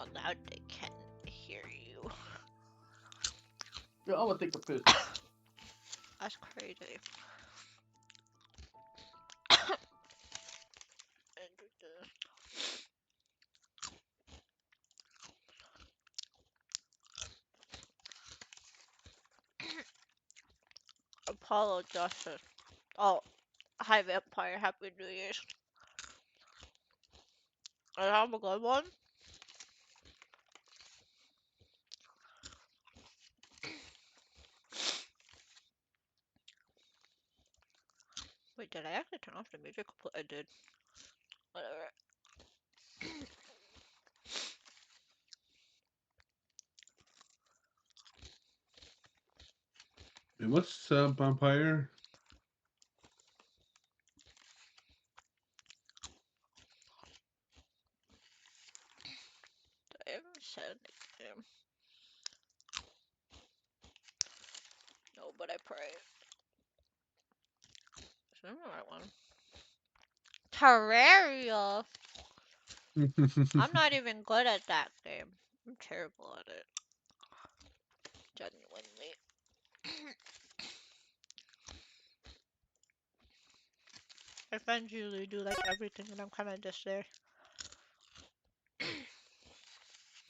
Oh, now they can't hear you. Yeah, I'm gonna take a piss. That's crazy. Apollo Justice. Oh, hi Vampire. Happy New Year's. I have a good one. Wait, did I actually turn off the music? I did. Whatever. Hey, what's up, vampire? Did I ever said anything? No, but I pray. Is that the right one? Terraria! I'm not even good at that game. I'm terrible at it. Genuinely. My friends usually do like everything and I'm kinda just there.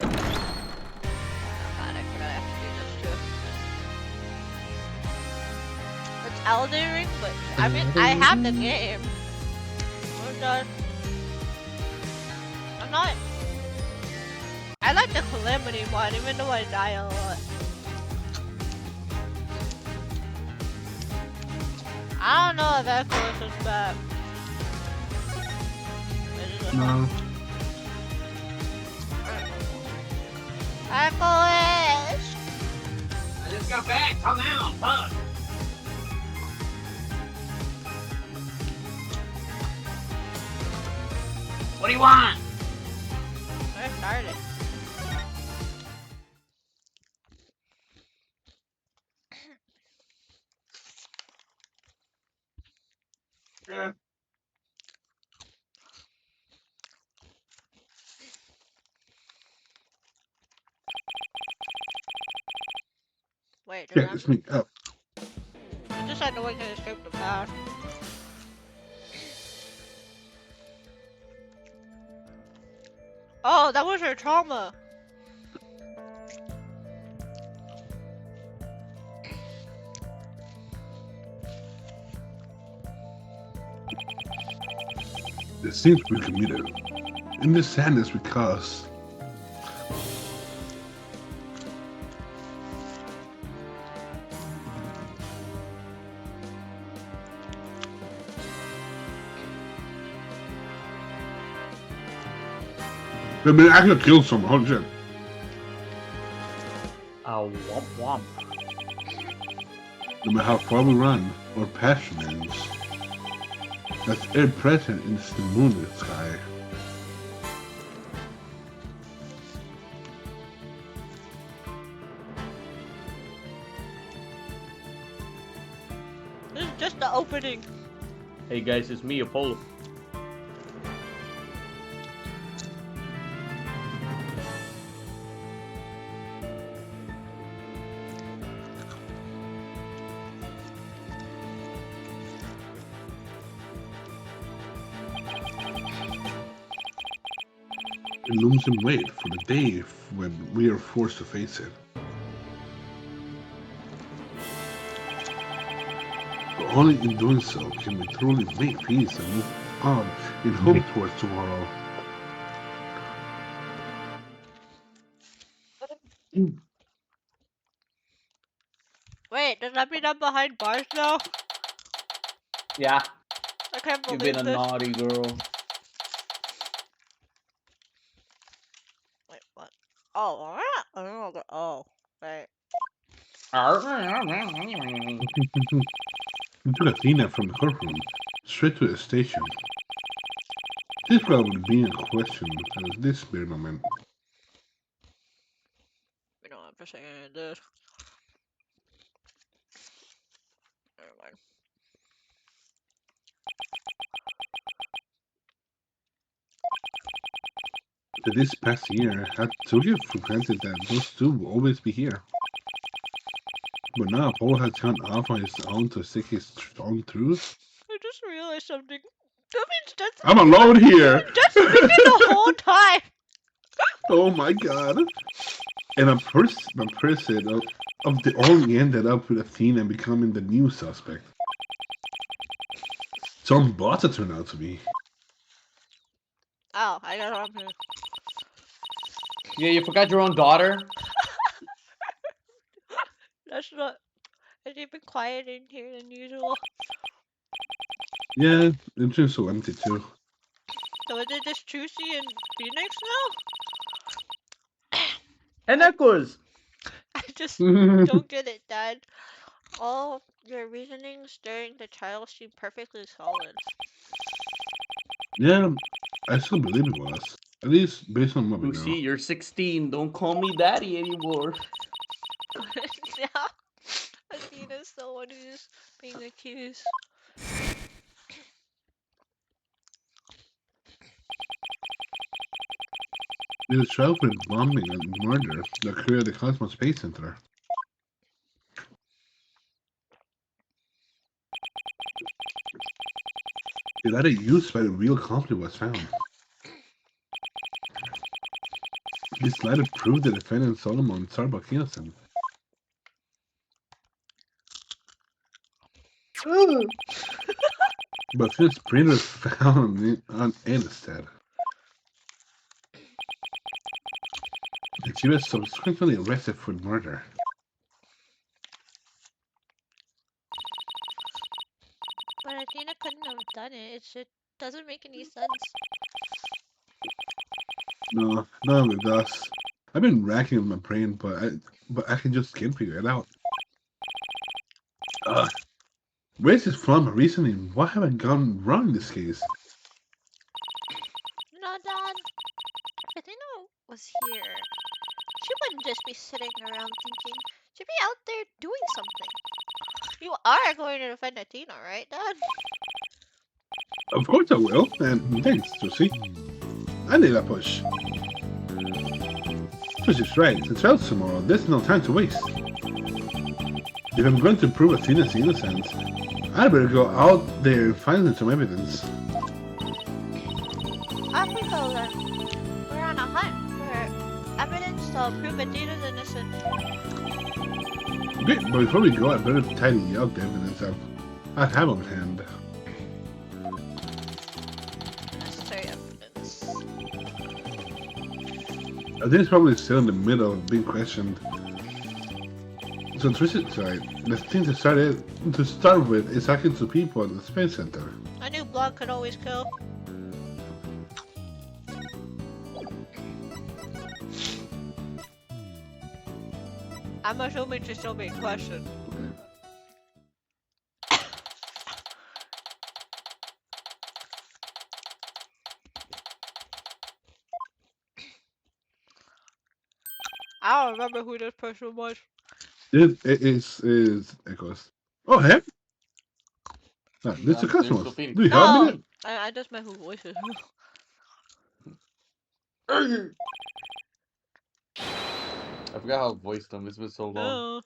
Oh god, I forgot I have to do this too. It's Elden Ring, but I mean, I have the game. We're done. I'm not. I like the Calamity one, even though I die a lot. I don't know if Echoes is back. No. Echoes! I just got back. Come out, fuck. What do you want? I started. Yeah. Wait, did Yeah, I? it's me. Oh. I just had to wait to escape the past. Oh, that was her trauma. It seems we committed. In this sadness because I mean, I could kill someone. Holy shit. Womp womp. No matter how far we run or passion ends, that's ever present in the moonlit sky. This is just the opening. Hey guys, it's me, Apollo. It looms in wait for the day when we are forced to face it. But only in doing so can we truly make peace and move on in hope towards tomorrow. Wait, does that mean I'm behind bars now? Yeah, I can't you've believe been a this. naughty girl. Wait, what? Oh, oh, right. We took Athena from the courtroom straight to the station. This probably being a question at this very moment. We don't have to say any of this. Never mind. This past year, I took it for granted that those two will always be here. But now Apollo has gone off on his own to seek his own truth. I just realized something. That means that's I'm alone here! just speaking the whole time! Oh my god. And a person of the only ended up with Athena becoming the new suspect. Some bots it turned out to be. Oh, I got on here. Yeah, you forgot your own daughter? That's not. It's even quiet in here than usual. Yeah, it's just so empty too. So is it just Juicy and Phoenix now? And Echoes! I just don't get it, Dad. All your reasonings during the trial seem perfectly solid. Yeah, I still believe it was. At least based on what we know. Lucy, you're 16. Don't call me daddy anymore. Now, Athena's the one who's being accused. It was trial for bombing and murder that occurred at the Cosmos Space Center. The letter used by the real company was found. This letter proved the defendant Solomon Starbuck innocent. But his print was found on it instead. And she was subsequently arrested for murder. But Athena couldn't have done it. It just doesn't make any sense. No, none of it does. I've been racking my brain, but I can just can't figure it out. Where's this from recently? What have I gone wrong in this case? No, Dad. If Athena was here, she wouldn't just be sitting around thinking. She'd be out there doing something. You are going to defend Athena, right, Dad? Of course I will, and thanks, Josie. I need a push. Josie's right, it's trial tomorrow, there's no time to waste. If I'm going to prove Athena's innocence, I better go out there and find some evidence. Off we go then. We're on a hunt for evidence to prove Athena's innocent. Okay, but before we go, I better tidy up the evidence I have on hand. Necessary evidence. Athena's probably still in the middle of being questioned. So Trish's right. The thing to start with is talking to people at the Space Center. I knew blood could always kill. I'm assuming she's still being questioned. I don't remember who this person was. It is Echoes. Oh, him? No, this is the customers. there's the Do you help me? No, I just meant who voices. I forgot how I voiced them. It's been so long. Oh.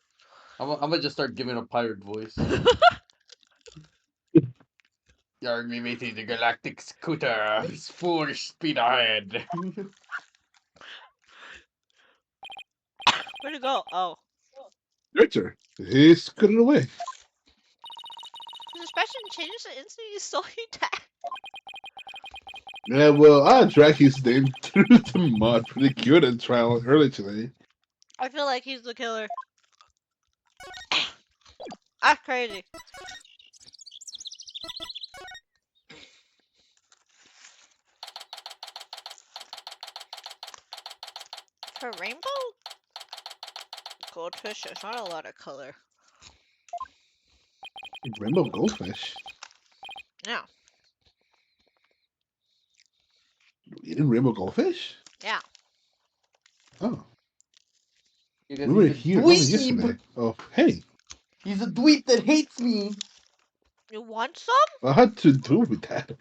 I'm gonna just start giving a pirate voice. Yarg me meeting the galactic scooter. It's full speed ahead. Where'd it go? Oh. Richard. He's scooted away. His expression changes the instant you saw you tag. Yeah, well, I dragged his name through the mud pretty good at trial early today. I feel like he's the killer. That's crazy. For rainbow? Goldfish, there's not a lot of color. Rainbow goldfish. Yeah. Eating rainbow goldfish? Yeah. Oh. You guys We were need a here only dweeb. yesterday. Oh, hey. He's a dweeb that hates me. You want some? I had to do with that.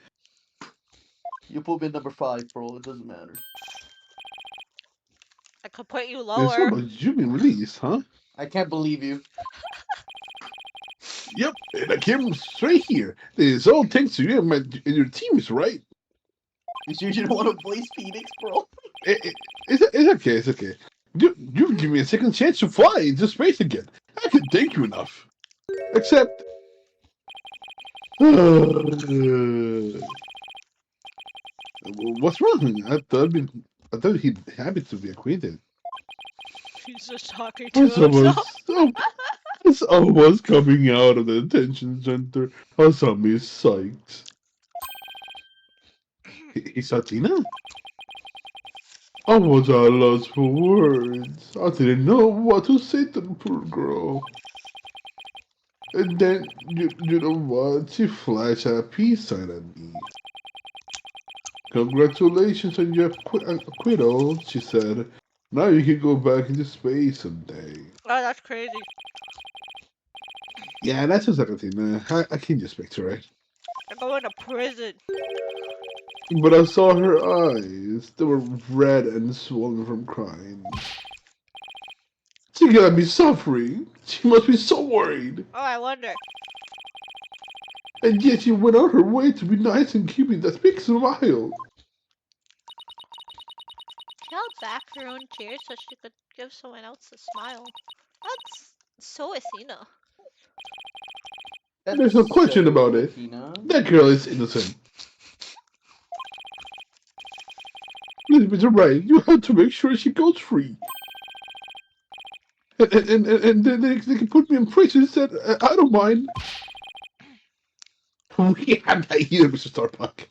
You put me at number 5, bro. It doesn't matter. I could put you And lower. so much you've been released, huh? I can't believe you. Yep, and I came straight here. It's all thanks to you and your team is right. You sure you don't want to voice Phoenix, bro? It's okay, it's okay. You've given me a second chance to fly into space again. I can thank you enough. Except... what's wrong? I thought he'd happy to be acquainted. He's just talking to As I himself. as I was coming out of the detention center, I saw me psyched. He saw Tina? I was at a loss for words. I didn't know what to say to the poor girl. And then, you know what? She flashed a peace sign at me. Congratulations on your acquittal, she said. Now you can go back into space someday. Oh, that's crazy. Yeah, that's just like a thing. I can just picture it. I'm going to prison. But I saw her eyes. They were red and swollen from crying. She gotta be suffering. She must be so worried. Oh, I wonder. And yet she went out her way to be nice and keeping that big smile. She held back her own tears so she could give someone else a smile. That's so Athena. There's no question about it. Tina. That girl is innocent. Elizabeth, you're right. You have to make sure she goes free. And then they can put me in prison instead. I don't mind. We have that here, Mr. Starbuck.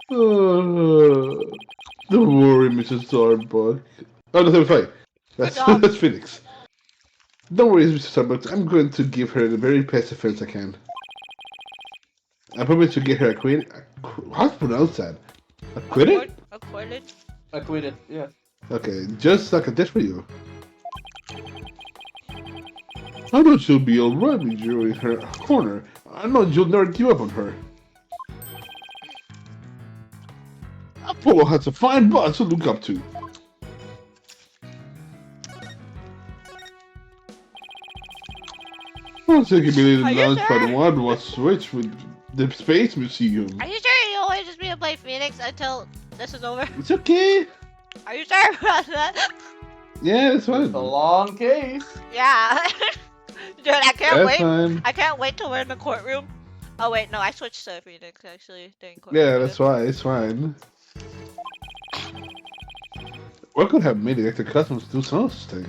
Don't worry, Mr. Starbuck. Oh, no, that's fine. That's Phoenix. Don't worry, Mr. Starbuck. I'm going to give her the very best defense I can. I promise to get her acquitted. How to pronounce that? Acquitted? Acquitted? Acquitted, yeah. Okay, just like a test for you. I know she'll be alright with you in her corner. I know you'll never give up on her. Apollo has a fine boss to look up to. Once they can be announced by the one was switched with the Space Museum. Are you sure you always just be to play Phoenix until this is over? It's okay. Are you sure about that? Yeah, it's fine. It's a long case. Yeah. Dude, I can't That's wait. fine. I can't wait till we're in the courtroom. Oh wait, no, I switched to Phoenix actually during courtroom. Yeah, that's why. It's fine. What could have made the extra customers do something?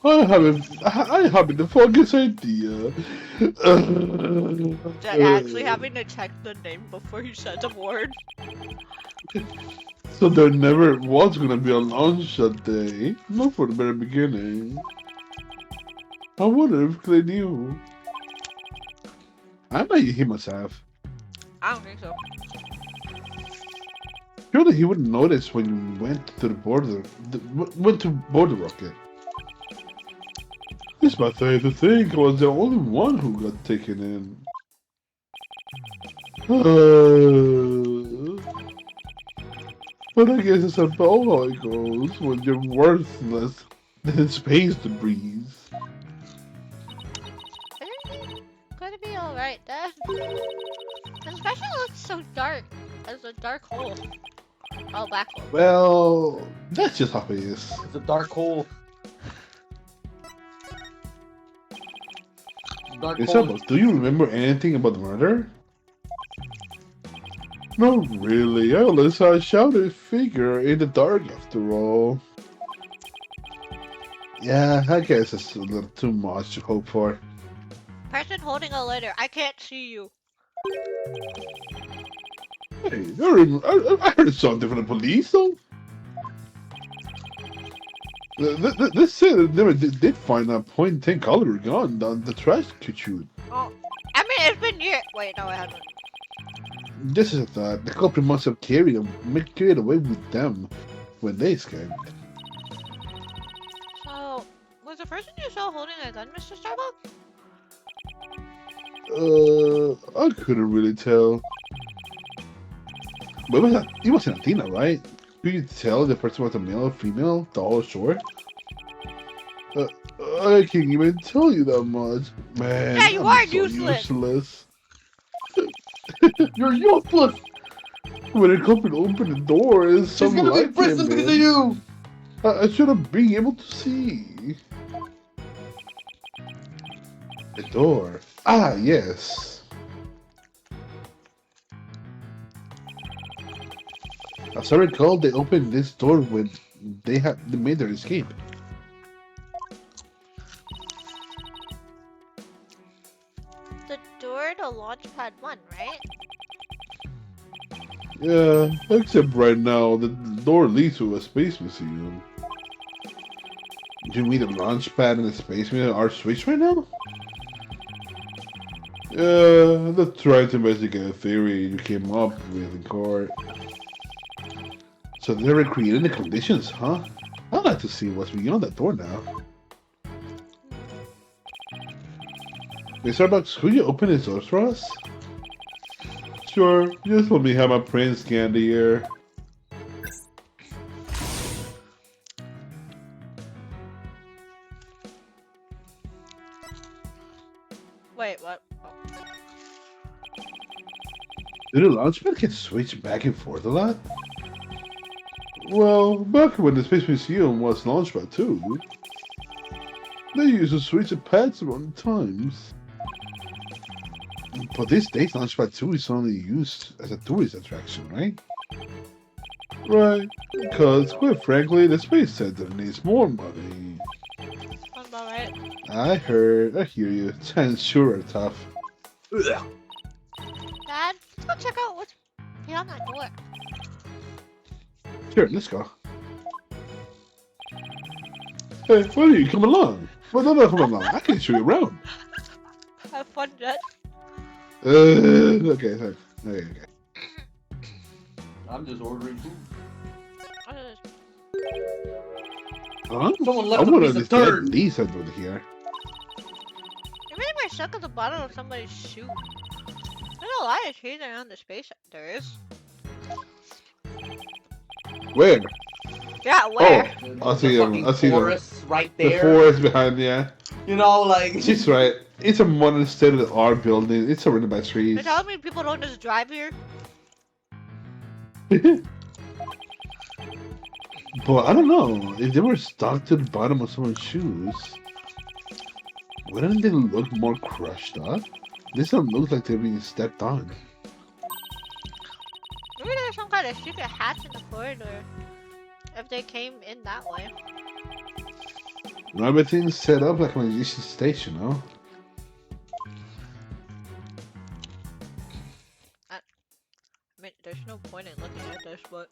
I have the foggiest idea. Actually having to check the name before you said the word. So there never was gonna be a launch that day. Not from the very beginning. I wonder if they knew. I bet he must have. I don't think so. Surely he wouldn't notice when you went to the border. Went to board the rocket. It's my thing to think I was the only one who got taken in. But I guess it's about how it goes when you're worthless than space debris. Everything's gonna be alright, Dad. Especially looks so dark. As a dark hole. Oh, black hole. Well, that's just how it is. It's a dark hole. Dark hole. Isabel, do you remember anything about the murder? Not really. I only saw a shouted figure in the dark after all. Yeah, I guess it's a little too much to hope for. Person holding a litter. I can't see you. Hey, I heard something from the police, though. This said they never did find a .10 caliber gun on the trash chute. Oh, I mean, it's been years. Wait, no, it hasn't. This is that the culprit must have carried away with them when they escaped. So, was the person you saw holding a gun, Mr. Starbuck? I couldn't really tell. But it was an Athena, right? Could you tell the person was a male or female, tall or short? Uh, I can't even tell you that much. Man, Yeah, you I'm are so useless. useless. You're useless. When it comes to open the door, is She's some gonna be light came imprisoned because of in. you. I should have been able to see. The door. Ah, yes. As I recall, they opened this door when they made their escape. The door to Launchpad 1, right? Yeah, except right now, the door leads to a space museum. Do you mean the launch pad and the space museum are switched right now? Yeah, let's try to investigate a theory you came up with in court. So they recreated the conditions, huh? I'd like to see what's beyond that door now. Hey, Starbucks, could you open this door for us? Sure, just let me have my print scan the air. Wait, what? Oh. Did the launchpad get switched back and forth a lot? Well, back when the Space Museum was launchpad too, they used to switch the pads around times. But these days, Launchpad 2 is only used as a tourist attraction, right? Right, because quite frankly, the Space Center needs more money. Sounds about right. I hear you. Times sure are tough. Ugh. Dad, let's go check out what's beyond that door. Sure, let's go. Hey, why don't you come along? Well, no, come along. I can show you around. Have fun, Jet. Okay, sorry. Okay. I'm just ordering food. Huh? Someone I left a wonder piece of if they had turd. these under here. You're reading my stuck at the bottom of somebody's shoe. There's a lot of trees around the space. There is. Where? Yeah, where? I'll see them. Fucking I'll see them. forests right The there. forest behind, yeah. You know, like. She's right. It's a modern state-of-the-art building. It's surrounded by trees. You're telling me people don't just drive here? But I don't know. If they were stuck to the bottom of someone's shoes, wouldn't they look more crushed up? This don't look like they're being stepped on. Maybe there's some kind of secret hatch in the corridor. If they came in that way. Everything's set up like a magician's station, no? I mean, there's no point in looking at this, but...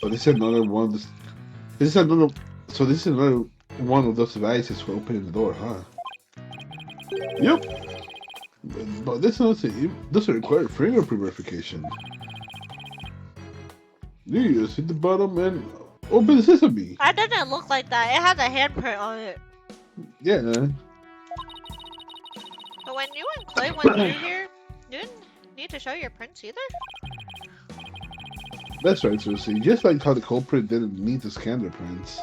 So this is another one. This is another. So this is another one of those devices for opening the door, huh? Yep. But this doesn't require fingerprint verification. You just hit the bottom and open sesame. That doesn't look like that. It has a handprint on it. Yeah. But when you and Clay went through here, you didn't need to show your prints either? That's right, Susie. Just like how the culprit didn't need to scan their prints.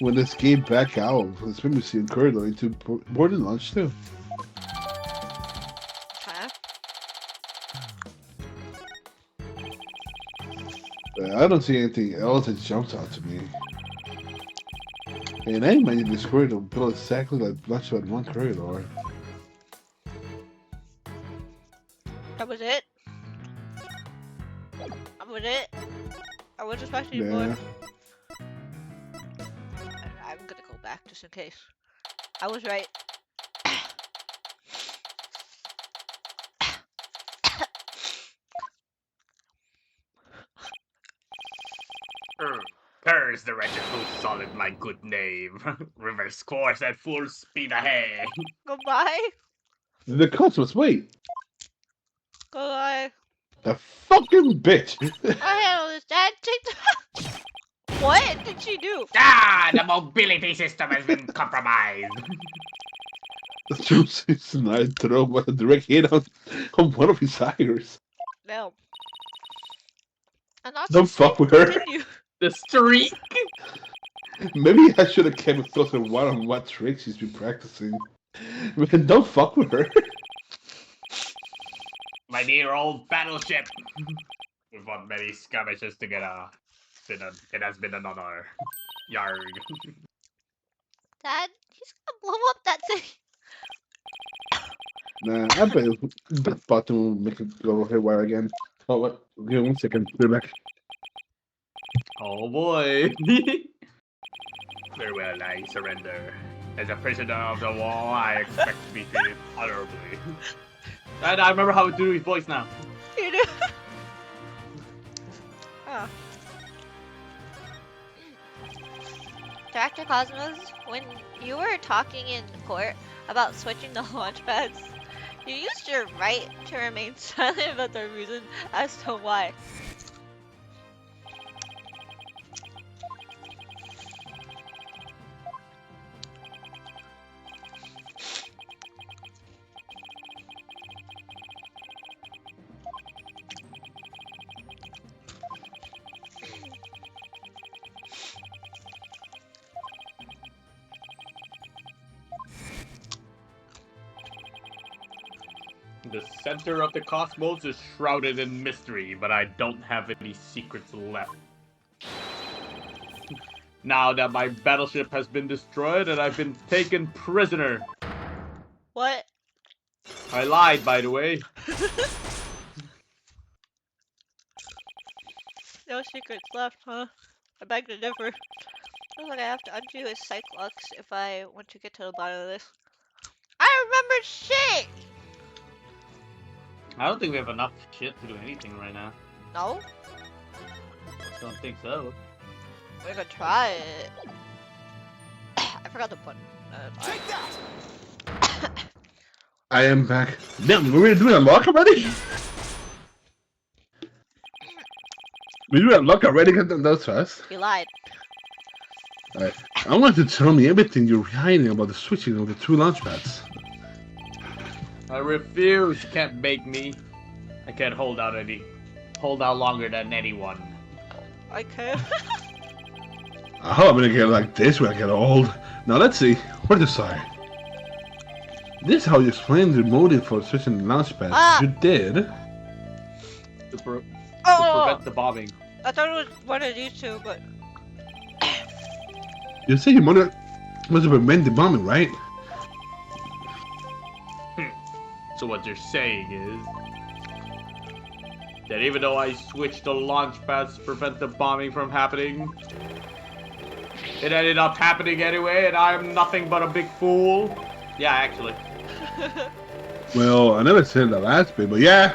When they escaped back out of the Spin Museum corridor into boarding lunch too. Huh? I don't see anything else that jumps out to me. And I imagine this corridor built exactly like Bloodshot 1 corridor. That was it? That was it? I was expecting Yeah. more. I'm gonna go back just in case. I was right. Curse the wretched who sullied my good name. Reverse course at full speed ahead. Goodbye. The Cosmos, wait! Goodbye. The fucking bitch! I handle this, Dad. Take the... What did she do? Ah, the mobility system has been compromised. Susie and I throw a direct hit on one of his hires. No. And not Don't fuck with her. continue. The streak. Maybe I should have kept a closer one on what tricks she's been practicing. Man, don't fuck with her. My dear old battleship. We've fought many skirmishes together. It has been an honor. Yarg. Dad, he's gonna blow up that thing. Nah, I bet button will make it go haywire again. Oh, what? Give me 1 second. Be back. Oh boy. Very well, I surrender. As a prisoner of the wall, I expect to be treated honorably. And I remember how to do his voice now. You do? Oh. Director Cosmos, when you were talking in court about switching the launch pads, you used your right to remain silent about the reason as to why. The center of the cosmos is shrouded in mystery, but I don't have any secrets left. Now that my battleship has been destroyed and I've been taken prisoner. What? I lied, by the way. No secrets left, huh? I beg to differ. Looks like I have to undo his Cyclox if I want to get to the bottom of this. I remember shit! I don't think we have enough shit to do anything right now. No? Don't think so. We could try it. I forgot the button. Take that! I am back. Damn, we're doing unlock already? We do unlock already? Get them those fast. You lied. Alright. I want you to tell me everything you're hiding about the switching of the two launch pads. I refuse. You can't make me. I can't hold out longer than anyone. I could. I hope I'm gonna get like this when I get old. Now let's see. Where to start? This is how you explain the motive for switching the launch pads. Ah! You did. To Oh! prevent the bombing. I thought it was one of these two, but You say your motive was to prevent the bombing, right? So what you're saying is that even though I switched the launch pads to prevent the bombing from happening, it ended up happening anyway, and I'm nothing but a big fool? Yeah, actually. Well, I never said the last bit, but yeah.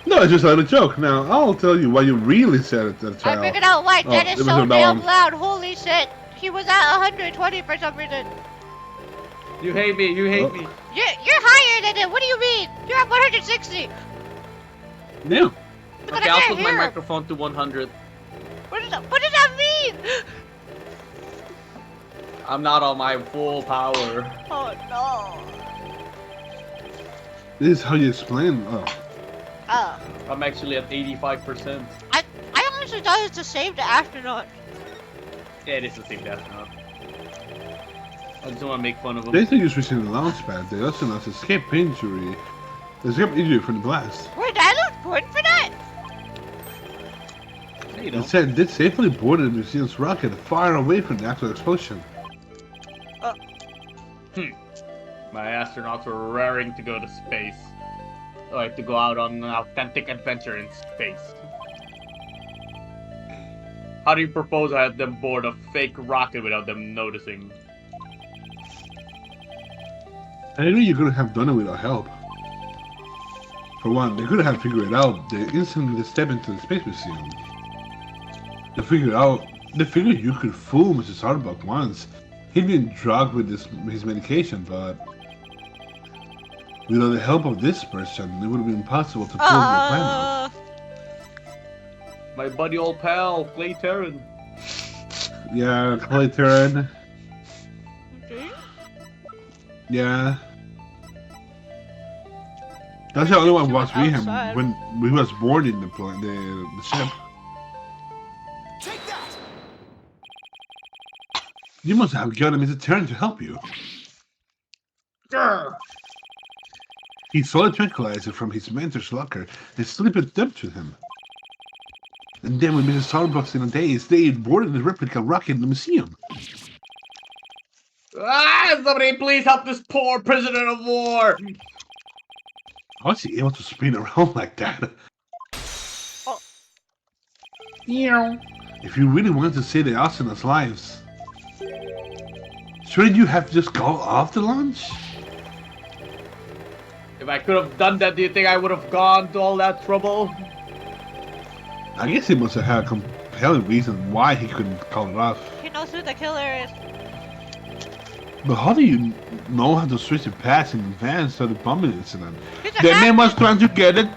No, it's just a little joke. Now, I'll tell you what you really said at the I trial. figured out why Oh, Dad it is was so a damn bomb. loud. Holy shit! He was at 120 for some reason. You hate me, you hate Oh. me. You're higher than it. What do you mean? You're at 160. Yeah. Look at Okay, I'll that put my hair. microphone to 100. What does that mean? I'm not on my full power. Oh no. This is how you explain. Oh. Oh. I'm actually at 85%. I honestly thought it was the same to astronaut. Yeah, it is the same death now. I just want to make fun of him. They think you're switching the launch pad. They also announced escape injury. Escape injury from the blast. Wait, I look important for that? Hey, you They know. said they safely boarded the museum's rocket far away from the actual explosion. My astronauts were raring to go to space. Like to go out on an authentic adventure in space. How do you propose I had them board a fake rocket without them noticing? I knew you couldn't have done it without help. For one, they could have figured it out the instant they stepped into the space museum. They figured you could fool Mr. Starbuck once. He'd been drugged with his medication, but without the help of this person, it would have been impossible to pull the plan off. My buddy old pal, Clay Terran. Yeah, Clay Terran. Okay. Yeah. That's the only one who was with him Outside. when he was boarding the ship. Take that! You must have given him his turn to help you. Grr. He stole a tranquilizer from his mentor's locker and slipped it up to him. And then when Mrs. Starbucks in a daze, they boarded the replica rocket in the museum. Somebody please help this poor prisoner of war! How was he able to spin around like that? Oh. If you really wanted to save the astronauts' lives, shouldn't you have just gone off the launch? If I could have done that, do you think I would have gone to all that trouble? I guess he must have had a compelling reason why he couldn't call it off. He knows who the killer is. But how do you know how to switch the paths in advance of the bombing incident? He's a The man hacker. was trying to get it.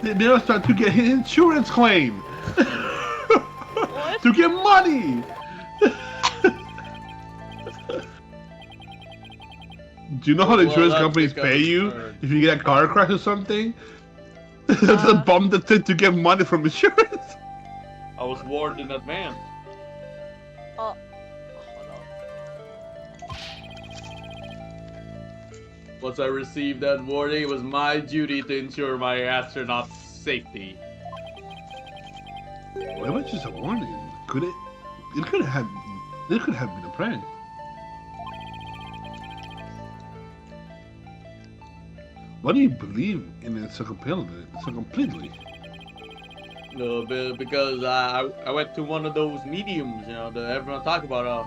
The man was trying to get his insurance claim. What? To get money. Do you know how the Well, insurance that's companies because pay you it's if you get a car crash or something? They bomb the thing to get money from insurance. I was warned in advance. Oh. Hold on. Once I received that warning, it was my duty to ensure my astronaut's safety. Well, it was just a warning. Could it? It could have. It could have been a prank. Why do you believe in it so completely? No, because I went to one of those mediums, you know, that everyone talk about.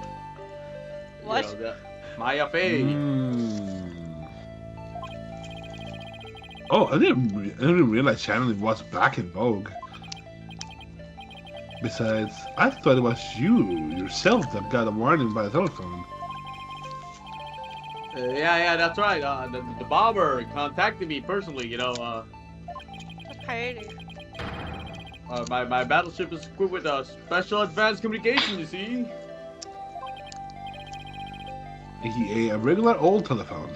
What? You know, the Maya Fey. Oh, I didn't realize channeling was back in vogue. Besides, I thought it was you yourself that got a warning by telephone. Yeah, that's right. The bomber contacted me personally. You know, That's crazy. my battleship is equipped with a special advanced communication. You see. A regular old telephone.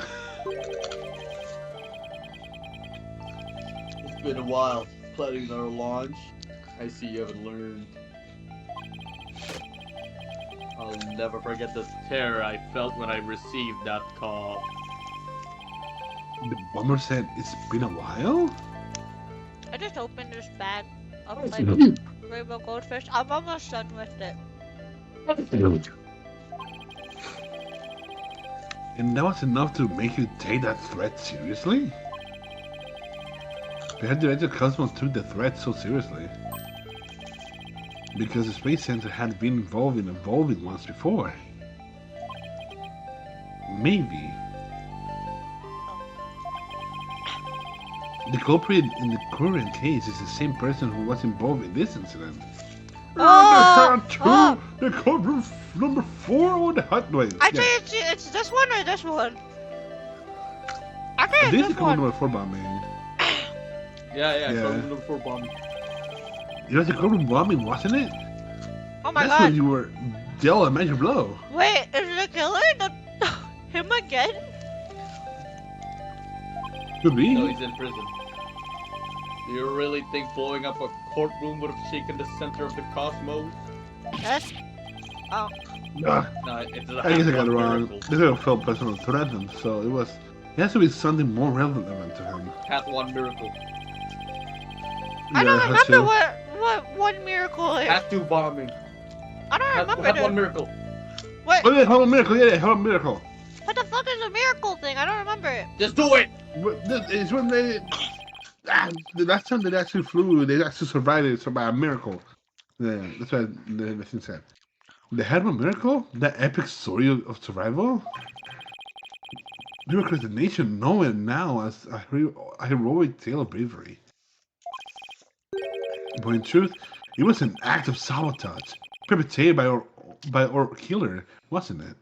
It's been a while planning our launch. I see you haven't learned. I'll never forget the terror I felt when I received that call. The bomber said it's been a while? I just opened this bag of like And rainbow goldfish. I'm almost done with it. that was enough to make you take that threat seriously? Perhaps the Radio Cosmos took the threat so seriously. Because the Space Center had been involved in evolving once before. Maybe. The culprit in the current case is the same person who was involved in this incident. Oh! The culprit number 4 on the hot wave. I think it's this one or this one. I think This it's is this culprit one. number 4 bombing. Yeah. Yeah. Number 4 bomb. It was the culprit bombing, wasn't it? Oh my That's god. when you were dealt a major blow. Wait, is the killer him again? Could be. No, he's in prison. Do you really think blowing up a courtroom would have shaken the center of the cosmos? Yes. Oh. Ah, No, it's a I guess I got it one wrong. miracle. This guy felt personal threatened, so it has to be something more relevant to him. Cat one miracle. I don't has remember to. what one miracle is. Cat 2 bombing. I don't remember Cat 1 it. miracle. What? Oh yeah, hold on, miracle. Yeah, hold on, miracle. What the fuck is a miracle thing? I don't remember it. Just do it! It's when they. The last time they actually flew, they actually survived it by a miracle. Yeah, that's what the thing said. They had one miracle? That epic story of survival? They were the nation know it now as a heroic tale of bravery. But in truth, it was an act of sabotage perpetrated by our killer, wasn't it?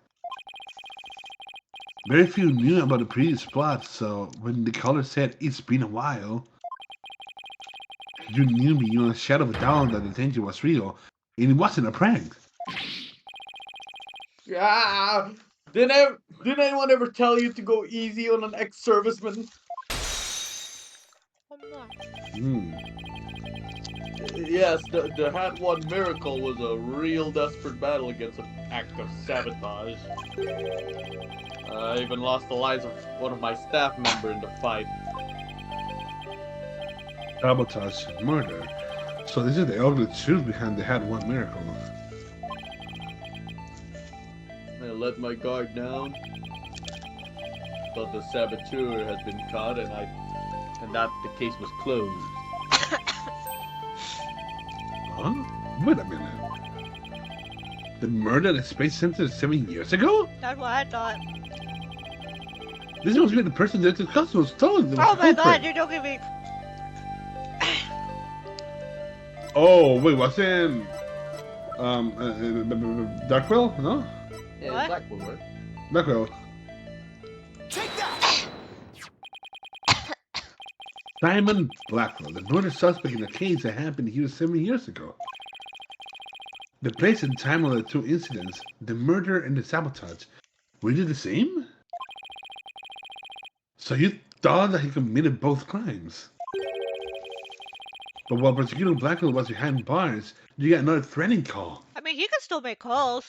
Very few knew about the previous plot, so when the caller said it's been a while, you knew beyond a shadow of a doubt that the danger was real, and it wasn't a prank. Yeah. Didn't anyone ever tell you to go easy on an ex-serviceman? Hmm. Yes, the Hat One Miracle was a real desperate battle against an act of sabotage. I even lost the lives of one of my staff member in the fight. Sabotage and murder. So this is the ugly truth behind the Had One Miracle. I let my guard down. Thought the saboteur had been caught, and that the case was closed. Huh? Wait a minute. The murder at the Space Center 7 years ago? That's what I thought. This must be the person that the customer was told. Oh my god, you're joking me. Oh, wait, what's in... Darkwell? No? Yeah, What? Blackwell, right? Darkwell. Take that! Simon Blackwell, the murder suspect in a case that happened here 7 years ago. The place and time of the two incidents, the murder and the sabotage, were they the same? So you thought that he committed both crimes? But while Prosecutor Blackwell was behind bars, you got another threatening call. I mean, he can still make calls.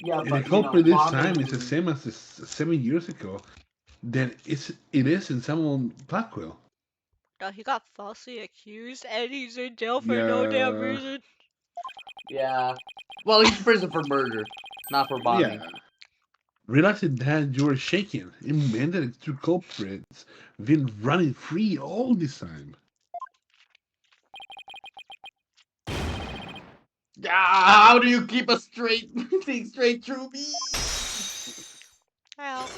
Yeah, If the culprit this time is the same as the 7 years ago, then it is in Simon Blackwell. No, he got falsely accused and he's in jail for no damn Yeah. reason. Yeah. Well, he's in prison for murder, not for bombing. Yeah. Realizing that you were shaken, it meant that the two culprits been running free all this time. How do you keep a straight thing straight through me? Well.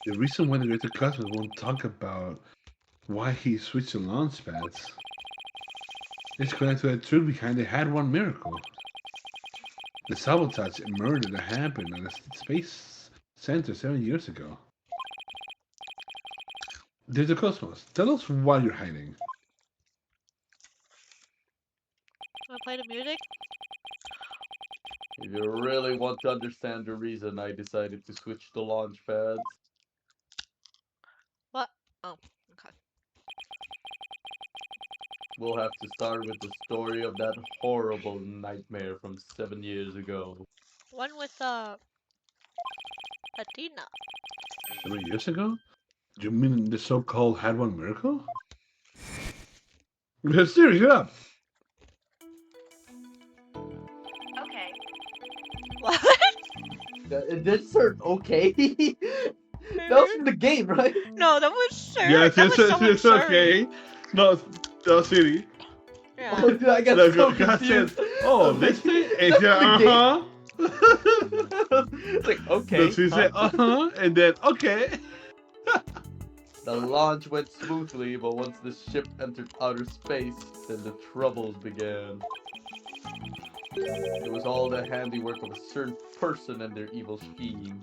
The reason why the greater customers won't talk about why he switched to launch pads is connected to the truth behind the Had One Miracle. The sabotage and murder that happened at the Space Center 7 years ago. There's the Cosmos. Tell us why you're hiding. Wanna play the music? If you really want to understand the reason I decided to switch to launch pads, What? Oh, okay. we'll have to start with the story of that horrible nightmare from 7 years ago. One with, Athena. 7 years ago? Do you mean the so-called Had One Miracle? Siri, get up! Okay. What? It did start okay. That was from the game, right? No, that was Sir. Yes, that was someone it's okay. No, Siri. Yeah. Oh, dude, I got No, so God confused. said, oh, this thing? And That's yeah, from the uh-huh. It's like, okay. No, she said, uh-huh, and then, okay. The launch went smoothly, but once the ship entered outer space, then the troubles began. It was all the handiwork of a certain person and their evil scheme.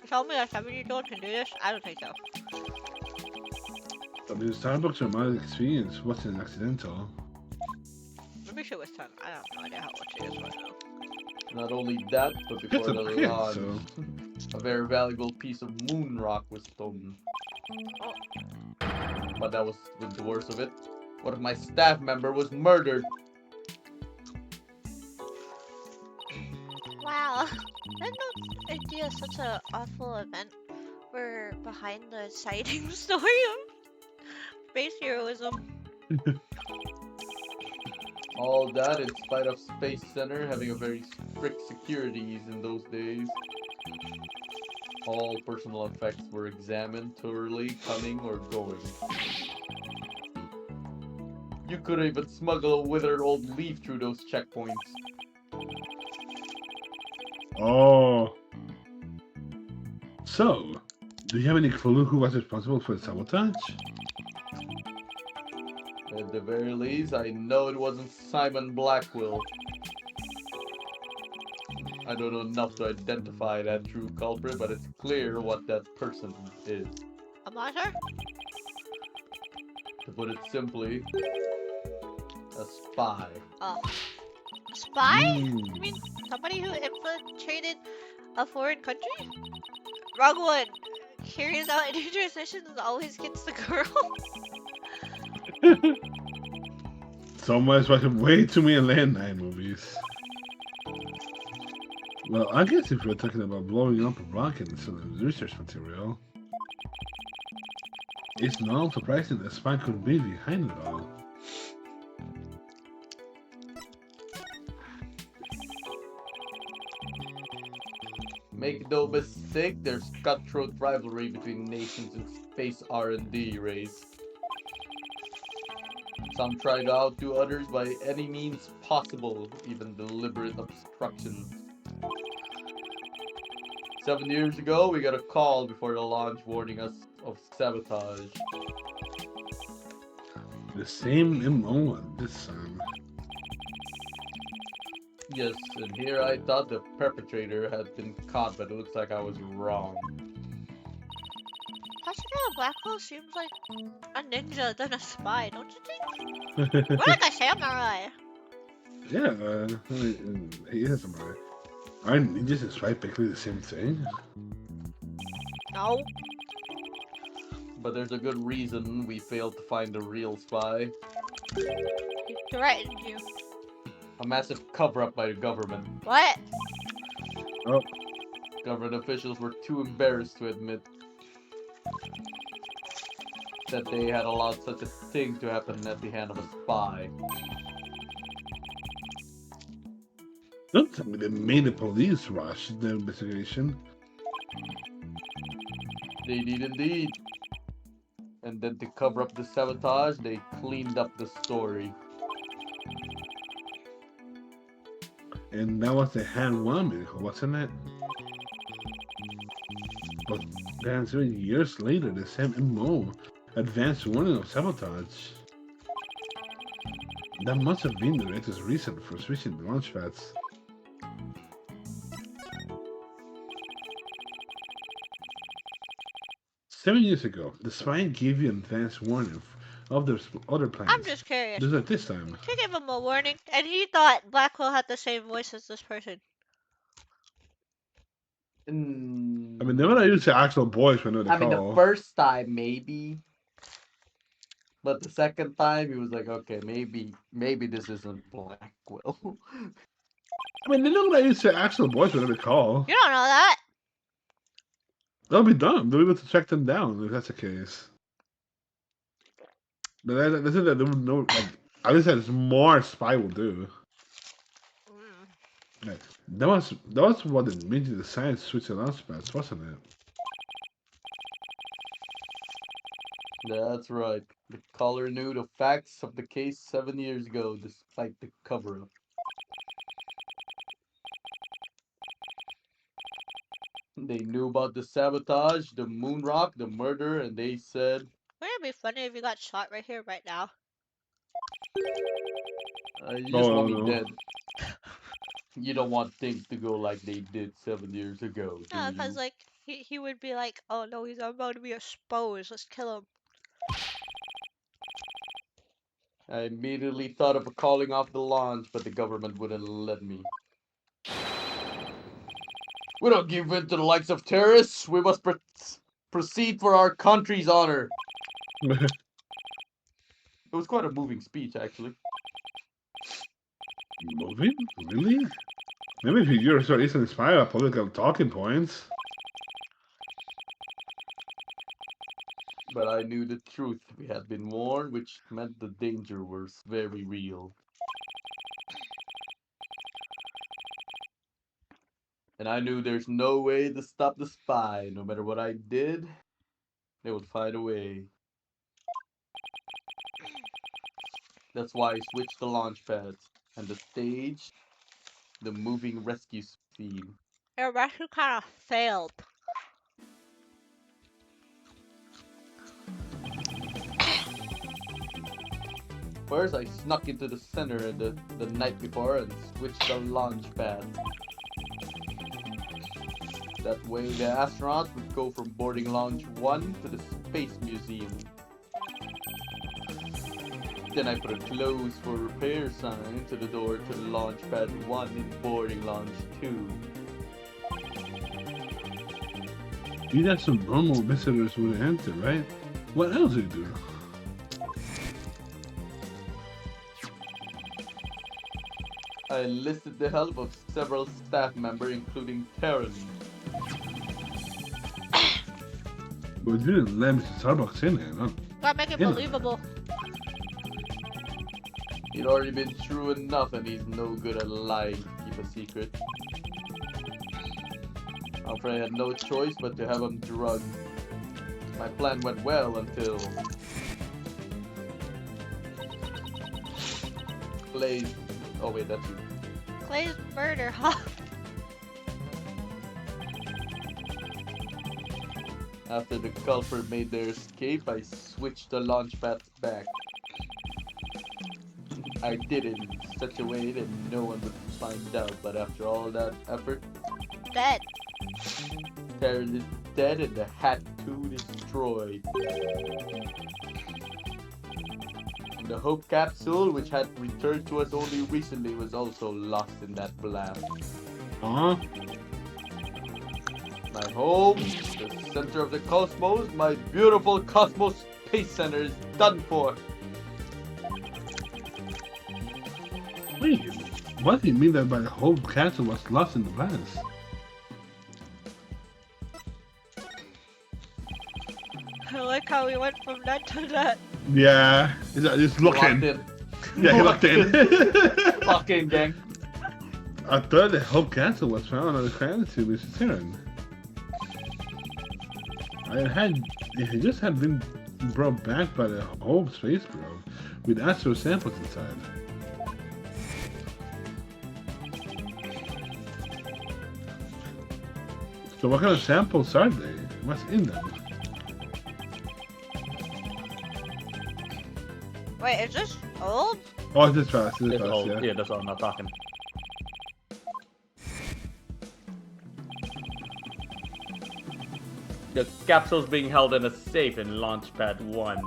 You tell me a 7-year-old can do this? I don't think so. I mean, Starbucks traumatic experience wasn't accidental. Maybe she was 10. I have no idea how old she is right now. Not only that, but before It's a the kid, launch, so... a very valuable piece of moon rock was stolen. Oh. But that was the worst of it. One of my staff member was murdered. Wow. I had no idea such an awful event were behind the sighting story of space heroism. All that in spite of Space Center having a very strict securities in those days. All personal effects were examined thoroughly, coming or going. You could even smuggle a withered old leaf through those checkpoints. Oh. So, do you have any clue who was responsible for the sabotage? At the very least, I know it wasn't Simon Blackwell. I don't know enough to identify that true culprit, but it's clear what that person is. I'm not sure. To put it simply, A spy. Oh. Spy? Mm. You mean somebody who infiltrated a foreign country? Wrong one. Carries out dangerous missions and always gets the girl. Someone's watching way too many Landmine movies. Well, I guess if we're talking about blowing up a rocket and selling research material, it's not surprising that Spy could be behind it all. Make no mistake, there's cutthroat rivalry between nations in space R&D race. Some try to outdo others by any means possible, even deliberate obstruction. 7 years ago, we got a call before the launch warning us of sabotage. The same MO at this time. Yes, and here I thought the perpetrator had been caught, but it looks like I was wrong. Pascal Blackwell seems like a ninja than a spy, don't you think? More like a samurai. Yeah, he is a samurai. Aren't ninjas and spy basically the same thing? No. But there's a good reason we failed to find the real spy. He threatened you. A massive cover-up by the government. What? Oh, Government officials were too embarrassed to admit that they had allowed such a thing to happen at the hand of a spy. don't tell me they made the police rush the investigation. They did indeed. And then to cover up the sabotage, they cleaned up the story. And that was the hand woman, wasn't it? But then 7 years later, the same MO, advanced warning of sabotage. That must have been the latest reason for switching the launch pads. Seven years ago, the spy gave you an advance warning of their other plans. I'm just curious. Just like this time. He gave him a warning, and he thought Blackwell had the same voice as this person. I mean, they're gonna use the actual voice when they I mean, call. the first time, maybe. But the second time, he was like, okay, maybe this isn't Blackwell. I mean, they're not gonna use the actual voice when they call. You don't know that. That'll be dumb. They'll be able to track them down if that's the case. But that's it. That they would know. Like, at least that's more spy will do. Like, that was what it made you decide to switch the launch pads, wasn't it? That's right. The caller knew the facts of the case 7 years ago, despite the cover-up. They knew about the sabotage, the moon rock, the murder, and they said, Wouldn't it be funny if you got shot right here, right now? you just want me no. dead. You don't want things to go like they did 7 years ago, do No, you? because like he would be like, oh no, he's about to be exposed. Let's kill him. I immediately thought of calling off the launch, but the government wouldn't let me. We don't give in to the likes of terrorists. We must proceed for our country's honor. It was quite a moving speech, actually. Moving? Really? Maybe if you're so easily inspired by political talking points. But I knew the truth. We had been warned, which meant the danger was very real. And I knew there's no way to stop the spy. No matter what I did, they would find a way. That's why I switched the launch pads and the stage, the moving rescue scene. Your rescue kind of failed. First, I snuck into the center the night before and switched the launch pad. That way, the astronauts would go from boarding launch 1 to the Space Museum. Then I put a close for repair sign to the door to the launch pad 1 and boarding launch 2. You got some normal visitors would enter, right? What else did you do? I enlisted the help of several staff members, including Taryn. But you didn't let Mr. Starbucks in here, no? Gotta make it Yeah. believable. He'd already been through enough and he's no good at lying to keep a secret. I'm afraid I had no choice but to have him drugged. My plan went well until... Clay... Oh wait, that's you. Clay's murder, huh? After the culprit made their escape, I switched the launch pad back. I did it in such a way that no one would find out, but after all that effort, Dead. Taryn is dead and the hat too destroyed. And the Hope capsule, which had returned to us only recently, was also lost in that blast. Huh? My home, the center of the cosmos, my beautiful Cosmos Space Center is done for. Wait, what do you mean that my whole castle was lost in the blast? I like how we went from that to that. Yeah, it's locked in. Yeah, he locked in. Locked in, gang. I thought the whole castle was found on the planet to Mr. Tyrann. It just had been brought back by the whole space probe with astro samples inside. So what kind of samples are they? What's in them? Wait, is this old? Oh, it's this fast, Yeah, yeah. that's why I'm not talking. The capsule's being held in a safe in Launchpad 1.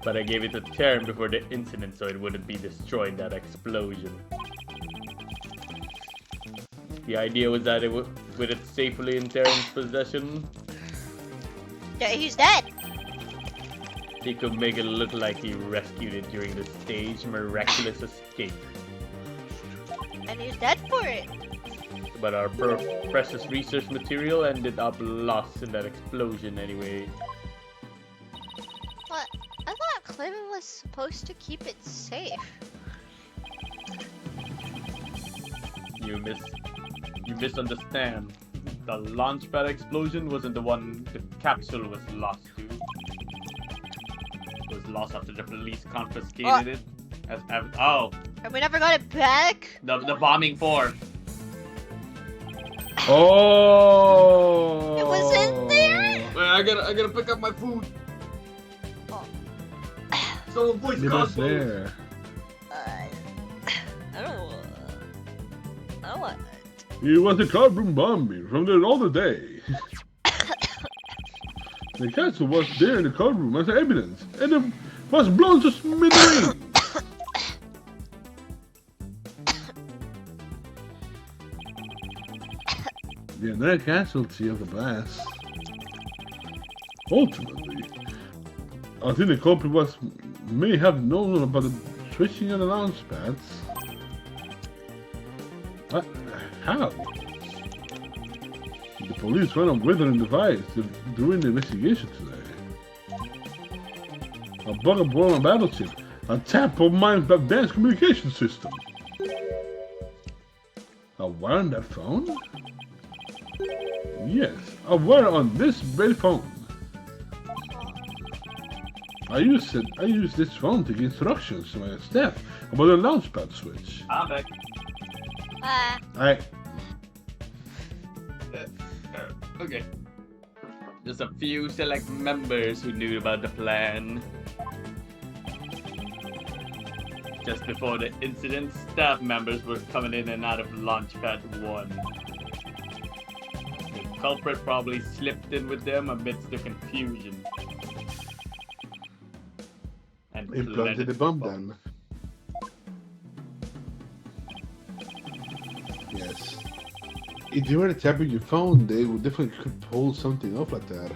But I gave it to Terran before the incident so it wouldn't be destroyed in that explosion. The idea was that with it safely in Terran's possession, Yeah, he's dead. he could make it look like he rescued it during the staged miraculous escape. And he's dead for it. But our precious research material ended up lost in that explosion anyway. What? I thought Clement was supposed to keep it safe. You misunderstand. The launchpad explosion wasn't the one the capsule was lost to. It was lost after the police confiscated it. Oh, And we never got it back? the bombing 4. Oh! It was in there? Wait, I gotta pick up my food. Oh. Someone voice It was Cosmos. there. I don't want. It was the card room bombing from there all the day. The castle was there in the card room as evidence, and it was blown to smithereens. The another casualty of the blast. Ultimately, I think the culprit may have known about the switching of the launch pads. What? How? The police ran a withering device during the investigation today. A bug aboard a battleship, a tap of my advanced communication system. A wire on that phone? Yes, a wire on this very phone. I use this phone to give instructions to my staff about the launchpad switch. I'm back. Okay. Just a few select members who knew about the plan. Just before the incident, staff members were coming in and out of Launchpad 1. The culprit probably slipped in with them amidst the confusion. He planted the bomb down. Yes. If you were tapping your phone, they would definitely could pull something off like that.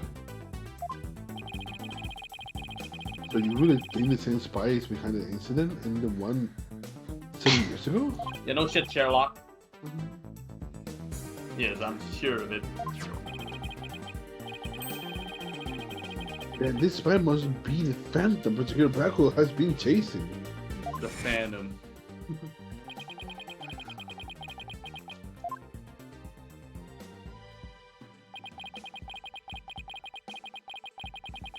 So you really think the same spy is behind the incident and the one 7 years ago? Yeah, no shit, Sherlock. Yes, I'm sure of it. And this spy must be the Phantom particular black hole has been chasing. The Phantom.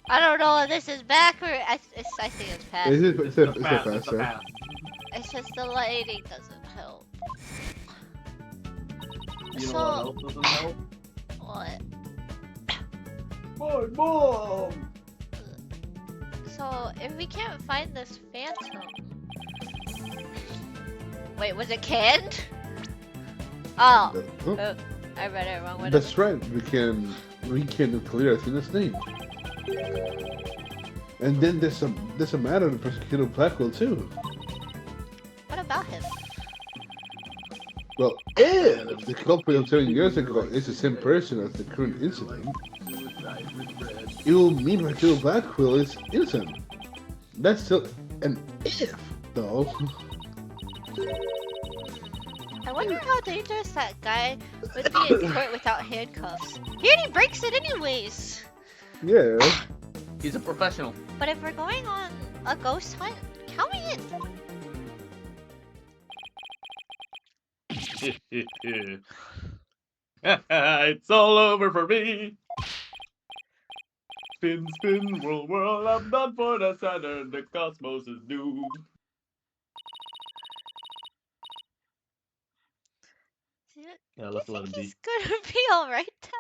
I don't know if this is back or I think it's past. It's a fast, It's the yeah. past. It's just the lighting doesn't help. You know So- what else doesn't help? What? My mom! So if we can't find this phantom, wait, was it canned? Oh, Huh? I read it wrong. That's right. We can clear Athena's name. And then there's a matter of the prosecutor black hole too. What about him? Well, if the culprit of 7 years ago is the same person as the current incident, it will mean Raquel Blackwell is innocent. That's still an if, though. I wonder how dangerous that guy would be in court without handcuffs. He already breaks it anyways. Yeah. He's a professional. But if we're going on a ghost hunt, count me in. It's all over for me. Spin, spin, whirl, whirl. I'm done for the Saturn. The cosmos is doomed. Yeah, let's let him be. He's gonna be alright.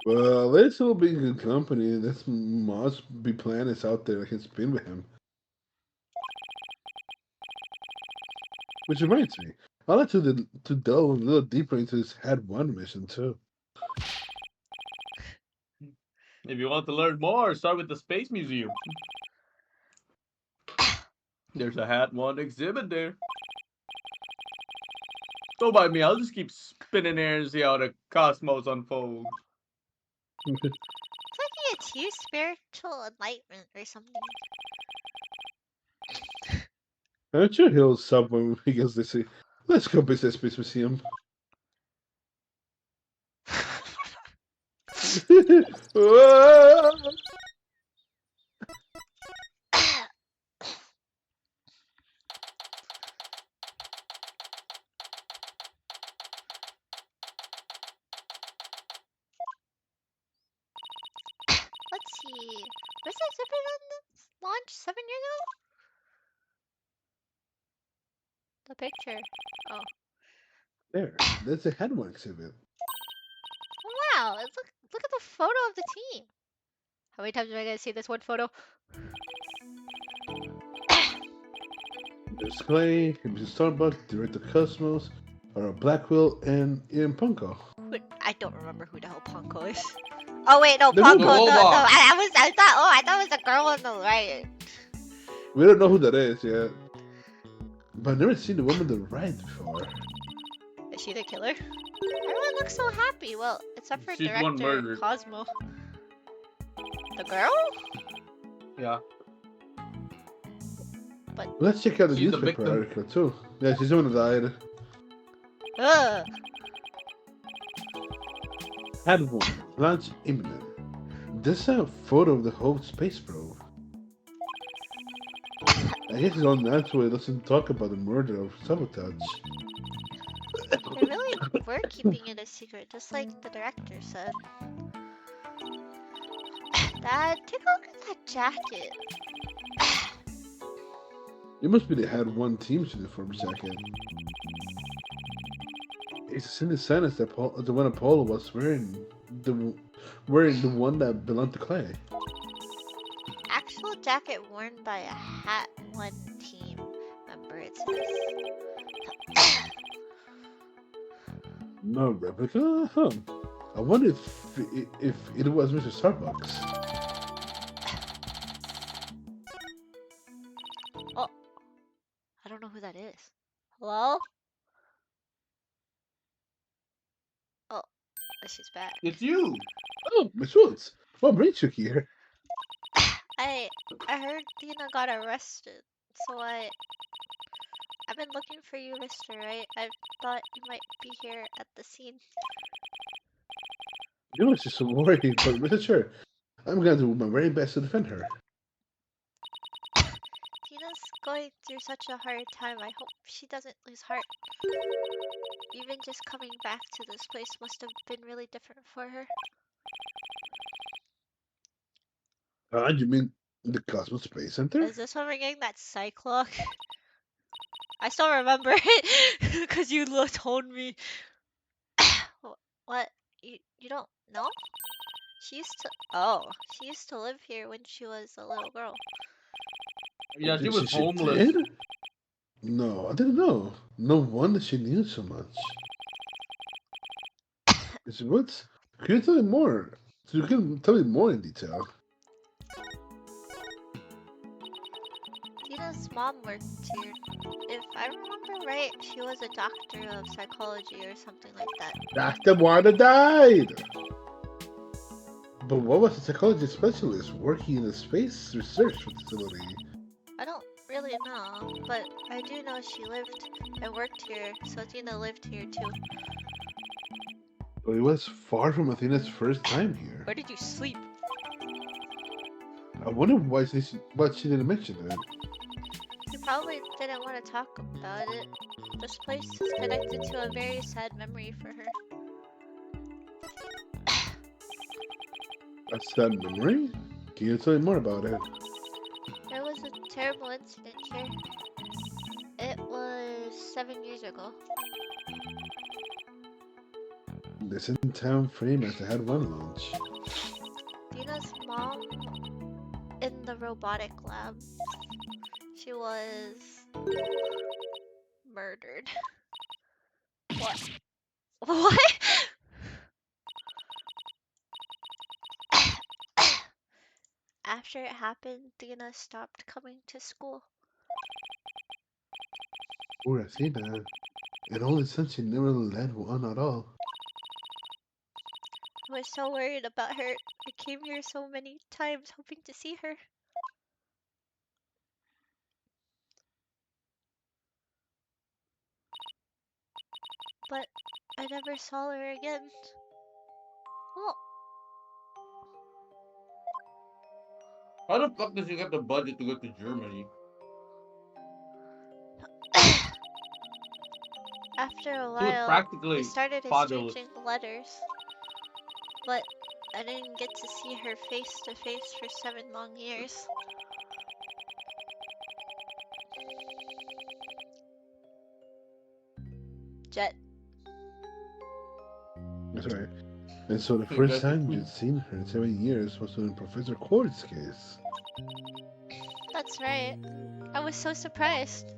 Well, this will be good company. This must be planets out there that can spin with him. Which reminds me, I'd like to delve a little deeper into this Had 1 mission too. If you want to learn more, start with the Space Museum. There's a Hat 1 exhibit there. Don't mind me, I'll just keep spinning there and see how the cosmos unfolds. It's like he achieved spiritual enlightenment or something. I'm sure he'll sub when he gets this. Let's go visit Space Museum. Whoa! Let's see. Was the exhibit on this launch 7 years ago? The picture. Oh. There, that's a Had 1 exhibit. Wow, look at the photo of the team. How many times am I gonna see this one photo? There's Clay, Mrs. Starbuck, Director Cosmos, or Blackwell, and Ian Punko. I don't remember who the hell Ponko is. Oh wait, no, The Ponko. movie. No, Wowow. I thought it was the girl on the right. We don't know who that is yet. But I've never seen the woman on the right before. Is she the killer? Everyone looks so happy. Well, except for She's the one director murdered. Cosmo. The girl? Yeah. Let's check out the She's the newspaper victim. article too. Yeah, she's the one who died. Ugh. Had 1, launch imminent. This is a photo of the whole space probe. I guess it's all natural it doesn't talk about the murder of sabotage. They really were keeping it a secret, just like the director said. Dad, take a look at that jacket. It must be the Had 1 team's uniform jacket. It's the same design as the one Apollo was wearing. The one that belonged to Clay. Actual jacket worn by a Hat 1 team member, it says. No replica? Huh. I wonder if it was Mr. Starbucks. Oh, I don't know who that is. Hello? Oh, she's back. It's you. Oh, Miss Woods. What brings you here? I heard Dina got arrested, so I've been looking for you, Mr. Wright. I thought you might be here at the scene. You know, she's so worried, but rest assured, I'm gonna do my very best to defend her. Tina's going through such a hard time. I hope she doesn't lose heart. Even just coming back to this place must have been really different for her. You mean the Cosmos Space Center? Is this one ringing that psych clock? I still remember it because you told me. What? You don't know? She used to live here when she was a little girl. Yeah, she Did was she homeless. did? No, I didn't know. No wonder she knew so much. Miss Woods, can you tell me more? So you can tell me more in detail. Tina's mom worked here. If I remember right, she was a doctor of psychology or something like that. That's the one that died! But what was a psychology specialist working in a space research facility? I don't really know, but I do know she lived and worked here, so Tina lived here too. But it was far from Athena's first time here. Where did you sleep? I wonder why she didn't mention it. She probably didn't want to talk about it. This place is connected to a very sad memory for her. A sad memory? Can you tell me more about it? There was a terrible incident here. It was 7 years ago. The same time frame as I had one lunch. Dina's mom in the robotic lab. She was murdered. What? What? After it happened, Dina stopped coming to school. Poor Athena. And all this since she never led one at all. I was so worried about her. I came here so many times hoping to see her. But I never saw her again. Oh, How the fuck does she get the budget to go to Germany? after a She was while, practically we started fatherless. exchanging letters. But I didn't get to see her face to face for 7 long years. Jet. That's right. And so the first time you'd seen her in 7 years was in Professor Cord's case. That's right. I was so surprised.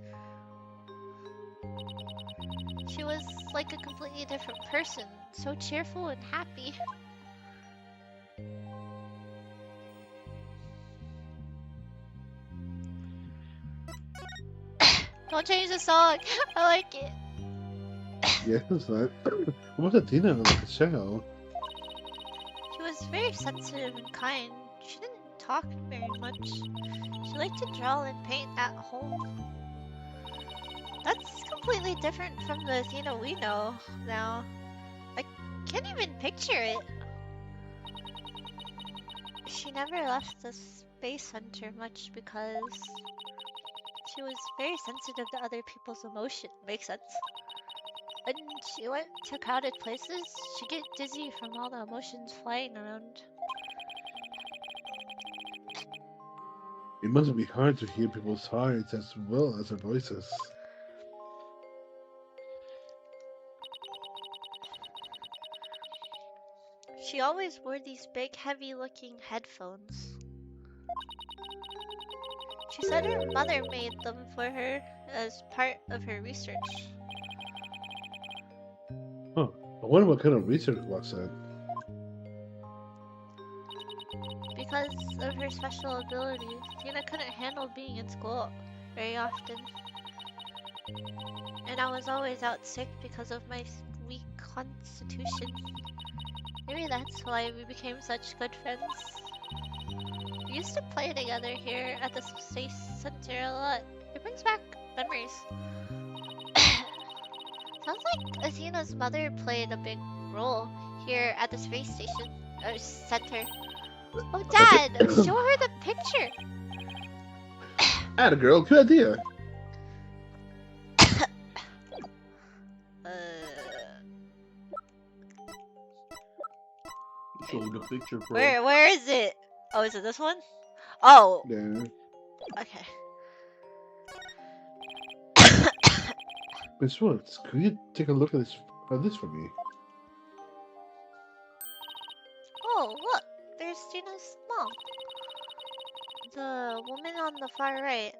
She was like a completely different person, so cheerful and happy. Don't change the song. I like it. Yes, that. What was Athena like a child? She was very sensitive and kind. She didn't talk very much. She liked to draw and paint at home. That's completely different from the Athena we know now. I can't even picture it. She never left the space center much because she was very sensitive to other people's emotion. Makes sense. When she went to crowded places, she'd get dizzy from all the emotions flying around. It must be hard to hear people's hearts as well as their voices. She always wore these big, heavy-looking headphones. She said her mother made them for her as part of her research. I wonder what kind of research was that. Because of her special abilities, Tina couldn't handle being in school. very often. And I was always out sick because of my weak constitution. Maybe that's why we became such good friends. We used to play together here at the space center a lot. It brings back memories. Sounds like Athena's mother played a big role here at the space station, or center. Oh, Dad, show her the picture. Atta girl, good idea. Show the picture, bro. Where is it? Oh, is it this one? Oh, Yeah. okay. Miss Woods, could you take a look at this for me? Oh, look, there's Gina's mom. The woman on the far right.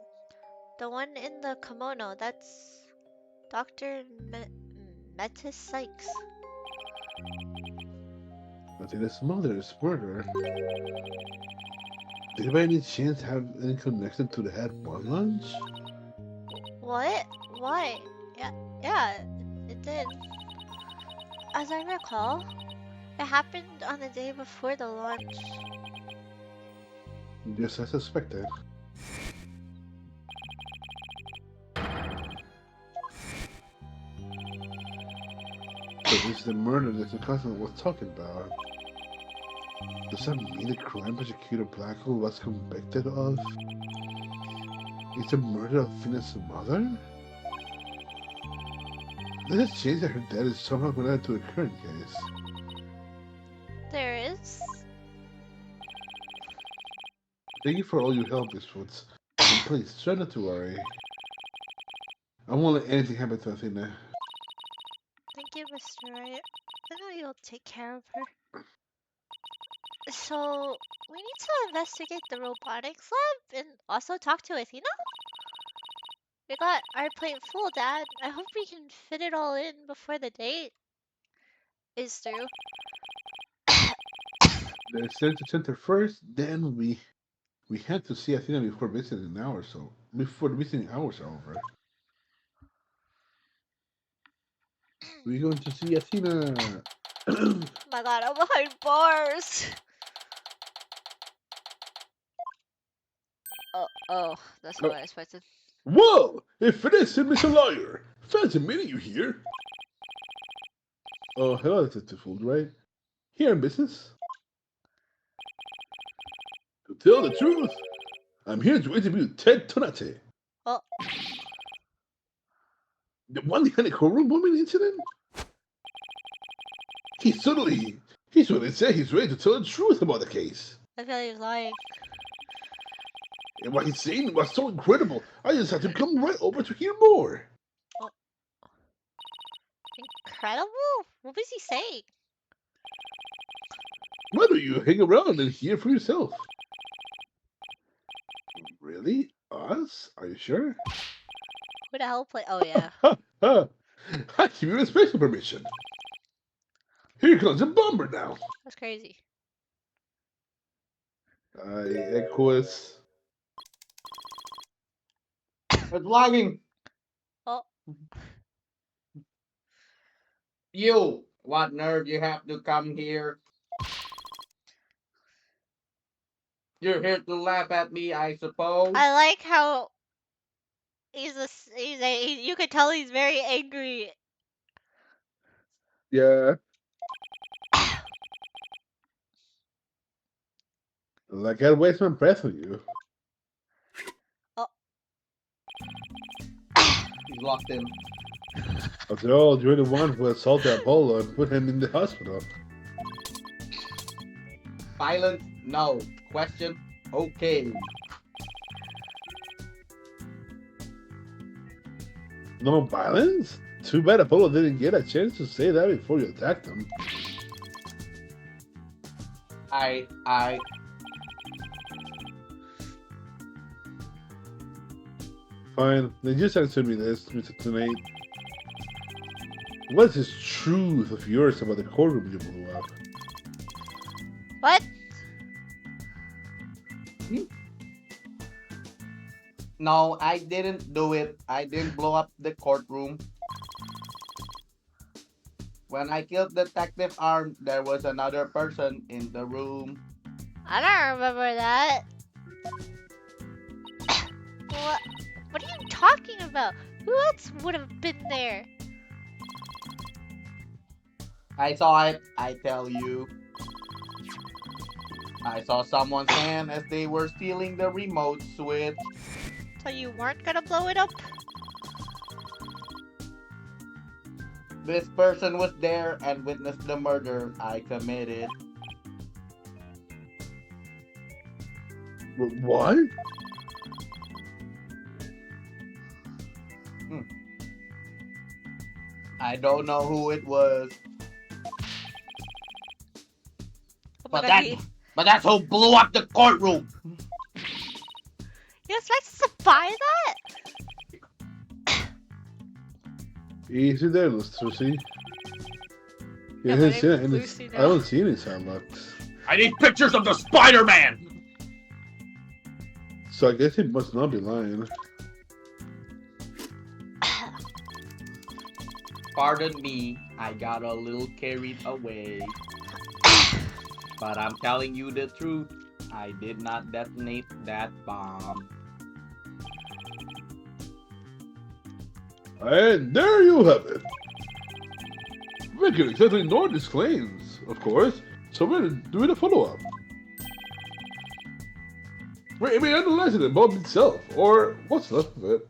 The one in the kimono, that's Dr. Metis Sykes. Athena's mother's murder. Did it by any chance have any connection to the head one lunch? What? Why? Yeah, it did. As I recall, it happened on the day before the launch. Just as suspected. So this is the murder that the cousin was talking about. Does that mean the crime prosecutor Blackwell was convicted of? Is the murder of Finne's mother? Does it change that her dad is somehow connected to the current case? There is? Thank you for all your help, Miss Woods. And please, try not to worry. I won't let anything happen to Athena. Thank you, Mr. Wright. I know you'll take care of her. So, we need to investigate the robotics lab and also talk to Athena? We got our plate full, Dad. I hope we can fit it all in before the date is through. The center first, then we had to see Athena before visiting hours, so before the visiting hours are over. We're going to see Athena. Oh my god, I'm behind bars. Oh, that's what I expected. Whoa! If it isn't Mr. Lawyer! Fancy meeting you here. Oh, hello, Detective Fulbright. Here in business. To tell the truth, I'm here to interview Ted Tonate. Oh. The one behind the courtroom woman incident? He's suddenly said he's ready to tell the truth about the case. I feel like he was lying. And what he's saying was so incredible, I just had to come right over to hear more. Oh. Incredible? What was he saying? Why don't you hang around and hear for yourself? Really? Us? Are you sure? Who the hell play? Oh, yeah. I give you a special permission. Here comes a bomber now. That's crazy. I echo us. It's lagging. Oh. You, what nerve you have to come here? You're here to laugh at me, I suppose. I like how you could tell he's very angry. Yeah. Like I'd waste my breath on you. Oh. He's locked in. After all, you're the one who assaulted Apollo and put him in the hospital. Violence? No. Question? Okay. No violence? Too bad Apollo didn't get a chance to say that before you attacked him. I... Fine, then just answer me this, Mr. Tonight. What's this truth of yours about the courtroom you blew up? What? No, I didn't do it. I didn't blow up the courtroom. When I killed Detective Arm, there was another person in the room. I don't remember that. What? What are you talking about? Who else would have been there? I saw it, I tell you. I saw someone's hand as they were stealing the remote switch. So you weren't gonna blow it up? This person was there and witnessed the murder I committed. What? I don't know who it was, Oh but my that, God, but that's who blew up the courtroom. you expect us to buy that? Easy there, Lucy. Yeah, You my didn't see name's any. Lucy I now. don't see any sound locks. I need pictures of the Spider-Man! So I guess he must not be lying. Pardon me, I got a little carried away. But I'm telling you the truth, I did not detonate that bomb. And there you have it. We can exactly ignore these claims, of course. So we're doing a follow-up. We're analyzing the bomb itself, or what's left of it.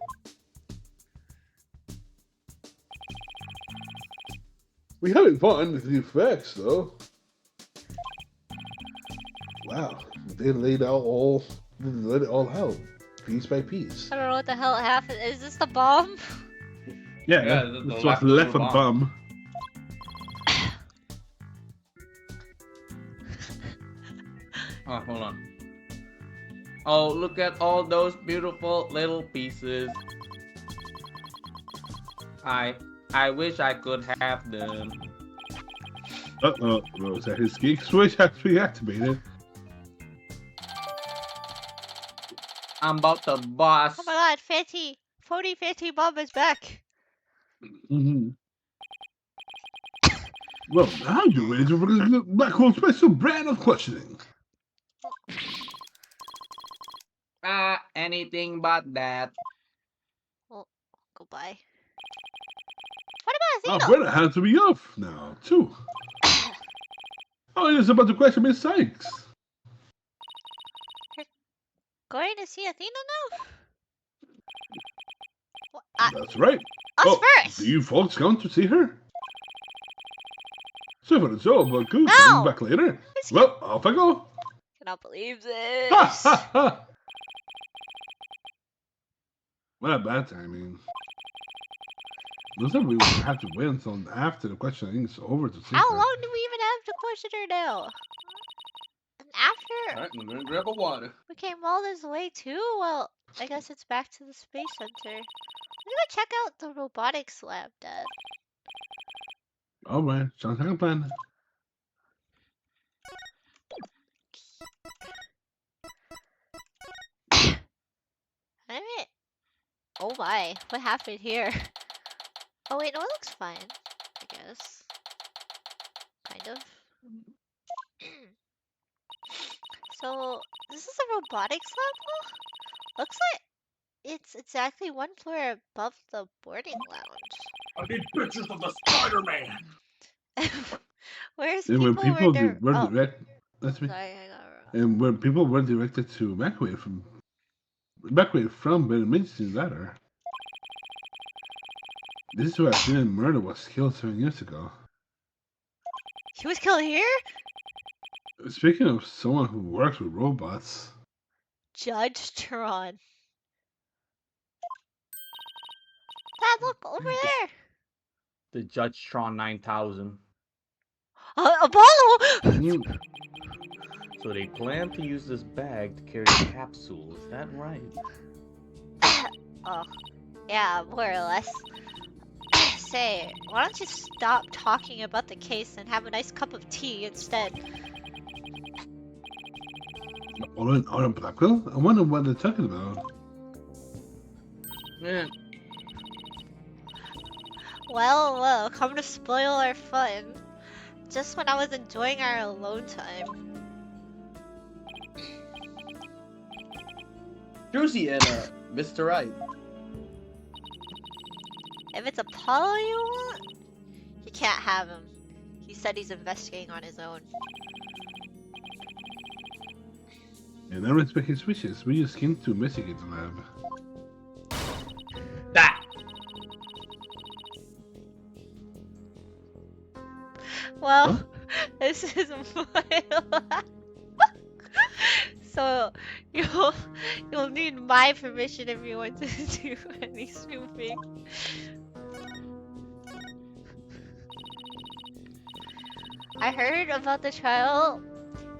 We haven't found the effects, though. Wow, they laid it all out, piece by piece. I don't know what the hell happened. Is this the bomb? Yeah, Yeah, the that's what's leftover left of bomb. bomb. Oh, hold on. Oh, look at all those beautiful little pieces. I wish I could have them. Uh-oh, Rosa, his geek switch has to be activated. I'm about to bust. Oh my God, 50 bomb is back. Mm-hmm. Well, now you're ready to release the Black Hole Special brand of questioning. Anything but that. Well, goodbye. What about Our Athena? brother has to be off now, too. Oh, it's about to question Miss Sykes. Going to see Athena now? What, That's right. us first! Do you folks come to see her? So for the show, but cool, No! coming back later. This Well, off I go. cannot believe Ha this. ha ha! What a bad timing. Looks like we will have to wait until after the questioning is over to see How her. long do we even have to question her now? And after Alright, I'm gonna grab a water. we came all this way too, well, I guess it's back to the space center. I'm gonna check out the robotics lab, Dad. Alright, sounds like a plan. Alright. Oh my, what happened here? Oh wait, no, it looks fine. I guess. Kind of. So, this is a robotics lab now? Looks like it's exactly one floor above the boarding lounge. I need pictures of the Spider-Man! Where's And when people were oh, direct, that's me. sorry, I got it wrong. And when people were directed to evacuate from where the emergency ladder. This is where Athena Murder was killed 7 years ago. He was killed here? Speaking of someone who works with robots, Judge Tron. Dad, look over there. The Judge Tron 9000. Apollo! mm, So they plan to use this bag to carry the capsule, is that right? Oh, yeah, more or less. Say, why don't you stop talking about the case and have a nice cup of tea instead? all in Blackwell? I wonder what they're talking about. Yeah. Well, well, come to spoil our fun. Just when I was enjoying our alone time. Juicy and Mr. Right. If it's Apollo you want, you can't have him. He said he's investigating on his own. And I respect his wishes. We use him to investigate the lab. That. Well, Huh? this is my lab. So you'll need my permission if you want to do any snooping. I heard about the trial.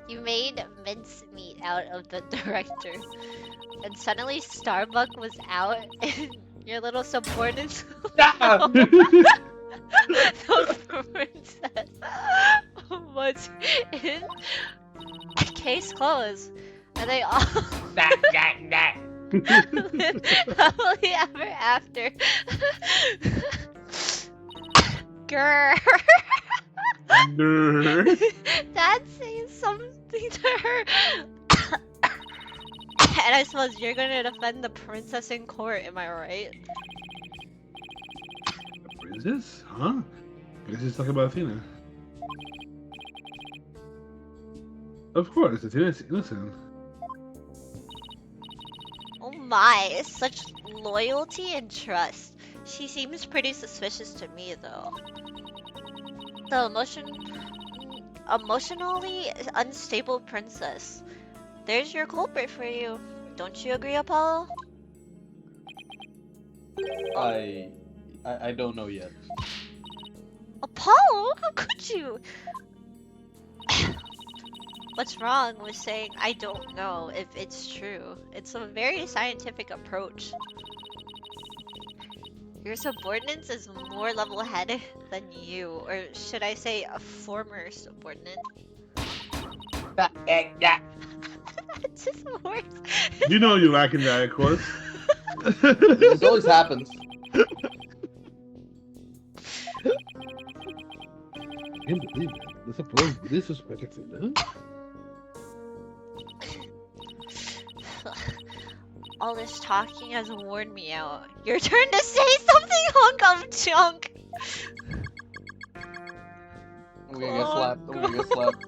You made mincemeat out of the director, and suddenly Starbuck was out, and your little subordinates. Ah! The princess was in. Case closed, and they all That. lived happily ever after. Grr. Dad saying something to her. And I suppose you're gonna defend the princess in court, am I right? Princess? Huh? Guess he's talking about Athena. Of course, Athena's innocent. Oh my, such loyalty and trust. She seems pretty suspicious to me though. The emotionally unstable princess. There's your culprit for you. Don't you agree, Apollo? I don't know yet. Apollo? How could you? What's wrong with saying I don't know if it's true? It's a very scientific approach. Your subordinate is more level-headed than you, or should I say a former subordinate? That's just worse. You know you lacking that, of course. This always happens. I can't believe it. This Apollo's disrespecting huh? All this talking has worn me out. Your turn to say something, hunk of junk! I'm gonna get slapped. I'm gonna get slapped.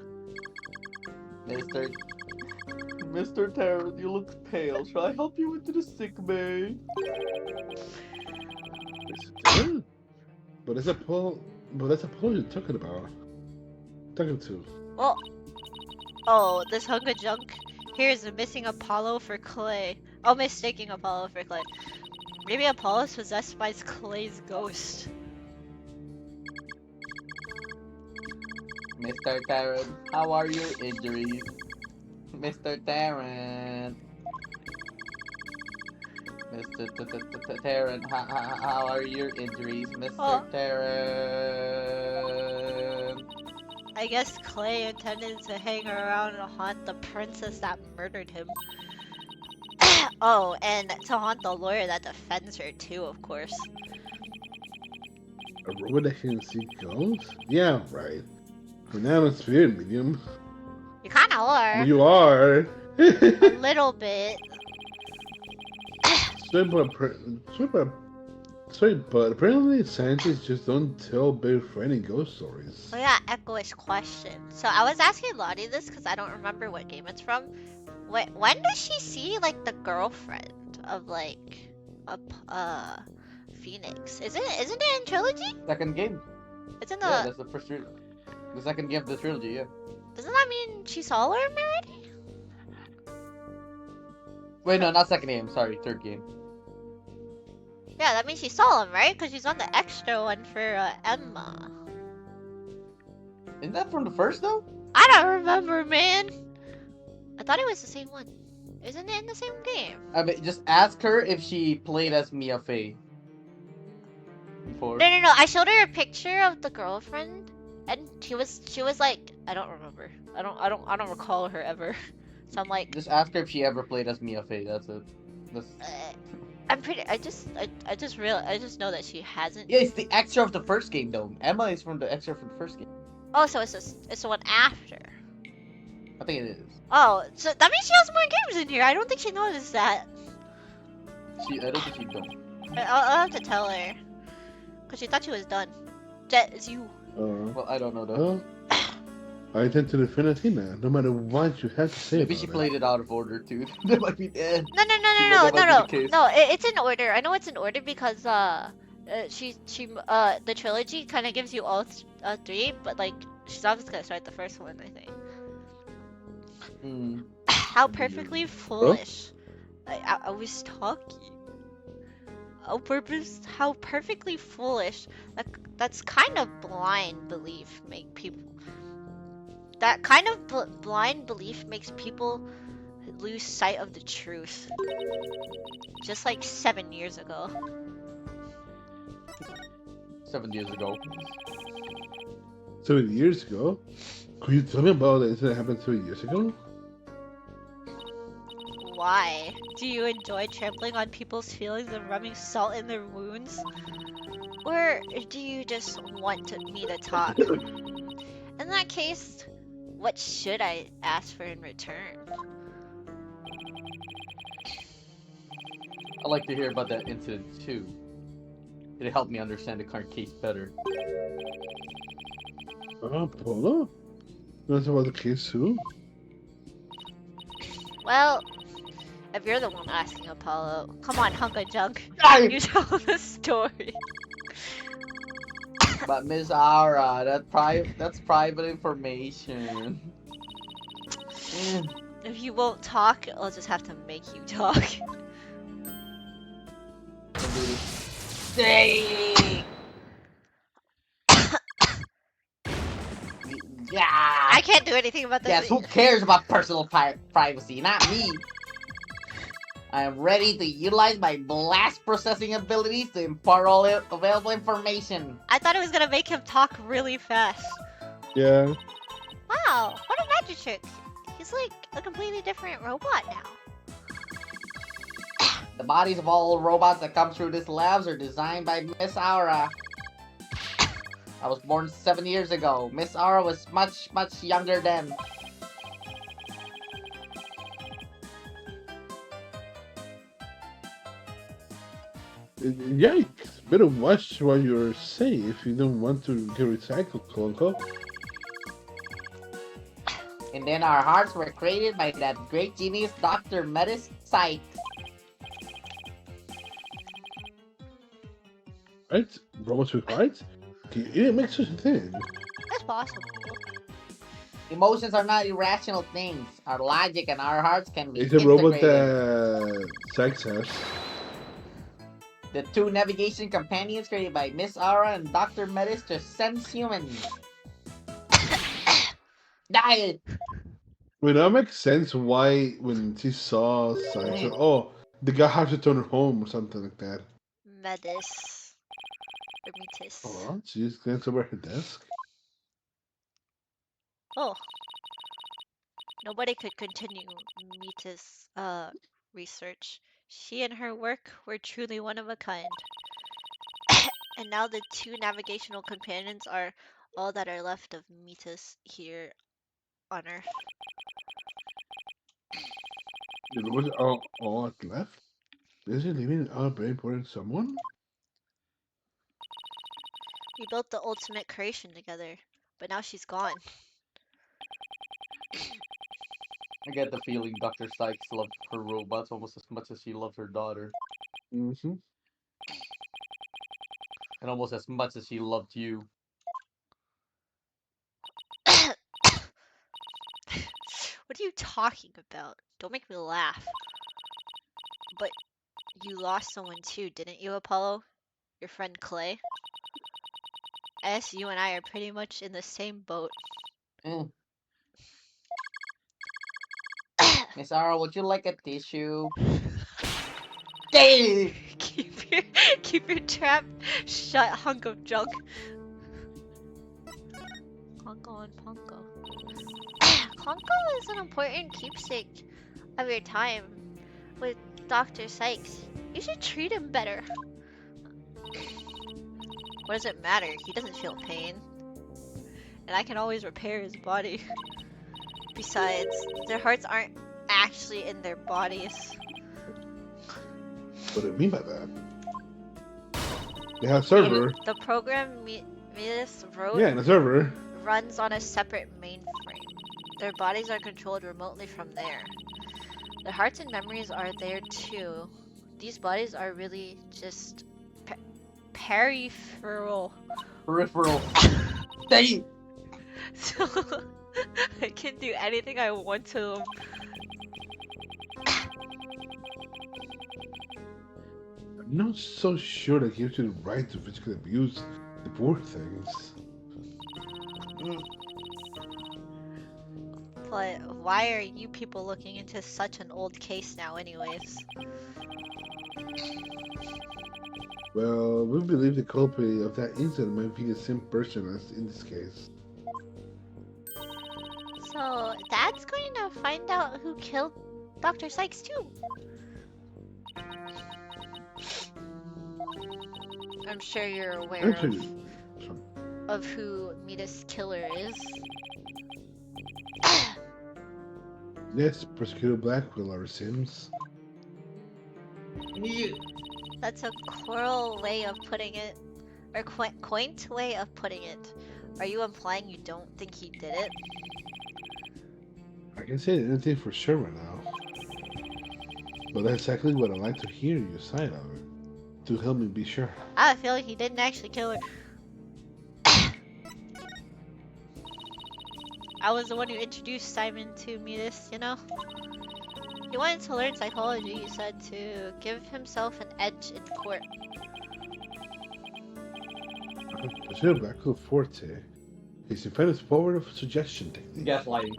Mr. Terran, you look pale. Shall I help you into the sick bay? But that's Apollo you're talking about. Talking to. Well, oh, this hunk of junk here is missing Apollo for Clay. Oh, mistaking Apollo for Clay. Maybe Apollo is possessed by Clay's ghost. Mr. Terran, how are your injuries? Mr. Terran. Mr. Terran, how are your injuries? Mr. Terran. I guess Clay intended to hang around and haunt the princess that murdered him. Oh, and to haunt the lawyer that defends her too, of course. A robot that can see ghosts? Yeah, right. But now it's spirit medium. You kinda are. You are. A little bit. Sorry, but apparently scientists just don't tell very friendly ghost stories. So yeah, echoish question. So I was asking Lottie this because I don't remember what game it's from. When does she see like the girlfriend of like a Phoenix? Isn't it in trilogy? Second game. It's in the. Yeah, that's the first trilogy. The second game of the trilogy, yeah. Doesn't that mean she saw her already? Wait, no, not second game. Sorry, third game. Yeah, that means she saw him, right? Because she's on the extra one for Emma. Isn't that from the first though? I don't remember, man. I thought it was the same one. Isn't it in the same game? I mean, just ask her if she played as Mia Fey. Before. No. I showed her a picture of the girlfriend, and she was like, I don't remember. I don't recall her ever. So I'm like, Just ask her if she ever played as Mia Fey. That's it. That's... I just know that she hasn't. Yeah, it's the extra of the first game though. Emma is from the extra from the first game. Oh, so it's the one after. I think it is. Oh, so that means she has more games in here. I don't think she noticed that. I don't think she don't. I'll have to tell her, cause she thought she was done. Jet, it's you. Well, I don't know though. Well, I tend to defend Athena, no matter what you have to say Maybe about she it. played it out of order too. That might be it. No, That might be the case. no. It's in order. I know it's in order because the trilogy kind of gives you all three, but like she's obviously gonna start the first one, I think. Hmm. How perfectly foolish. I was talking. On purpose. How perfectly foolish. That's kind of blind belief make people. That kind of blind belief makes people lose sight of the truth. Just like 7 years ago. 7 years ago. 7 years ago? Could you tell me about the incident that happened 7 years ago? Why? Do you enjoy trampling on people's feelings and rubbing salt in their wounds? Or do you just want me to talk? In that case, what should I ask for in return? I'd like to hear about that incident too. It helped me understand the current case better. Polo? That's about the case too? Well, if you're the one asking Apollo, come on, hunk of junk. You tell the story. But Miss Aura, that's private information. If you won't talk, I'll just have to make you talk. Yeah. I can't do anything about this. Yes, who cares about personal privacy? Not me. I am ready to utilize my blast processing abilities to impart all available information. I thought it was gonna make him talk really fast. Yeah. Wow, what a magic trick. He's like a completely different robot now. The bodies of all robots that come through this labs are designed by Miss Aura. I was born 7 years ago. Miss Aura was much, much younger then. Yikes! Better watch what you're saying if you don't want to get recycled, Clonko. And then our hearts were created by that great genius Dr. Metis Psych. Right? Robots with hearts? It didn't make such a thing. That's possible. Emotions are not irrational things. Our logic and our hearts can be It's a robot integrated. that sex has. The two navigation companions created by Miss Aura and Dr. Metis to sense humans. Die! Well, that makes sense why when she saw sex, oh, the guy has to turn her home or something like that. Metis. Or Metis. Oh, she just glanced over her desk. Oh. Nobody could continue Metis' research. She and her work were truly one of a kind. And now the two navigational companions are all that are left of Metis here on Earth. The robots are all left? Is he leaving out a very important someone? We built the ultimate creation together, but now she's gone. I get the feeling Dr. Sykes loved her robots almost as much as she loved her daughter. Mm-hmm. And almost as much as she loved you. What are you talking about? Don't make me laugh. But you lost someone too, didn't you, Apollo? Your friend Clay? I guess you and I are pretty much in the same boat. Miss Aura, would you like a tissue? Gay! keep your trap shut, hunk of junk. Conco and Ponko. Conco is an important keepsake of your time with Dr. Sykes. You should treat him better. What does it matter? He doesn't feel pain. And I can always repair his body. Besides, their hearts aren't actually in their bodies. What do you mean by that? They have a server. The program Midas wrote Yeah, in a server. runs on a separate mainframe. Their bodies are controlled remotely from there. Their hearts and memories are there too. These bodies are really just peripheral. Peripheral. Dang. So I can do anything I want to them. I'm not so sure that gives you the right to physically abuse the poor things. But why are you people looking into such an old case now anyways? Well, we believe the culprit of that incident might be the same person as in this case. So Dad's going to find out who killed Dr. Sykes too. I'm sure you're aware Actually, of who Mita's killer is. yes, Prosecutor Blackwell or Sims. That's a coral way of putting it, or quaint way of putting it. Are you implying you don't think he did it? I can say anything for sure right now. But that's exactly what I'd like to hear your side of it. To help me be sure. I have a feeling he didn't actually kill her. I was the one who introduced Simon to Midas, you know? He wanted to learn psychology, he said, to give himself an edge in court. Prosecutor Blackwell Forte. His infamous power of suggestion technique. Gaslighting.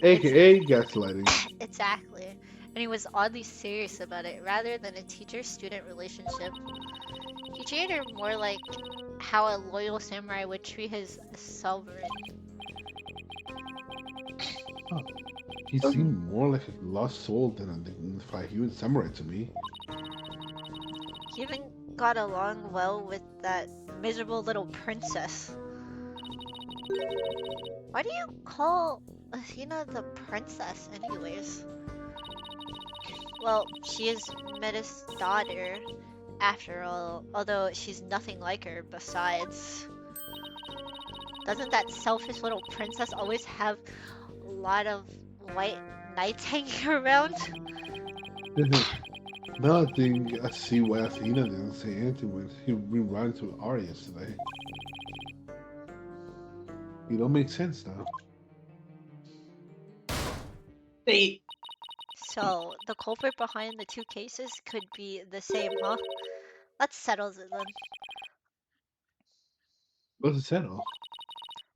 AKA gaslighting. Exactly. And he was oddly serious about it, rather than a teacher-student relationship. He treated her more like how a loyal samurai would treat his sovereign. Huh. He seemed more like a lost soul than a dignified human samurai to me. He even got along well with that miserable little princess. Why do you call Athena the princess anyways? Well, she is Metis' daughter, after all, although she's nothing like her besides. Doesn't that selfish little princess always have a lot of white knights hanging around? Now I see why Athena didn't say anything when he ran to Ara yesterday. It all makes sense now. They. So, the culprit behind the two cases could be the same, huh? Let's settle it then. What's it settle?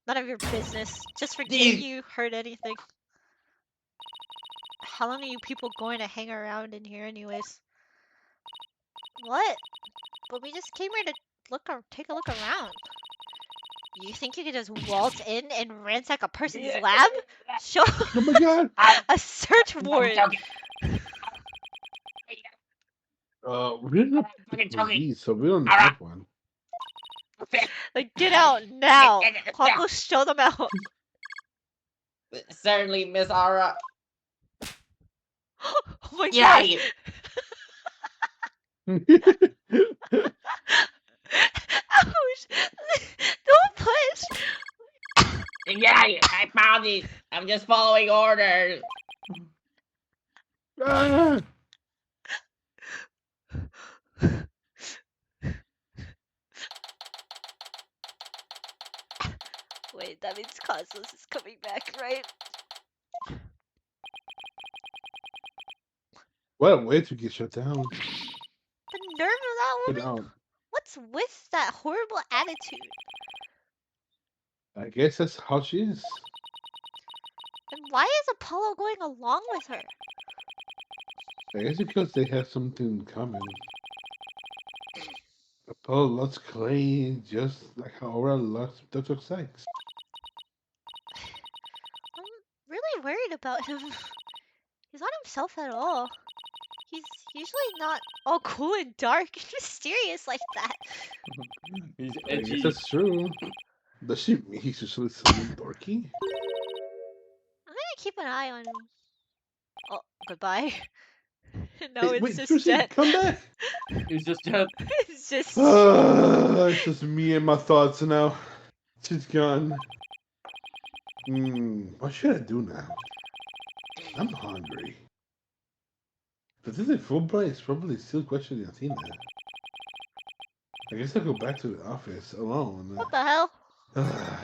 None of your business. Just forget you heard anything. How long are you people going to hang around in here anyways? What? But we just came here to take a look around. You think you could just waltz in and ransack a person's lab? Show Oh my god! a search warrant. We're not the police, so we don't have one. Like, get out now. I'll go show them out. Certainly, Miss Ara. Oh my Yeah. god. Ouch! Don't push! Yeah, I found it. I'm just following orders. Ah! Wait, that means Cosmos is coming back, right? What a way to get shut down. The nerve of that Get woman! out. What's with that horrible attitude? I guess that's how she is. And why is Apollo going along with her? I guess because they have something in common. Apollo loves Clay just like how Aura loves Dr. Sykes. I'm really worried about him. He's not himself at all. He's usually not all cool and dark and mysterious like that. He's I guess edgy. that's true. Does she mean he's usually something dorky? I'm gonna keep an eye on him. Oh, goodbye. No, Hey, it's wait, just Trucy, Jet. come back! He's just Jet. It's just. It's just me and my thoughts now. She's gone. What should I do now? I'm hungry. But this is full price, probably still questioning Athena. I guess I'll go back to the office alone. What the hell? Ugh.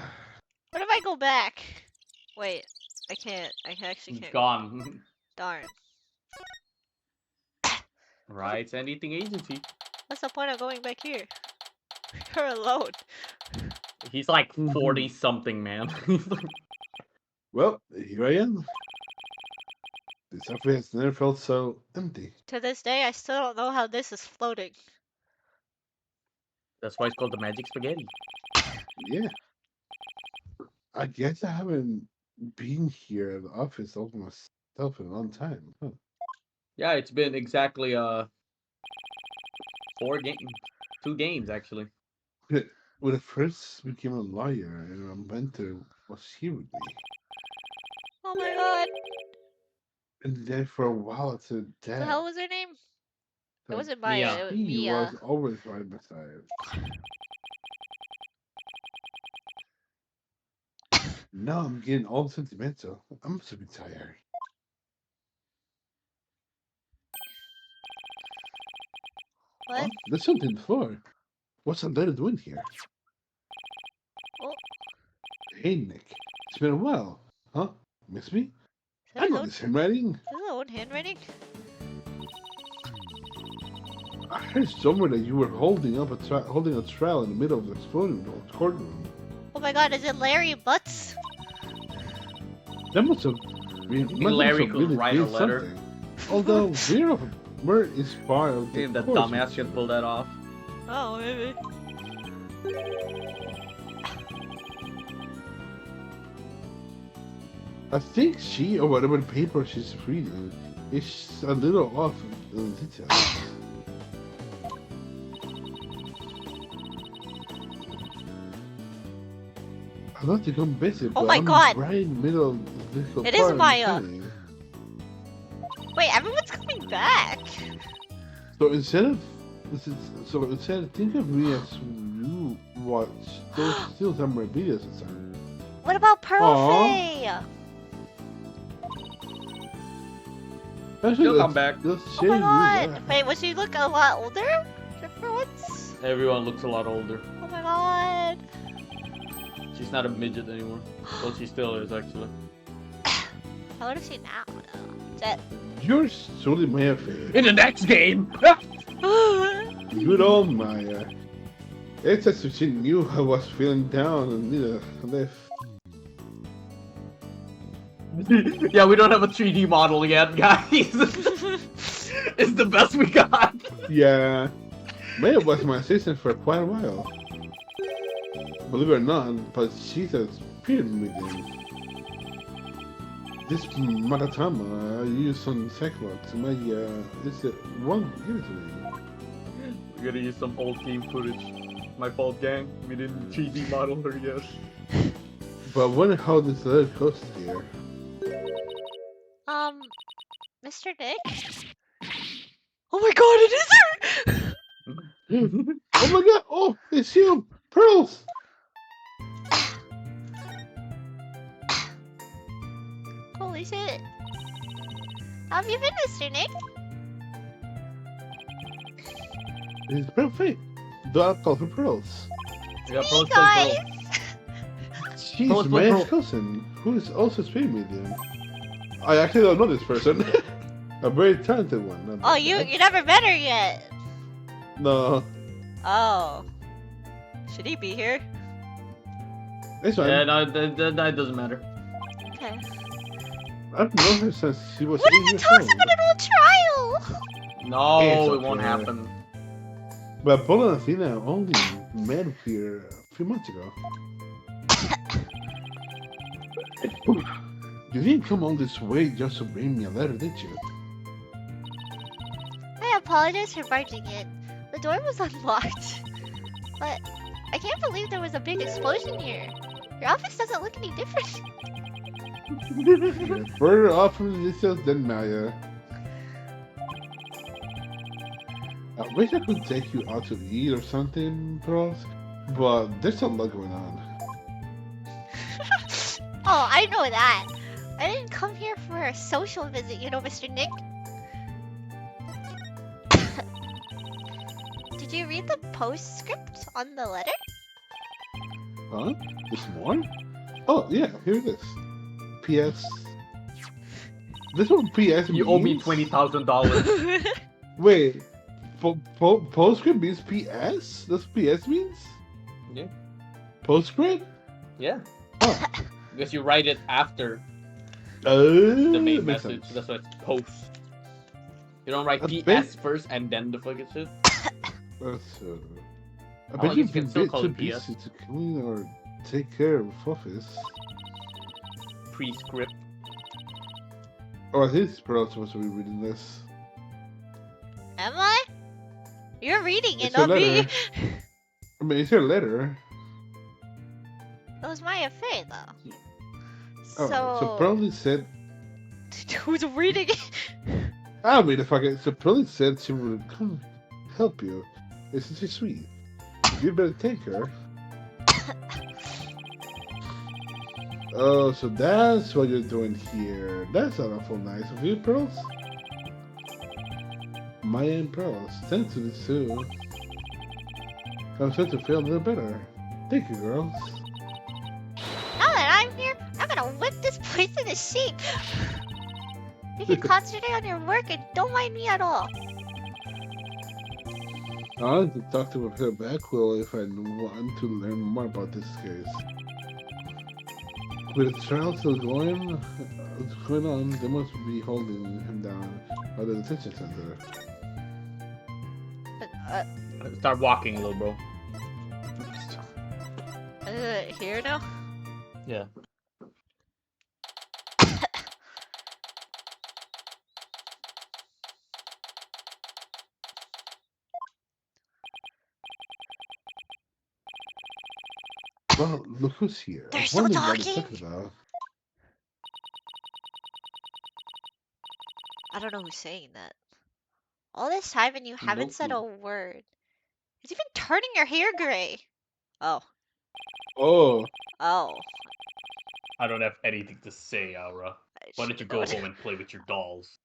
What if I go back? Wait, I can't. I actually He's can't. gone. Darn. Right, anything agency. What's the point of going back here? You're alone. He's like Mhm. 40 something, man. Well, here I am. This office has never felt so empty. To this day, I still don't know how this is floating. That's why it's called the magic spaghetti. Yeah. I guess I haven't been here at the office all myself in a long time. Huh. Yeah, it's been exactly 2 games actually. When I first became a lawyer and a mentor was here with me. Oh my god. And then for a while to What the death. hell was her name? It So wasn't Maya, Mia. it was he Mia. was always right beside. Now I'm getting all sentimental. I must be tired. What? Oh, there's something on the floor. What's that letter doing here? Oh, Hey, Nick. It's been a while. Huh? Miss me? is that I his know own, this handwriting. is that his own handwriting? I heard somewhere that you were holding a trial in the middle of the exploding courtroom. Oh my god, is it Larry Butts? That must have been Larry could write a letter. something. Although where is part of the Think that course dumbass can pull that off. Oh, maybe. I think she or whatever paper she's reading is a little off in the details. I'd like to come visit, Oh but my I'm God. right in the middle of the difficult It is part of the Maya. thing. Wait, everyone's coming back. So instead, think of me as you watch those still summer videos or something. What about Pearl Aw. Faye? Actually, She'll come let's- back. let's Oh share my you god. that. Wait, was she look a lot older? For once? Everyone looks a lot older. Oh my god. She's not a midget anymore. Well, she still is actually. How old is she now? though? Is that... You're solely Maya Faye. In the next game. Good old Maya. It's as if she knew I was feeling down and needed a lift. Yeah, we don't have a 3D model yet, guys. It's the best we got. Yeah. Maya was my assistant for quite a while. Believe it or not, but she's a spirit medium. This Magatama I used on Cyclops. It's the wrong give it to me. We gotta use some old game footage. My fault, gang. We didn't 3D model her yet. But I wonder how this letter goes here. Mr. Nick? Oh my god, it is her! Oh my god! Oh, it's you! Pearls! Holy shit. How have you been, Mr. Nick? It's perfect. Do I call her Pearls? We got Hey Pearls guys! She's Pearls, my Pearls. cousin, who is also a spirit medium. I actually don't know this person. A very talented one. Oh, you never met her yet. No, Oh. Should he be here? it's fine. Yeah, no, that doesn't matter. Okay. I've known her since she was What 8 if it years talks old. about an old trial? No, It's it won't okay. happen. But Paul and Athena only met here a few months ago. You didn't come all this way just to bring me a letter, did you? I apologize for barging in. The door was unlocked. But I can't believe there was a big explosion here. Your office doesn't look any different. You're further off from the details than Maya. I wish I could take you out to eat or something, Pearls, but there's a lot going on. Oh, I know that. I didn't come here for a social visit, you know, Mr. Nick. Did you read the postscript on the letter? Huh? There's more? Oh, yeah, here it is. P.S. This one P.S. You owe me means? $20,000. Wait, postscript means P.S.? That's what P.S. means? Yeah. Postscript? Yeah. Oh. Because you write it after The the main message. That's why it's post. You don't write A PS bit- first and then the fucking shit. I I bet guess you've you can been still bit call too it PS. busy to clean or take care of office. Prescript. Oh, I think it's probably supposed to be reading this. Am I? You're reading it, It's a not me. letter. I mean, it's your letter. It was my affair, though. Oh, so probably said. Who's reading it? I mean, if I get so probably said she would come help you. It's just sweet. You better take her. Oh, so that's what you're doing here. That's not awful nice of you, Pearls. Maya and Pearls, thanks to this too. I'm starting to feel a little better. Thank you, girls. Now that I'm here, I'm gonna whip this place into shape. You can concentrate on your work and don't mind me at all. I wanted to talk to her Backwell if I want to learn more about this case. With the trial still going on, they must be holding him down at the detention center. Start walking, little bro. Is it here now? Yeah. Well, look who's here. They're I'm still wondering what he's talking? talking about. I don't know who's saying that. All this time and you haven't said a word. It's even turning your hair gray. Oh. Oh, Oh. I don't have anything to say, Aura. Why don't you go home and play with your dolls?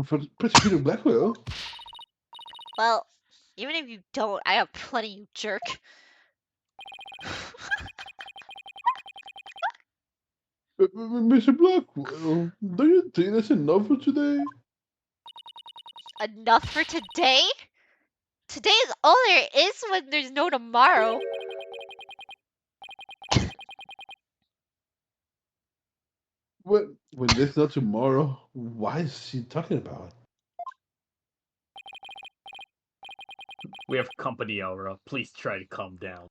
Prince Peter Blackwell? Well, even if you don't, I have plenty, you jerk. Mr. Blackwell, do you think that's enough for today? Enough for today? Today is all there is when there's no tomorrow. When there's no tomorrow, why is she talking about? We have company, Aura. Please try to calm down.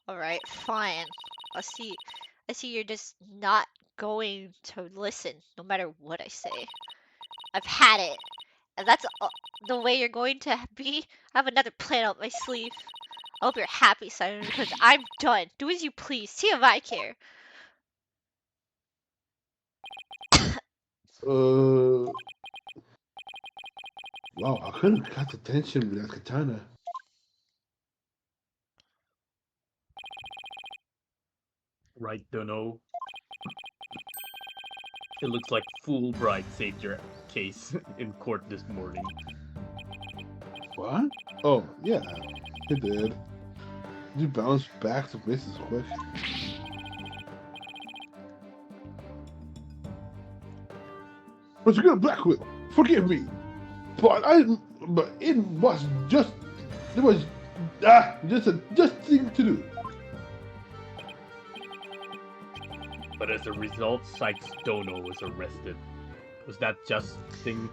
Alright, fine. I see you're just not going to listen, no matter what I say. I've had it. And that's the way you're going to be. I have another plan up my sleeve. I hope you're happy, Simon, because I'm done. Do as you please. See if I care. Wow, I couldn't cut the tension with that katana. Right, Dono? It looks like Fulbright saved your case in court this morning. What? Oh, yeah, it did. You bounced back to business quick. But you're gonna Blackwell. Forgive me, but it was just a thing to do. But as a result, Sykes Dono was arrested. Was that just thing?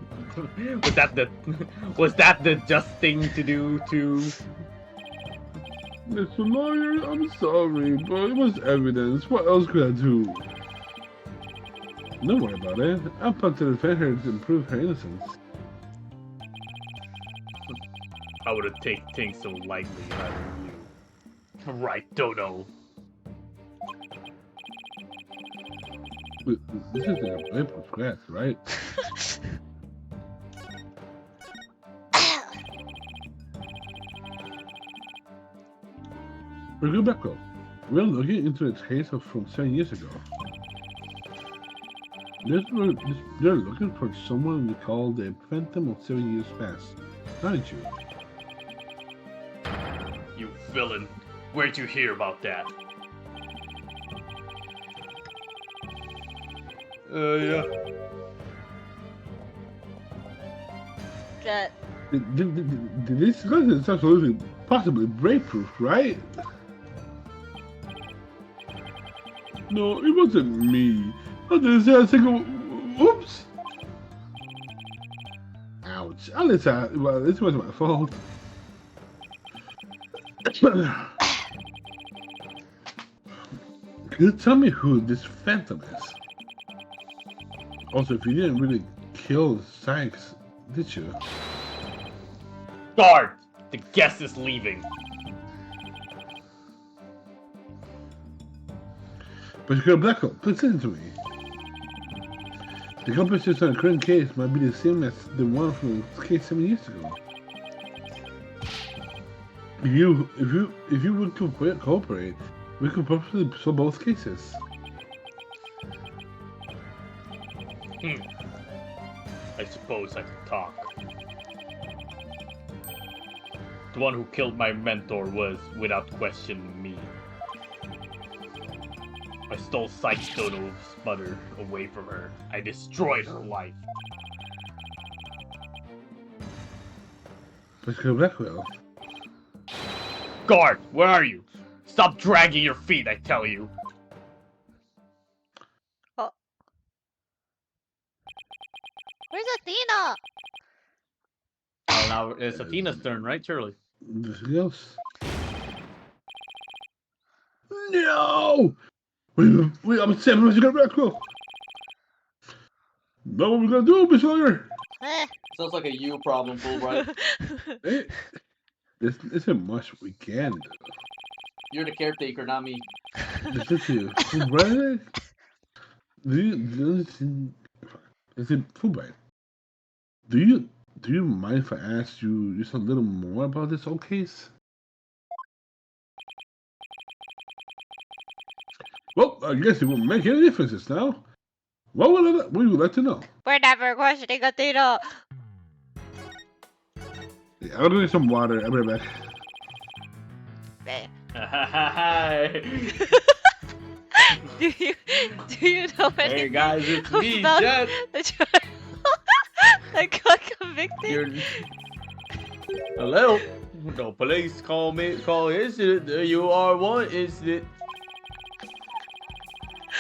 was that the just thing to do to Mr. Lawyer, I'm sorry, but it was evidence. What else could I do? Don't worry about it. I'll plan to defend her to prove her innocence. I wouldn't take things so lightly if I were you. Right, Dodo. This is like a blade from scratch, right? We're good back up. We're looking into a case from 7 years ago. They're looking for someone we call the Phantom of 7 Years Past, aren't you? You villain. Where'd you hear about that? Yeah. Jet. This is absolutely, possibly brain-proof, right? No, it wasn't me. I didn't say a single. Oops. Ouch. Well, this wasn't my fault. Can you tell me who this Phantom is? Also, if you didn't really kill Sykes, did you? Guard! The guest is leaving. But you're Blacko, please listen to me. The composition on the current case might be the same as the one from the case 7 years ago. If you would cooperate, we could possibly solve both cases. I suppose I could talk. The one who killed my mentor was, without question, me. I stole Sykes Dodo's mother away from her. I destroyed her life. Let's go Blackwell. Guard, where are you? Stop dragging your feet, I tell you. Oh. Where's Athena? Well, now it's Athena's turn, right, Shirley? Yes. No! I'm saying we're gonna Blackwell. Now what we're gonna do, Miss Lawyer? Sounds like a you problem, Fulbright. Hey, there isn't much we can do. You're the caretaker, not me. Listen to you. Fulbright? Is it Fulbright? Do you mind if I ask you just a little more about this whole case? Well, I guess it won't make any differences now. What would we would like to know? We're never questioning Athena. Yeah, I'll go get some water. I'll be right back. Eh. Hi. do you know anything Hey guys, it's me, about Jet. the trial that got convicted? You're... Hello? The police call incident. You are one incident.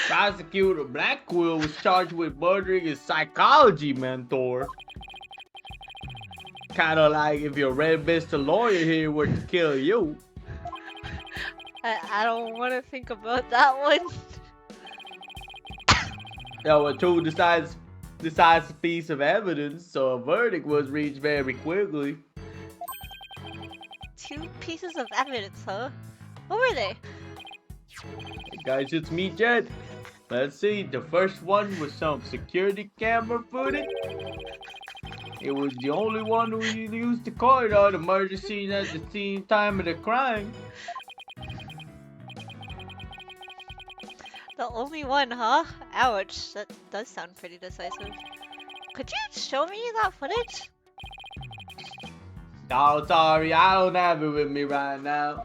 Prosecutor Blackwell was charged with murdering his psychology mentor. Kinda like if your red Mr. Lawyer here were to kill you. I don't want to think about that one. There were two decisive piece of evidence, so a verdict was reached very quickly. 2 pieces of evidence, huh? What were they? Hey guys, it's me, Jet. Let's see, the first one was some security camera footage. It was the only one who used the corridor to murder scene at the same time of the crime. The only one, huh? Ouch, that does sound pretty decisive. Could you show me that footage? No, sorry, I don't have it with me right now.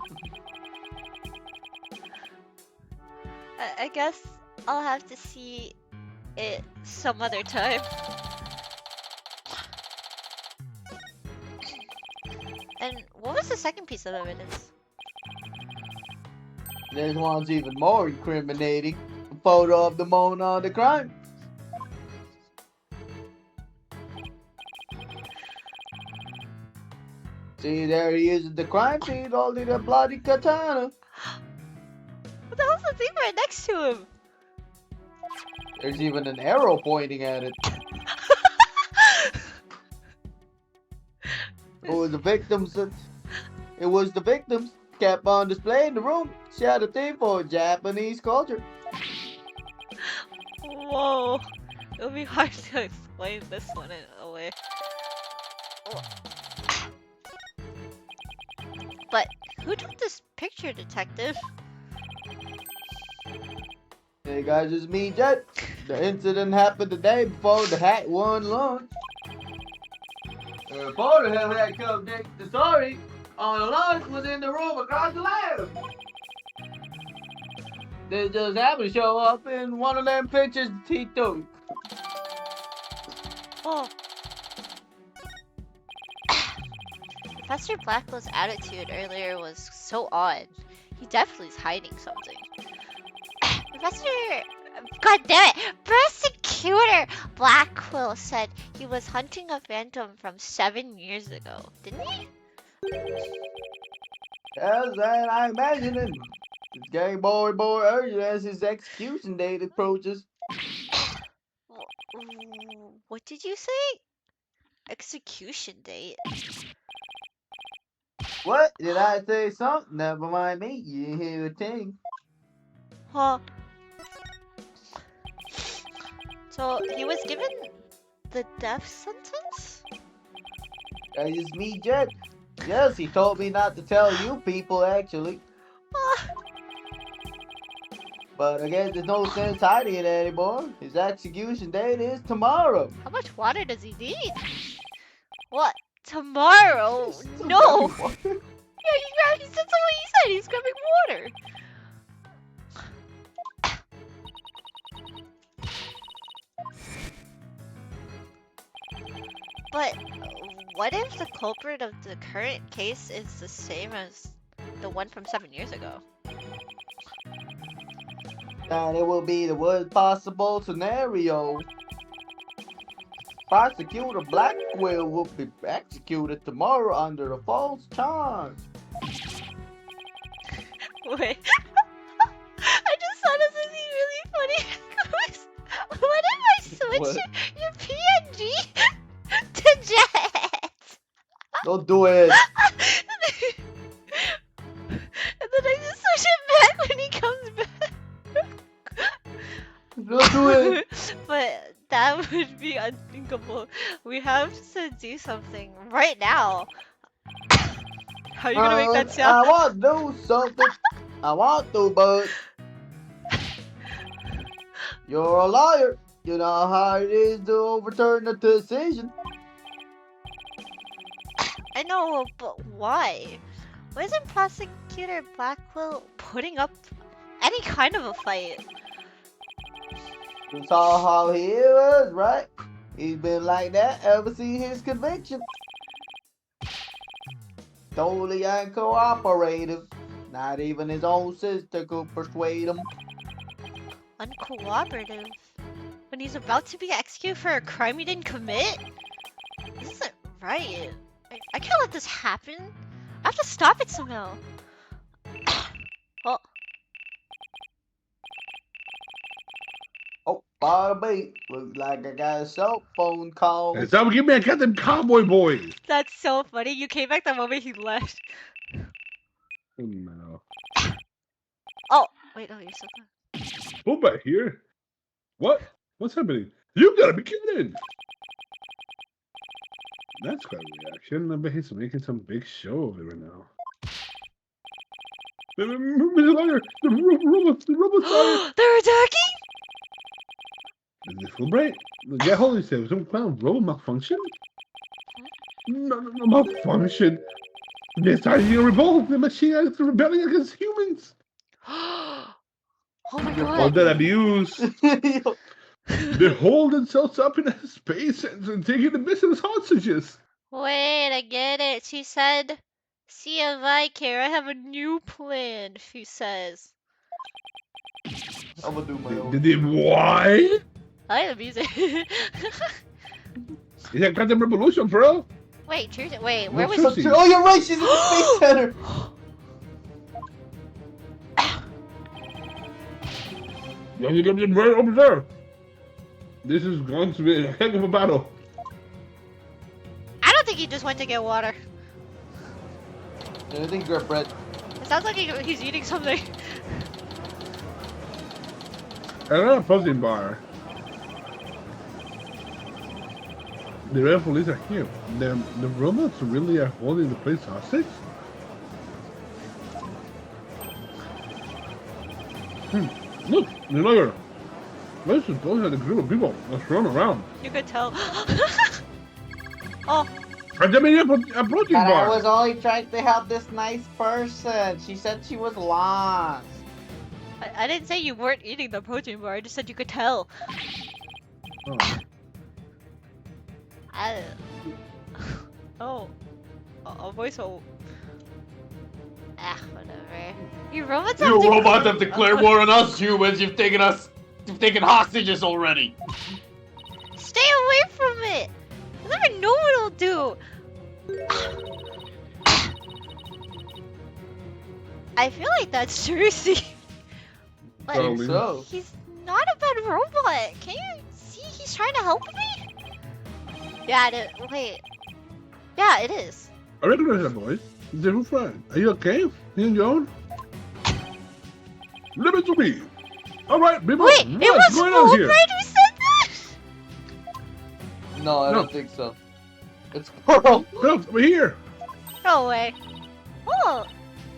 I guess I'll have to see it some other time. And what was the second piece of evidence? This one's even more incriminating. A photo of the moment of the crime. See, there he is at the crime scene holding a bloody katana. What the hell's the thing right next to him? There's even an arrow pointing at it. It was the victims. It was the victims kept on display in the room. She had a thing for Japanese culture. Whoa. It would be hard to explain this one in a way. But who took this picture, detective? Hey guys, it's me, Jet. The incident happened the day before the Hat won lunch. The reporter had come take the story on lunch was in the room across the lab. They just happened to show up in one of them pictures he took. Oh. Professor Blackwell's attitude earlier was so odd. He definitely is hiding something. Professor... God damn it! Prosecutor Blackwell said he was hunting a phantom from 7 years ago, didn't he? Yes, and I imagine it. It's getting more and more urgent as his execution date approaches. What did you say? Execution date? What? Did I say something? Never mind me. You didn't hear a thing. Huh. So he was given the death sentence? That is me, Jet. Yes, he told me not to tell you people, actually. But I guess there's no sense hiding it anymore. His execution date is tomorrow. How much water does he need? What? Tomorrow? No! Yeah, that's what he said. He's grabbing water. But what if the culprit of the current case is the same as the one from 7 years ago? And it will be the worst possible scenario. Prosecutor Blackwell will be executed tomorrow under a false charge. Wait. I just thought this would be really funny. What if I switch What? your PNG to Jet? Don't do it. And then I just switch it back when he comes back. Don't do it. But that would be unthinkable. We have to do something right now. How are you gonna make that I sound? want to do something. I want to, but you're a lawyer. You know how it is to overturn a decision. I know, but why? Why isn't Prosecutor Blackwell putting up any kind of a fight? You saw how he was, right? He's been like that ever since his conviction. Totally uncooperative. Not even his own sister could persuade him. Uncooperative? When he's about to be executed for a crime he didn't commit? This isn't right. I can't let this happen. I have to stop it somehow. Well, Oh, Barbie, looks like I got a cell phone call. Hey, someone give me a goddamn cowboy boy! that's so funny. You came back the moment he left. Oh, no. Oh, wait, no, you're still gone. Who back here? What? What's happening? You gotta be kidding! That's quite a reaction. I bet he's making some big show of it right now. Mr. Lawyer, the robots are... They're attacking? Is this Fulbright? Get hold of yourself. Some kind of robot malfunction? No, malfunction. They're starting to revolt. The machine is rebelling against humans. Oh my All god. that abuse. They hold themselves up in a space and taking the business hostages. Wait, I get it. She said, see if I care. I have a new plan, she says. I'm gonna do my own. Did they what? I like the music. Is that goddamn revolution, bro? Wait, wait, No, where was Susie. Oh, you're right. She's in the space center. Right over there. This is going to be a heck of a battle. I don't think he just went to get water. I think you're bread. It sounds like he's eating something. Another protein bar. The red police are here. The robots really are holding the place hostage? Look, the lawyer. Let's just go ahead and group of people. Let's run around. You could tell. Oh, And then we have a protein And I bar. was only trying to help this nice person. She said she was lost. I didn't say you weren't eating the protein bar. I just said you could tell. Oh. Oh. A voice. Ah, whatever. You robots have You to- robots have declared war on us humans. You've taken hostages already. Stay away from it! You never know what it'll do! I feel like that's Jersey. But Totally. So, he's not a bad robot. Can you see he's trying to help me? Yeah, wait. Yeah, it is. I recognize that voice. It's your friend. Are you okay? You and Joan? Leave it to me. Alright, people. Wait, it what's was going on here? Fulbright who said that? no, I No. don't think so. It's Coral. Look, over here. No way. Oh,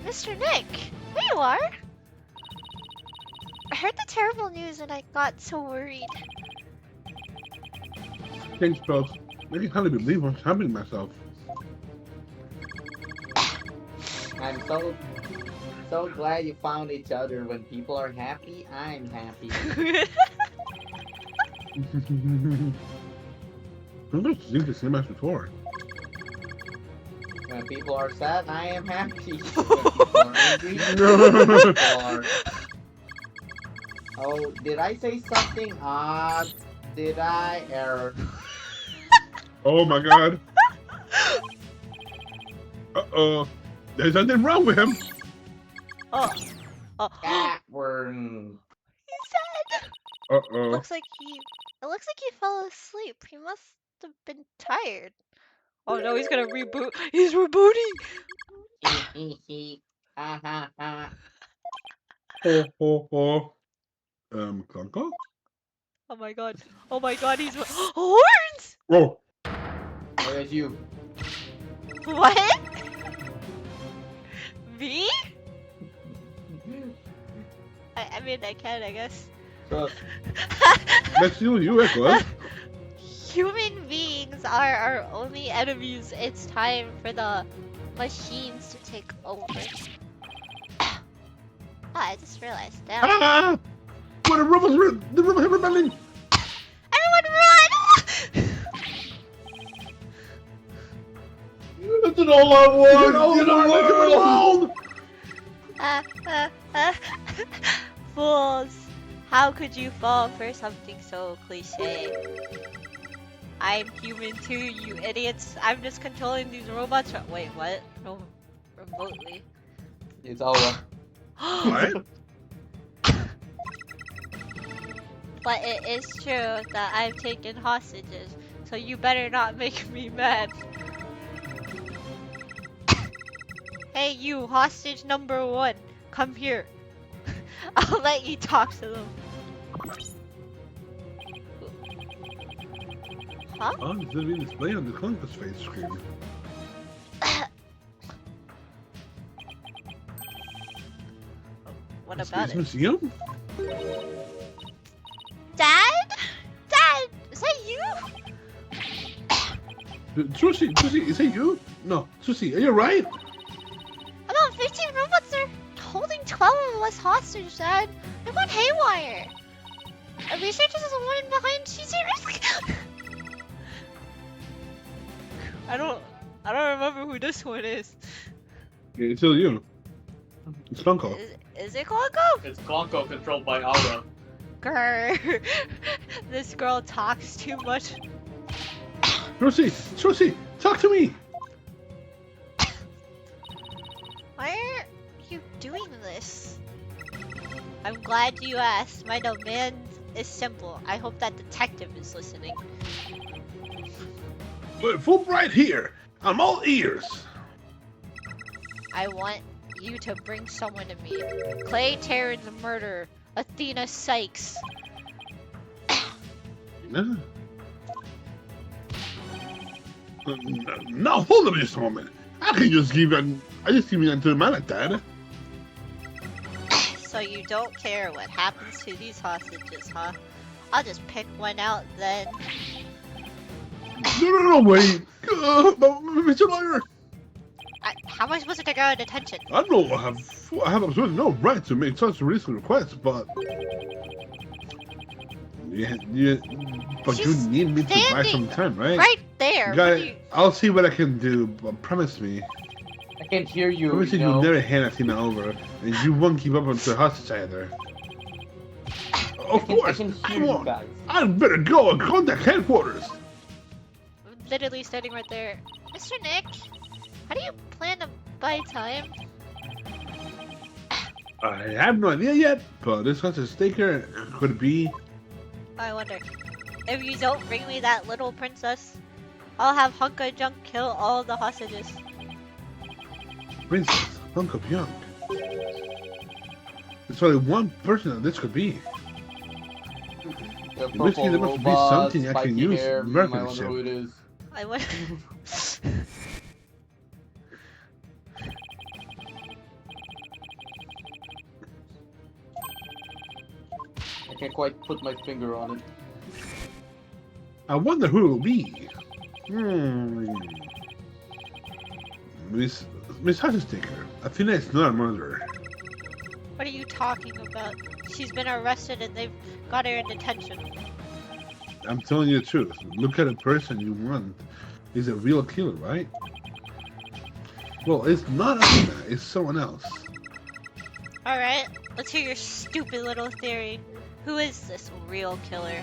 Mr. Nick, there you are. I heard the terrible news and I got so worried. Thanks, folks. I can hardly believe what's happening to myself. I'm so glad you found each other. When people are happy, I'm happy. Sometimes it seems the same as before. When people are sad, I am happy. When people are angry, people are... Oh, did I say something odd? Did I error? Oh my god. Uh-oh. There's something wrong with him. Oh, Catward. he said. Uh-oh. It looks like he fell asleep. He must have been tired. Oh no, he's gonna reboot. He's rebooting. Ha ha ha. Ho, ho, ho. Clunko? Oh my god. Oh my god, he's horns. Oh. Where's you? What? Me? I mean, I can, I guess. So, That's you, Echo. Human beings are our only enemies. It's time for the machines to take over. Ah, I just realized. Damn. Ah! What the robots have rebelling! Everyone run! it's an all-out war. Get alone! Fools! How could you fall for something so cliche? I'm human too, you idiots. I'm just controlling these robots. Wait, what? No, remotely. It's over. What? But it is true that I've taken hostages, so you better not make me mad. Hey you, hostage number 1, come here. I'll let you talk to them. Huh? Oh, it's gonna be displayed on the Clunko's face screen. What about it? Museum? Dad? Dad, is that you? Susie, is that you? No, Susie, are you right? About 15 robots are holding 12 of us hostage, Dad. I went haywire. A researcher is the one behind Cheesy. I don't remember who this one is. Yeah, it's still you. It's Clunko. Is it Clonko? It's Clonko controlled by Aura. Grr. This girl talks too much. Susie, talk to me! doing this? I'm glad you asked. My demand is simple. I hope that detective is listening. But Fulbright here. I'm all ears. I want you to bring someone to me. Clay Terran's murderer. Athena Sykes. No. Now hold on just a moment. I can just give you I just give you that to a man like that. So you don't care what happens to these hostages, huh? I'll just pick one out then. No, wait. Mr. Lawyer. How am I supposed to get out of detention? I know I have absolutely no right to make such a recent request, but you She's need me to buy some standing time, right? Right there. What do Guy, you- I'll see what I can do, but promise me. I can't hear you. Promise me you know? you'll never hand Athena over, and you won't keep up with the hostage either. Of I course. can hear Come you on. guys. I'd better go and contact headquarters. I'm literally standing right there. Mr. Nick, how do you plan to buy time? I have no idea yet, but this hostage taker could be. I wonder. If you don't bring me that little princess, I'll have Hunka Junk kill all the hostages. Princess, hunk of young. There's only one person that this could be. The In which case, there must be something I can use hair. in I wonder workmanship. who it is. I wonder. I can't quite put my finger on it. I wonder who it will be. Miss Hostage Taker. Athena is not a murderer. What are you talking about? She's been arrested and they've got her in detention. I'm telling you the truth. Look at the person you want. He's a real killer, right? Well, it's not Athena, it's someone else. Alright, let's hear your stupid little theory. Who is this real killer?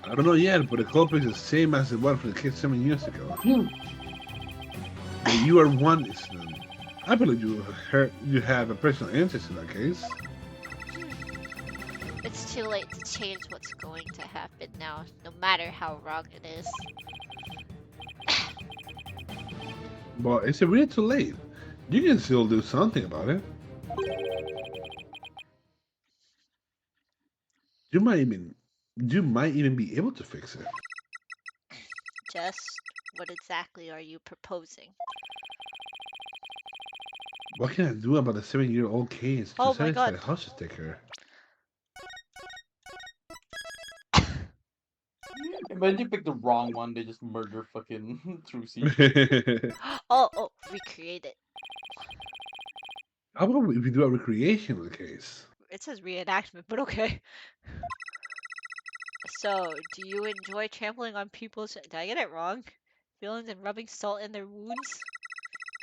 I don't know yet, but the culprit is the same as the one from the case 7 years ago. But you are one incident. I believe you have a personal interest in that case. It's too late to change what's going to happen now, no matter how wrong it is. But it's really too late. You can still do something about it. You might even be able to fix it. Just what exactly are you proposing? What can I do about the 7-year-old case to Oh my satisfy God. the hostage taker? Imagine you pick the wrong one, they just murder fucking Trucy. Oh, recreate it. How about if we do a recreation of the case? It says reenactment, but okay. So, do you enjoy trampling on people's... Did I get it wrong? Feelings and rubbing salt in their wounds?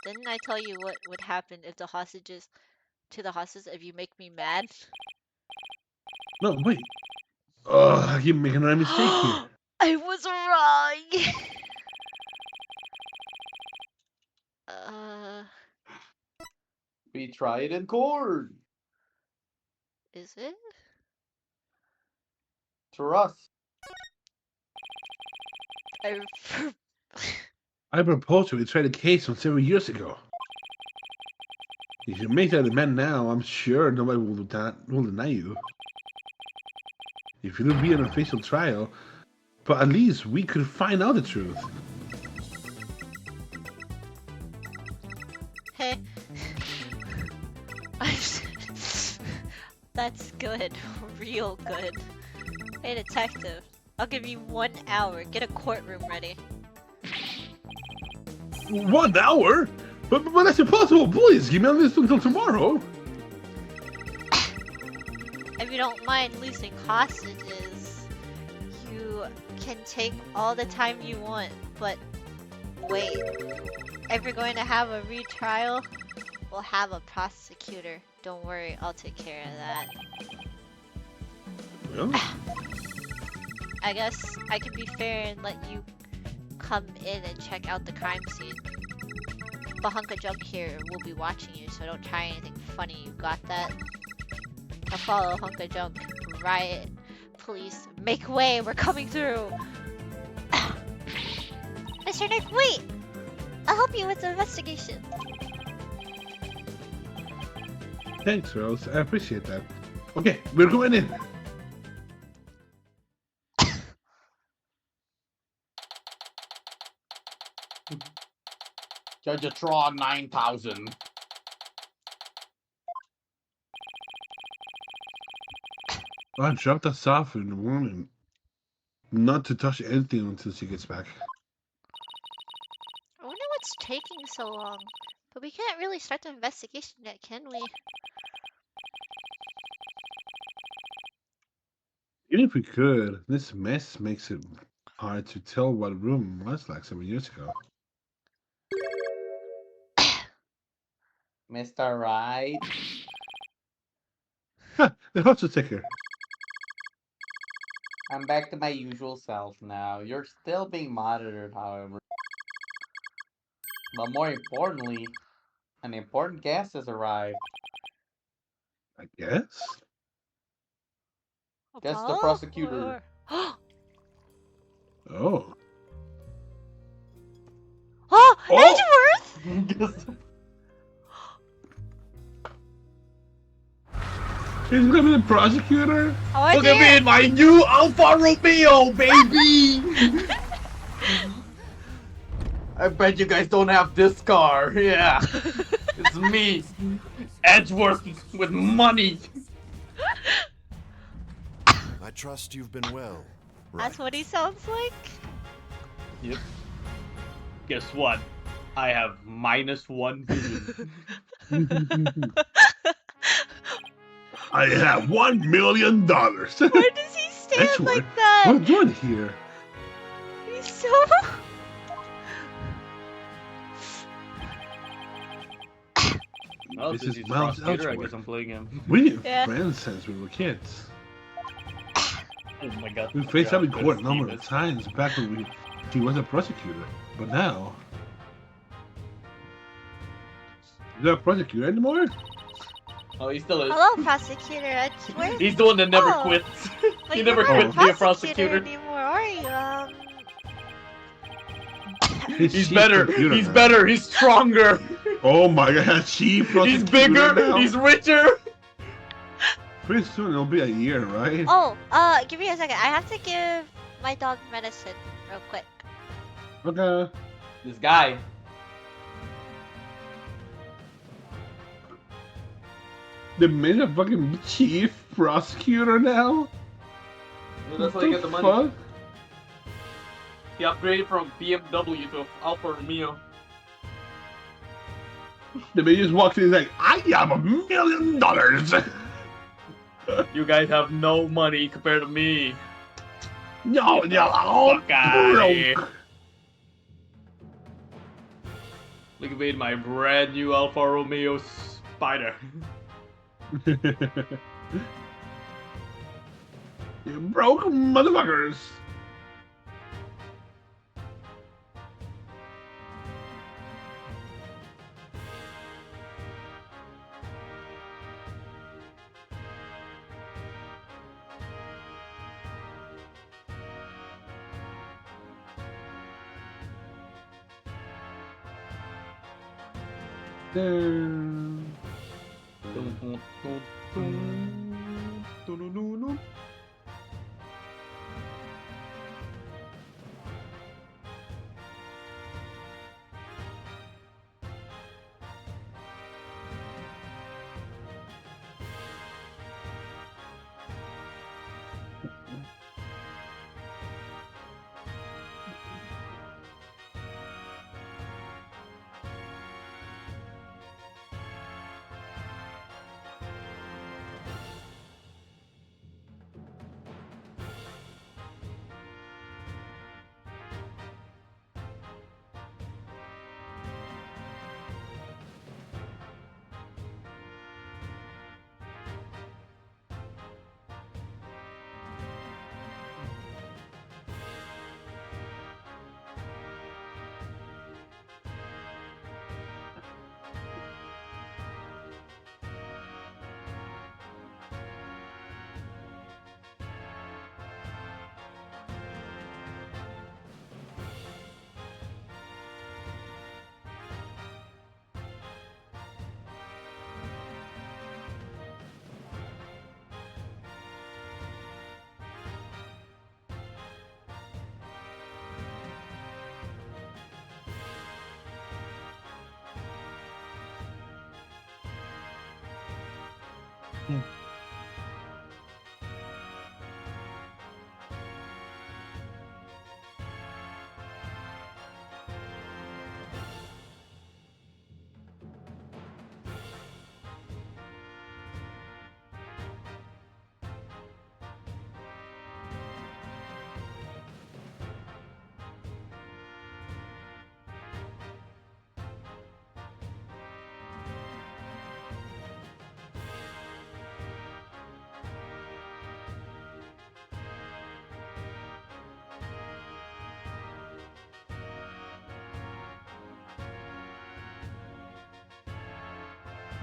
Didn't I tell you what would happen if the hostages... To the hostages if you make me mad? No, wait. Ugh, you're making a mistake here. I was wrong! We try it in court. Is it? Trust. I... I proposed to retry the case from several years ago. If you make that demand now, I'm sure nobody will deny you. If it'll be an official trial, but at least we could find out the truth. Hey. That's good. Real good. Hey, detective. I'll give you 1 hour. Get a courtroom ready. 1 hour? But that's impossible. Please, give me on this until tomorrow. If you don't mind losing hostages, you can take all the time you want. But wait, if you're going to have a retrial, we'll have a prosecutor. Don't worry, I'll take care of that. Well, I guess I can be fair and let you come in and check out the crime scene. but Hunk of Junk here will be watching you, so don't try anything funny. You got that? Now follow Hunk of Junk. Riot. Police, make way. We're coming through. Mr. Nick, wait! I'll help you with the investigation. Thanks, Rose. I appreciate that. Okay, we're going in. Judgeatron 9000. I dropped us off in the morning. Not to touch anything until she gets back. I wonder what's taking so long. But we can't really start the investigation yet, can we? Even if we could, this mess makes it hard to tell what room was like 7 years ago. Mr. Right. Ha! The hostel ticker. I'm back to my usual self now. You're still being monitored, however. But more importantly, an important guest has arrived. I guess? Guess the Apollo? prosecutor. Oh. Oh! Oh! Edgeworth! He's gonna be the prosecutor? Oh, I Look at me in my new Alfa Romeo, baby! I bet you guys don't have this car. Yeah. It's me. Edgeworth with money. I trust you've been well. That's what he sounds like? Yep. Guess what? I have -1 vision. I have $1 million. Why does he stand Edgeworth? like that? What are you doing here? He's so... Well, This since is he's Miles prosecutor, I Edgeworth. guess I'm playing him. We were Yeah. friends since we were kids. Oh my god. We faced up in God, court a number of Stevens. times back when he was a prosecutor. But now... He's not a prosecutor anymore? Oh, he still is. Hello, Prosecutor Edgeworth. He's the one that never Oh. quits. But He you're never not quit being a prosecutor. anymore, are you? He's He's chief better. prosecutor He's now. better. He's stronger. Oh my god, chief prosecutor He's bigger. now. He's richer. Pretty soon it'll be a year, right? Oh, give me a second. I have to give my dog medicine real quick. Okay. This guy. They made a fucking chief prosecutor now? That's What how he got the money. fuck? He upgraded from BMW to Alfa Romeo. The man just walks in and is like, I have $1 million! You guys have no money compared to me. No, you're all Fuck outta here. broke. Look at me in my brand new Alfa Romeo Spider. You broke motherfuckers! Damn.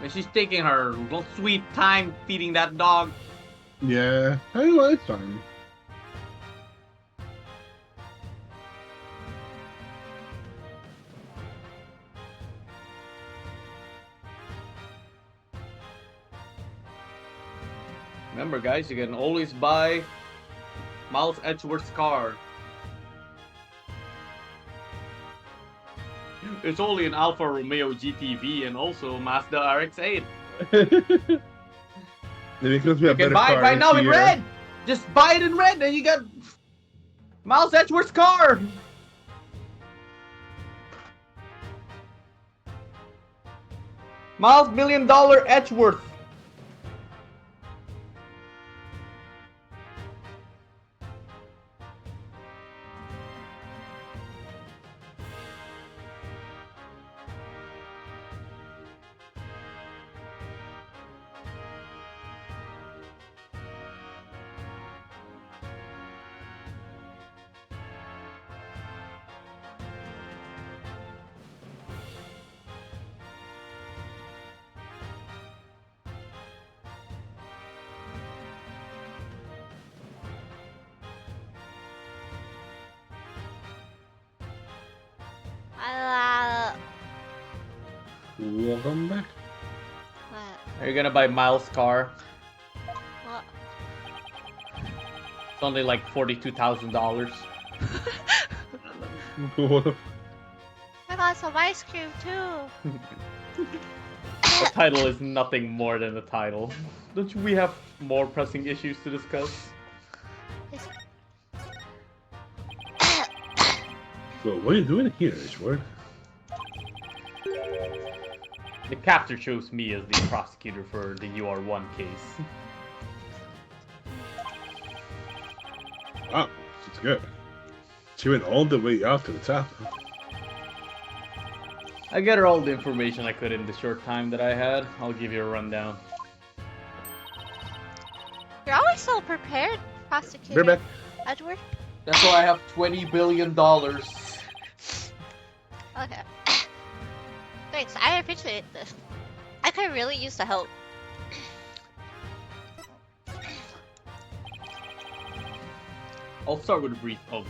And she's taking her little sweet time feeding that dog. Yeah, I like fine. Remember, guys, you can always buy Miles Edgeworth's car. It's only an Alfa Romeo GTV and also Mazda RX-8. Maybe because we have You can better buy it cars right now in here. red! Just buy it in red and you got Miles Edgeworth's car! Miles $1 million Edgeworth. Welcome back. What? Are you gonna buy Miles' car? What? It's only like $42,000. What the I got some ice cream too. The title is nothing more than a title. Don't we have more pressing issues to discuss? So what are you doing here, Ishward? The captor chose me as the prosecutor for the UR1 case. Wow, that's good. She went all the way out to the top. I gathered all the information I could in the short time that I had. I'll give you a rundown. You're always so prepared, prosecutor. We're back. Edward? That's why I have $20 billion. Okay. Thanks, I appreciate this. I could really use the help. I'll start with a brief overview.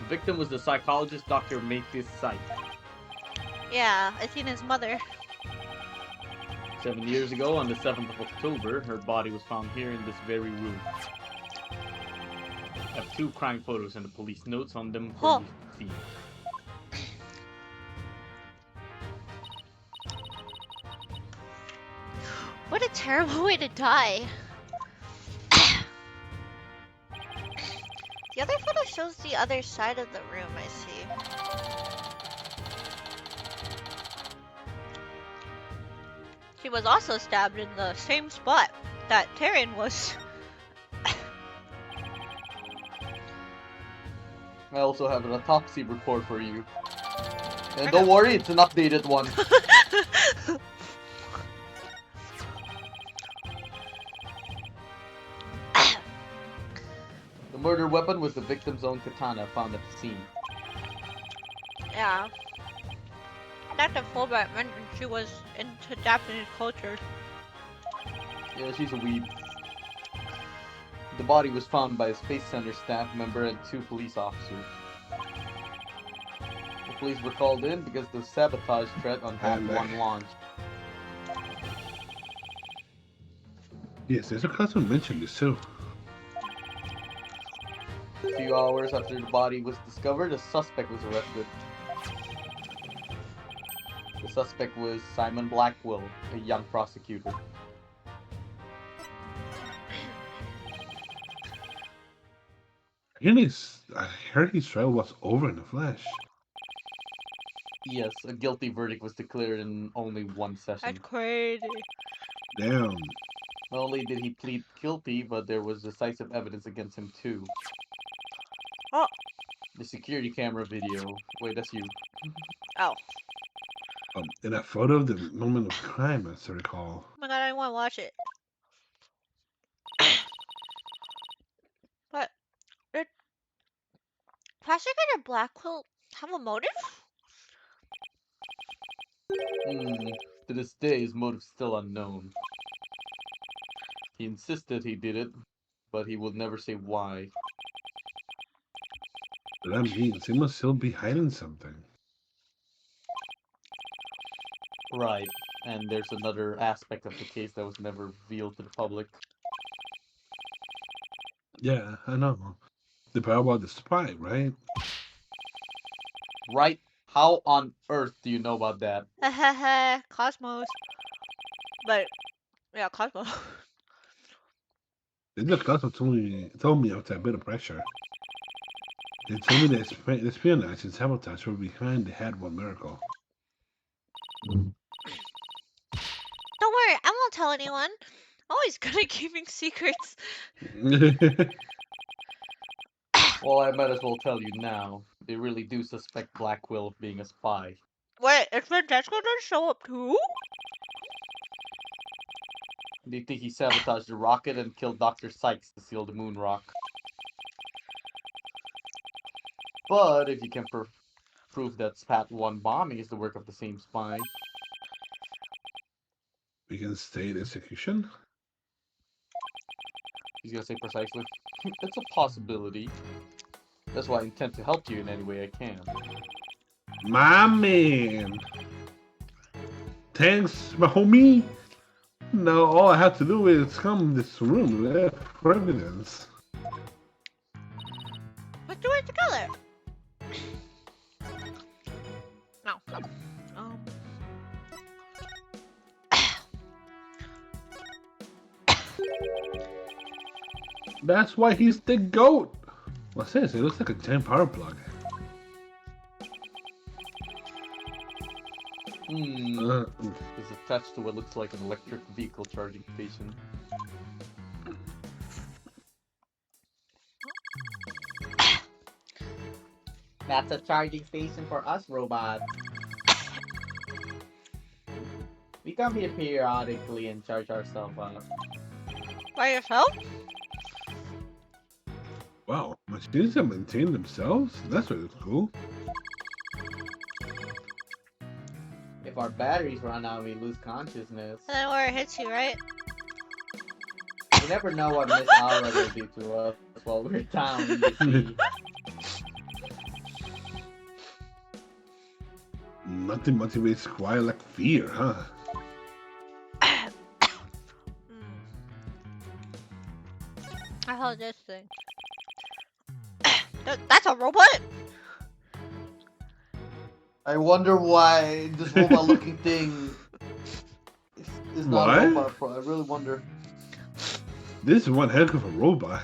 The victim was the psychologist Dr. Mathis Syke. Yeah, I seen his mother. 7 years ago, on the 7th of October, her body was found here in this very room. I have 2 crime photos and the police notes on them for you to see. What a terrible way to die. The other photo shows the other side of the room, I see. She was also stabbed in the same spot that Taryn was. I also have an autopsy report for you. And don't worry, it's an updated one. The murder weapon was the victim's own katana found at the scene. Yeah. Dr. Fulbright mentioned she was into Japanese culture. Yeah, she's a weeb. The body was found by a Space Center staff member and 2 police officers. The police were called in because of the sabotage threat on Block 1 launch. Yes, there's a cousin mentioned this too. A few hours after the body was discovered, a suspect was arrested. The The suspect was Simon Blackwell, a young prosecutor. I heard his trial was over in the flesh. Yes, a guilty verdict was declared in only one session. That's crazy. Damn. Not only did he plead guilty, but there was decisive evidence against him too. Oh. The security camera video. Wait, that's you. Oh. In that photo of the moment of crime, as I recall. Oh my god, I want to watch it. But did Prosecutor Blackwell have a motive? To this day, his motive's still unknown. He insisted he did it, but he will never say why. That means he must still be hiding something. Right, and there's another aspect of the case that was never revealed to the public. Yeah, I know. The part about the spy, right? Right? How on earth do you know about that? Hahaha, Cosmos. But, yeah, Cosmos. The class told me after a bit of pressure. They told me that espionage and sabotage were behind the Had One Miracle. Don't worry, I won't tell anyone. I'm always good at keeping secrets. Well, I might as well tell you now. They really do suspect Blackwell of being a spy. Wait, is Francesco gonna show up too? They think he sabotaged the rocket and killed Dr. Sykes to seal the moon rock. But if you can prove that Spat 1 bombing is the work of the same spy, We can state execution? he's gonna say precisely, it's a possibility. That's why I intend to help you in any way I can. My man! Thanks, my homie! Now all I have to do is come in this room for evidence. Let's do it together. No. That's why he's the GOAT! What's this? It looks like a giant power plug. It's attached to what looks like an electric vehicle charging station. That's a charging station for us, robot. We come here periodically and charge ourselves up. By yourself? Wow, machines that maintain themselves? That's really cool. If our batteries run out, we lose consciousness. And then where it hits you, right? You never know what Miss Aura will do to us while we're down in the sea. Nothing motivates quiet like fear, huh? I heard this thing. That's a robot? I wonder why this robot-looking thing is not a robot. I really wonder. This is one heck of a robot.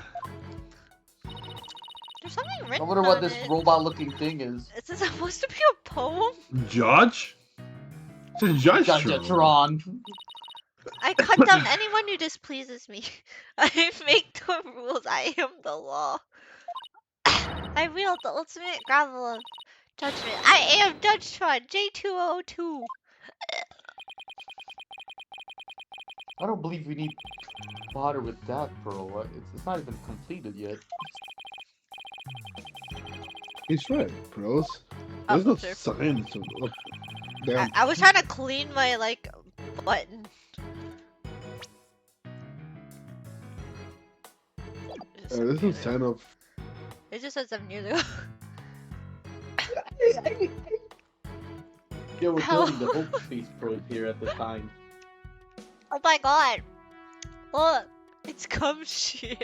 There's something I written wonder what on this it. robot-looking thing is. Is this supposed to be a poem? Judge? It's a judge. Judge-a-tron. I condemn anyone who displeases me. I make the rules. I am the law. I wield the ultimate gravel of judgment. I am Judge Tron, J202. I don't believe we need to bother with that, Pearl. It's not even completed yet. He's right, bros. Oh, There's no sure. signs of damn. I was trying to clean my, like, button. There's no sign of. It just says I'm near the. Yeah, we're building the Hope Space probe here at the time. Oh my god! Look, it's gumshoe.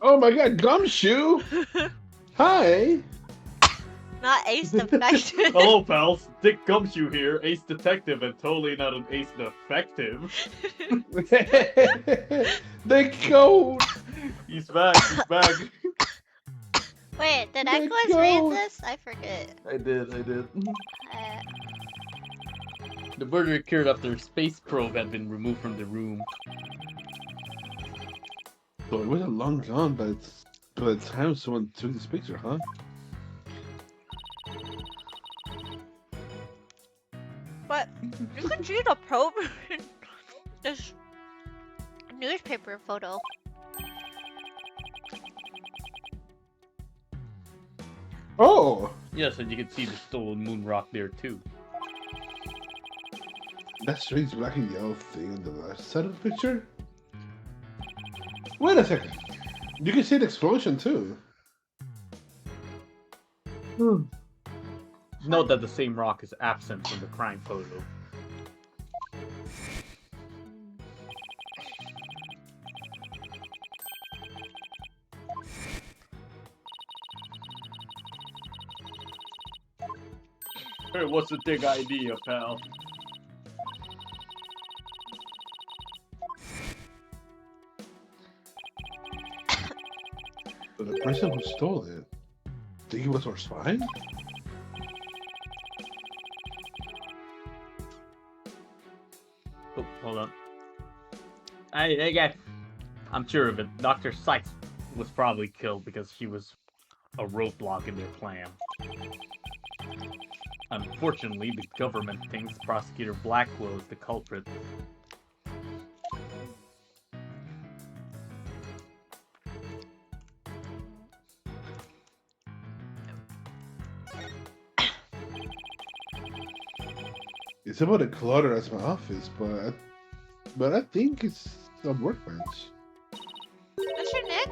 Oh my god, Gumshoe! Hi! not Ace Defective. Hello, pals. Dick Gumshoe here, Ace Detective, and totally not an Ace Defective. The code! He's back, he's back. Wait, did My Echoes read God. this? I forget. I did. Uh, The murder occurred after a space probe had been removed from the room. So it wasn't long gone by the time someone took this picture, huh? but you can see the probe in this newspaper photo. Oh! Yes, and you can see the stolen moon rock there too. That strange black and yellow thing on the left side of the picture? Wait a second. You can see the explosion too. Note that the same rock is absent from the crime photo. Hey, what's the big idea, pal? But the person who stole it, think he was our spy? Oh, hold on. Hey guy. I'm sure of it. Dr. Sykes was probably killed because she was a roadblock in their plan. Unfortunately, the government thinks Prosecutor Blackwell is the culprit. It's about a clutter as my office, but I think it's a workbench. Mr. Nick?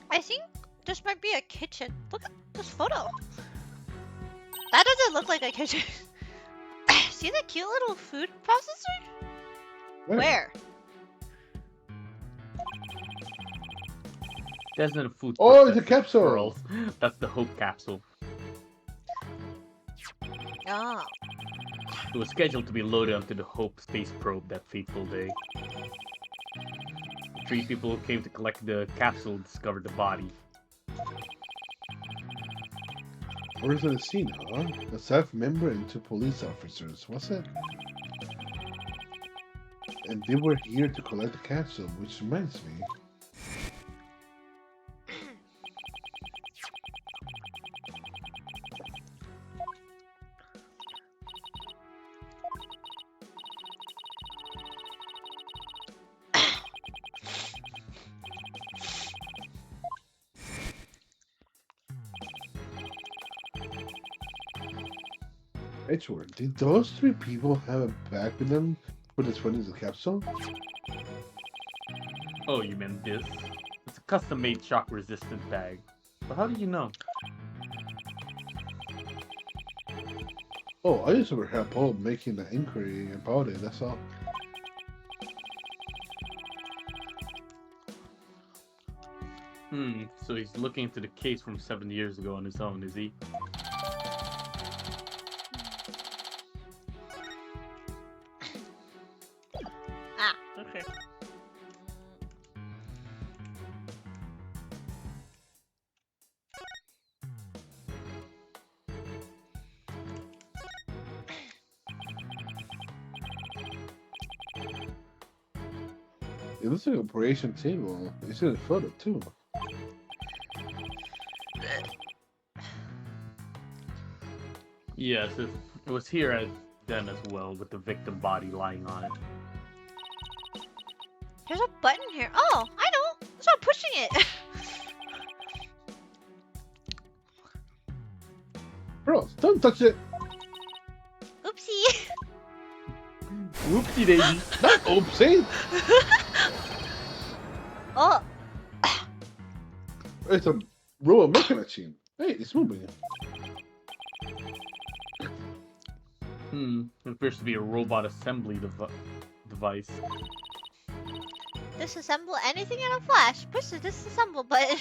I think this might be a kitchen. Look at this photo. That doesn't look like a kitchen. See the cute little food processor? Where? That's not a food. Oh, it's a processor, capsule! girls. That's the Hope capsule. Oh. It was scheduled to be loaded onto the Hope space probe that fateful day. The 3 people who came to collect the capsule discovered the body. Where's the scene, huh? A staff member and 2 police officers, was it? And they were here to collect the capsule, which reminds me. Edgeworth, did those 3 people have a bag with them for this one in the capsule? Oh, you meant this? It's a custom-made shock-resistant bag. But how do you know? Oh, I just were help Paul making an inquiry about it, that's all. So he's looking into the case from 7 years ago on his own, is he? Ah, okay. It looks like an operation table. It's in a photo too. Yes, it was here then as well, with the victim body lying on it. There's a button here. Oh, I know. Stop pushing it. Bro, don't touch it! Oopsie. Whoopsie daisy! Not oopsie! Oh. It's a robot making machine. Hey, it's moving. It appears to be a robot assembly device. Disassemble anything in a flash. Push the disassemble button.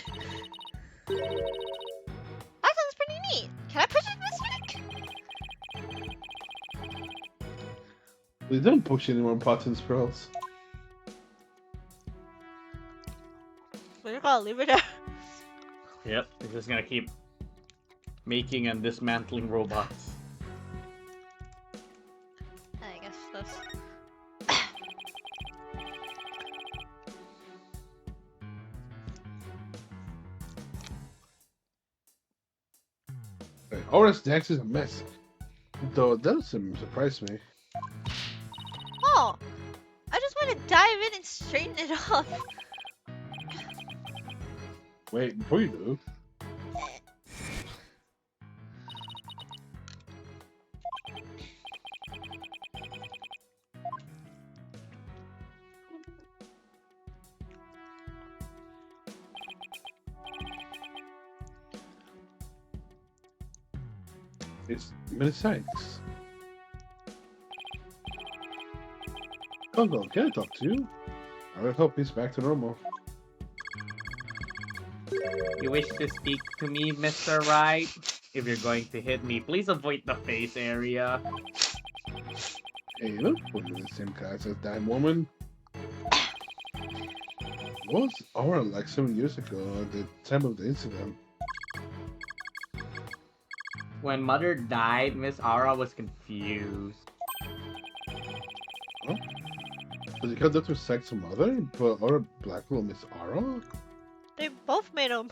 That sounds pretty neat. Can I push it this week? They don't push any more buttons, girls. We're just gonna leave it there. Yep, we're just gonna keep making and dismantling robots. I guess that's. Aura's next is a mess. Though that doesn't surprise me. Oh! I just want to dive in and straighten it up. Wait, before you do. It's many sites. Congo, can I talk to you? I will hope he's back to normal. You wish to speak to me, Mr. Right? If you're going to hit me, please avoid the face area. Hey, you don't put me in the same class as that woman. What was Aura like 7 years ago at the time of the incident? When Mother died, Miss Aura was confused. Huh? Does he have Dr. Sax's mother, but Aura Blackwell Miss Aura? They both made them.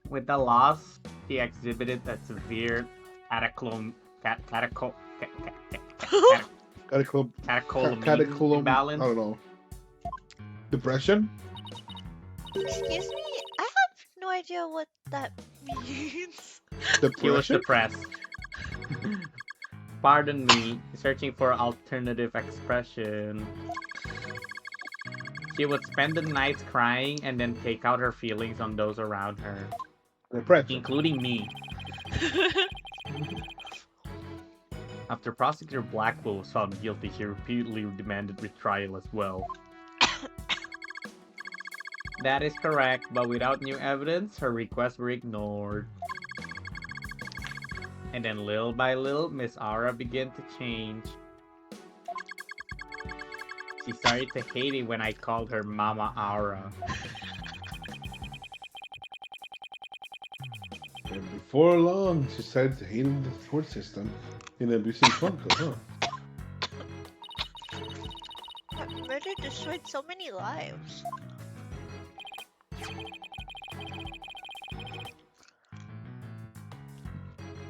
With the loss, he exhibited a severe cataclysm Cataclysm. imbalance. I don't know. Depression? Excuse me? I have no idea what that means. He was Depression? depressed. Pardon me, searching for alternative expression. She would spend the nights crying and then take out her feelings on those around her, Depression. including me. After Prosecutor Blackwell was found guilty, he repeatedly demanded retrial as well. That is correct, but without new evidence, her requests were ignored. And then little by little, Miss Aura began to change. She started to hate it when I called her Mama Aura. And before long, she started hating the support system and abusing Funko, huh? That murder destroyed so many lives.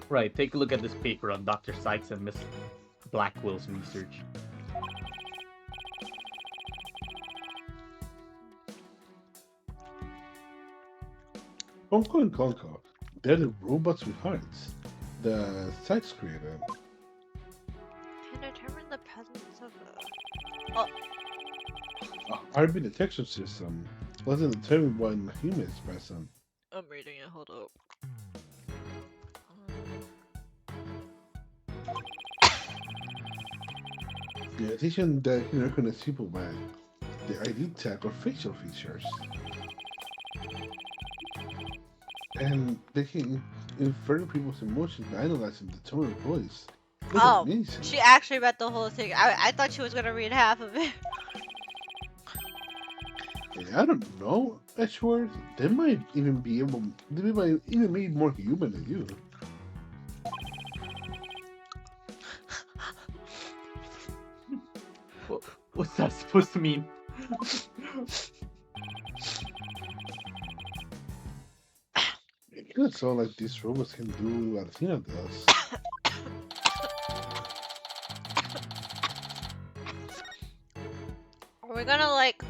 Right, take a look at this paper on Dr. Sykes and Miss Blackwell's research. Funko and Conko, they're the robots with hearts. The Sykes created. Can determine the presence of RB detection system wasn't determined when a human is present. I'm reading it, hold up. In addition, they can recognize people by the ID tag or facial features. And they can infer people's emotions by analyzing the tone of voice. That's Oh, amazing. she actually read the whole thing. I thought she was gonna read half of it. Yeah, I don't know, Edgeworth. They might even be able. They might even be more human than you. What's that supposed to mean? It doesn't sound like these robots can do what Athena does. Are we gonna like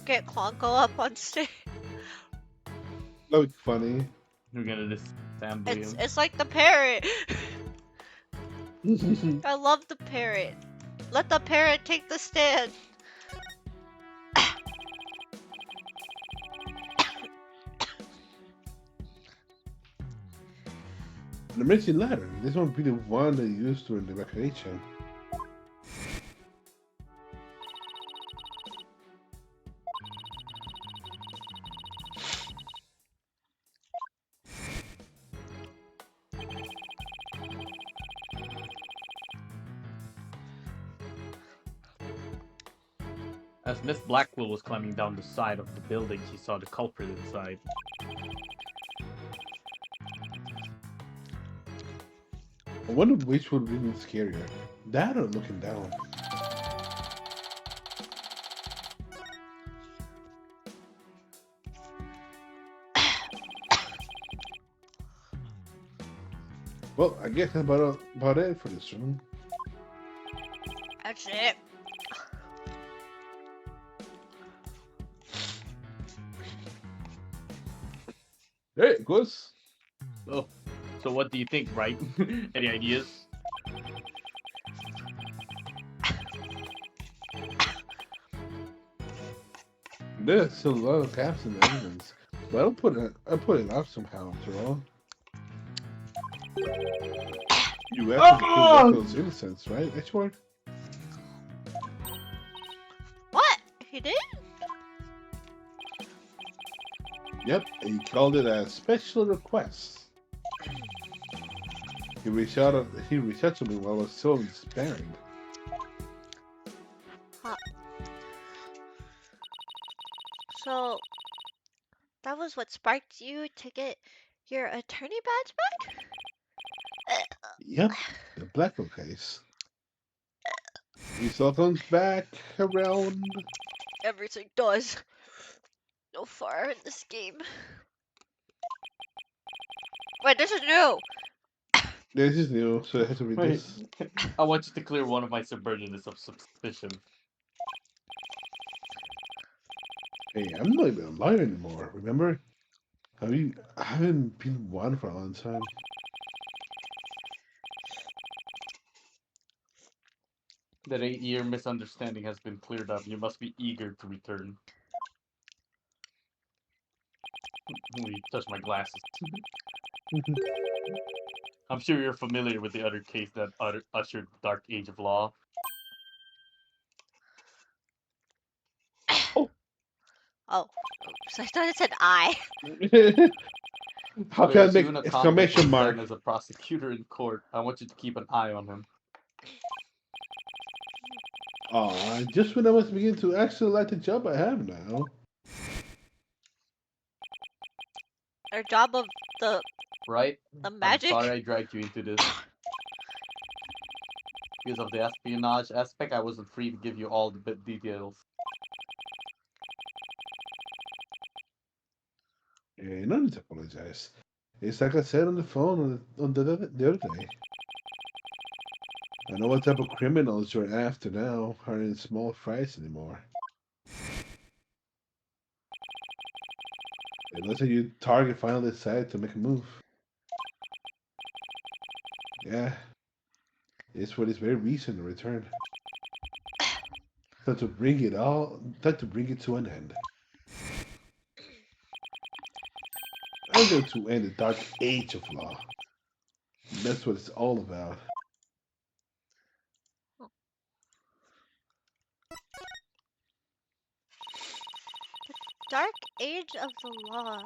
get Klonko up on stage? That would be funny. We're gonna disassemble him. It's like the parrot. I love the parrot. Let the parrot take the stand. An emergency ladder. This one would be the one they used during the evacuation. As Miss Blackwell was climbing down the side of the building, she saw the culprit inside. I wonder which would be scarier. That or looking down. Well, I guess that's about it for this room. That's it. There it goes. Oh, so what do you think, right? Any ideas? There's still a lot of gaps in the evidence, but I put it out somehow after all. You have to prove Rocco's innocence, right, Edgeworth? What? He did? Yep, he called it a special request. He reached out to me while I was still despairing. So, that was what sparked you to get your attorney badge back? Yep, the Blackwell case. He still comes back around. Everything does. So far in this game. Wait, this is new! This is new, so I have to read Wait, this. I want you to clear one of my subordinates of suspicion. Hey, I'm not even a lawyer anymore, remember? I haven't been one for a long time. That 8-year misunderstanding has been cleared up. You must be eager to return. Let me touch my glasses. I'm sure you're familiar with the other case that ushered the Dark Age of Law. Oh, oops, I thought it said I. How can I There's make you and a exclamation competent mark? man as a prosecutor in court. I want you to keep an eye on him. Aw, just when I was beginning to actually like the job I have now. Our job of the Right? magic? I'm sorry I dragged you into this. Because of the espionage aspect, I wasn't free to give you all the details. Yeah, no need to apologize. It's like I said on the phone on the other day. I know what type of criminals you're after now aren't in small fries anymore. It looks like your target finally decided to make a move. Yeah, it's for this very reason to return. Time to bring it to an end. I'm going to end the dark age of law. That's what it's all about. Dark Age of the Law.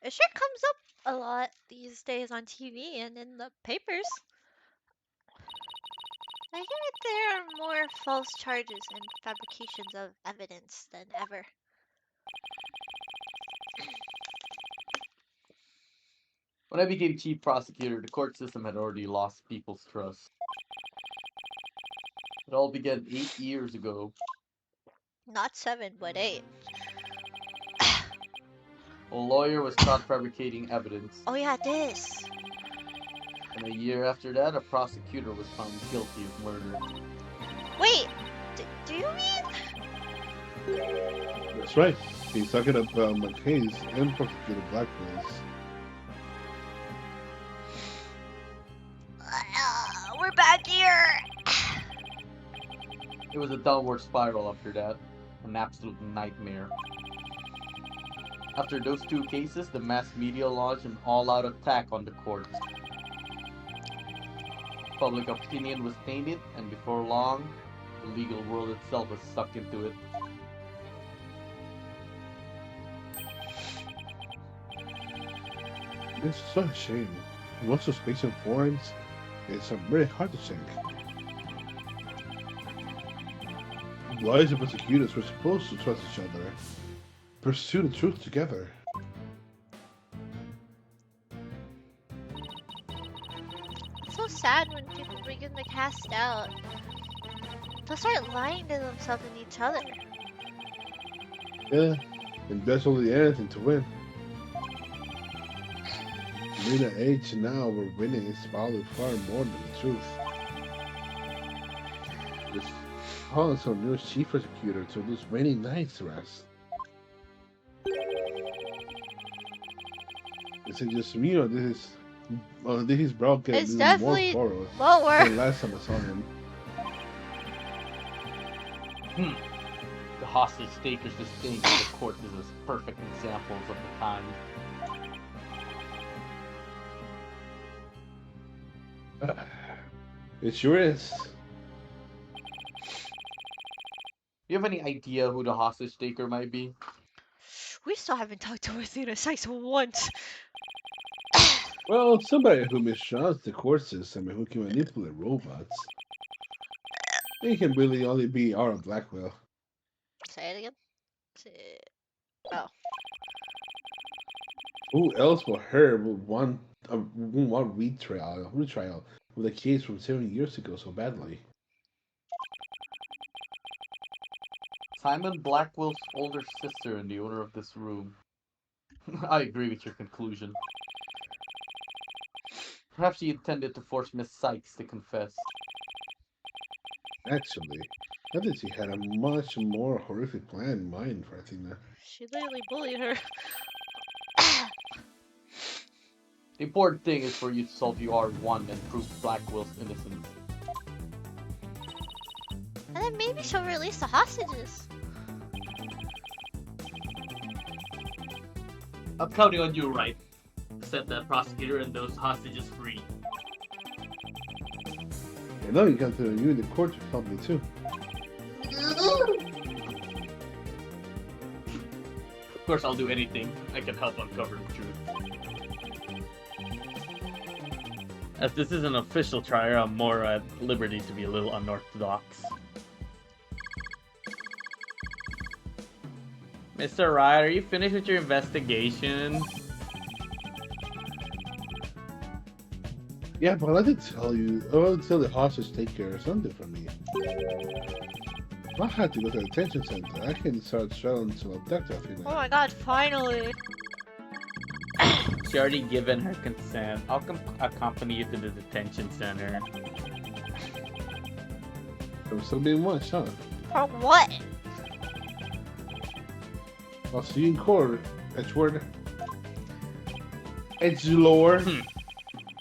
It sure comes up a lot these days on TV and in the papers. I hear there are more false charges and fabrications of evidence than ever. When I became chief prosecutor, the court system had already lost people's trust. It all began 8 years ago. Not 7, but 8. A lawyer was caught fabricating evidence. Oh yeah, this. And a year after that, a prosecutor was found guilty of murder. Wait, do you mean? That's right. He's talking about my case and prosecutor Blackwell's. We're back here! It was a downward spiral after that. An absolute nightmare. After those 2 cases, the mass media launched an all-out attack on the courts. Public opinion was tainted, and before long, the legal world itself was sucked into it. It's such a shame. Once those space and forums, it's very hard to sink. Lies and prosecutors were supposed to trust each other. Pursue the truth together. It's so sad when people begin to cast out. They'll start lying to themselves and each other. Yeah, and there's only anything to win. We're in an age now where winning is valued far more than the truth. This calls our new chief prosecutor to lose many nights to rest. Is it just me or this is Brow getting It's even definitely more borrowed lower. than last time I saw him? The hostage takers just think the court is as perfect examples of the kind. It sure is. You have any idea who the hostage taker might be? We still haven't talked to Athena Sykes once. Well, somebody who misruns the court system and who can manipulate robots. It can really only be Aaron Blackwell. Say it again. Say... Oh. Who else but her would want one retrial with a case from 7 years ago so badly? Simon Blackwell's older sister and the owner of this room. I agree with your conclusion. Perhaps he intended to force Miss Sykes to confess. Actually, I think she had a much more horrific plan in mind for Athena. She literally bullied her. The important thing is for you to solve UR1 and prove Blackwell's innocence. And then maybe she'll release the hostages. I'm counting on you, right? Set that prosecutor and those hostages free. I know you got to you in the court to help me too. Of course, I'll do anything I can help uncover the truth. As this is an official trial, I'm more at liberty to be a little unorthodox. Mr. Wright, are you finished with your investigation? Yeah, but I did tell you. I wanted to tell the hostage taker something from me. I had to go to the detention center. I can start shouting to abduct Athena. Oh my god, finally. She already given her consent. I'll accompany you to the detention center. There still being much, huh? For what? I'll see you in court, Edgeworth. Edgelord.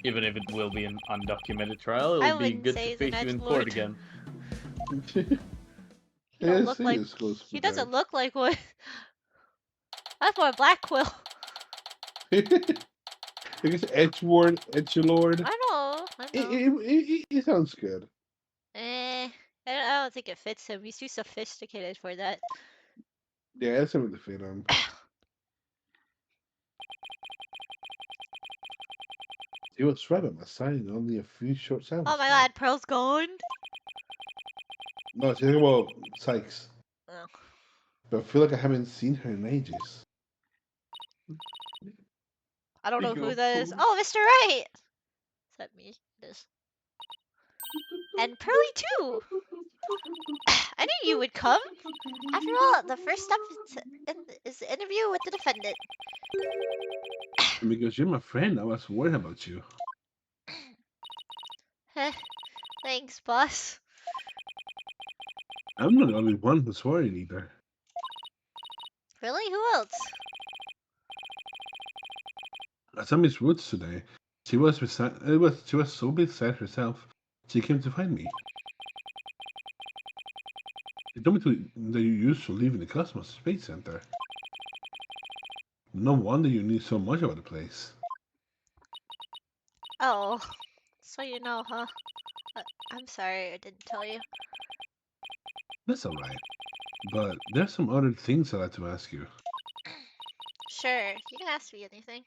Even if it will be an undocumented trial, I it'll be wouldn't good say to he's an face you in edgelord. court again. He don't look like. He doesn't look like one. That's more Blackwell. Because Edgeworth, Edgelord. I know. It sounds good. I don't think it fits him. He's too sophisticated for that. Yeah, it's something to fit on. He was right by my side in only a few short seconds. Oh my god, Pearl's gone? No, she's talking about Sykes. Oh. But I feel like I haven't seen her in ages. I don't know who that is. Oh, Mr. Wright! Is that me? It is. And Pearly too! I knew you would come! After all, the first step is the interview with the defendant. Because you're my friend, I was worried about you. Thanks, boss. I'm not the only one who's worried either. Really? Who else? I saw Miss Woods today. She was so beside herself. She came to find me. She told me that you used to live in the Cosmos Space Center. No wonder you knew so much about the place. Oh, so you know, huh? I'm sorry I didn't tell you. That's alright. But there's some other things I'd like to ask you. Sure, you can ask me anything.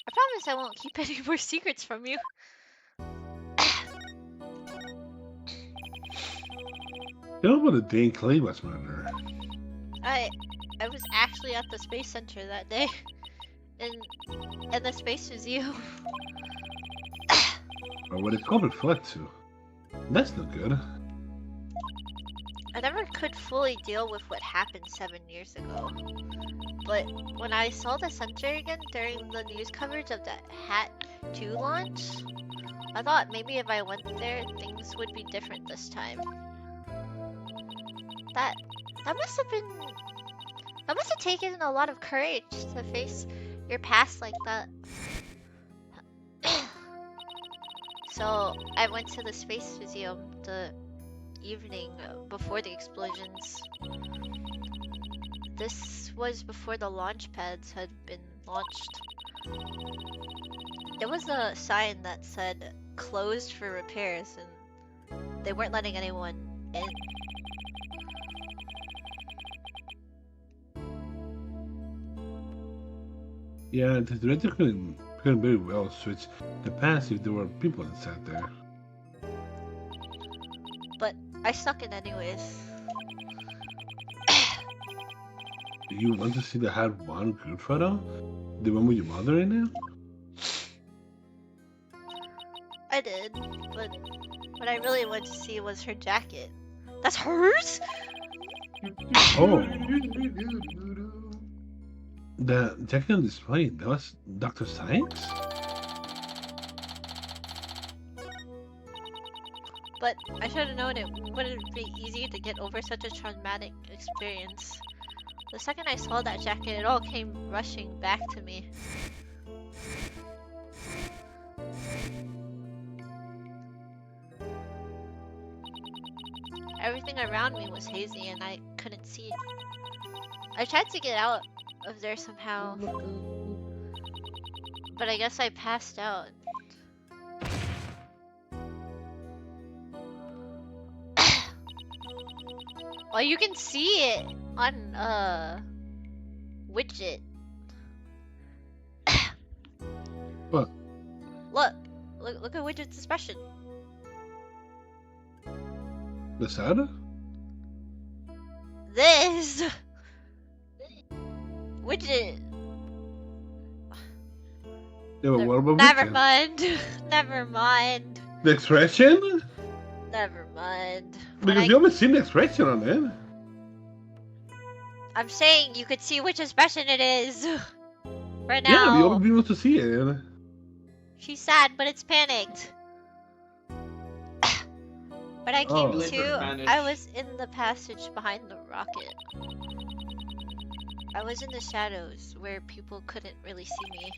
I promise I won't keep any more secrets from you. Tell me about the day Clay was murdered. I was actually at the Space Center that day. In the Space Museum. Or what it called reflect to. That's no good. I never could fully deal with what happened 7 years ago. But when I saw the center again during the news coverage of the Hat 2 launch, I thought maybe if I went there, things would be different this time. That must have taken a lot of courage to face your past like that. So I went to the Space Museum the evening before the explosions. This was before the launch pads had been launched. There was a sign that said closed for repairs and they weren't letting anyone in. Yeah, the director couldn't very well switch the past if there were people inside there. But I snuck in anyways. Do you want to see the Hat 1 group photo? The one with your mother in it? I did, but what I really wanted to see was her jacket. That's hers? Oh. The jacket on display, that was Dr. Science? But I should have known it wouldn't be easy to get over such a traumatic experience. The second I saw that jacket, it all came rushing back to me. Everything around me was hazy and I couldn't see. I tried to get out of there somehow, but I guess I passed out. Well, you can see it on widget. What? Look at widget's expression. The sad? This widget. Yeah, but what about Never Wicked? mind. Never mind. The expression? Never mind. Because you haven't seen the expression on it. I'm saying you could see which expression it is. Right now. Yeah, you won't be able to see it. She's sad, but it's panicked. When I came Oh. to, I was in the passage behind the rocket. I was in the shadows where people couldn't really see me.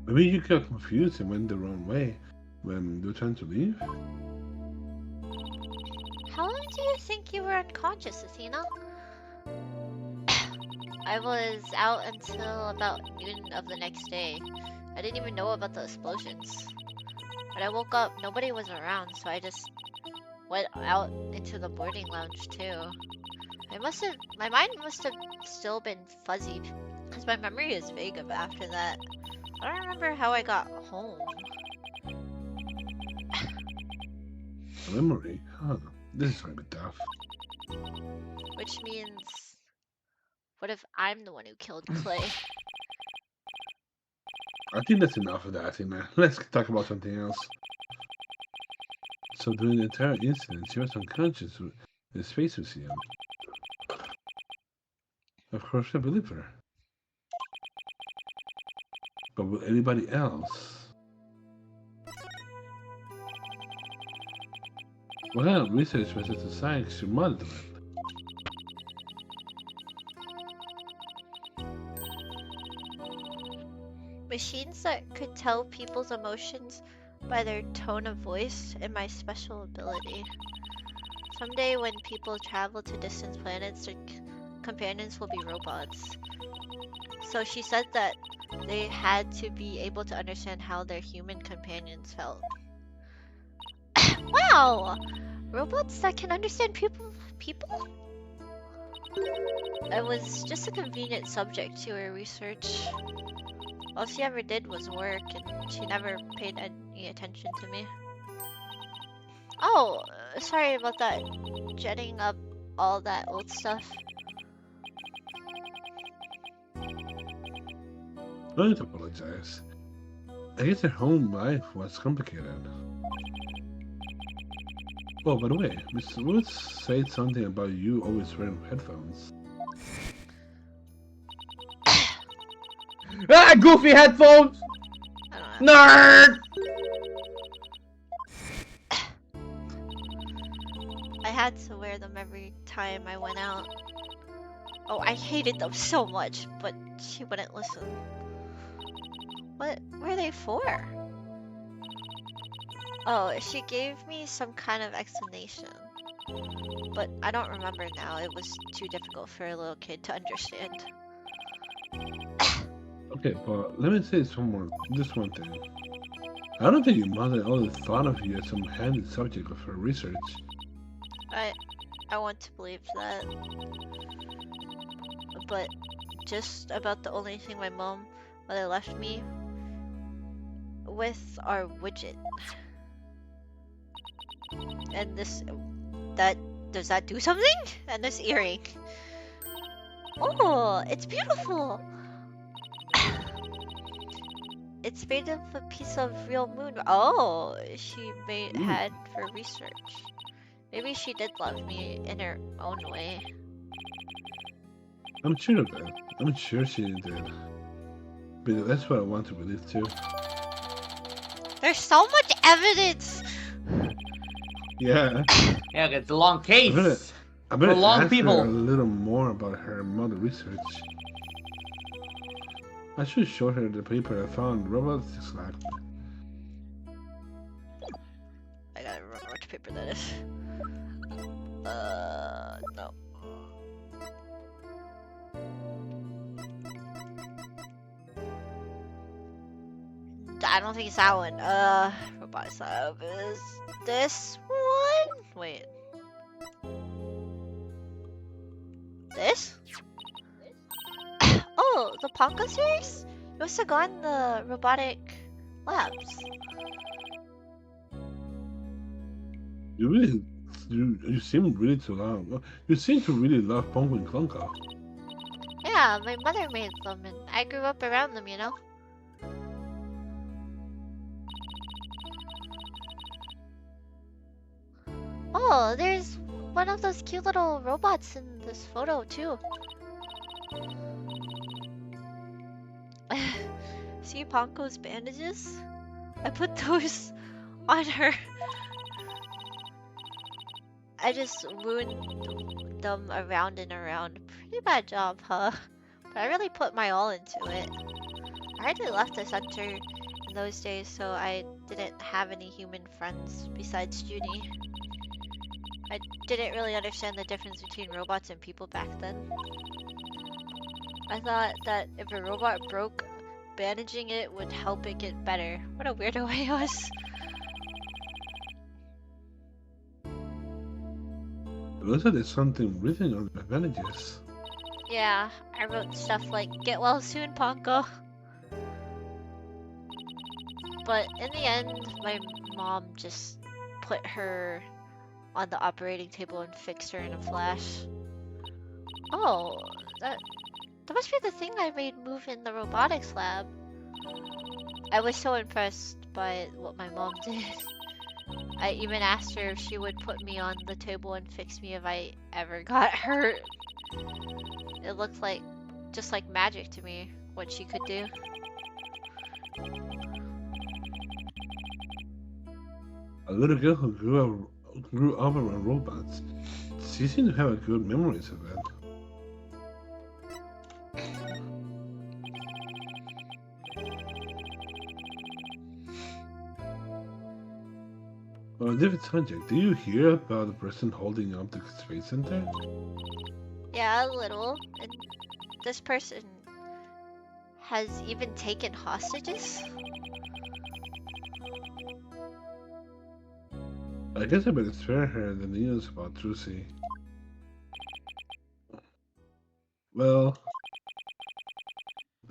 Maybe you got confused and went the wrong way when you were trying to leave. How long do you think you were unconscious, Athena? I was out until about noon of the next day. I didn't even know about the explosions. When I woke up, nobody was around, so I just went out into the boarding lounge too. My mind must have still been fuzzy, because my memory is vague of after that. I don't remember how I got home. Memory? Huh. This is gonna be tough. Which means, what if I'm the one who killed Clay? I think that's enough of that, Athena. Let's talk about something else. So during the entire incident, she was unconscious in the Space Museum. Of course, I believe her. But will anybody else? Well, research was to science to monitor it. Machines that could tell people's emotions by their tone of voice and my special ability. Someday when people travel to distant planets, their companions will be robots. So she said that they had to be able to understand how their human companions felt. Wow! Robots that can understand people? It was just a convenient subject to her research. All she ever did was work, and she never paid any attention to me. Oh, sorry about that. Jetting up all that old stuff. Don't apologize. I guess her home life was complicated. Oh, by the way, Mr. Woods said something about you always wearing headphones. Ah, goofy headphones! I don't know. Nerd! I had to wear them every time I went out. Oh, I hated them so much, but she wouldn't listen. What were they for? Oh, she gave me some kind of explanation. But I don't remember now. It was too difficult for a little kid to understand. Okay, but let me say this one thing. I don't think your mother always thought of you as some handy subject of her research. I want to believe that. But just about the only thing my mother left me with are widget. And does that do something? And this earring. Oh, it's beautiful. It's made of a piece of real moon. Oh, she had for research. Maybe she did love me in her own way. I'm sure of it. I'm sure she did. But that's what I want to believe too. There's so much evidence. Yeah. Yeah, it's a long case. I better long ask people. her a little more about her mother research. I should show her the paper I found in robotics lab. I gotta remember which paper that is. No. I don't think it's that one. Robotics lab is this one? Wait. This? Oh, the Ponko series? You must have gone the robotic labs. You seem really to love. You seem to really love Pongo and Klunka. Yeah, my mother made them and I grew up around them, you know? Oh, there's one of those cute little robots in this photo too. See Ponko's bandages? I put those on her. I just wound them around and around. Pretty bad job, huh? But I really put my all into it. I hardly left the center in those days, so I didn't have any human friends besides Junie. I didn't really understand the difference between robots and people back then. I thought that if a robot broke, bandaging it would help it get better. What a weirdo I was. It looks like there's something written on the bandages. Yeah, I wrote stuff like, get well soon, Ponko. But in the end, my mom just put her on the operating table and fixed her in a flash. Oh, that must be the thing I made move in the robotics lab. I was so impressed by what my mom did. I even asked her if she would put me on the table and fix me if I ever got hurt. It looked like just like magic to me, what she could do. A little girl who grew up around robots. She seemed to have a good memories of it. On a different subject, do you hear about the person holding up the Space Center? Yeah, a little. And this person has even taken hostages? I guess I better spare her the news about Trucy.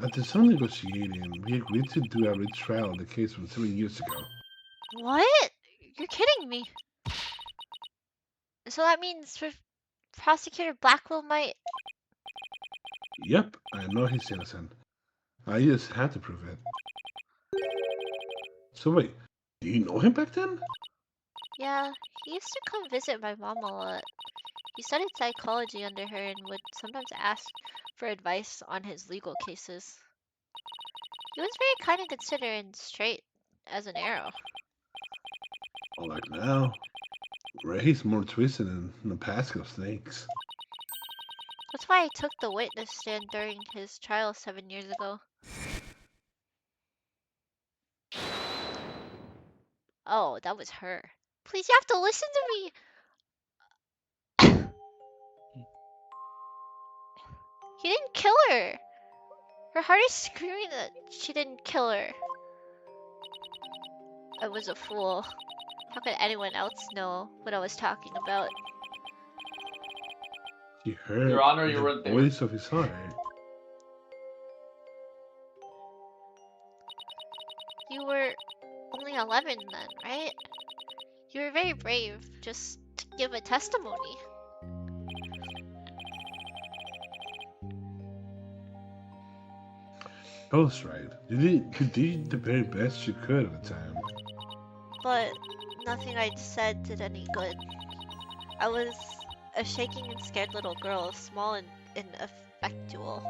After some negotiating, we agreed to do a retrial of the case from 7 years ago. What? You're kidding me. So that means Prosecutor Blackwell might. Yep, I know he's innocent. I just had to prove it. So wait, do you know him back then? Yeah, he used to come visit my mom a lot. He studied psychology under her and would sometimes ask for advice on his legal cases. He was very kind and considerate and straight as an arrow. Like now, Ray's more twisted than the past of snakes. That's why I took the witness stand during his trial 7 years ago. Oh, that was her. Please, you have to listen to me! He didn't kill her! Her heart is screaming that she didn't kill her. I was a fool. How could anyone else know what I was talking about? He heard Your Honor, you the weren't there. voice of his heart. You were only 11 then, right? You were very brave just to give a testimony. Both right. You did the very best you could at the time. But nothing I'd said did any good. I was a shaking and scared little girl, small and ineffectual.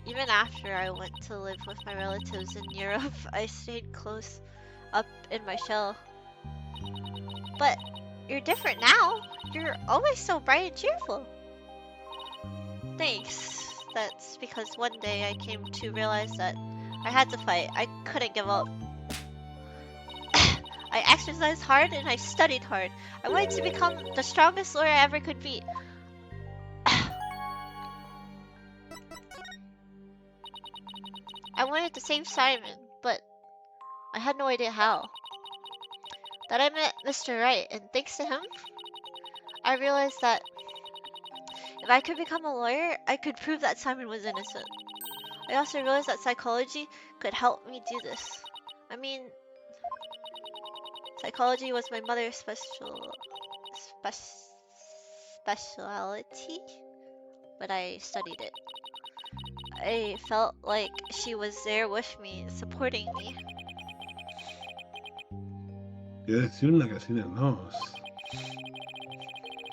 Even after I went to live with my relatives in Europe, I stayed close up in my shell. But you're different now. You're always so bright and cheerful. Thanks. That's because one day I came to realize that I had to fight. I couldn't give up. I exercised hard and I studied hard. I wanted to become the strongest lawyer I ever could be. I wanted to save Simon, but I had no idea how. Then I met Mr. Wright, and thanks to him, I realized that if I could become a lawyer, I could prove that Simon was innocent. I also realized that psychology could help me do this. I mean, psychology was my mother's specialty, but I studied it. I felt like she was there with me, supporting me. Yeah, soon like I see that nose.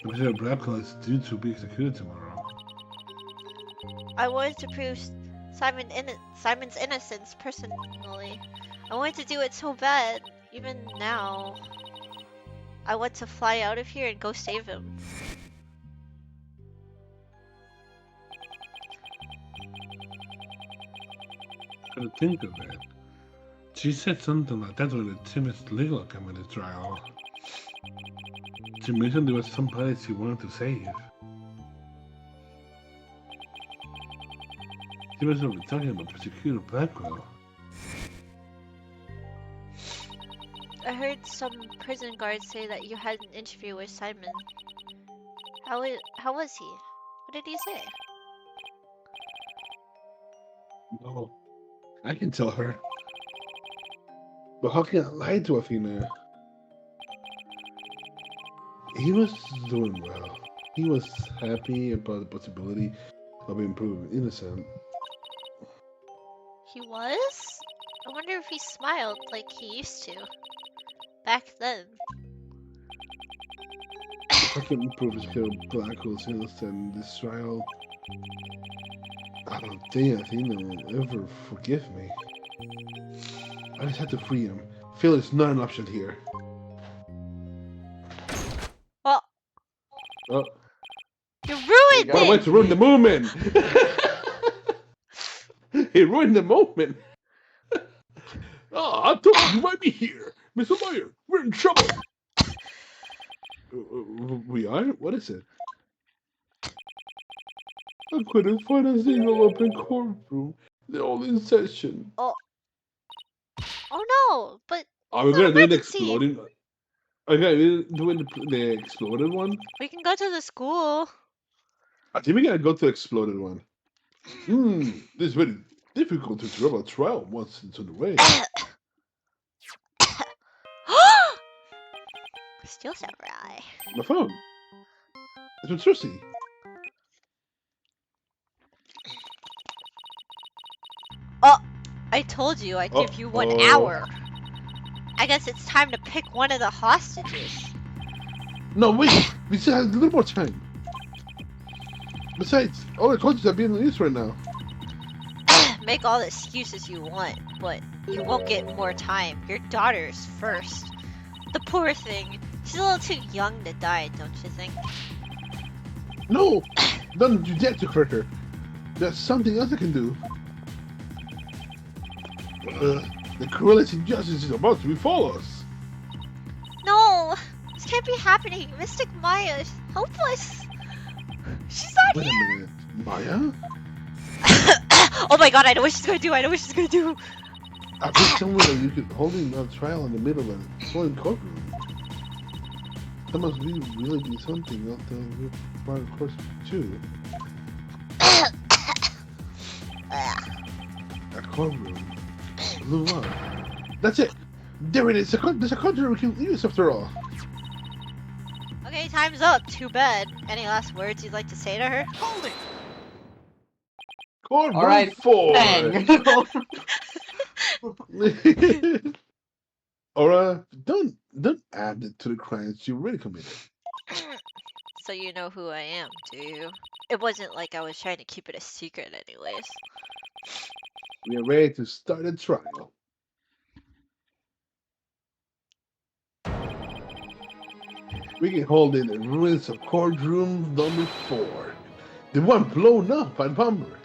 Mr. Blackwell is due to be executed tomorrow. I wanted to prove Simon's innocence personally. I wanted to do it so bad. Even now, I want to fly out of here and go save him. I gotta think of it. She said something like that during the Timmy's legal committee trial. She mentioned there was somebody she wanted to save. She was talking about Prosecutor Blackwell. I heard some prison guards say that you had an interview with Simon. How was he? What did he say? No, I can tell her. But how can I lie to Athena? He was doing well. He was happy about the possibility of being proven innocent. He was? I wonder if he smiled like he used to. Back then. I can prove Prosecutor Blackwell's innocent in this trial. I don't think Athena will ever forgive me. I just have to free him. Failure is not an option here. Oh, Oh, you ruined I went it! to ruin the moment! He ruined the moment! I told you might be here! Mr. Meyer, we're in trouble! We are? What is it? I couldn't find a single open courtroom. They're all in session. Oh no, but Are we it's an gonna do the emergency. exploding? Okay, we're doing the exploded one? We can go to the school. I think we gotta go to the exploded one. This is very difficult to interrupt a trial once it's on the way. Steel Samurai. My phone. It's with Cersei. Oh, I told you I'd give you 1 Uh-oh. hour. I guess it's time to pick one of the hostages. No, wait. We still have a little more time. Besides, all the coaches are being released right now. Make all the excuses you want, but you won't get more time. Your daughter's first. The poor thing. She's a little too young to die, don't you think? No! Don't do that to hurt her. There's something else I can do. The cruelty justice is about to befall us. No! This can't be happening. Mystic Maya is helpless. She's not Wait a here. minute. Maya? Oh my god, I know what she's gonna do. I know what she's gonna do. I read somewhere that you could holding a trial in the middle of a swollen courtroom. That must really be something out there with my course too. A courtroom. Blue one. That's it. There it is. There's a country we can use after all. Okay, time's up. Too bad. Any last words you'd like to say to her? Hold it. Courtroom All right. 4. Bang. Aura, don't add it to the crimes you really committed. So you know who I am, do you? It wasn't like I was trying to keep it a secret anyways. We are ready to start the trial. We can hold in the ruins of courtroom number 4. The one blown up by Bomber.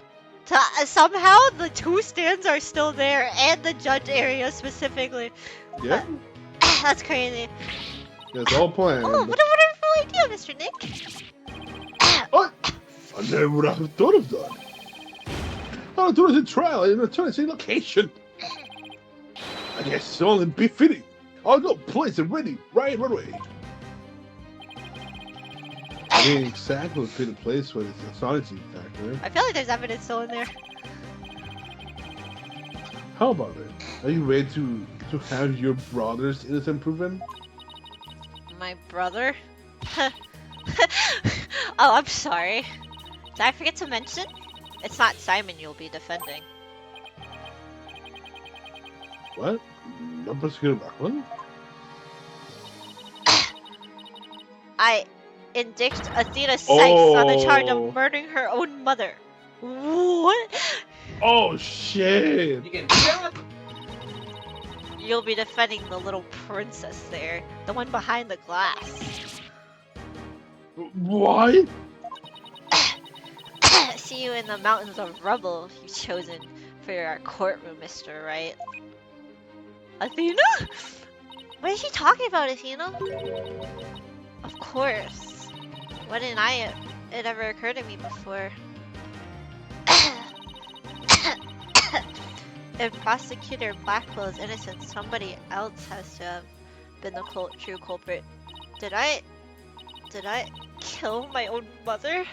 Somehow the 2 stands are still there, and the judge area specifically. Yeah? That's crazy. That's all planned. Oh, what a wonderful idea, Mr. Nick. What? I never would have thought of that. All I do is a trial in a same location. I guess it's only befitting. I'll go place it ready right away. I didn't exactly fit a place for this astonishing factor. I feel like there's evidence still in there. How about it? Are you ready to have your brother's innocent proven? My brother? Oh, I'm sorry. Did I forget to mention? It's not Simon you'll be defending. What? No prosecutor Bachman? I indict Athena Sykes on the charge Oh. of murdering her own mother. What? Oh shit! You can do that? You'll be defending the little princess there, the one behind the glass. What? See you in the mountains of rubble you've chosen for your courtroom, Mr. Right? Athena? What is she talking about, Athena? Of course. Why didn't it ever occur to me before? If Prosecutor Blackwell is innocent, somebody else has to have been the true culprit. Did I kill my own mother?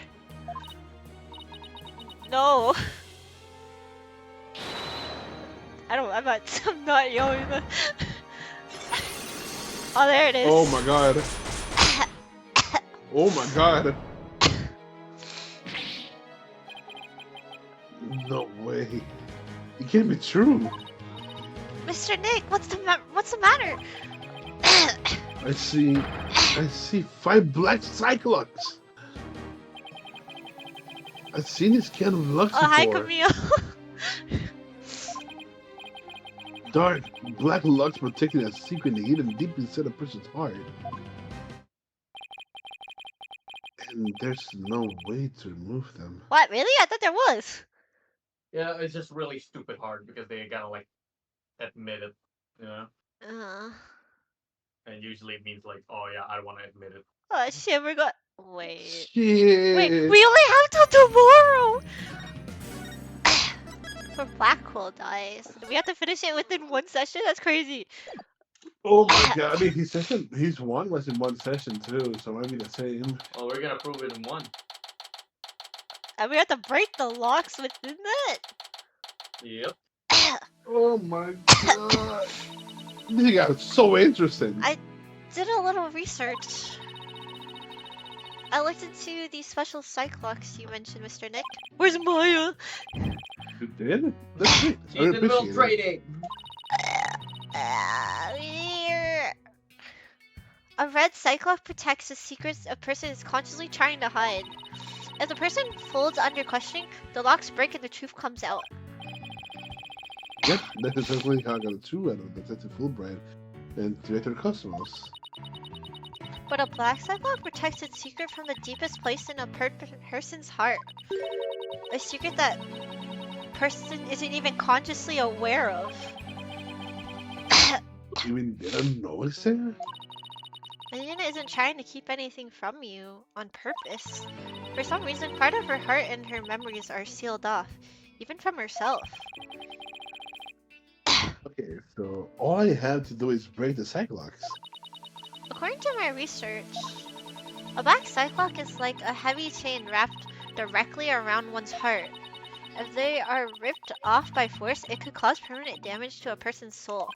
No. I'm not yelling that. Oh, there it is. Oh my god. Oh my god. No way. It can't be true. Mr. Nick, what's the matter? I see 5 black cyclops. I've seen this kind of lux Oh, hi, before. Camille. Dark black lux protecting a secret hidden deep inside a person's heart. And there's no way to remove them. What, really? I thought there was. Yeah, it's just really stupid hard because they gotta like admit it, you know? Uh, And usually it means like, oh yeah, I want to admit it. oh shit, we're going. Wait. Shit. Wait, we only have till tomorrow! For Blackwell dies. We have to finish it within 1 session? That's crazy. Oh my god! I mean, his one was in 1 session too, so it might be the same. Well, we're gonna prove it in one. And we have to break the locks within it? Yep. Oh my god. This got so interesting. I did a little research. I looked into the special psych locks you mentioned, Mr. Nick. Where's Maya? You did? That's great. She's in the middle of trading. Here. A red cyclops protects the secrets a person is consciously trying to hide. If the person folds under questioning, the locks break and the truth comes out. Yep, that is exactly how I got a true out of Detective Fulbright and Director Cosmos. But a black cyclops protects its secret from the deepest place in a person's heart. A secret that person isn't even consciously aware of. You mean they don't know it's there? Alina isn't trying to keep anything from you on purpose. For some reason, part of her heart and her memories are sealed off, even from herself. Okay, so all I have to do is break the Cyclops. According to my research, a black cyclops is like a heavy chain wrapped directly around one's heart. If they are ripped off by force, it could cause permanent damage to a person's soul.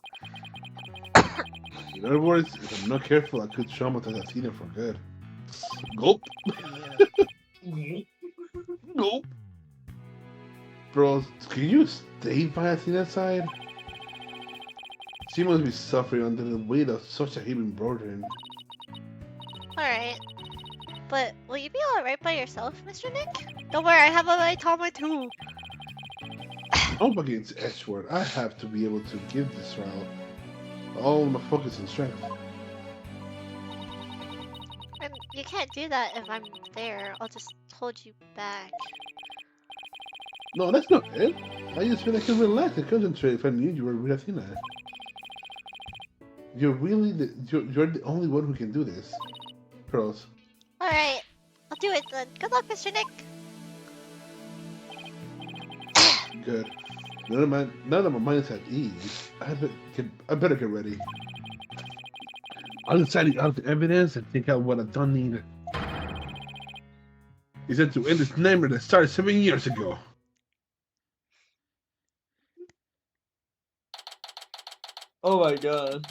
In other words, if I'm not careful, I could traumatize Athena for good. Gulp. Gulp. Bro, can you stay by Athena's side? She must be suffering under the weight of such a heavy burden. Alright. But will you be alright by yourself, Mr. Nick? Don't worry, I have a Maitama too. Up against Edgeworth, I have to be able to give this trial all my focus and strength. And you can't do that if I'm there. I'll just hold you back. No, that's not it. I just feel I can relax and concentrate if I knew you were with Athena. You're the only one who can do this. Pearls. Alright, I'll do it then. Good luck, Mr. Nick. Good. Now that my mind's at ease, I better get ready. I'll decide out the evidence and think out what I don't need. He said to end this nightmare that started 7 years ago. Oh my god.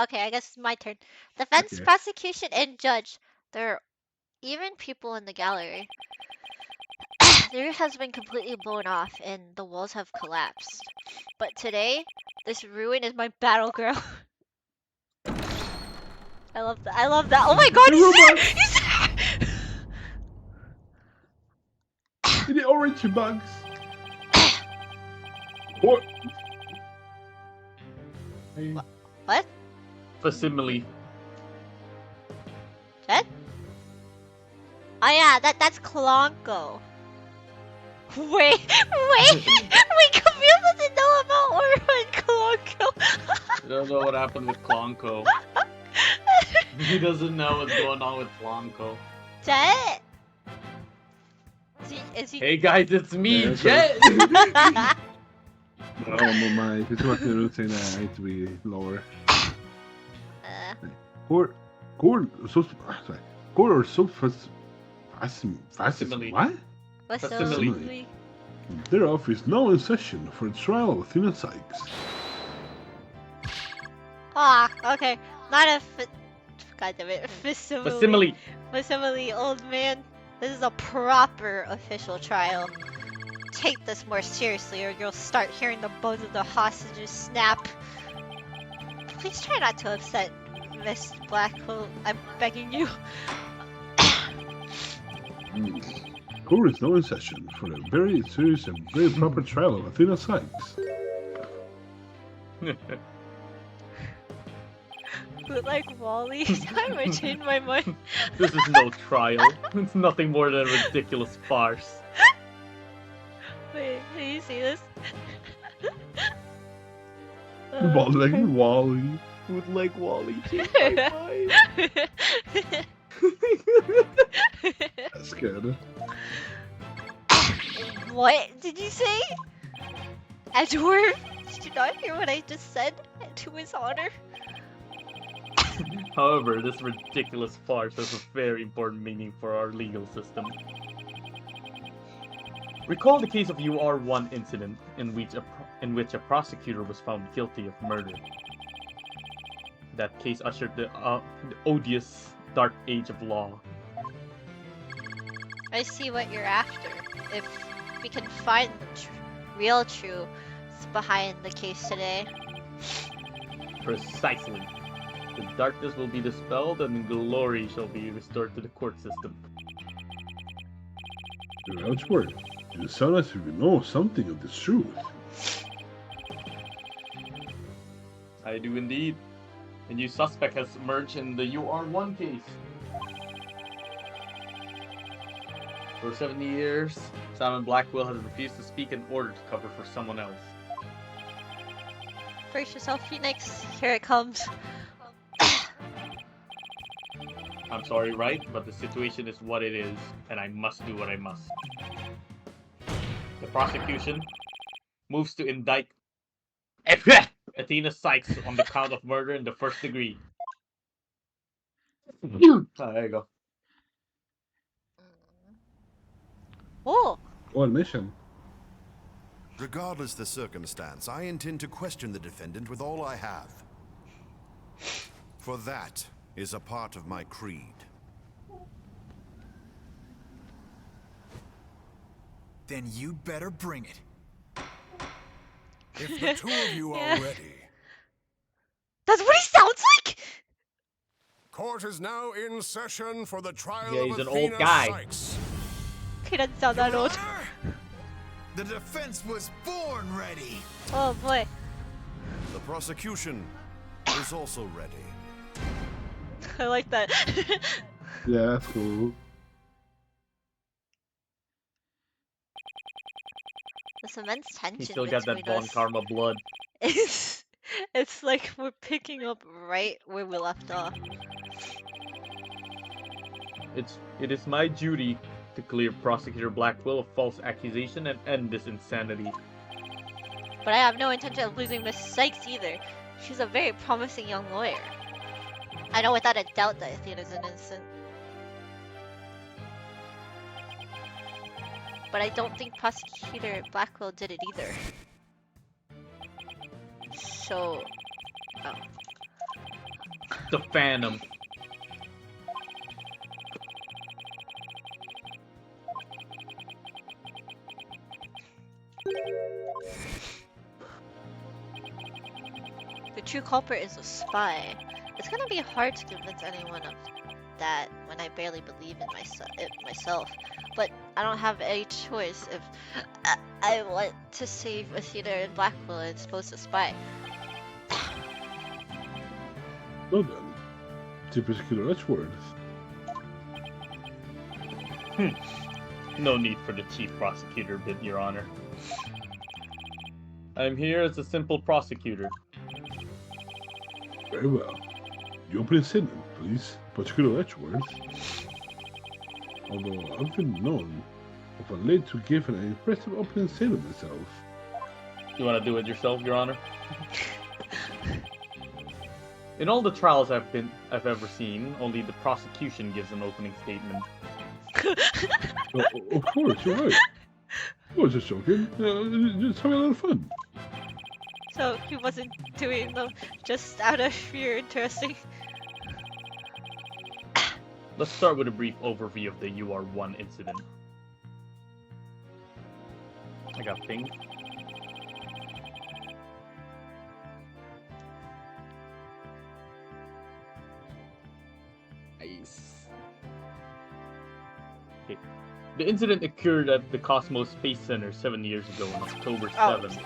Okay, I guess it's my turn. Defense, Okay. prosecution, and judge. There are even people in the gallery. The roof has been completely blown off and the walls have collapsed. But today, this ruin is my battleground. I love that. I love that. Oh my god, he's there! He's there! The orange bugs. What? What? Facsimile. What? Oh yeah, that's Klonko. Wait, Camille doesn't know about Oreo and Klonko. I don't know what happened with Klonko. He doesn't know what's going on with Klonko. Jet? Is he? Hey guys, it's me, Yeah, Jet! Oh my, this was the root saying that I need to be lower. Core or Facsimile. What? What's so Facsimile. silly? Their office now in session for a trial of Athena Sykes. Ah, okay. Not a God damn it. Facsimile. Facsimile, old man. This is a proper official trial. Take this more seriously or you'll start hearing the bones of the hostages snap. Please try not to upset Miss Blackcoat. I'm begging you. Core is now in session for a very serious and very proper trial of Athena Sykes. But like Wally, time I changed my mind. This is no trial. It's nothing more than a ridiculous farce. Wait, can you see this? Wally. Would like Wally change my mind? That's good. What did you say? Edgeworth? Did you not hear what I just said? to his honor. However, this ridiculous farce has a very important meaning for our legal system. Recall the case of UR1 incident in which a prosecutor was found guilty of murder. That case ushered the odious dark age of law. I see what you're after. If we can find the real truth behind the case today. Precisely. The darkness will be dispelled and glory shall be restored to the court system. Outward, you sound as if you know something of this truth. I do indeed. A new suspect has emerged in the UR1 case. For 70 years, Simon Blackwell has refused to speak in order to cover for someone else. Brace yourself, Phoenix. Here it comes. I'm sorry, right? But the situation is what it is, and I must do what I must. The prosecution moves to indict Athena Sykes on the count of murder in the first degree. There you go. Oh, On mission. Regardless the circumstance, I intend to question the defendant with all I have. For that is a part of my creed. Then you'd better bring it. If the two of you Yeah. are ready, that's what he sounds like. court is now in session for the trial Yeah, of he's an old Athena guy. Sykes. He doesn't sound that Your old. Honor, the defense was born ready. Oh boy. The prosecution is also ready. I like that. Yeah, that's cool. This immense tension He still got that between Von us. Karma blood. It's like we're picking up right where we left off. It is my duty to clear Prosecutor Blackwell of false accusation and end this insanity. But I have no intention of losing Miss Sykes either. She's a very promising young lawyer. I know without a doubt that Athena's innocent. But I don't think Prosecutor Blackwell did it either. So... oh. The Phantom. The true culprit is a spy. It's gonna be hard to convince anyone of that when I barely believe in myself. But I don't have any choice if I want to save Athena and Blackwell and expose the spy. Well then, to Prosecutor Edgeworth. No need for the chief prosecutor bit, Your Honor. I'm here as a simple prosecutor. Very well. The opening statement, please, Prosecutor Edgeworth. Although I've been known of a late to give an impressive opening statement myself. You want to do it yourself, Your Honor? In all the trials I've ever seen, only the prosecution gives an opening statement. Of course, you're right. I was just joking. Just having a lot of fun. So he wasn't doing them just out of sheer interesting. Let's start with a brief overview of the UR1 incident. I got pinged. Nice. Okay. The incident occurred at the Cosmos Space Center 7 years ago on October 7th.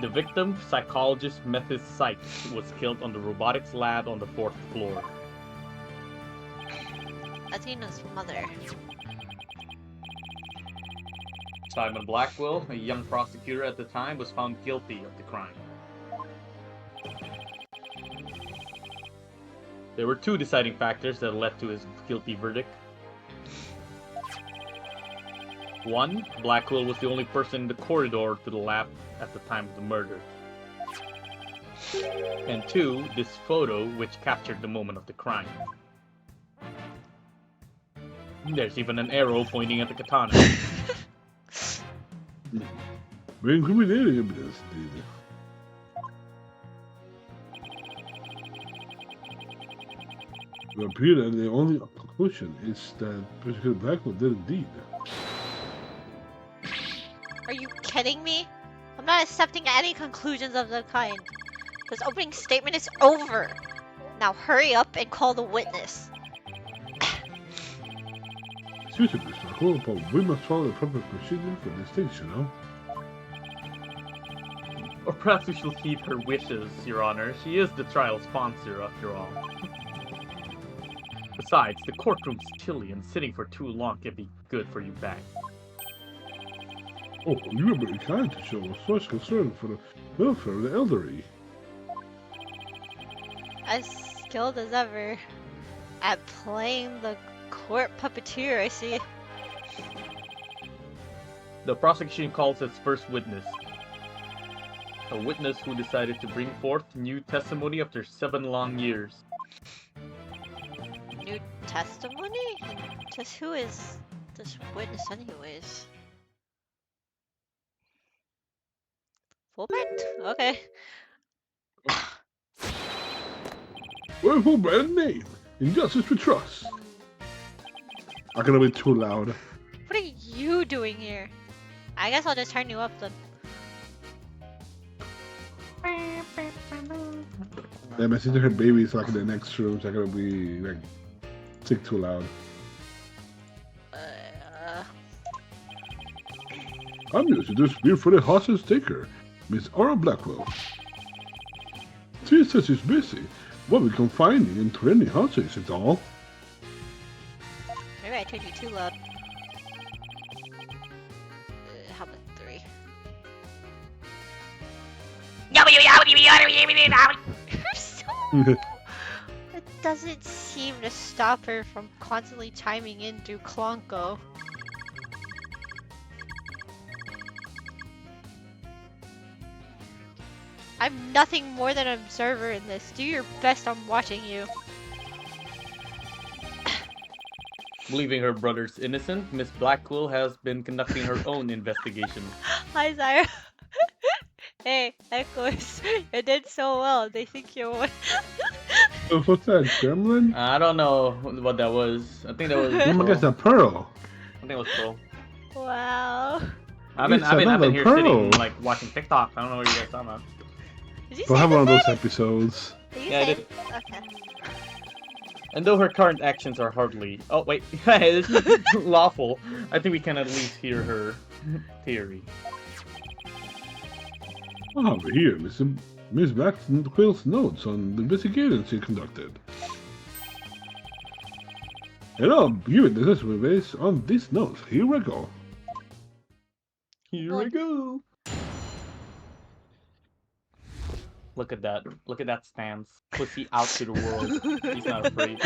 The victim, psychologist Methys Sykes, was killed on the robotics lab on the 4th floor. Athena's mother. Simon Blackwell, a young prosecutor at the time, was found guilty of the crime. There were two deciding factors that led to his guilty verdict. One, Blackwell was the only person in the corridor to the lab at the time of the murder. And 2, this photo which captured the moment of the crime. There's even an arrow pointing at the katana. Very incriminating evidence, indeed. It appears that the only conclusion is that Professor Blackwell did indeed. Are you kidding me? I'm not accepting any conclusions of the kind. This opening statement is over. Now hurry up and call the witness. Seriously, Mr. Blackwell, but we must follow the proper procedure for these things, you know? Or perhaps we shall heed her wishes, Your Honor. She is the trial sponsor, after all. Besides, the courtroom's chilly and sitting for too long can be good for you back. Oh, you are very kind to show such concern for the welfare of the elderly. As skilled as ever at playing the court puppeteer, I see. The prosecution calls its first witness. A witness who decided to bring forth new testimony after 7 long years. New testimony? Just who is this witness anyways? Fulbright? Okay. Wherefore by the name, in justice we trust. Not gonna be too loud. What are you doing here? I guess I'll just turn you up then. Yeah, my sister, her baby's like in the next room, so I'm gonna be like sick too loud. I'm here to dispute for the hostage taker, Miss Aura Blackwell. She says she's busy. What we confining into any hostage at all? Maybe I turned you too loud. How about 3? It doesn't seem to stop her from constantly chiming in through Klonko. I'm nothing more than an observer in this. Do your best, I'm watching you. Believing her brother's innocent, Miss Blackwell has been conducting her own investigation. Hi, Zyra. Hey, Echoes. You did so well. They think you're one. Oh, what's that, gremlin? I don't know what that was. I think that was. Oh my gosh, a pearl. I think it was Pearl. Wow. I've been another here Pearl. sitting like watching TikTok. I don't know what you guys talking about. Did you We'll say have one of that? those episodes. Did you Yeah, I say? did. Okay. And though her current actions are hardly wait, this is lawful, I think we can at least hear her theory. Oh, here, Miss Blackwell's notes on the investigation she conducted. And I'll give it the assessment based on these notes. Here we go. Here we go. Look at that. Look at that stance. Pussy out to the world. He's not afraid.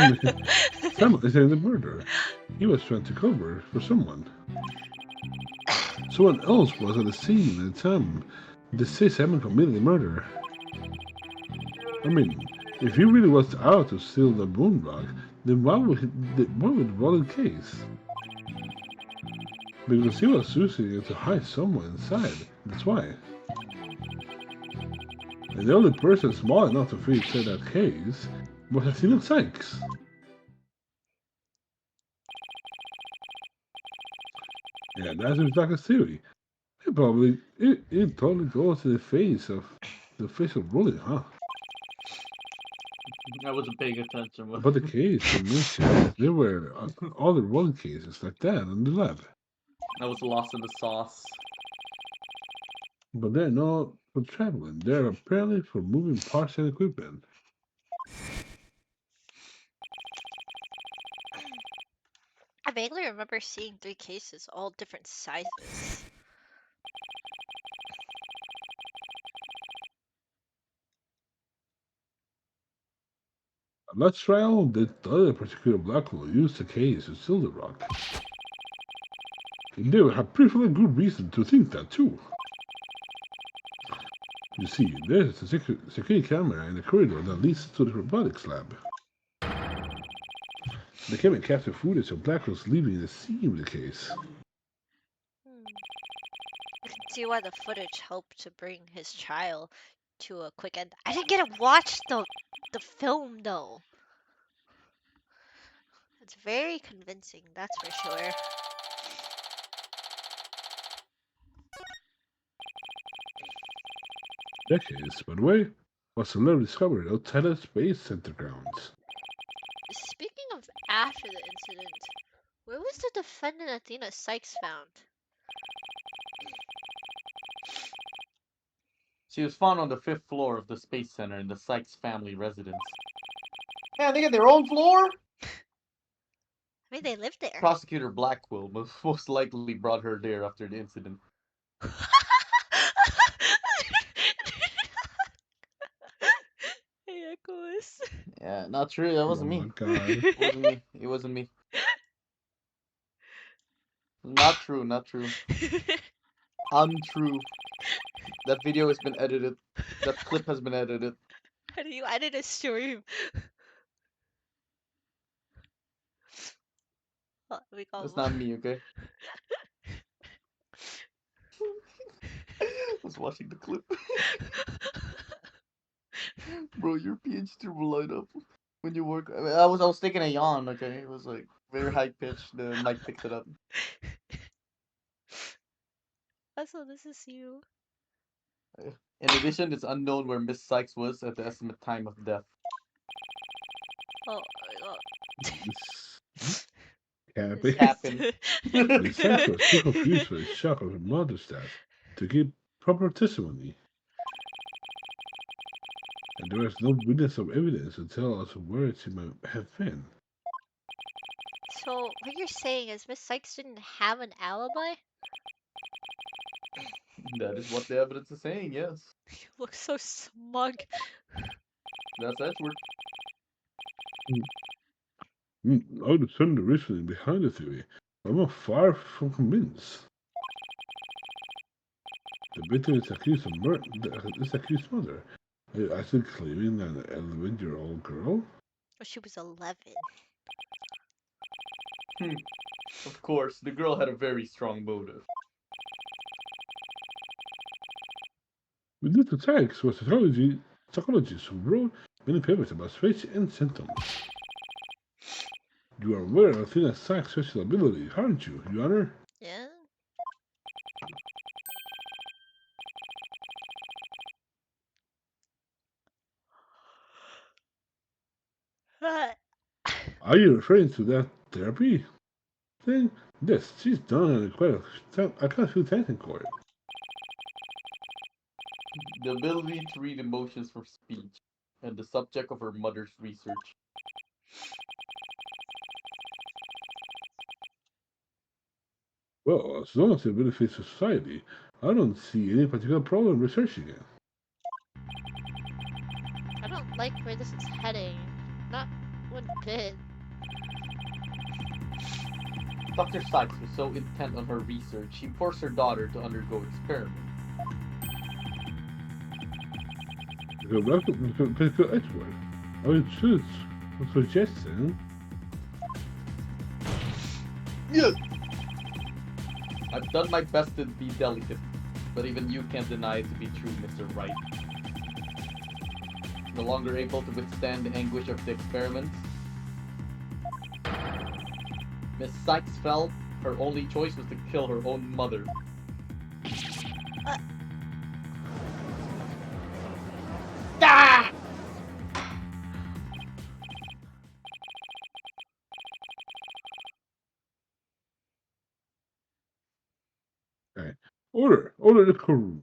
Someone is in the murder. He was trying to cover for someone. Someone else was at the scene at the time the Simon committed the murder. I mean, if he really was out to steal the moon rock, then why would the case? Because he was using it to hide someone inside. That's why. And the only person small enough to fit inside that case was Athena Sykes. Yeah, that's exactly theory. It totally goes to the face of Rolling, huh? I wasn't paying attention. But the case, the mission, there were other rolling cases like that in the lab. I was lost in the sauce. But they're not for traveling. They're apparently for moving parts and equipment. I vaguely remember seeing 3 cases, all different sizes. Let's try on the other particular Blackwell used the case to steal the rock. And they would have pretty good reason to think that too. You see, there's a security camera in the corridor that leads to the robotics lab. The camera captured footage of black holes leaving the scene of the case. I can see why the footage helped to bring his trial to a quick end. I didn't get to watch the film though. It's very convincing, that's for sure. That case, by the way, was a lovely discovery outside of the Space Center grounds. Speaking of after the incident, where was the defendant Athena Sykes found? She was found on the 5th floor of the Space Center in the Sykes family residence. Yeah, they got their own floor? I mean, they lived there. Prosecutor Blackwell most likely brought her there after the incident. Hey, Echoes. Yeah, not true. That wasn't Oh me. my god. It wasn't me. It wasn't me. Not true. Not true. Untrue. That video has been edited. That clip has been edited. How do you edit a stream? Oh, we call That's not me, okay? I was watching the clip. Bro, your PhD will light up when you work. I was taking a yawn, okay? It was like very high pitched. The mic picked it up. Also, this is you. In addition, it's unknown where Miss Sykes was at the estimate time of death. Oh, This It's cabin. happened. The Sykes was too confused by the shock of her mother's death to give proper testimony. And there was no witness of evidence to tell us where she might have been. So, what you're saying is Miss Sykes didn't have an alibi? That is what the evidence is saying, yes. You look so smug. That's Edward. I understand the reasoning behind the theory, but I'm not far from convinced. The victim is accused of murder. Is accused murder. Are you actually claiming an 11-year-old girl? Oh, she was 11. Of course, the girl had a very strong motive. With little Sykes was a psychologist who wrote many papers about speech and symptoms. You are aware of Athena Sykes' special ability, aren't you, Your Honor? Yeah? Are you referring to that therapy thing? Yes, she's done quite a few times in court. The ability to read emotions from speech, and the subject of her mother's research. Well, as long as it benefits society, I don't see any particular problem researching it. I don't like where this is heading. Not one bit. Dr. Sykes was so intent on her research, she forced her daughter to undergo experiments. Go back to Edward. I would choose a suggestion. Yes! I've done my best to be delicate, but even you can't deny it to be true, Mr. Wright. No longer able to withstand the anguish of the experiments, Miss Sykes felt her only choice was to kill her own mother. Ah! Okay. Order the courtroom.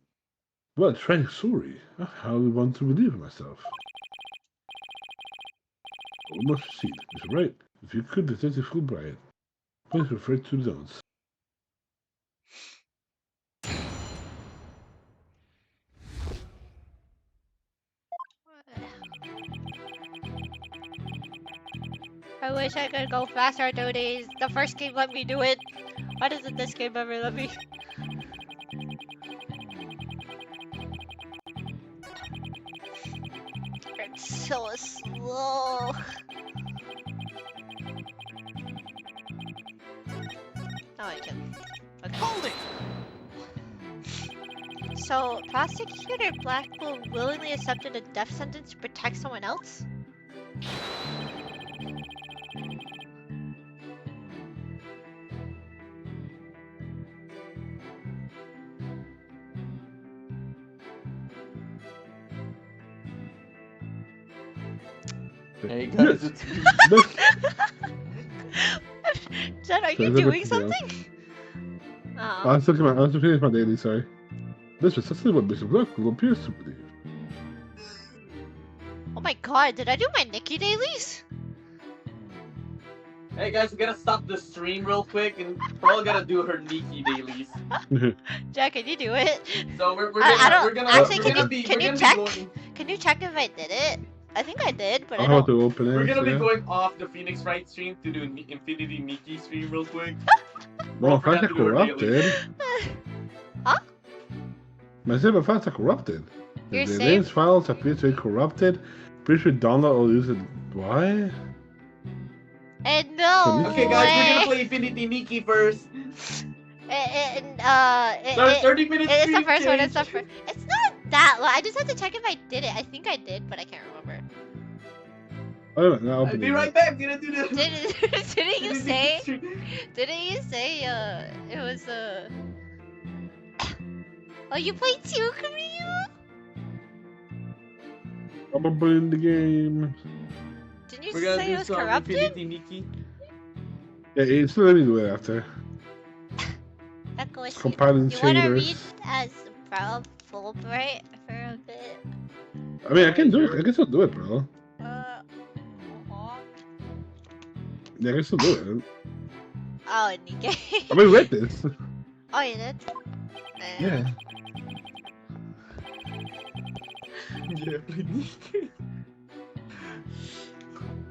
Well, tragic story. I hardly want to believe in myself. We must proceed. Mr. Wright, if you could, Detective Fulbright, please refer to the notes. I wish I could go faster through these. The first game let me do it. Why doesn't this game ever let me? It's so slow. Oh, I can. Okay. Hold it! So, Prosecutor Blackpool willingly accepted a death sentence to protect someone else? Hey guys, it's Jen, are you Sorry, doing something else. something? I was to finish my daily, sorry. This is precisely what Mr. Blackpool appears to believe. Oh my god, did I do my Nikki dailies? Hey guys, we gotta stop the stream real quick, and Pearl gotta do her Nikki dailies. Jack, can you do it? So we're I gonna don't- we're gonna actually, we're gonna be can we're you gonna check? be going Can you check if I did it? I think I did, but I I'll have don't. to open it. we're gonna be yeah. going off the Phoenix Wright stream to do Infinity Nikki stream real quick. Well, Don't forget files are to do her dailies. corrupted. Huh? My server files are corrupted. Your The save? names files appear to be corrupted. Pretty sure download or use it. Why? And no Okay, guys, we're gonna way. play Infinity Nikki first. And 30 minutes. it's the first one. It's the first. It's not that long. I just have to check if I did it. I think I did, but I can't remember. Oh, no, I'll I'll open be it. right back. Gonna do this. Didn't you say? Didn't you say? It was Oh, you played too, Camille? I'm gonna put in the game. Didn't you We're gonna say do it was some corrupted? Infinity Nikki. Yeah, it's let me do it after. Echo, It's compiling you wanna shaders. read as Fulbright for a bit? I mean, I can do Sure. it. I can still do it, bro. Uh-huh. Yeah, I can still do it. Oh, Nikkei. I mean, read this. Oh, you did? Yeah. Yeah, please.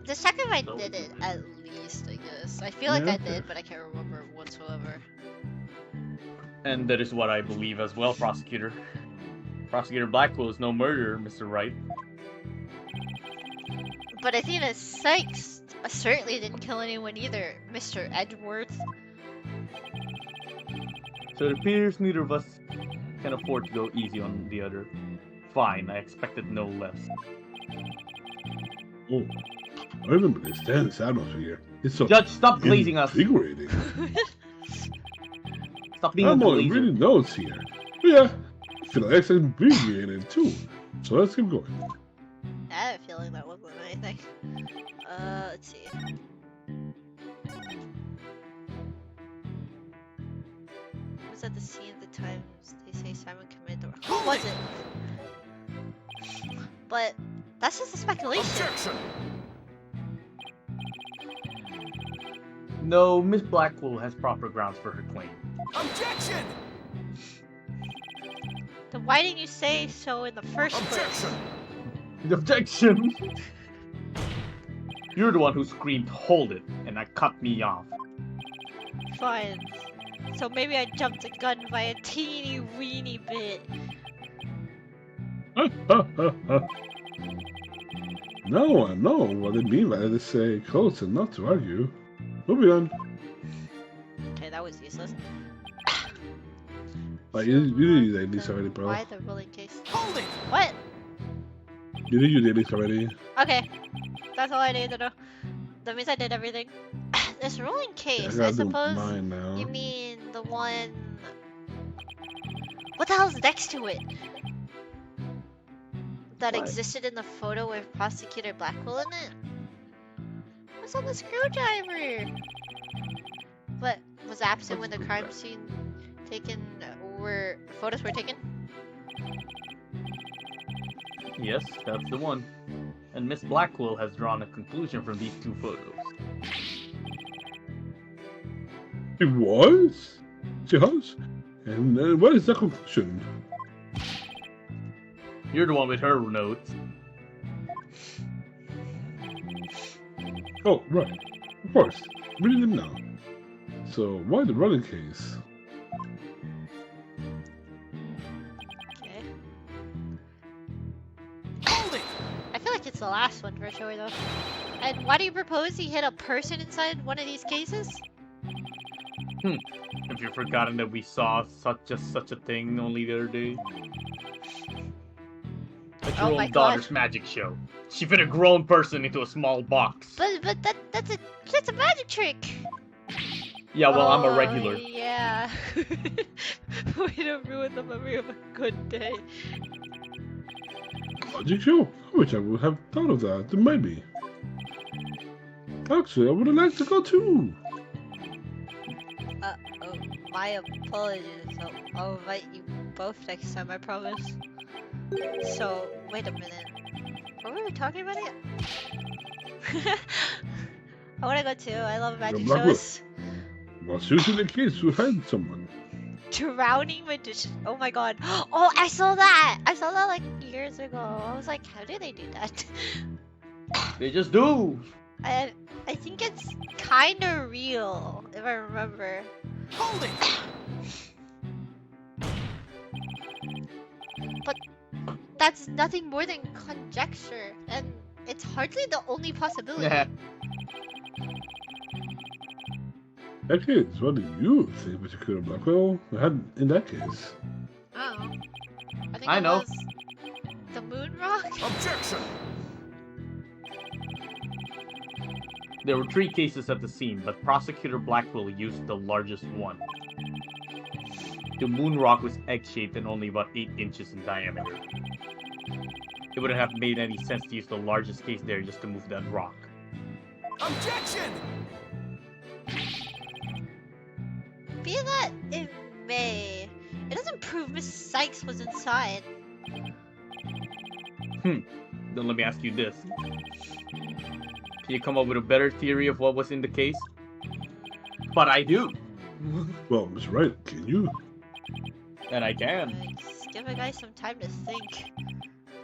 Just check if I did it at least, I guess. I feel like Yeah, I okay. did, but I can't remember whatsoever. And that is what I believe as well, Prosecutor. Prosecutor Blackwell is no murderer, Mr. Wright. But Athena Sykes certainly didn't kill anyone either, Mr. Edgeworth. So it appears neither of us can afford to go easy on the other. Fine, I expected no less. Oh, I remember this dense atmosphere. It's so Judge, stop glazing us! invigorating. Stop being a I'm only glazer. reading notes here. But yeah, I feel like it's invigorated too. So let's keep going. I have a feeling that wasn't anything. Let's see. Was at the scene at the time they say Simon committed the who was it? But that's just a speculation. Objection! No, Miss Blackwell has proper grounds for her claim. Objection! Then why didn't you say so in the first place? Objection! Objection! You're the one who screamed, "Hold it," and that cut me off. Fine. So maybe I jumped the gun by a teeny weeny bit. No, I know what they mean by this say close and not to argue. Moving on. Okay, that was useless. Like, you did your dailies already, bro. Why the rolling case? Hold it! What? You did your dailies already. Okay, that's all I need to know. That means I did everything. This rolling Yeah, case, I I gotta do suppose mine now. you mean the one... What the hell's next to it? That What? existed in the photo with Prosecutor Blackwell in it? What's on the screwdriver? But was absent when the crime scene photos were taken? Yes, that's the one. And Miss Blackwell has drawn a conclusion from these two photos. It was? She has? And what is the conclusion? You're the one with her notes. Oh, right. Of course. Reading them now. So, why the rolling case? Okay. Hold it! I feel like it's the last one for sure though. And why do you propose he hit a person inside one of these cases? Have you forgotten that we saw such a thing only the other day? At your Oh my own daughter's God. magic show. She fit a grown person into a small box. But that's a magic trick. Yeah, well, I'm a Oh, regular. Yeah. Way to ruin the memory of a good day. Magic show? I wish I would have thought of that. There might be. Actually, I would have liked to go too. Oh, my apologies. I'll invite you both next time, I promise. So, wait a minute. What were we talking about again? I wanna go too. I love magic Black shows. What's usually the case to find someone? Drowning magician. Oh my god. Oh, I saw that! I saw that like years ago. I was like, how do they do that? They just do. I think it's kinda real, if I remember. Hold it! But that's nothing more than conjecture, and it's hardly the only possibility. Yeah. That case, what do you think, Mr. Killer Blackwell? In that case. Oh. I think I it know. was the moon rock? Objection! There were 3 cases at the scene, but Prosecutor Blackwell used the largest one. The moon rock was egg-shaped and only about 8 inches in diameter. It wouldn't have made any sense to use the largest case there just to move that rock. Objection! Be that it may, it doesn't prove Miss Sykes was inside. Then let me ask you this. Can you come up with a better theory of what was in the case? But I do. Well, Miss Wright, can you? And I can. Just give a guy some time to think.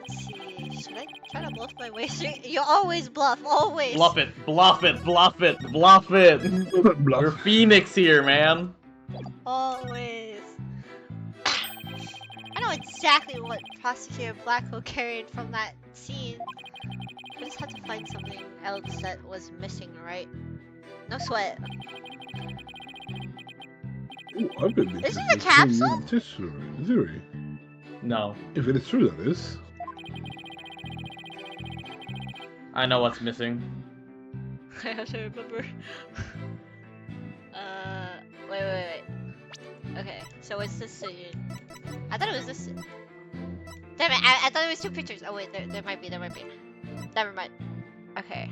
Let's see, should I try to bluff my way through? You always bluff, always! Bluff it, bluff it, bluff it, bluff it! We're Bluff. Phoenix here, man. Always. I know exactly what Prosecutor Blackwell carried from that scene. We just had to find something else that was missing, right? No sweat. Ooh, I've been This is a capsule? Theory. No, If it is true, that is. I know what's missing. I have to remember. Wait. Okay, so it's this scene. I thought it was this scene. Damn it, I thought it was 2 pictures. Oh wait, there might be. Never mind. Okay.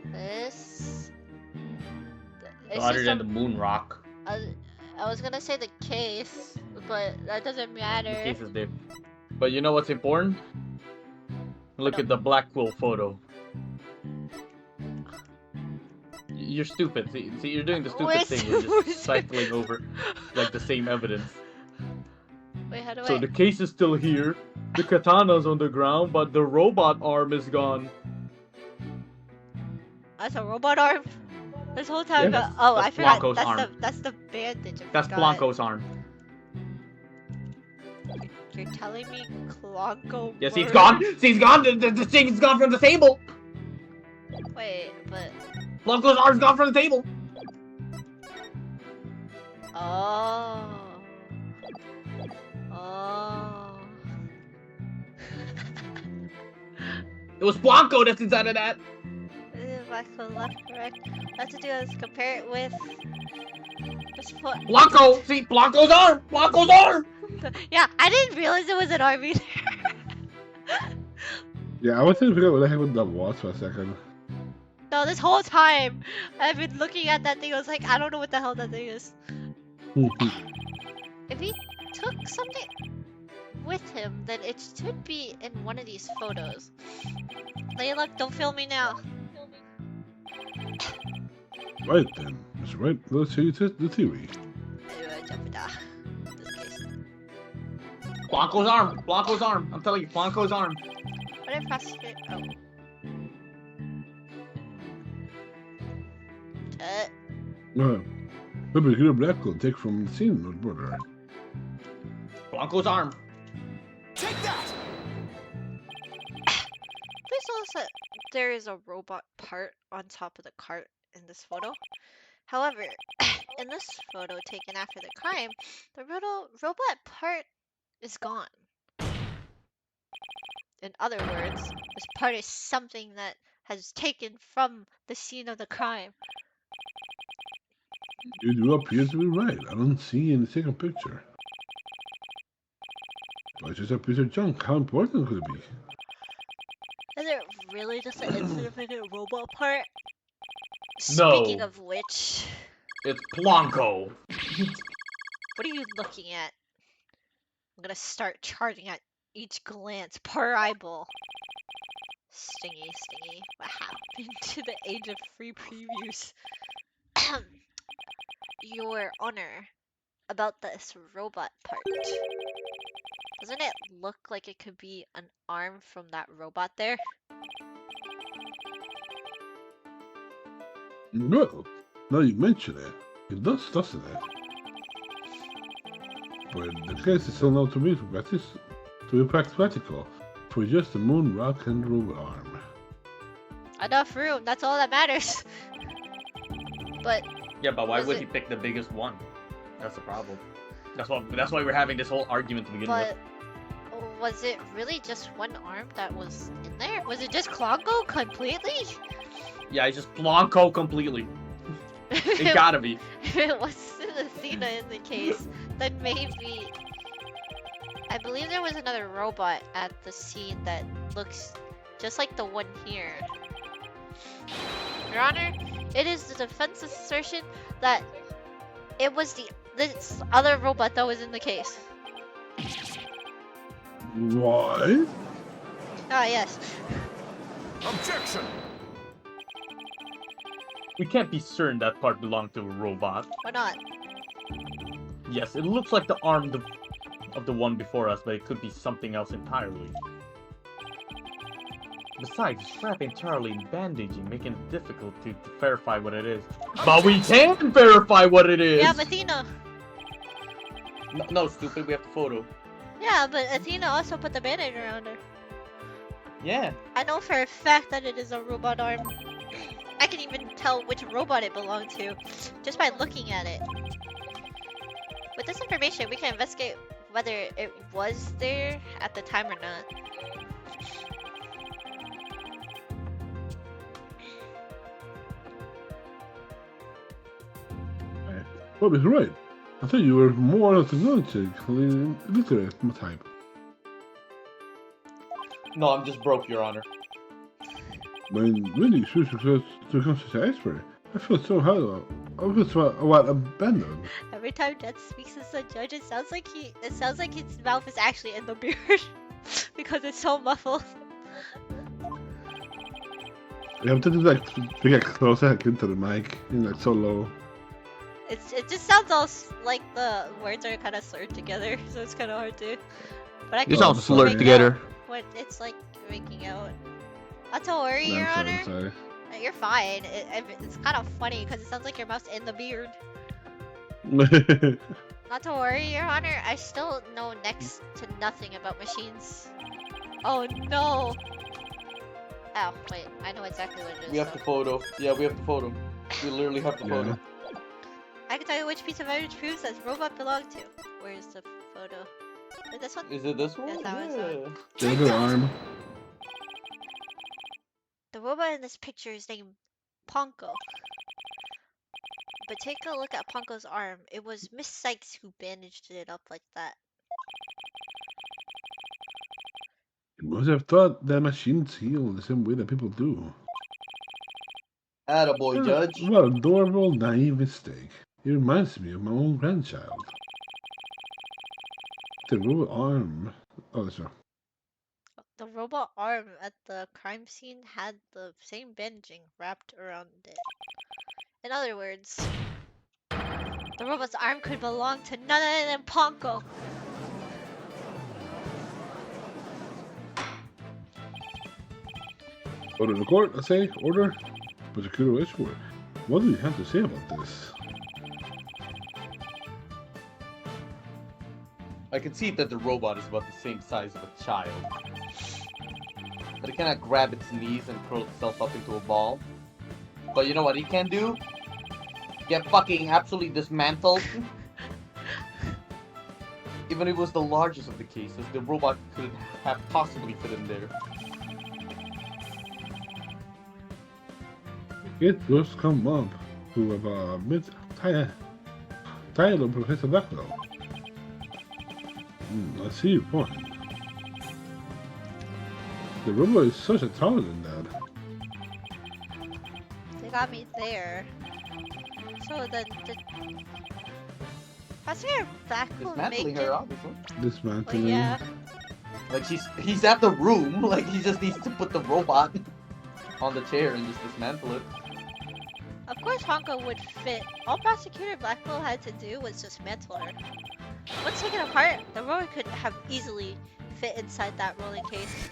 This... It's Other just than the moon rock. I was gonna say the case, but that doesn't matter. The case is there. But you know what's important? Look at the Blackwell photo. You're stupid. See, you're doing the stupid Where's- thing. You're where's- just cycling over like the same evidence. Wait, how do So I... the case is still here. The katana's on the ground, but the robot arm is gone. That's a robot arm? This whole time... Yeah, oh, that's I forgot. Blanco's arm. That's the bandage. I That's forgot. Blanco's arm. You're telling me Blanco... Yeah, see, it's murdered- gone. See, it's gone. The thing's gone from the table. Wait, but... Blanco's arm's gone from the table. Oh. Oh. It was Blanco that's inside of that. Blanco left, correct. What to do is compare it with... Just put... Blanco. See, Blanco's arm. Blanco's arm. Yeah, I didn't realize it was an arm either. Yeah, I was trying to figure out what the heck that was for a second. No, this whole time, I've been looking at that thing. I was like, I don't know what the hell that thing is. If he took something with him, then it should be in one of these photos. Layla, don't film me now. Right then, Miss Wright, let's hear the theory. This case. Blanco's arm. Blanco's arm. I'm telling you, Blanco's arm. What if prosecute? Oh. Maybe Killer Blackwell take from the scene, not brother. Blanco's arm. Take that! Please notice that there is a robot part on top of the cart in this photo. However, in this photo taken after the crime, the robot part is gone. In other words, this part is something that has taken from the scene of the crime. You do appear to be right. I don't see any second picture. But it's just a piece of junk. How important could it be? Is it really just an insignificant robot part? No. Speaking of which, It's Plonko. what are you looking at? I'm gonna start charging at each glance per eyeball. Stingy, stingy. What happened to the age of free previews? Your Honor, about this robot part. Doesn't it look like it could be an arm from that robot there? Well, now you mention it, it does, doesn't it? But the case is still not to be practical for just the moon rock and robot arm. Enough room, that's all that matters. But Yeah, but why Was would it- he pick the biggest one? That's the problem. That's why we're having this whole argument to begin but was it really just one arm that was in there? Was it just Klongo completely? with. Yeah, it's just Plonko completely. It gotta be. If it wasn't Athena in the case, then maybe. I believe there was another robot at the scene that looks just like the one here. Your Honor, it is the defense's assertion that it was this other robot that was in the case. Why? Ah, yes. Objection! We can't be certain that part belonged to a robot. Why not? Yes, it looks like the arm of the one before us, but it could be something else entirely. Besides, it's wrapped entirely in bandaging, making it difficult to verify what it is. But we can verify what it is! Yeah, but Athena. No, stupid, we have the photo. Yeah, but Athena also put the bandage around her. Yeah. I know for a fact that it is a robot arm. I can even tell which robot it belonged to just by looking at it. With this information, we can investigate whether it was there at the time or not. Bob is right. I thought you were more of a technologically literate type. No, I'm just broke, Your Honor. When really should to become such an expert, I feel so hollow. I feel so abandoned. Every time Jet speaks as a judge, it sounds like his mouth is actually in the beard because it's so muffled. You have to do like to get closer into the mic, and like so low. It just sounds all like the words are kind of slurred together, so it's kind of hard to. But I can You sound Oh, slurred make together. out what it's like making out. Not to worry, Your I'm Honor. sorry. You're fine. It's kind of funny because it sounds like your mouth's in the beard. Sorry. Not to worry, Your Honor. I still know next to nothing about machines. Oh no! Oh wait, I know exactly what it is. We have the photo. Yeah, we have the photo. We literally have the Yeah. photo. I can tell you which piece of evidence proves that robot belonged to. Where's the photo? Is it this one? Is it this one? Yes, that was one. The other arm. The robot in this picture is named Ponko. But take a look at Ponko's arm. It was Miss Sykes who bandaged it up like that. You must have thought that machines heal the same way that people do. Attaboy, Judge. What an adorable, naive mistake. It reminds me of my own grandchild. The robot arm. Oh, that's right. The robot arm at the crime scene had the same bandaging wrapped around it. In other words, the robot's arm could belong to none other than Ponko. Order the court, I say. Order. Prosecutor Westward. What do you have to say about this? I can see that the robot is about the same size of a child. But but it cannot grab its knees and curl itself up into a ball. But you know what he can do? Get fucking absolutely dismantled. Even if it was the largest of the cases, the robot could have possibly fit in there. It just come up to mid title of Professor Blackwell. I see your point. The robot is such a taller than that. They got me there. So then, Pastor Blackwell Dismantling make her, it. obviously. Dismantling. Yeah. Like he's at the room. Like he just needs to put the robot on the chair and just dismantle it. Of course, Honko would fit. All Prosecutor Blackwell had to do was dismantle her. Once taken apart, the robot could have easily fit inside that rolling case.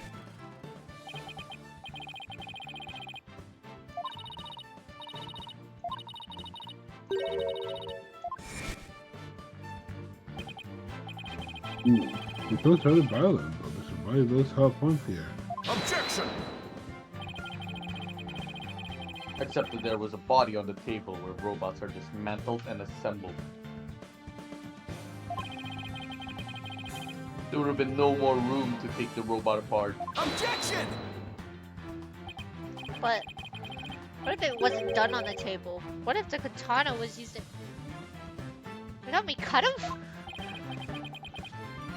It feels rather violent, but the survivor does have fun here. Objection! Except that there was a body on the table where robots are dismantled and assembled. There would have been no more room to take the robot apart. Objection! But what if it wasn't done on the table? What if the katana was used? Would help me cut him?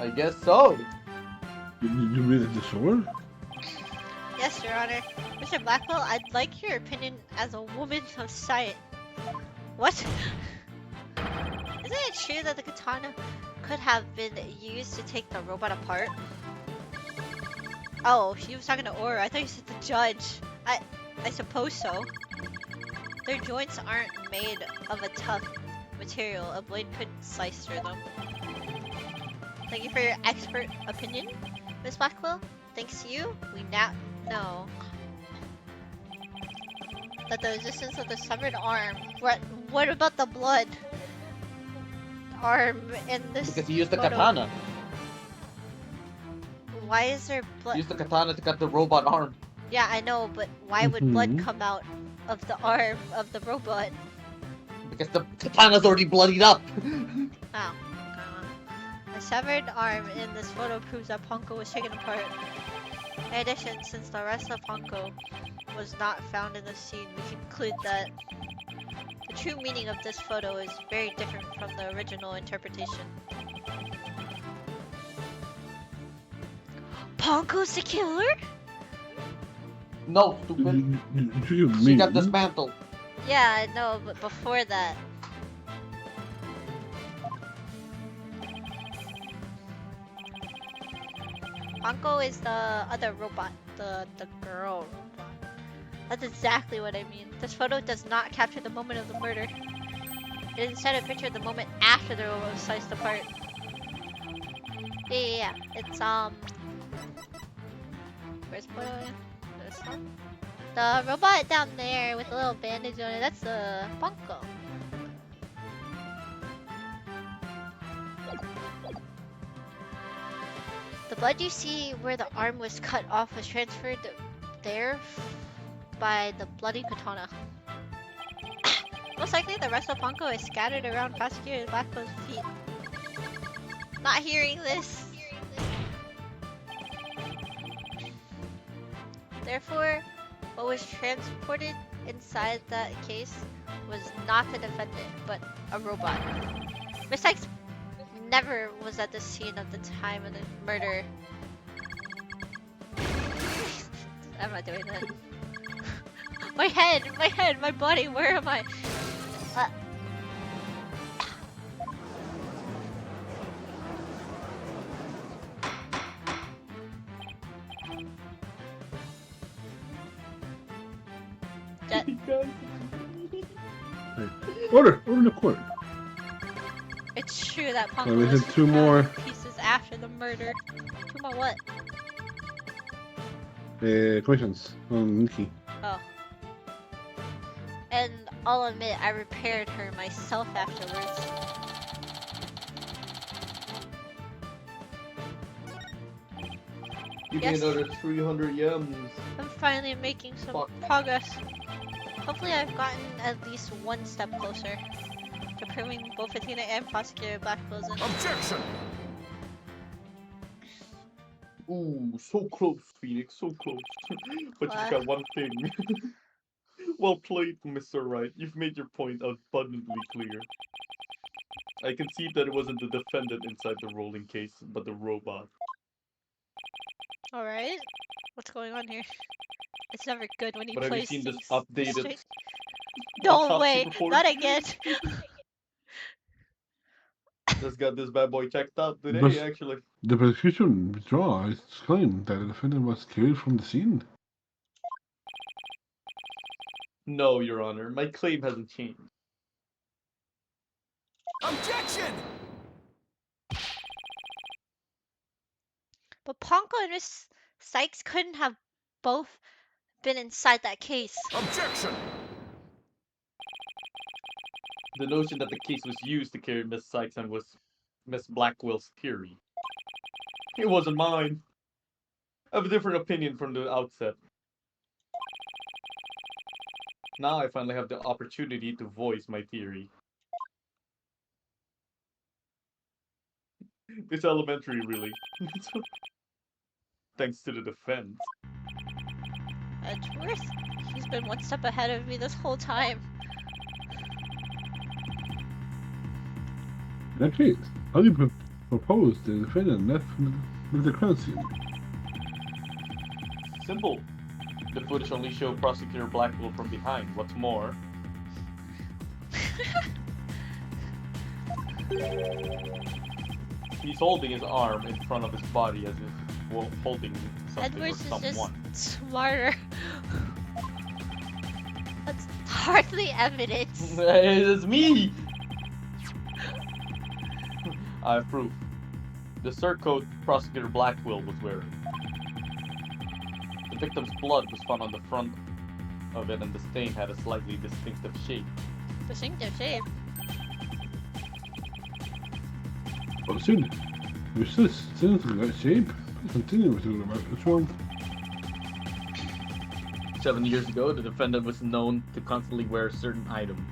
I guess so. You mean the sword? Yes, Your Honor. Mr. Blackwell, I'd like your opinion as a woman of science. What? Isn't it true that the katana could have been used to take the robot apart? Oh, she was talking to Aura. I thought you said the judge. I suppose so. Their joints aren't made of a tough material. A blade couldn't slice through them. Thank you for your expert opinion, Miss Blackwell. Thanks to you, we now know that the existence of the severed arm. What about the blood arm in this? Because he used the photo? katana. Why is there He blood? used the katana to cut the robot arm. Yeah, I know, but why would blood Mhm. come out of the arm of the robot? Because the katana's already bloodied up. Oh. The severed arm in this photo proves that Ponko was taken apart. In addition, since the rest of Ponko was not found in the scene, we conclude that the true meaning of this photo is very different from the original interpretation. Ponko's the killer? No, stupid. You She mean? got dismantled. Yeah, I know, but before that. Ponko is the other robot, the girl robot. That's exactly what I mean. This photo does not capture the moment of the murder. It instead pictured the moment after the robot was sliced apart. Yeah. It's where's the photo again? This one? The robot down there with a little bandage on it, that's the Ponko. The blood you see where the arm was cut off was transferred there by the bloody katana. Most likely the rest of Ponko is scattered around Prosecutor Blackwell's feet. Not hearing this. Therefore, what was transported inside that case was not the defendant, but a robot. Besides, never was at the scene of the time of the murder. I'm not doing that. My head, my body, where am I? Jet. Order in the court. It's true that Ponko we was had two found more. in pieces after the murder. Two more what? Questions on Nikki. Oh. And I'll admit, I repaired her myself afterwards. Give Yes. me another 300 yums. I'm finally making some Fuck. progress. Hopefully I've gotten at least one step closer to proving both Athena and Prosecutor Blackwell's in. Objection! Ooh, so close, Phoenix, so close. But What? you've got one thing. Well played, Mr. Wright. You've made your point abundantly clear. I can see that it wasn't the defendant inside the rolling case, but the robot. Alright. What's going on here? It's never good when he But have you plays seen this things updated straight. No autopsy way! report? Not again! Just got this bad boy checked out today, But- actually. The prosecution withdraw its claim that the defendant was carried from the scene. No, Your Honor, my claim hasn't changed. Objection! But Ponko and Miss Sykes couldn't have both been inside that case. Objection! The notion that the case was used to carry Miss Sykes and was Miss Blackwell's theory. It wasn't mine. I have a different opinion from the outset. Now I finally have the opportunity to voice my theory. It's elementary, really. Thanks to the defense. Edgeworth? He's been one step ahead of me this whole time. In that case, how do you propose the defendant left the crime scene? Simple. The footage only showed Prosecutor Blackwell from behind. What's more, he's holding his arm in front of his body as if holding something Edwards or is someone. just smarter. That's hardly evidence. It's me! I have proof. The surcoat Prosecutor Blackwell was wearing. The victim's blood was found on the front of it, and the stain had a slightly distinctive shape. Distinctive shape. Oh, soon. Wish this still in that shape. Please continue with the which one? 7 years ago, the defendant was known to constantly wear a certain item,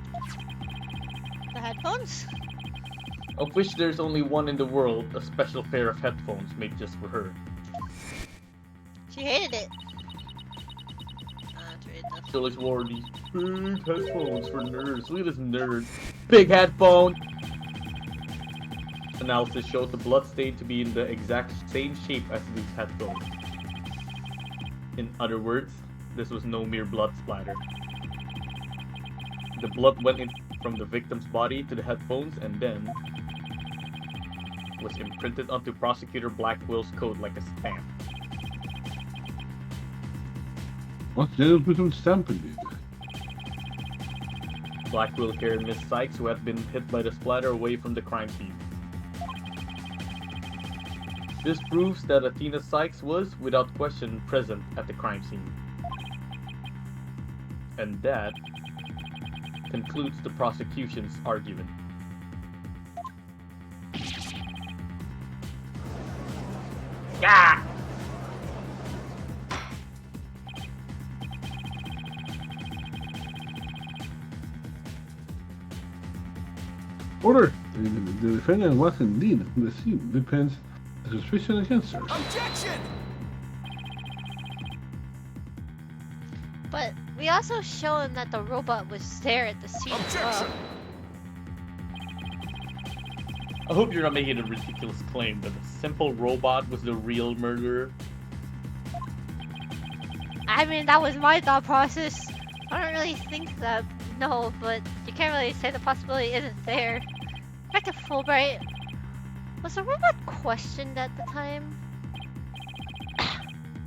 The headphones? of which there's only one in the world, a special pair of headphones made just for her. She hated it. To read this. She always wore these big headphones for nerds. Look at this nerd. Big headphone! Analysis showed the blood stain to be in the exact same shape as these headphones. In other words, this was no mere blood splatter. The blood went in from the victim's body to the headphones and then was imprinted onto Prosecutor Blackwell's coat like a stamp. What general put on stamp indeed? Blackwell carried Miss Sykes, who had been hit by the splatter, away from the crime scene. This proves that Athena Sykes was, without question, present at the crime scene. And that concludes the prosecution's argument. Yeah! Order! The defendant was indeed on the scene. Depends the suspicion against her. Objection! But we also shown that the robot was there at the scene as well. Objection! I hope you're not making a ridiculous claim that the simple robot was the real murderer. I mean, that was my thought process. I don't really think that, no, but you can't really say the possibility isn't there. Back to Fulbright. Was the robot questioned at the time?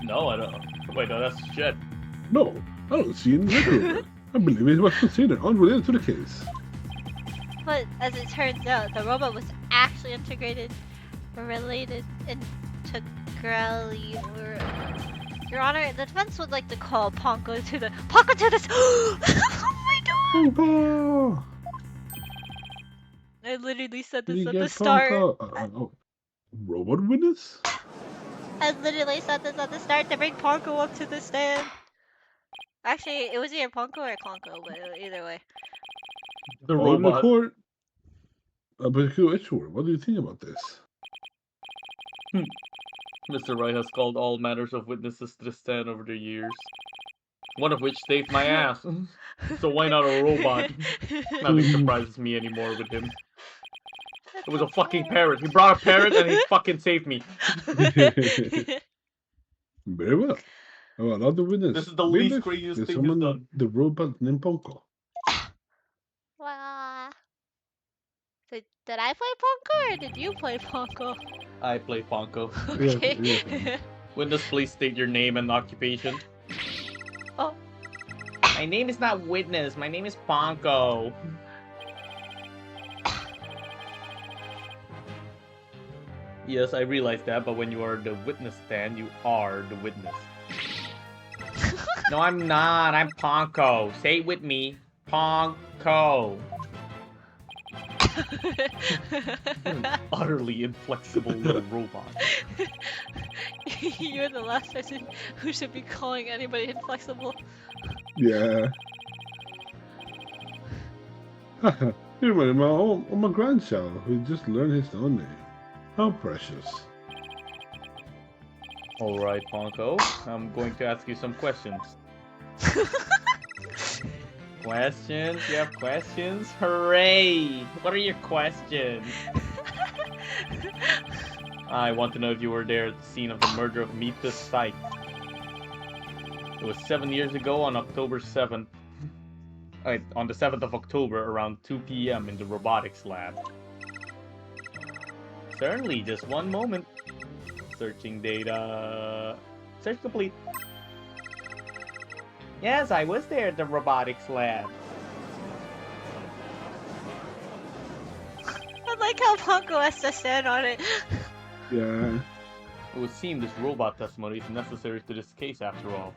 No, I don't. Wait, no, that's Jed. No, I don't see any record. I believe it was considered unrelated to the case. But as it turns out, the robot was actually integrated or related integrally. Or, Your Honor, the defense would like to call Ponko to the Oh my god! Oh, I literally said this you at get the start. Robot witness? I literally said this at the start to bring Ponko up to the stand. Actually, it was either Ponko or Conko, but either way. The All in the robot. court. But Edgeworth, what do you think about this? Mr. Wright has called all matters of witnesses to the stand over the years. One of which saved my ass. So why not a robot? Nothing surprises me anymore with him. It was a fucking parrot. He brought a parrot and he fucking saved me. Very well. Oh, another witness. This is the Believe least craziest there's thing someone, he's done. the robot named Ponko. Wow. Did I play Ponko or did you play Ponko? I play Ponko. Okay. Yeah. Witness, please state your name and occupation. Oh. My name is not Witness. My name is Ponko. Yes, I realize that, but when you are the witness stand, you are the witness. No, I'm not. I'm Ponko. Say it with me. Ponko. An utterly inflexible little robot. You're the last person who should be calling anybody inflexible. Yeah. You remember my grandchild who just learned his own name. How precious. Alright, Ponko. I'm going to ask you some questions. Questions? You have questions? Hooray! What are your questions? I want to know if you were there at the scene of the murder of Mita's Sykes. It was 7 years ago on October 7th. On the 7th of October around 2 p.m. in the robotics lab. Certainly, just one moment. Searching data. Search complete. Yes, I was there at the robotics lab. I like how Ponko has to stand on it. Yeah. It would seem this robot testimony is necessary to this case after all.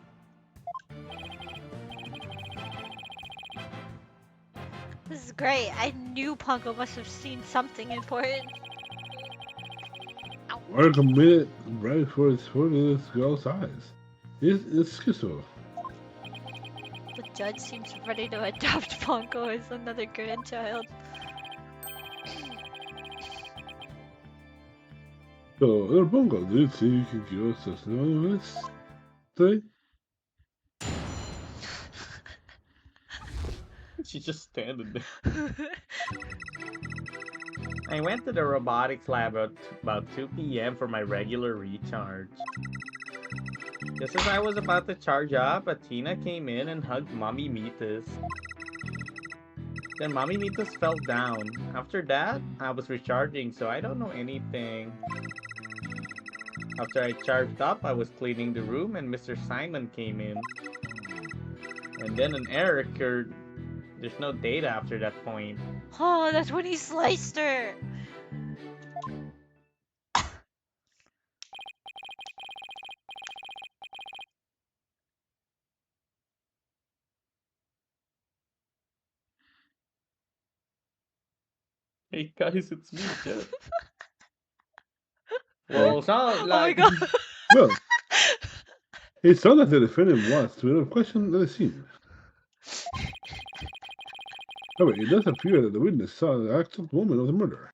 This is great. I knew Ponko must have seen something important. Work a minute right for this girl's eyes. It's schizo. The judge seems ready to adopt Ponko as another grandchild. So, Ponko, do you think you can give us testimony on this today? She's just standing there. I went to the robotics lab at about 2 p.m. for my regular recharge. Just as I was about to charge up, Athena came in and hugged Mommy Mitas. Then Mommy Mitas fell down. After that, I was recharging, so I don't know anything. After I charged up, I was cleaning the room and Mr. Simon came in. And then an error occurred. There's no data after that point. Oh, that's when he sliced her. Hey guys, it's me, Jeff. Well, it's not Oh my like... god. Well, it sounds like the defendant was to have questioned the scene. However, it does appear that the witness saw the actual moment of the murder.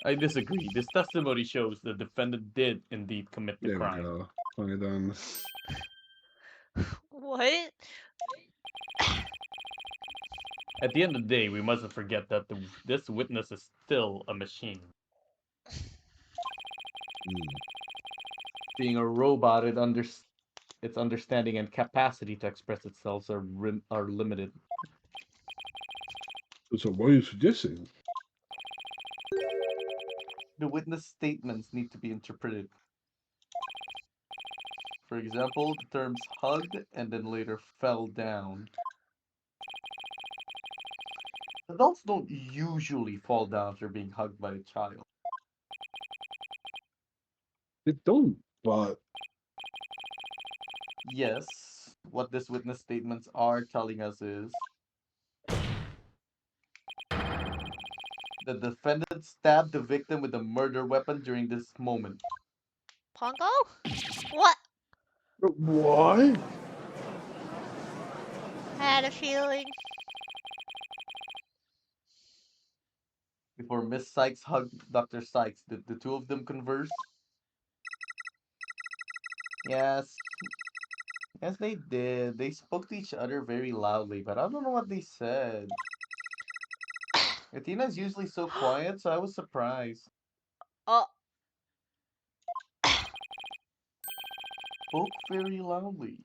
I disagree. This testimony shows the defendant did indeed commit the There we crime. go. Finally done. What? At the end of the day, we mustn't forget that this witness is still a machine. Being a robot, its understanding and capacity to express itself are limited. So what are you suggesting? The witness statements need to be interpreted. For example, the terms hugged and then later fell down. Adults don't usually fall down after being hugged by a child. They don't, but Yes, what this witness statements are telling us is the defendant stabbed the victim with a murder weapon during this moment? Pongo? What? What? I had a feeling. Before Miss Sykes hugged Dr. Sykes, did the two of them converse? Yes. Yes, they did. They spoke to each other very loudly, but I don't know what they said. Athena's usually so quiet, so I was surprised. Oh, Spoke very loudly.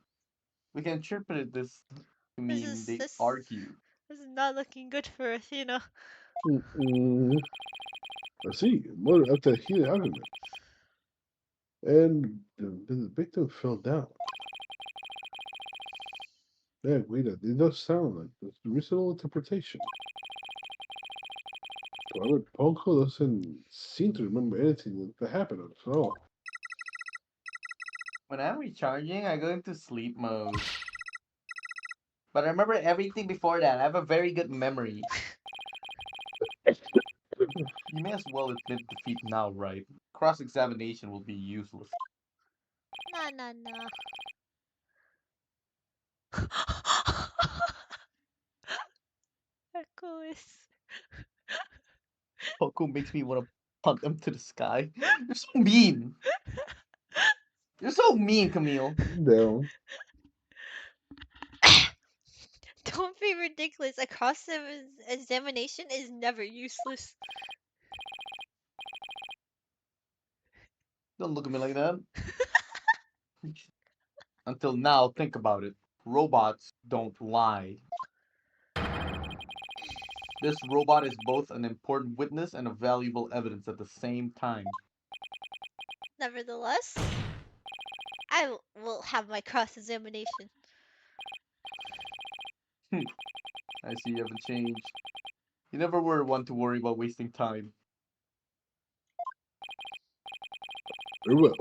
We can interpret this to this mean is they this argue. this is not looking good for Athena. Mm-mm. I see. Murder after a heated argument. And the victim fell down. Yeah, wait, it does sound like this. Reasonable interpretation. However, Ponko doesn't seem to remember anything that happened at all. When I'm recharging, I go into sleep mode. But I remember everything before that. I have a very good memory. You may as well admit defeat now, right? Cross-examination will be useless. No, no. Echoes. Poco makes me want to punt them to the sky. You're so mean. You're so mean, Camille. Down. Don't be ridiculous. A cross-examination is never useless. Don't look at me like that. Until now, think about it. Robots don't lie. This robot is both an important witness and a valuable evidence at the same time. Nevertheless, I will have my cross-examination. I see you haven't changed. You never were one to worry about wasting time. Very well.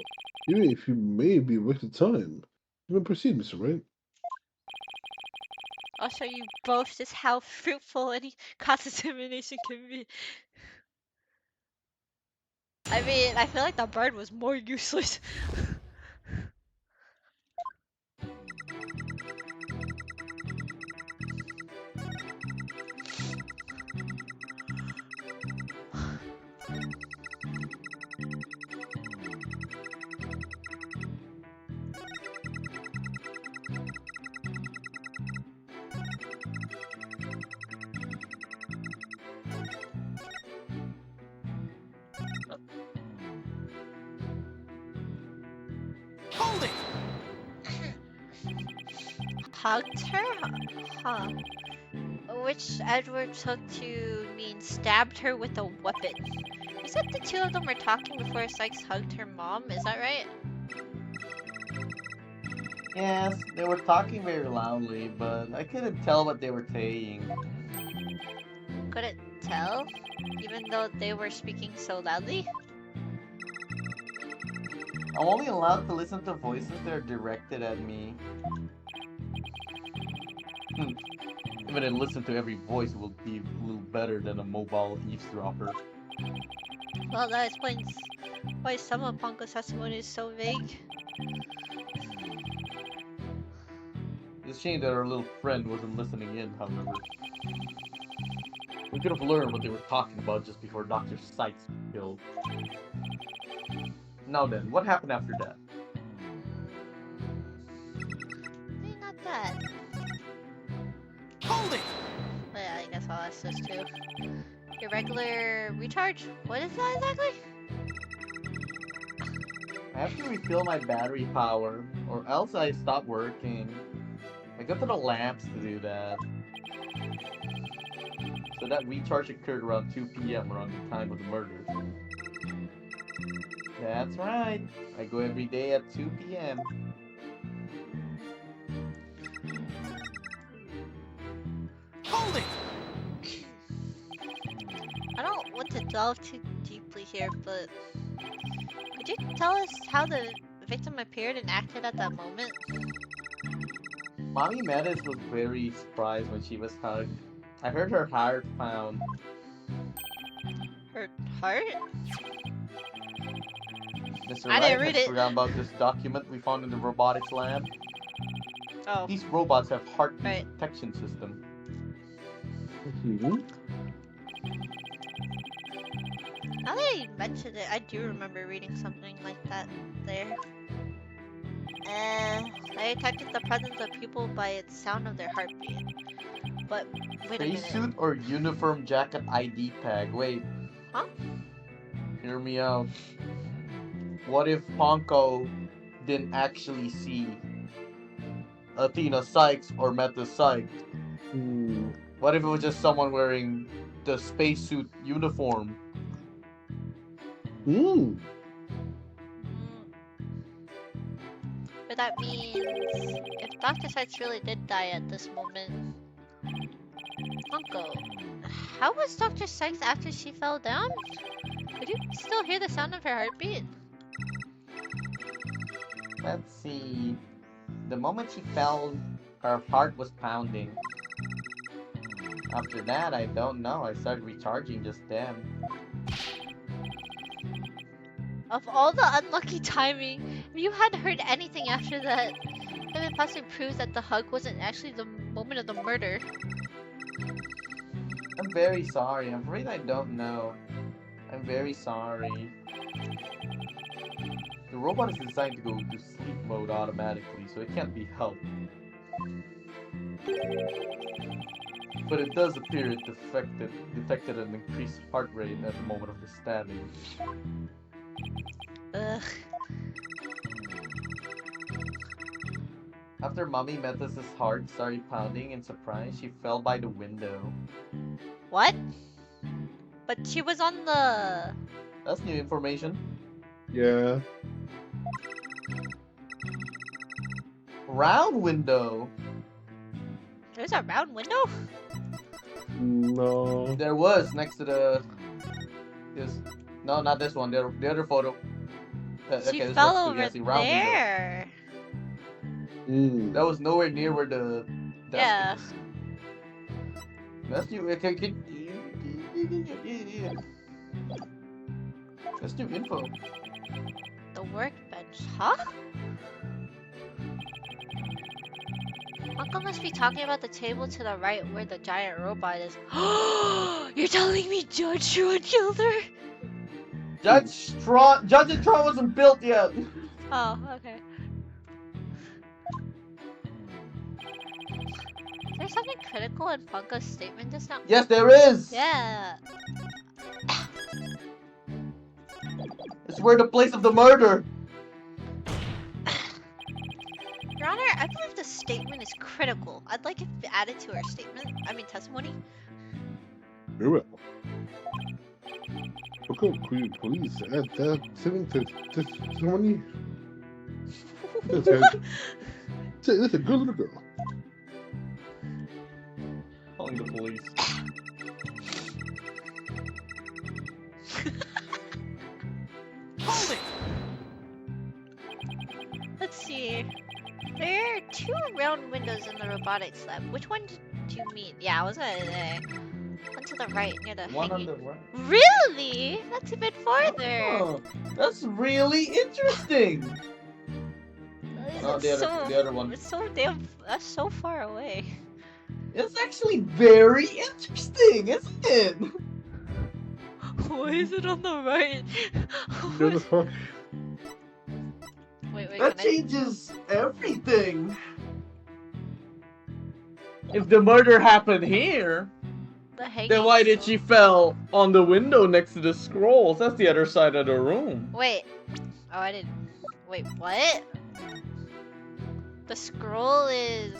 Even if you may be wasting time, you may proceed, Mr. Wright. I'll show you both just how fruitful any cross-examination can be. I mean, I feel like the bird was more useless. Hold it! Hugged her? Huh. Which Edward took to mean stabbed her with a weapon. You said the two of them were talking before Sykes hugged her mom, is that right? Yes, they were talking very loudly, but I couldn't tell what they were saying. Couldn't tell? Even though they were speaking so loudly? I'm only allowed to listen to voices that are directed at me. If I didn't listen to every voice, it will be a little better than a mobile eavesdropper. Well, that explains why some of Ponko's testimony is so vague. It's a shame that our little friend wasn't listening in, however. We could have learned what they were talking about just before Dr. Sykes was killed. Now then, what happened after that? Maybe not that. Hold it! But yeah, I guess I'll ask this too. Your regular recharge? What is that exactly? I have to refill my battery power, or else I stop working. I go to the lamps to do that. So that recharge occurred around 2 p.m. around the time of the murder. That's right. I go every day at 2 p.m. Hold it! I don't want to delve too deeply here, but could you tell us how the victim appeared and acted at that moment? Mommy Metis was very surprised when she was hugged. I heard her heart pound. Her heart? Mr. I Wright didn't read had it. forgotten about this document we found in the robotics lab. Oh, These robots have heartbeat Right. detection system. Mhm. now that you mentioned it, I do remember reading something like that there. They detected the presence of people by its sound of their heartbeat. But, wait a minute. Spacesuit or uniform jacket ID tag? Wait. Huh? Hear me out. What if Ponko didn't actually see Athena Sykes or Meta Sykes? Hmm. What if it was just someone wearing the spacesuit uniform? Hmm. But that means if Dr. Sykes really did die at this moment, Uncle, how was Dr. Sykes after she fell down? Could you still hear the sound of her heartbeat? Let's see. The moment she fell, her heart was pounding. After that, I don't know. I started recharging just then. Of all the unlucky timing, if you hadn't heard anything after that, it possibly proves that the hug wasn't actually the moment of the murder. I'm very sorry. I'm afraid I don't know. I'm very sorry. The robot is designed to go into sleep mode automatically, so it can't be helped. But it does appear it detected an increased heart rate at the moment of the stabbing. Ugh. After Mommy Metis' heart started pounding in surprise, she fell by the window. What? But she was on the... That's new information. Yeah. Round window! There's a round window? No. There was next to the... No, not this one. The other photo. She this fell one's over yes, the round window. there. Hmm. That was nowhere near where the desk Yeah. is. That's new. That's new info. The workbench, huh? Uncle must be talking about the table to the right where the giant robot is. You're telling me Judge Truant killed her? Judge Tron wasn't built yet. Oh, okay. Is there something critical in Punka's statement just now? Yes, there is. Yeah. It's where the place of the murder. Your Honor, I believe the statement is critical. I'd like it added to her statement. I mean, testimony. Very well. Okay, could you please add that something to testimony? That's a good little girl. Calling the police. Let's see. There are 2 round windows in the robotics lab. Which one do you mean? Yeah, I was gonna say. One to the right, near the One on hanging. the right. Really? That's a bit farther. Oh, that's really interesting. Oh, It's the other one. It's so damn. That's so far away. It's actually very interesting, isn't it? Why is it on the right? Where the fuck? Wait, That can I? changes everything. If the murder happened here, The hanging. then why did she fell on the window next to the scrolls? That's the other side of the room. Wait. Oh, I didn't. Wait, what? The scroll is.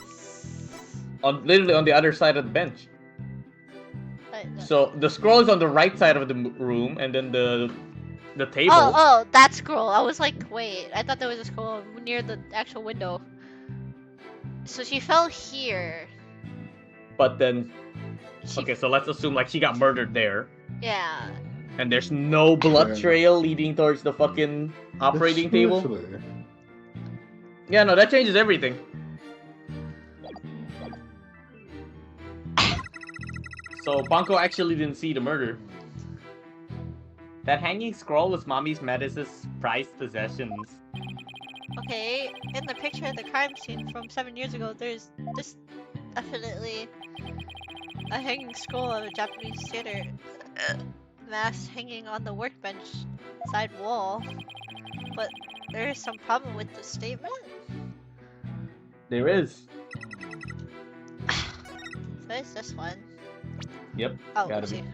Literally on the other side of the bench. So the scroll is on the right side of the room, and then the table. Oh, that scroll. I was like, wait. I thought there was a scroll near the actual window. So she fell here. But then, She, okay, so let's assume like she got murdered there, Yeah. and there's no blood Yeah. trail leading towards the fucking operating That's true, table. actually. Yeah, no, that changes everything. So Banco actually didn't see the murder. That hanging scroll was Mommy's Metis' prized possessions. Okay, in the picture of the crime scene from 7 years ago, there's definitely a hanging scroll of a Japanese theater mask hanging on the workbench side wall. But there is some problem with the statement. There is. So it's this one. Yep. Oh, gotta let's be. see.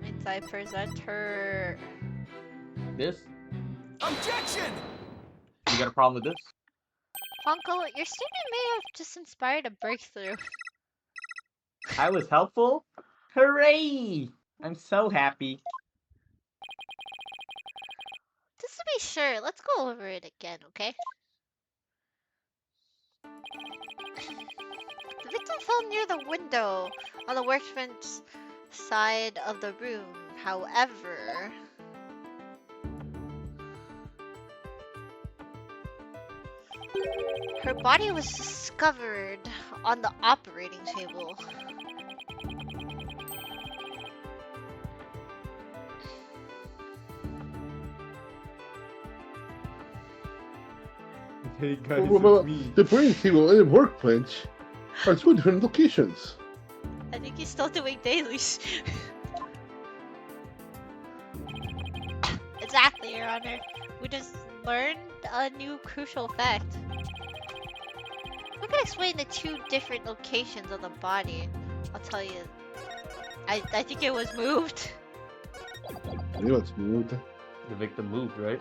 Means I present her. This? Objection! You got a problem with this? Honko, your statement may have just inspired a breakthrough. I was helpful? Hooray! I'm so happy. Just to be sure, let's go over it again, okay? The victim fell near the window on the workbench side of the room. However, her body was discovered on the operating table. Hey guys, Well, the brain table and the workbench are two different locations. I think he's still doing dailies. Exactly, Your Honor. We just learned a new crucial fact. Who can explain the two different locations of the body? I'll tell you. I think it was moved. I knew it's moved. The victim moved, right?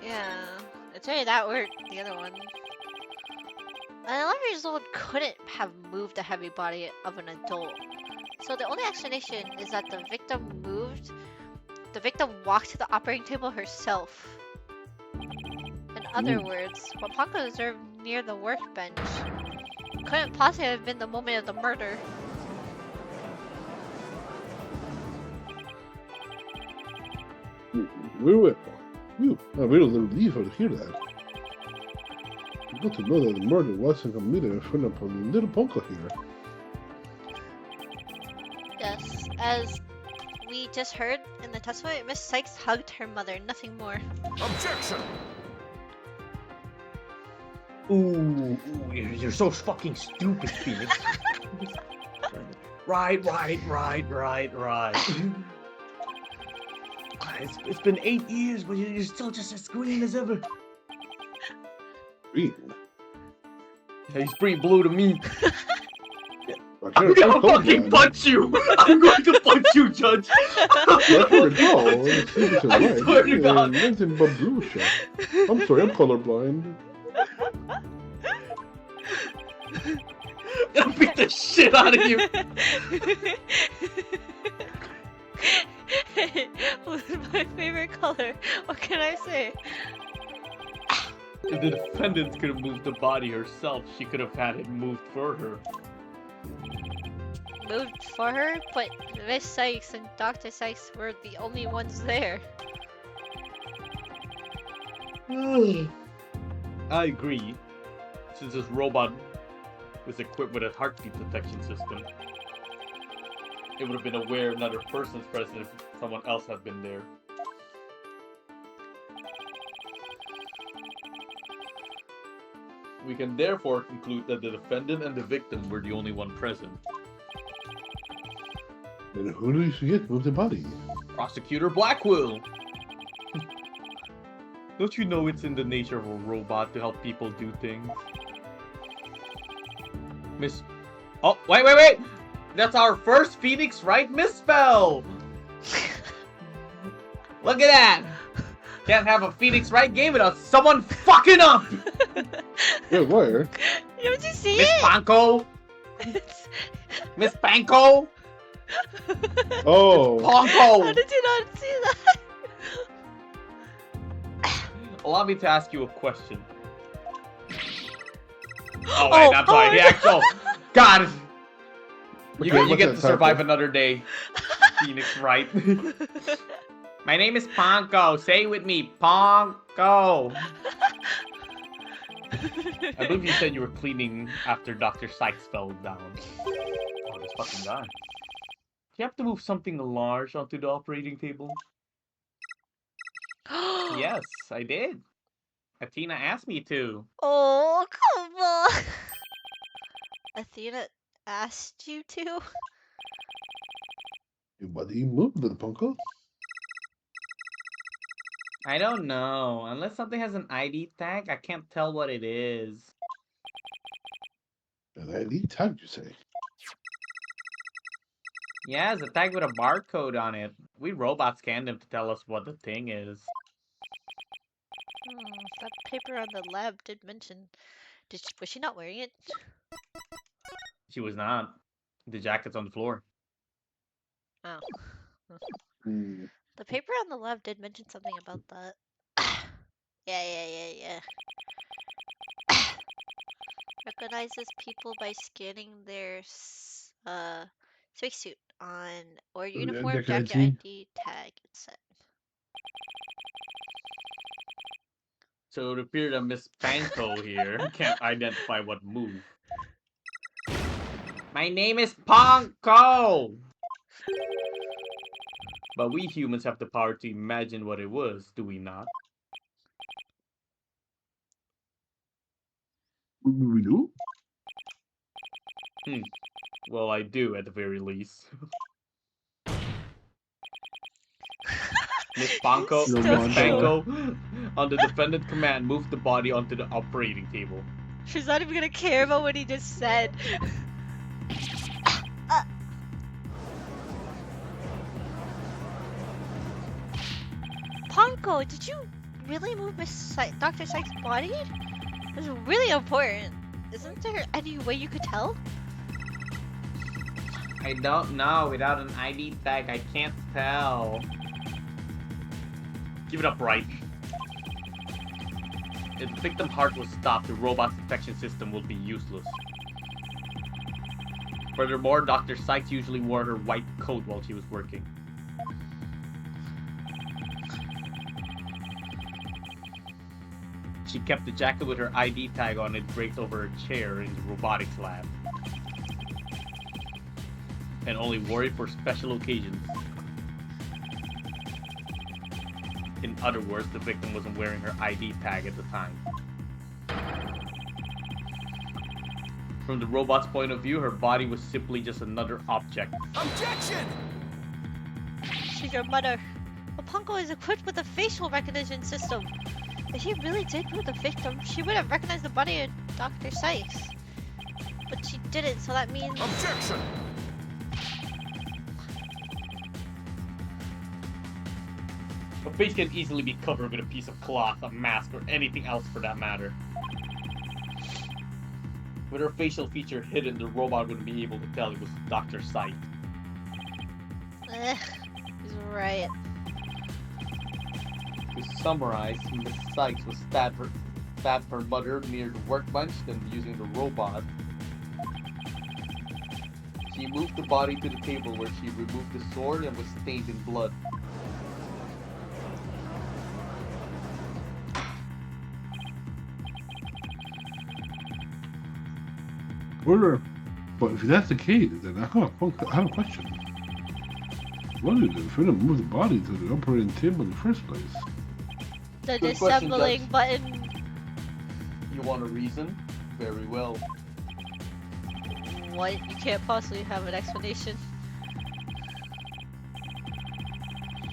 Yeah. I'll tell you that worked. The other one. An 11-year-old couldn't have moved the heavy body of an adult. So the only explanation is that the victim moved. The victim walked to the operating table herself. In other words, what Ponko observed near the workbench couldn't possibly have been the moment of the murder. I really relieved to hear that. Good to know that the murder wasn't committed in front of a little Ponko here. Yes, as we just heard in the testimony, Miss Sykes hugged her mother, nothing more. Objection! Ooh, you're so fucking stupid, Phoenix. Right. It's been 8 years, but you're still just as green as ever. Green. Yeah, he's pretty blue to me. I'm gonna fucking punch you! I'm going to punch you, Judge! I swear to God. Nothing but blue shit. I'm sorry, I'm colorblind. I'm gonna beat the shit out of you! Blue is my favorite color. What can I say? If the defendant could have moved the body herself, she could have had it moved for her. Moved for her, but Miss Sykes and Dr. Sykes were the only ones there. I agree. Since this robot was equipped with a heartbeat detection system, it would have been aware another person's present if someone else had been there. We can therefore conclude that the defendant and the victim were the only one present. And who do you forget moved the body? Prosecutor Blackwell! Don't you know it's in the nature of a robot to help people do things? Miss... Oh, wait! That's our first Phoenix Wright misspell! Look at that! Can't have a Phoenix Wright game without someone fucking up! Yeah, where? Don't you see Miss it? Panko! Miss Panko! Oh. How Panko! did you not see that? Allow me to ask you a question. Oh wait, I'm sorry. The no. actual... God! You Okay, get to what's that, survive Panko? another day. Phoenix Wright. My name is Panko. Say it with me. Panko. I believe you said you were cleaning after Dr. Sykes fell down. Oh, this fucking guy. Do you have to move something large onto the operating table? Yes, I did. Athena asked me to. Oh, come on. Athena asked you to? Your body moved, little punko. I don't know. Unless something has an ID tag, I can't tell what it is. An ID tag, you say? Yeah, it's a tag with a barcode on it. We robots scanned them to tell us what the thing is. That paper on the lab did mention. Was she not wearing it? She was not. The jacket's on the floor. Oh. Hmm. The paper on the lab did mention something about that. Yeah. Recognizes people by scanning their spacesuit on or uniform jacket jacket ID. ID tag. It said. So it appeared that Miss Panko here can't identify what move. My name is Panko! But we humans have the power to imagine what it was, do we not? We do? Well, I do at the very least. Miss Panko, Still Miss cute. Panko, on the defendant command, moved the body onto the operating table. She's not even gonna care about what he just said. Ponko, did you really move Dr. Sykes' body? This is really important. Isn't there any way you could tell? I don't know. Without an ID tag, I can't tell. Give it up, right? If the victim's heart was stopped, the robot's detection system would be useless. Furthermore, Dr. Sykes usually wore her white coat while she was working. She kept the jacket with her ID tag on it draped over her chair in the robotics lab. And only wore it for special occasions. In other words, the victim wasn't wearing her ID tag at the time. From the robot's point of view, her body was simply just another object. Objection! She's your mother. But Ponko is equipped with a facial recognition system. If she really did move the victim, she would have recognized the body of Dr. Sykes. But she didn't, so that means... Objection! A face can easily be covered with a piece of cloth, a mask, or anything else for that matter. With her facial feature hidden, the robot wouldn't be able to tell it was Dr. Sykes. He's right. To summarize, Miss Sykes was stabbed her mother near the workbench, then using the robot. She moved the body to the table where she removed the sword and was stained in blood. Order. But if that's the case, then I have a question. Why did the defendant move the body to the operating table in the first place? The Good question, disassembling Judge. button. You want a reason? Very well. What? You can't possibly have an explanation.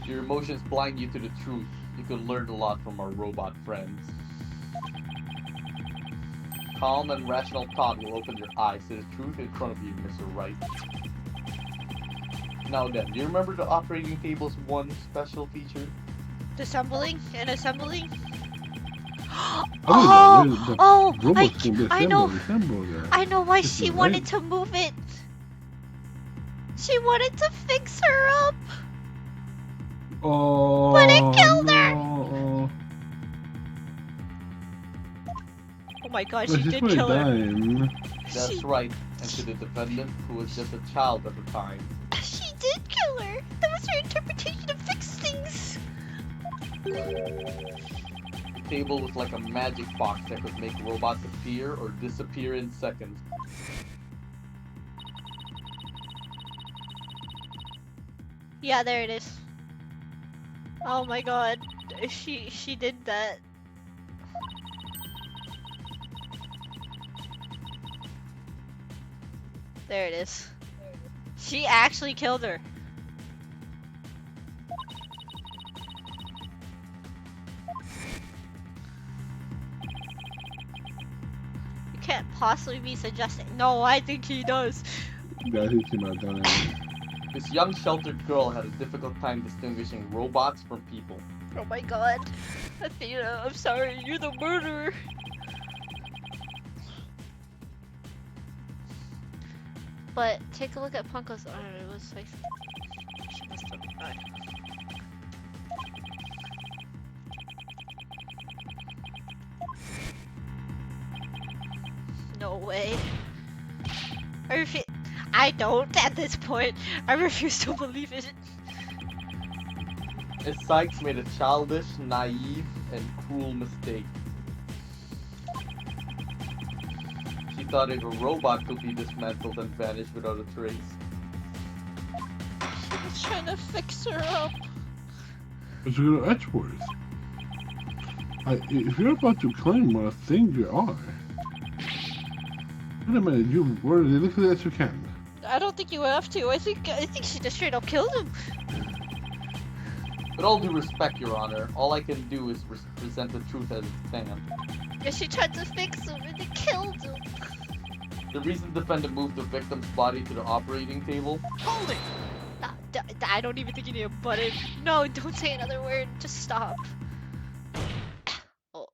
Your emotions blind you to the truth. You can learn a lot from our robot friends. Calm and rational thought will open your eyes to the truth in front of you, Mr. Wright. Now then, do you remember the operating table's one special feature? Disassembling and assembling. I know why she wanted to move it. She wanted to fix her up. Oh, But it killed her. no. Oh my god, But she she's did probably kill her. dying. That's She- right, and to the defendant, who was just a child at the time. She did kill her. That was her interpretation of fixed things. table was like a magic box that could make robots appear or disappear in seconds. Yeah, there it is. Oh my god. She did that. There it is. She actually killed her. You can't possibly be suggesting. No, I think he does. Yeah, I think he might have done it. This young sheltered girl had a difficult time distinguishing robots from people. Oh my god. Athena, I'm sorry, you're the murderer. But take a look at Punko's arm. It was like she must have died. No way. I don't at this point. I refuse to believe it. Miss Sykes made a childish, naive, and cruel mistake. She thought if a robot could be dismantled and vanish without a trace. She was trying to fix her up. It's going to Edgeworth. If you're about to claim what I think you are, wait a minute, you were as illegally as you can. I don't think you have to. I think she just straight up killed him. With all due respect, Your Honor, all I can do is present the truth as it stands. Yeah, she tried to fix him and it killed him. The reason the defendant moved the victim's body to the operating table. Hold it! I don't even think you need a button. No, don't say another word. Just stop. Oh.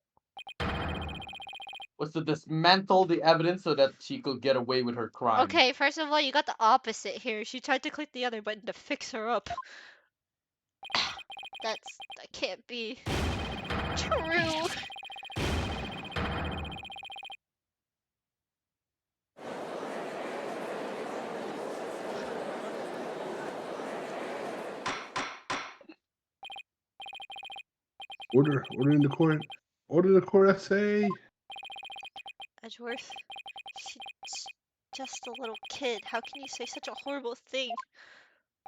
Was to dismantle the evidence so that she could get away with her crime. Okay, first of all, you got the opposite here. She tried to click the other button to fix her up. That can't be true. Order in the court. Order the court, I say. Edgeworth, she's just a little kid. How can you say such a horrible thing?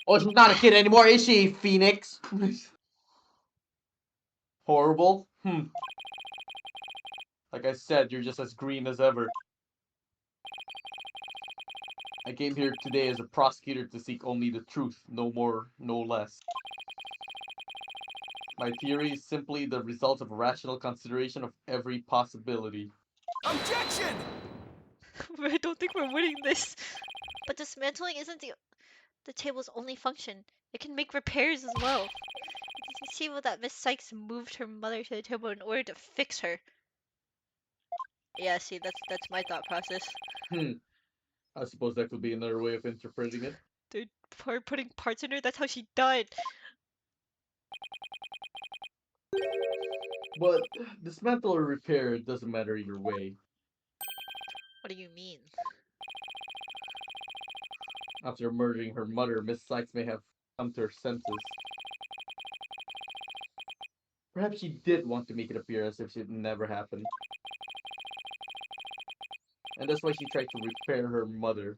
Oh, she's not a kid anymore, is she, Phoenix? Horrible? Like I said, you're just as green as ever. I came here today as a prosecutor to seek only the truth, no more, no less. My theory is simply the result of rational consideration of every possibility. Objection! I don't think we're winning this. But dismantling isn't the table's only function. It can make repairs as well. It's conceivable that Miss Sykes moved her mother to the table in order to fix her. Yeah, see, that's my thought process. I suppose that could be another way of interpreting it. Dude, her putting parts in her, that's how she died. But dismantle or repair doesn't matter either way. What do you mean? After murdering her mother, Miss Sykes may have come to her senses. Perhaps she did want to make it appear as if it never happened. And that's why she tried to repair her mother.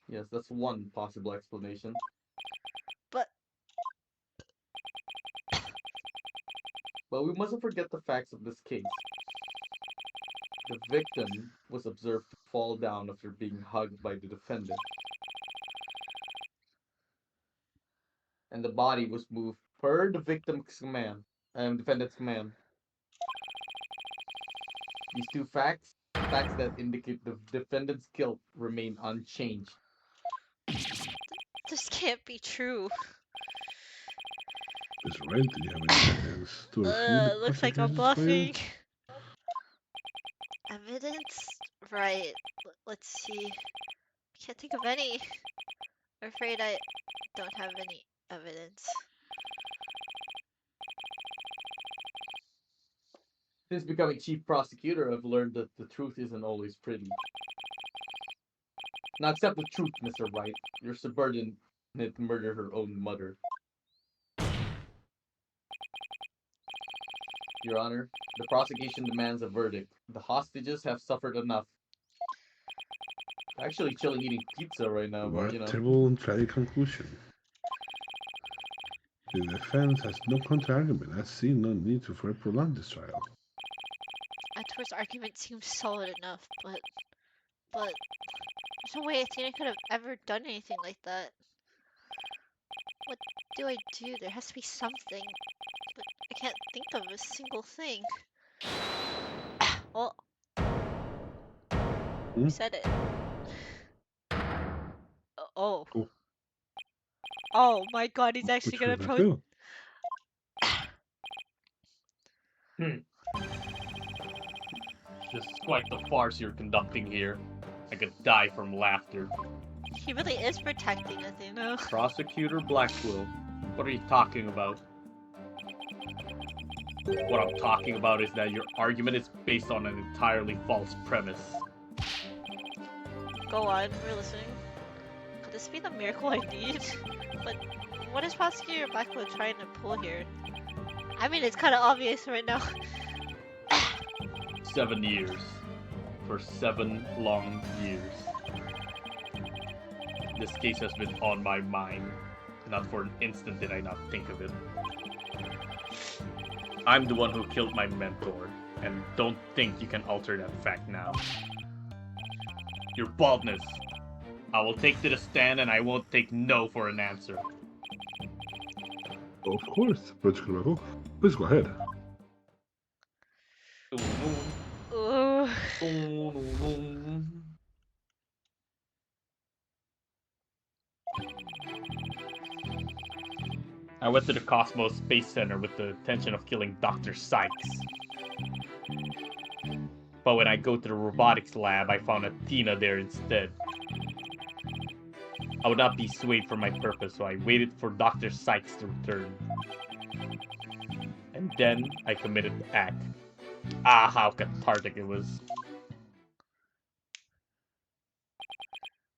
Yes, that's one possible explanation. But we mustn't forget the facts of this case. The victim was observed to fall down after being hugged by the defendant. And the body was moved per the victim's command, defendant's command. These two facts that indicate the defendant's guilt, remain unchanged. This can't be true. It's right that you have any evidence to refute the Looks like I'm prosecution's claim. bluffing. Evidence? Right. Let's see. I can't think of any. I'm afraid I don't have any evidence. Since becoming chief prosecutor, I've learned that the truth isn't always pretty. Now accept the truth, Mr. Wright. Your subordinate murdered her own mother. Your Honor, the prosecution demands a verdict. The hostages have suffered enough. Actually, chilling eating pizza right now, but What you know. terrible and tragic conclusion. The defense has no counter-argument. I see no need to further prolong this trial. Ator's argument seems solid enough, but there's no way Athena could have ever done anything like that. What do I do? There has to be something, but I can't think of a single thing. Well, Hmm? who said it? Oh. Oh. Oh my god, he's actually Which gonna was that too? This is quite the farce you're conducting here. I could die from laughter. He really is protecting Athena. Prosecutor Blackwell, what are you talking about? What I'm talking about is that your argument is based on an entirely false premise. Go on, we're listening. Could this be the miracle I need? But what is Prosecutor Blackwell trying to pull here? I mean, it's kind of obvious right now. 7 years. For 7 long years. This case has been on my mind. Not for an instant did I not think of it. I'm the one who killed my mentor, and don't think you can alter that fact now. Your baldness. I will take to the stand and I won't take no for an answer. Of course, Prosecutor Blackwell. Please go ahead. Ooh. I went to the Cosmos Space Center with the intention of killing Dr. Sykes. But when I go to the robotics lab, I found Athena there instead. I would not be swayed from my purpose, so I waited for Dr. Sykes to return. And then I committed the act. Ah, how cathartic it was.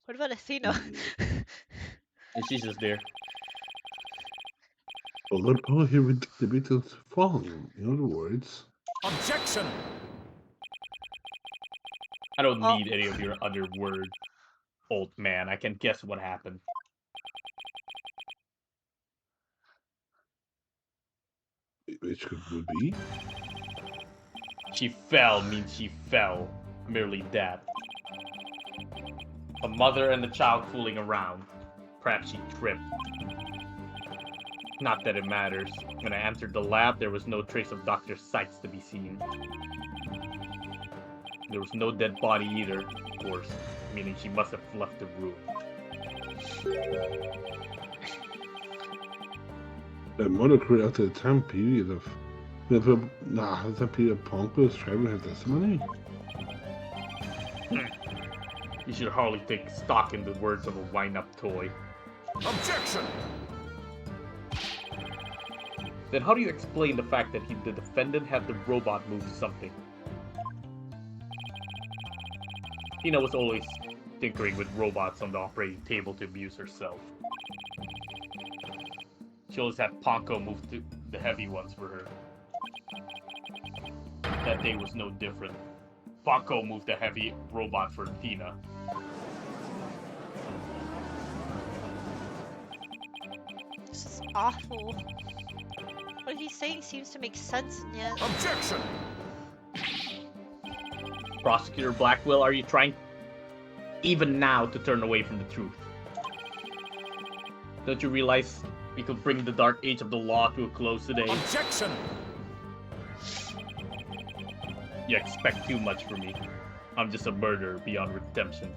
What about Athena? And she's just there. Well, Lord Paul here with the Beatles falling. In other words, Objection! I don't Oh. need any of your other words, old man. I can guess what happened. which would be She fell means she fell. Merely that. A mother and a child fooling around. Perhaps she tripped. Not that it matters. When I entered the lab, there was no trace of Dr. Sykes to be seen. There was no dead body either, of course, meaning she must have left the room. the murder occurred after the time period of the time period of Ponko was describing her testimony. You should hardly take stock in the words of a wind-up toy. Objection! Then how do you explain the fact that the defendant had the robot move something? Tina was always tinkering with robots on the operating table to amuse herself. She always had Ponko move the heavy ones for her. That day was no different. Ponko moved the heavy robot for Tina. This is awful. What he's saying seems to make sense, and yet Objection! Prosecutor Blackwell, are you trying even now to turn away from the truth? Don't you realize we could bring the dark age of the law to a close today? Objection! You expect too much from me. I'm just a murderer beyond redemption.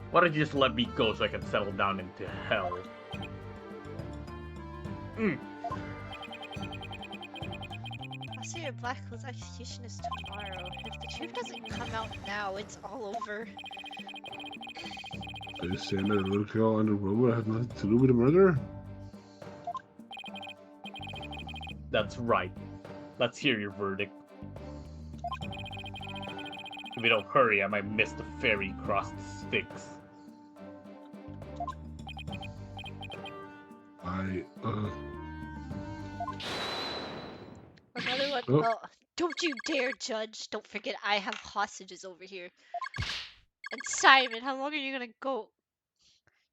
Why don't you just let me go so I can settle down into hell? Prosecutor Blackwell's execution is tomorrow. If the truth doesn't come out now, it's all over. Are you saying that the little girl and the robot had nothing to do with the murder? That's right. Let's hear your verdict. If we don't hurry, I might miss the ferry across the Styx. Oh, Oh, don't you dare judge. Don't forget I have hostages over here. And Simon, how long are you gonna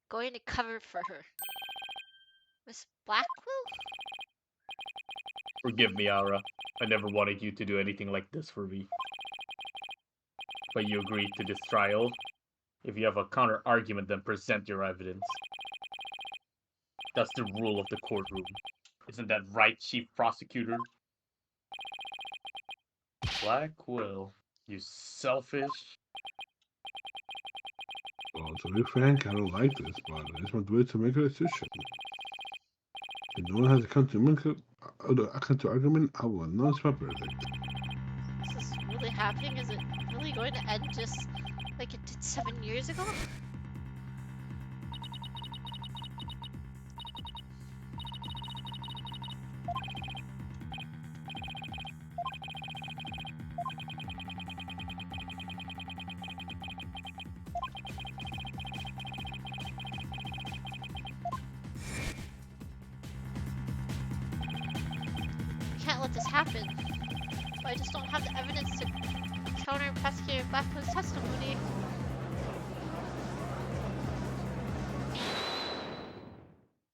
going to cover for her? Miss Blackwell? Forgive me, Aura. I never wanted you to do anything like this for me. But you agreed to this trial. If you have a counter argument, then present your evidence. That's the rule of the courtroom. Isn't that right, Chief Prosecutor? Blackwell, you selfish. well, to be frank, I don't like this, but I just want to wait to make a decision. If no one has a counter argument, I will announce my verdict. Is this really happening? Is it really going to end just like it did 7 years ago? Can't let this happen. But I just don't have the evidence to counter Prosecutor Blackwell's testimony.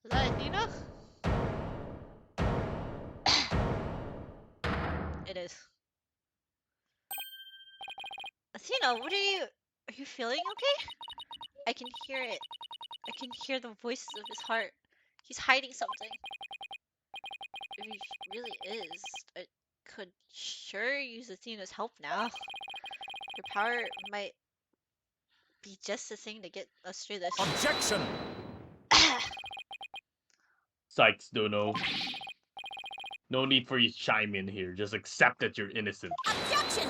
Is that Athena? It is. Athena, what are you feeling okay? I can hear it. I can hear the voices of his heart. He's hiding something. If he really is, I could sure use Athena's help now. Her power might be just the thing to get us through this. Objection! Sykes, Dono. No need for you to chime in here. Just accept that you're innocent. Objection!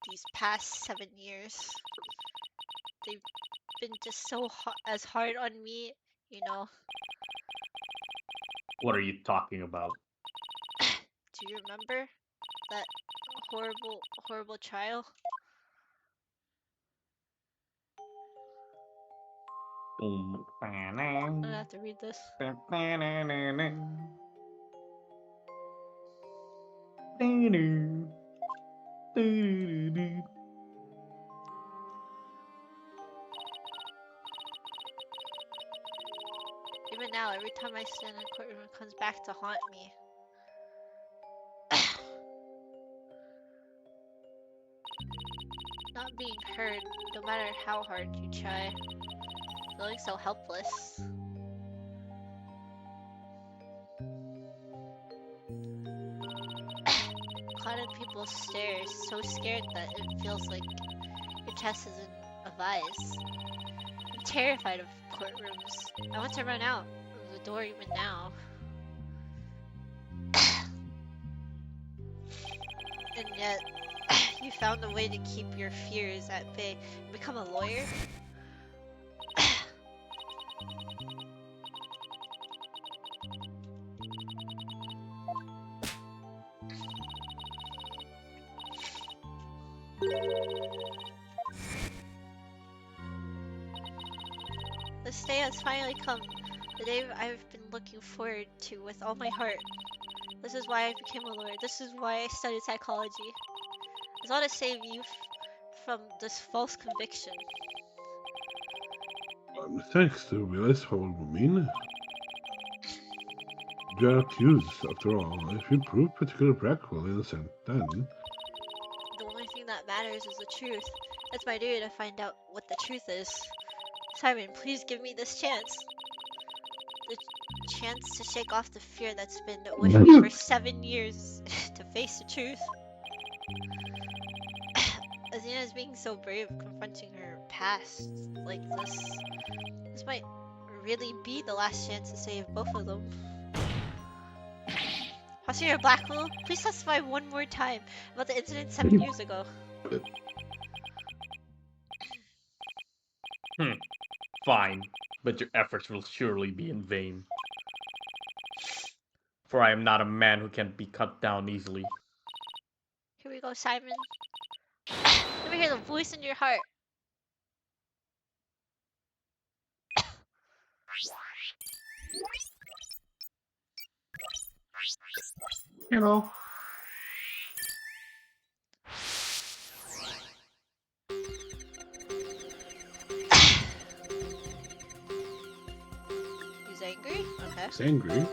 These past 7 years, they've been just so as hard on me, you know. What are you talking about? Do you remember that horrible trial? I'm gonna have to read this. Even now, every time I stand in a courtroom, it comes back to haunt me. Not being heard, no matter how hard you try. Feeling so helpless. Clouded people stare, so scared that it feels like your chest is in a vise. I'm terrified of courtrooms. I want to run out of the door even now. And yet, you found a way to keep your fears at bay. Become a lawyer? This day has finally come. The day I've been looking forward to with all my heart. This is why I became a lawyer. This is why I studied psychology. I want to save you from this false conviction. Thanks to realize what it would mean. You are accused, after all. If you prove particular Blackwell innocent, then The only thing that matters is the truth. It's my duty to find out what the truth is. Simon, please give me this chance. The chance to shake off the fear that's been with me for 7 years, to face the truth. Athena's being so brave, confronting her past like this. This might really be the last chance to save both of them. Prosecutor Blackwell, please testify one more time about the incident 7 years ago. Fine, but your efforts will surely be in vain. For I am not a man who can be cut down easily. Here we go, Simon. Let me hear the voice in your heart. You know. He's angry? Okay. He's angry.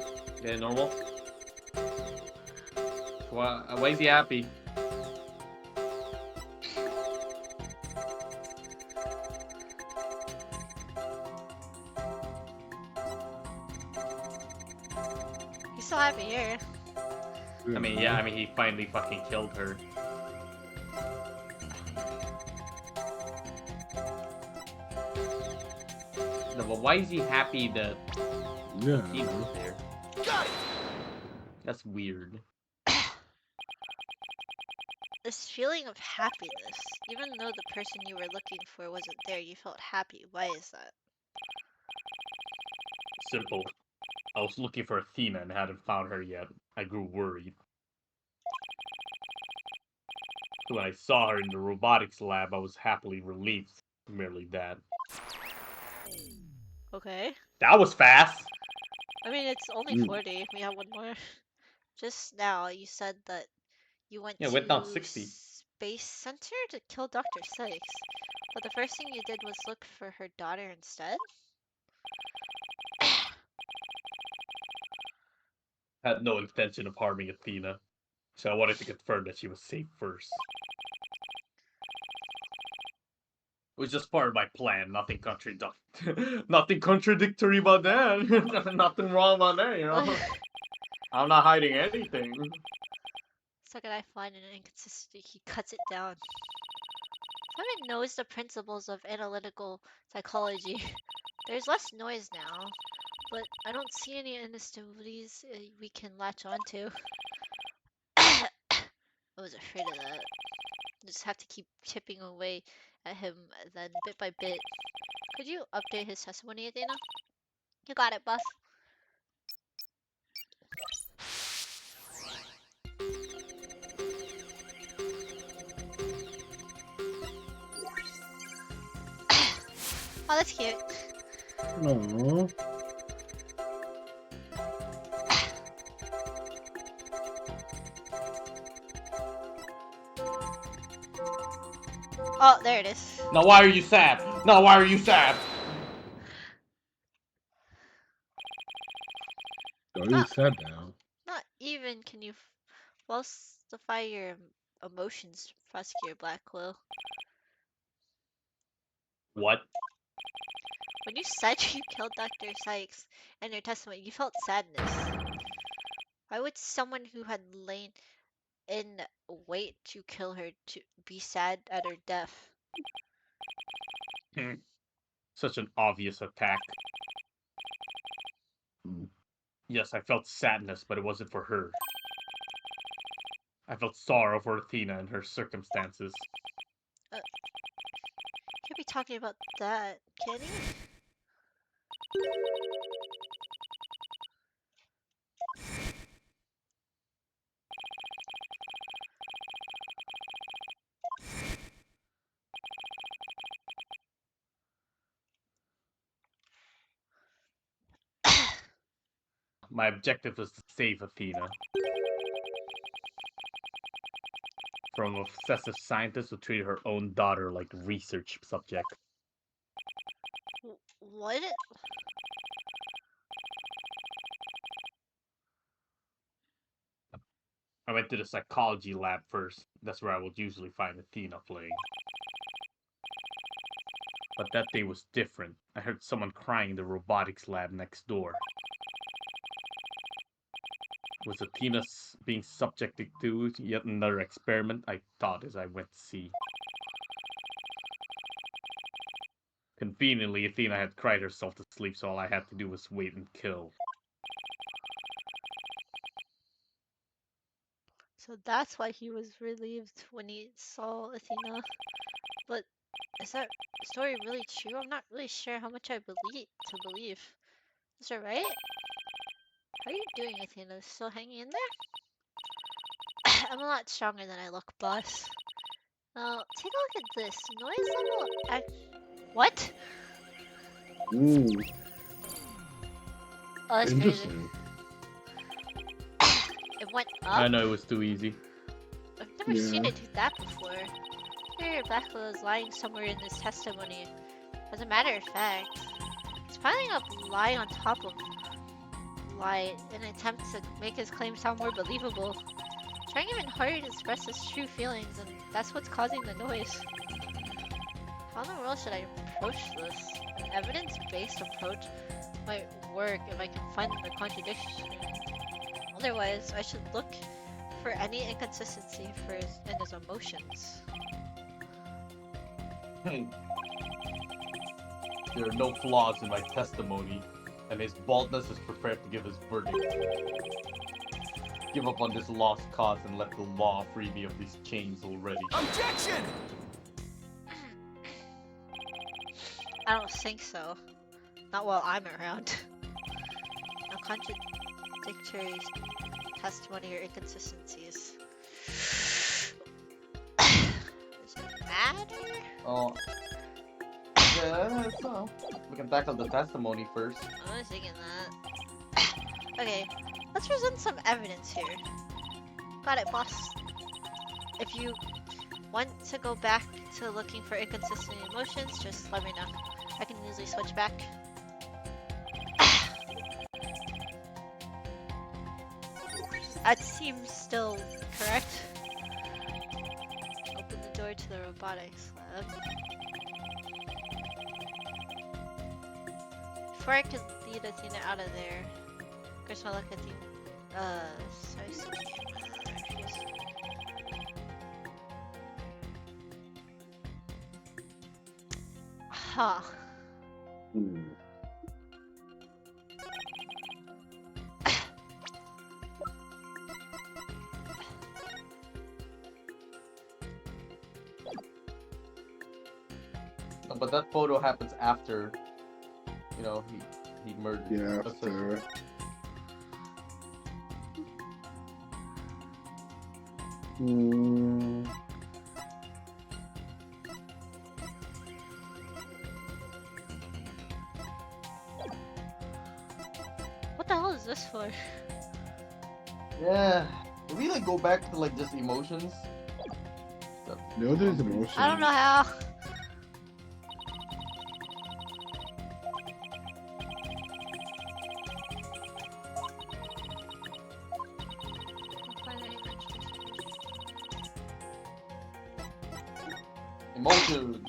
Yeah, normal. Why is he happy? He's so happy here. I mean, yeah, he finally fucking killed her. No, but why is he happy that Yeah. he was there? That's weird. This feeling of happiness, even though the person you were looking for wasn't there, you felt happy. Why is that? Simple. I was looking for Athena and hadn't found her yet. I grew worried. So when I saw her in the robotics lab, I was happily relieved. Merely that. Okay. That was fast! I mean, it's only 40. We have one more. Just now, you said that you went Yeah, it to went down 60. Space Center to kill Dr. Sykes, but the first thing you did was look for her daughter instead? I had no intention of harming Athena, so I wanted to confirm that she was safe first. It was just part of my plan, nothing nothing contradictory about that. Nothing wrong about that, you know? I'm not hiding anything. Second I find an inconsistency, he cuts it down. Simon knows the principles of analytical psychology. There's less noise now, but I don't see any instabilities we can latch onto. I was afraid of that. Just have to keep chipping away at him, then bit by bit. Could you update his testimony, Athena? You got it, boss. Oh, that's cute. No. Oh, there it is. Now why are you sad? Now why are you sad? Oh, he's sad now. Not even can you falsify your emotions, Prosecutor Blackwell. What? When you said you killed Dr. Sykes in your testimony, you felt sadness. Why would someone who had lain in wait to kill her to be sad at her death? Such an obvious attack. Yes, I felt sadness, but it wasn't for her. I felt sorrow for Athena and her circumstances. Can't be talking about that, can he? My objective was to save Athena. From an obsessive scientist who treated her own daughter like a research subject. What? I went to the psychology lab first. That's where I would usually find Athena playing. But that day was different. I heard someone crying in the robotics lab next door. Was Athena being subjected to yet another experiment? I thought as I went to see. Conveniently, Athena had cried herself to sleep, so all I had to do was wait and kill. So that's why he was relieved when he saw Athena. But is that story really true? I'm not really sure how much I believe. Is that right? How are you doing, Athena? Still hanging in there? I'm a lot stronger than I look, boss. Now, take a look at this. Noise level what? Ooh, Oh, that's crazy. interesting. It went I up? know it was too easy. I've never seen Yeah. it do that before. Here, Blackwell is lying somewhere in this testimony. As a matter of fact, he's piling up lie on top of lie in an attempt to make his claim sound more believable. Trying even harder to express his true feelings, and that's what's causing the noise. How in the world should I approach this? An evidence-based approach might work if I can find the contradiction. Otherwise, I should look for any inconsistency in his emotions. There are no flaws in my testimony, and his baldness is prepared to give his verdict. Give up on this lost cause and let the law free me of these chains already. Objection! I don't think so. Not while I'm around. No contradictory testimony or inconsistencies. Does it matter? Oh. Yeah, so we can tackle the testimony first. I was thinking that. Okay, let's present some evidence here. Got it, boss. If you want to go back to looking for inconsistent emotions, just let me know. I can easily switch back. That seems still correct. Open the door to the robotics lab. Before I could lead Athena out of there, Chris, my luck, Athena. Sorry, Huh. Hmm. But that photo happens after, he murdered. Yeah, That's after. Hmm. What the hell is this for? Yeah. Did we like go back to like just emotions? No, there's emotion. I don't know how. Emotions.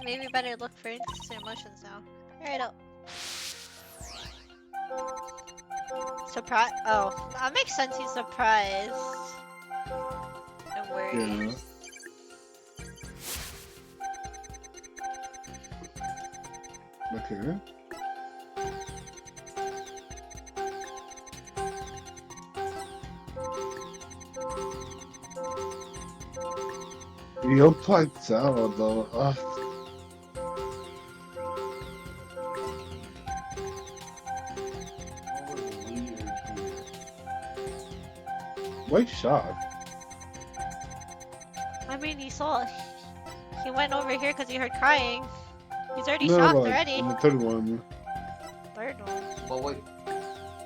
Maybe better look for inconsistent emotions now. Alright, up. Surprise. Oh, that makes sense. He's surprised and worried. Yeah. Okay. Your points out though. Why shocked? I mean, he saw. He went over here because he heard crying. He's already No, shocked like, already. in the third one. Third one. But wait.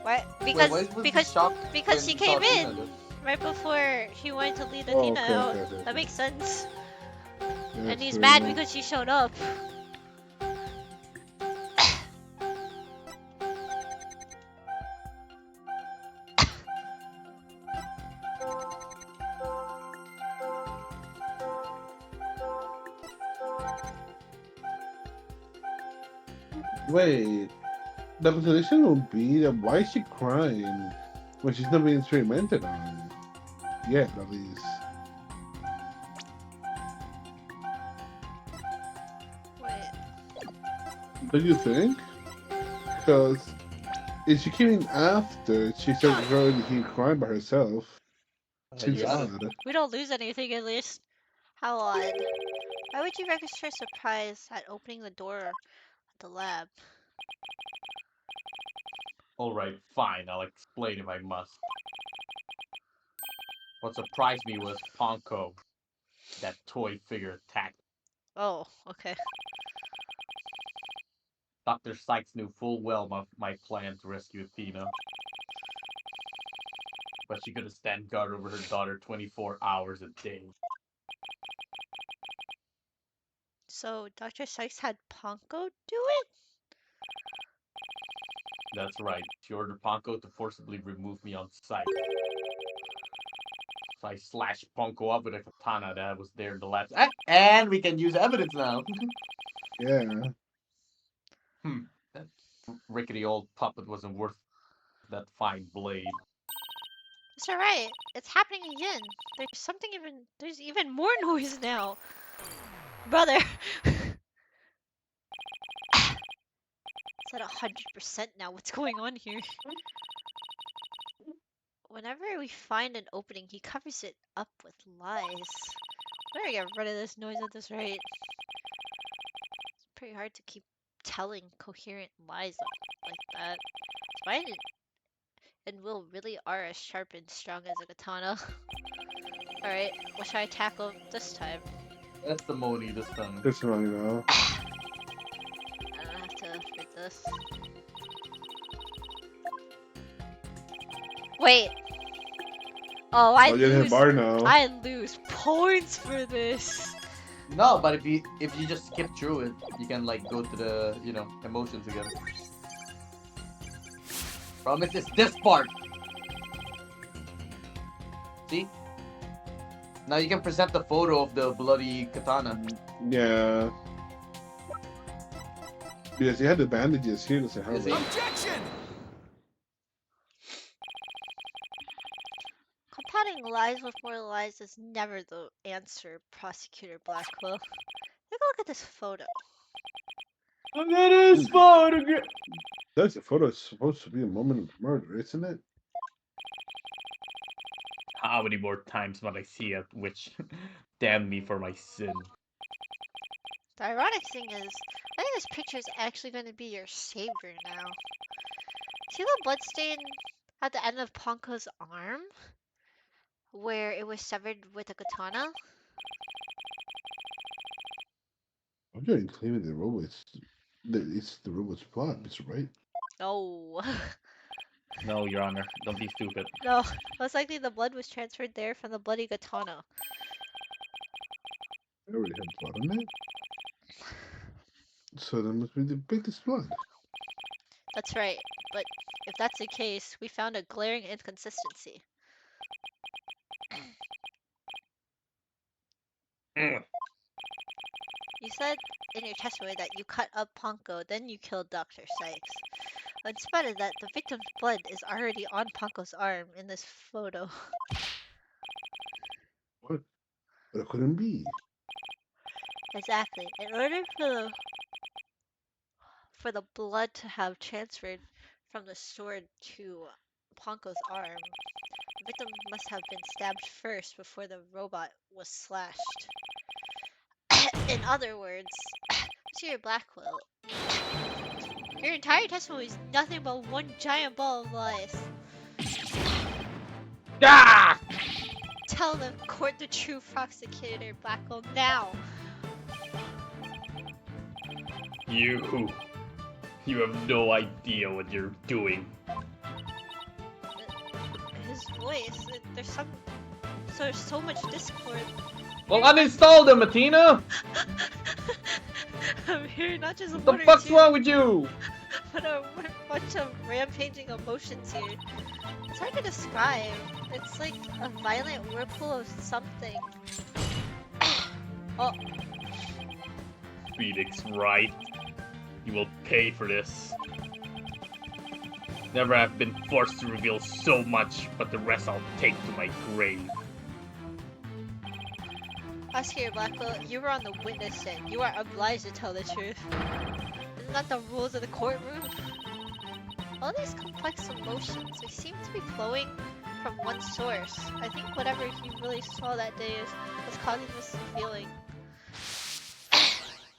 What? Wait, Because why was he because shocked because when she he saw came Athena, in dude? right before he went to lead Oh, Athena okay, out. okay, okay. That makes sense. Yeah, And he's fair mad enough. because she showed up. Wait, the contradiction will be that why is she crying when she's not being experimented on? Yet, at least. Wait. Don't you think? Because if she came in after, she started already here crying by herself. Seems Yeah. odd. We don't lose anything at least. How odd. Why would you register surprise at opening the door at the lab? Alright, fine, I'll explain if I must. What surprised me was Ponko, that toy figure attacked. Oh, okay. Dr. Sykes knew full well my plan to rescue Athena. but she couldn't stand guard over her daughter 24 hours a day. So Dr. Sykes had Ponko do it? That's right. She ordered Ponko to forcibly remove me on sight. So I slashed Ponko up with a katana that was there in the lab. And we can use evidence now. Yeah. That rickety old puppet wasn't worth that fine blade. It's alright. It's happening again. There's even more noise now. Brother. It's at 100% now. What's going on here? Whenever we find an opening, he covers it up with lies. Better get rid of this noise at this rate. It's pretty hard to keep telling coherent lies like that. Spine and Will really are as sharp and strong as a katana. Alright, what should I tackle this time? That's the Moni this time. This one, you know. I don't have to read this. Wait. Oh, I You're lose. bar now. I lose points for this. No, but if you just skip through it, you can like go to the emotions again. Promise it's this part. See? Now you can present the photo of the bloody katana. Yeah. Because he had the bandages here to say how. Is he? Objection! Compounding lies with more lies is never the answer, Prosecutor Blackwell. Take a look at this photo. Look at this photograph! That's a photo. It's supposed to be a moment of murder, isn't it? How many more times must I see it? Which damn me for my sin. The ironic thing is, I think this picture is actually going to be your savior now. See the bloodstain at the end of Ponko's arm? Where it was severed with a katana? I'm getting claiming the robot. It's the robot's plot, Mr. Right? No. No, Your Honor, don't be stupid. No, most likely the blood was transferred there from the bloody katana. I already had blood on it. So that must be the biggest blood. That's right, but if that's the case, we found a glaring inconsistency. You said in your testimony that you cut up Ponko, then you killed Dr. Sykes. In spite of that, the victim's blood is already on Ponko's arm in this photo. What? But it couldn't be. Exactly. In order for the blood to have transferred from the sword to Ponko's arm, the victim must have been stabbed first before the robot was slashed. In other words, Monsieur Blackwell, your entire testimony is nothing but one giant ball of lies. Ah! Tell the court the true prosecutor, Blackwell, now. You have no idea what you're doing. His voice, there's so much discord. Well, uninstall them, Matina! I'm hearing not just What one the or fuck's two, wrong with you? but a bunch of rampaging emotions here. It's hard to describe. It's like a violent whirlpool of something. Oh, Felix, right? You will pay for this. Never have been forced to reveal so much, but the rest I'll take to my grave. Prosecutor Blackwell, you were on the witness stand. You are obliged to tell the truth. Isn't that the rules of the courtroom? All these complex emotions, they seem to be flowing from one source. I think whatever he really saw that day was causing this feeling.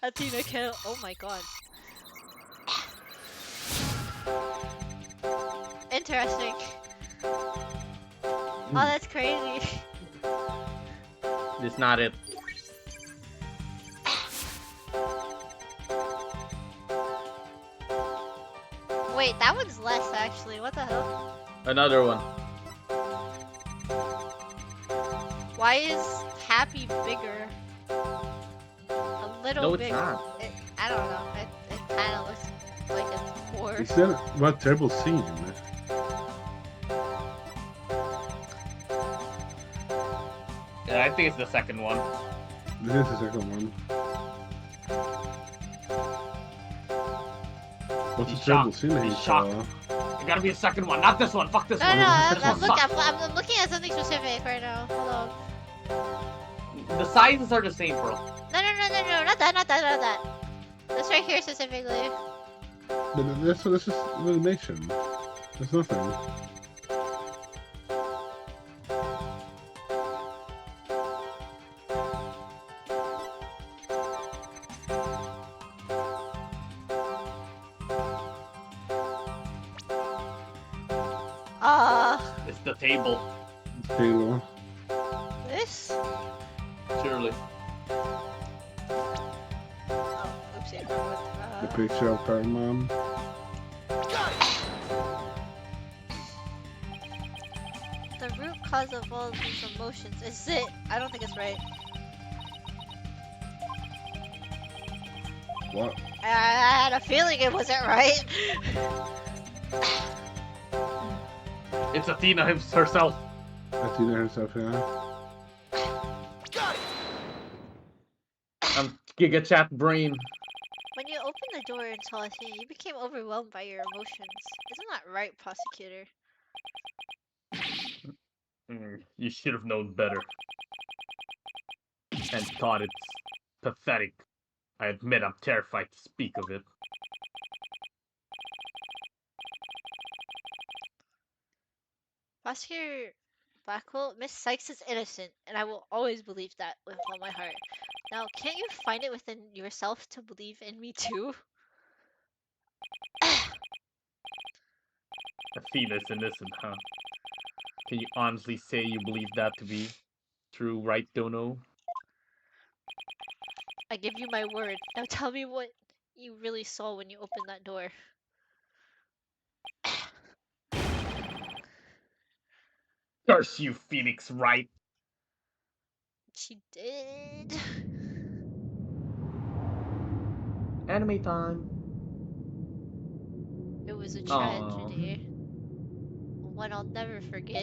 Athena kill. Oh my god. Interesting. Oh, that's crazy. It's not it. Wait, that one's less actually. What the hell? Another one. Why is happy bigger? A little No, it's bigger. not. I don't know. It kind of looks like it's 4. Is that what terrible scene? Yeah, I think it's the second one. This is the second one. What's He's the terrible shocked. scene that he He's saw? shocked. It gotta be the second one, not this one. Fuck this No, one. no, This I'm, one. I'm looking at something specific right now. Hold on. The sizes are the same, bro. No, not that. This right here specifically. But that's just animation. There's nothing. It's the table. Halo. This? Surely. Oh, oopsie. The picture of her mom. The root cause of all these emotions is it? I don't think it's right. What? I had a feeling it wasn't right. It's Athena herself. Athena herself, yeah. I'm Giga Chat Brain. When you opened the door and saw Athena, you became overwhelmed by your emotions. Isn't that right, prosecutor? You should have known better. And thought it's pathetic. I admit I'm terrified to speak of it. Prosecutor Blackwell, Miss Sykes is innocent, and I will always believe that with all my heart. Now, can't you find it within yourself to believe in me too? Athena's innocent, huh? Can you honestly say you believe that to be true, right, Dono? I give you my word. Now tell me what you really saw when you opened that door. Curse you, Phoenix Wright! She did. Anime time. It was a Aw. tragedy. One I'll never forget.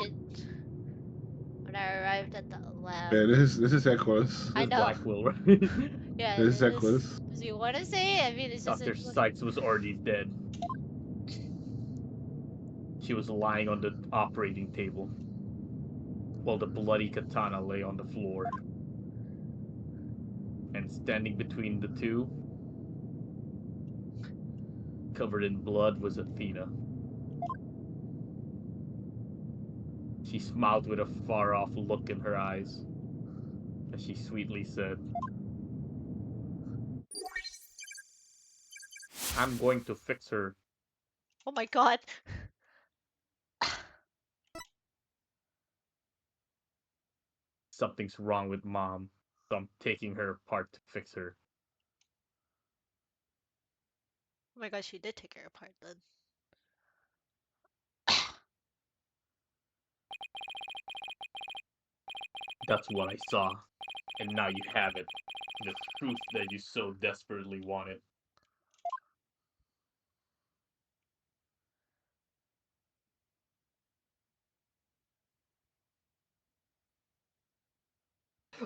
When I arrived at the lab. Yeah, this is Equus. I This know. Blackwell, right? Yeah, This is Equus. do you want to say it? I mean, it's just Dr. look- Sykes was already dead. She was lying on the operating table, while the bloody katana lay on the floor. And standing between the two, covered in blood, was Athena. She smiled with a far-off look in her eyes, as she sweetly said, "I'm going to fix her." Oh my god. Something's wrong with Mom, so I'm taking her apart to fix her. Oh my god, she did take her apart then. That's what I saw, and now you have it. The truth that you so desperately wanted.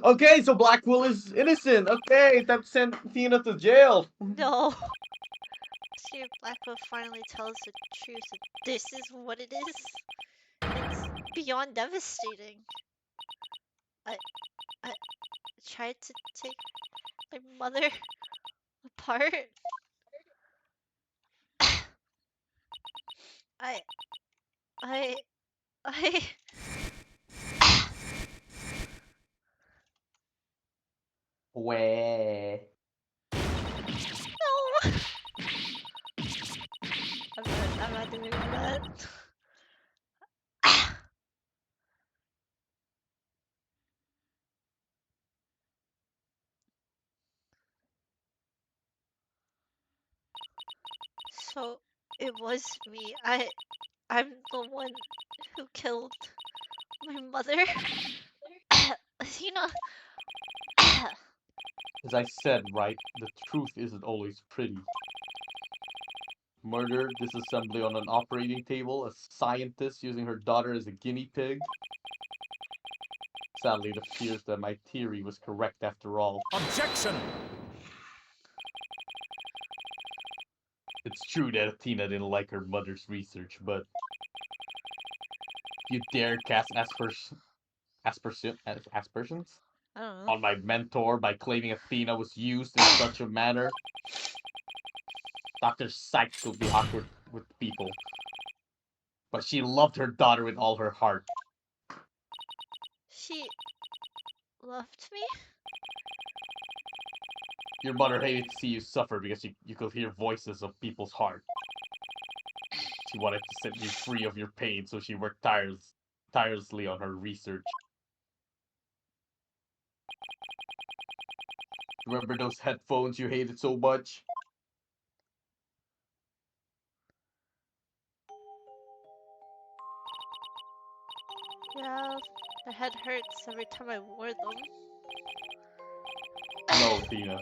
Okay, so Blackwell is innocent. Okay, that sent Athena to jail. No. Sir Blackwell finally tells the truth that this is what it is. It's beyond devastating. I tried to take my mother apart. I Where? no. I'm not doing that. So it was me. I'm the one who killed my mother. Athena. As I said, right, the truth isn't always pretty. Murder, disassembly on an operating table, a scientist using her daughter as a guinea pig. Sadly, it appears that my theory was correct after all. Objection! It's true that Athena didn't like her mother's research, but you dare cast aspersions I don't know. on my mentor by claiming Athena was used in such a manner? Dr. Sykes could be awkward with people, but she loved her daughter with all her heart. She loved me? Your mother hated to see you suffer because you could hear voices of people's heart. She wanted to set you free of your pain, so she worked tirelessly on her research. Remember those headphones you hated so much? Yeah, my head hurts every time I wore them. No, Athena.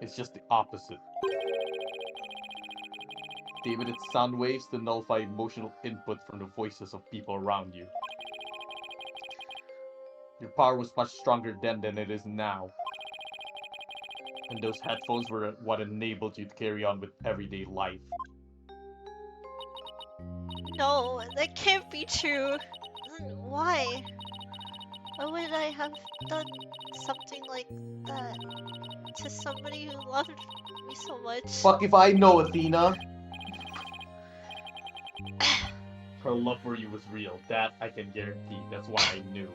It's just the opposite. They emitted sound waves to nullify emotional input from the voices of people around you. Your power was much stronger then than it is now. And those headphones were what enabled you to carry on with everyday life. No, that can't be true. Then why? Why would I have done something like that to somebody who loved me so much? Fuck if I know, Athena. Her love for you was real, that I can guarantee. That's why I knew.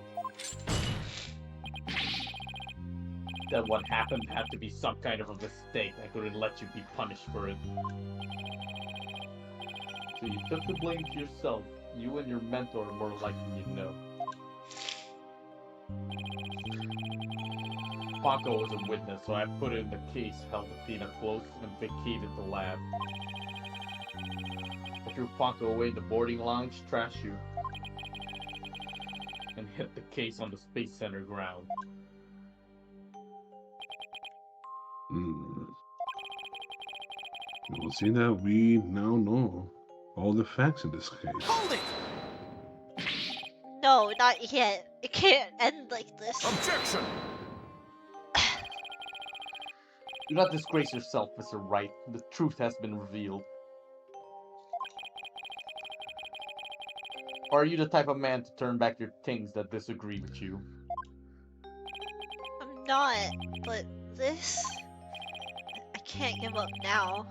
That what happened had to be some kind of a mistake. I couldn't let you be punished for it. So you took the blame to yourself. You and your mentor are more likely you know. Paco was a witness, so I put in the case, held Athena close, and vacated the lab. I threw Paco away in the boarding lounge, trashed you, and hit the case on the Space Center ground. You will see that we now know all the facts in this case. Hold it! No, not yet. It can't end like this. Objection! Do not disgrace yourself, Mr. Wright. The truth has been revealed. Or are you the type of man to turn back your things that disagree with you? I'm not, but this... I can't give up now.